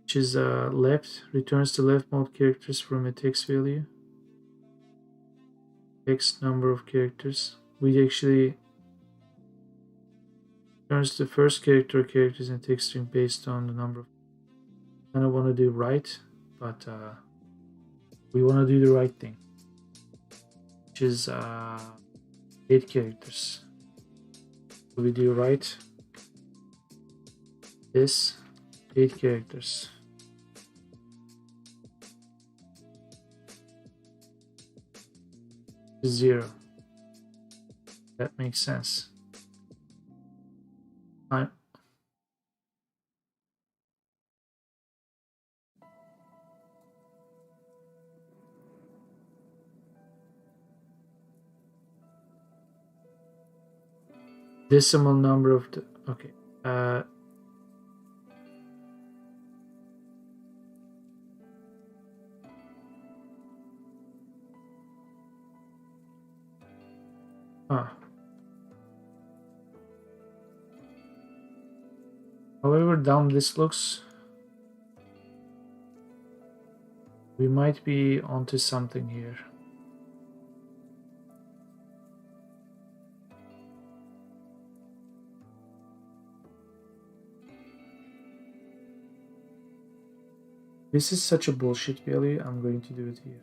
Which is left, returns the leftmost characters from a text value. Text number of characters. We actually returns the first character or characters in text string based on the number of. I don't want to do right, but We want to do the right thing, which is 8 characters. So we do right this 8 characters. Zero. That makes sense. Decimal number of the okay. However dumb this looks, we might be onto something here. This is such a bullshit value, I'm going to do it here.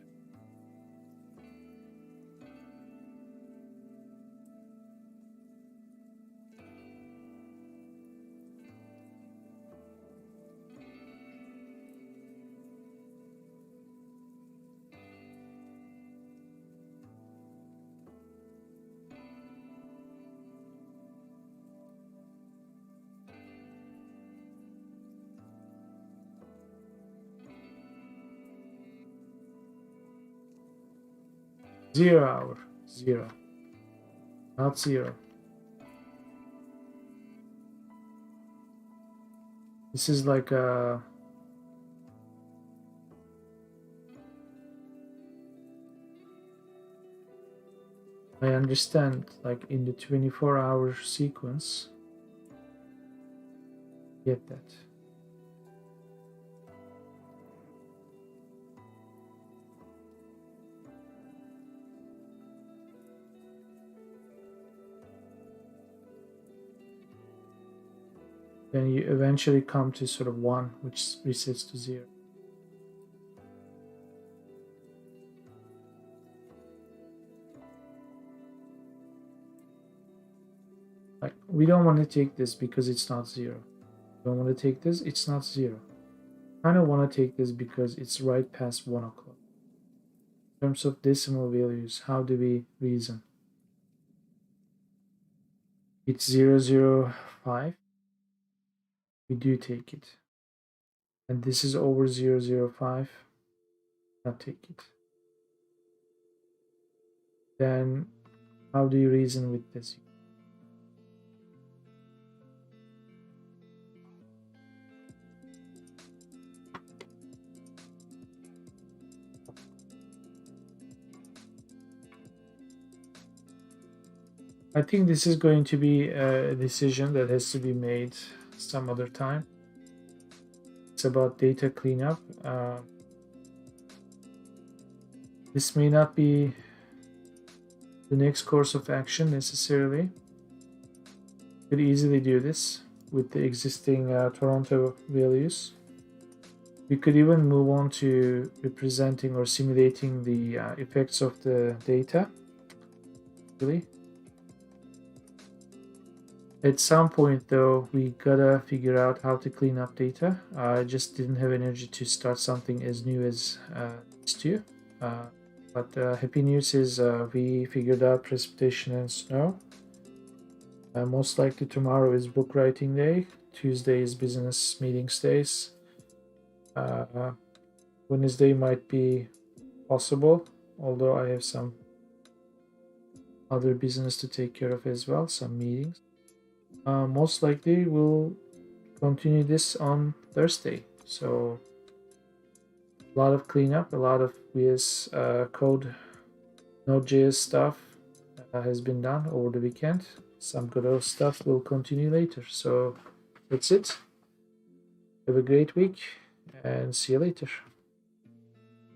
Zero hour, zero, not zero. This is like a I understand, like in the 24-hour sequence, get that. Then you eventually come to sort of 1, which resets to 0. Like, we don't want to take this because it's not 0. We don't want to take this, it's not 0. I kind of want to take this because it's right past 1 o'clock. In terms of decimal values, how do we reason? It's 005. We do take it. And this is over 005. Not take it. Then how do you reason with this? I think this is going to be a decision that has to be made some other time. It's about data cleanup. This may not be the next course of action necessarily. Could easily do this with the existing Toronto values. We could even move on to representing or simulating the effects of the data. Really. At some point though, we gotta figure out how to clean up data. I just didn't have energy to start something as new as this too. But happy news is we figured out precipitation and snow. Most likely tomorrow is book writing day. Tuesday is business meetings days. Wednesday might be possible, although I have some other business to take care of as well, some meetings. Most likely we'll continue this on Thursday. So a lot of cleanup, a lot of VS Code, Node.js stuff has been done over the weekend. Some Godot stuff will continue later. So that's it. Have a great week and see you later.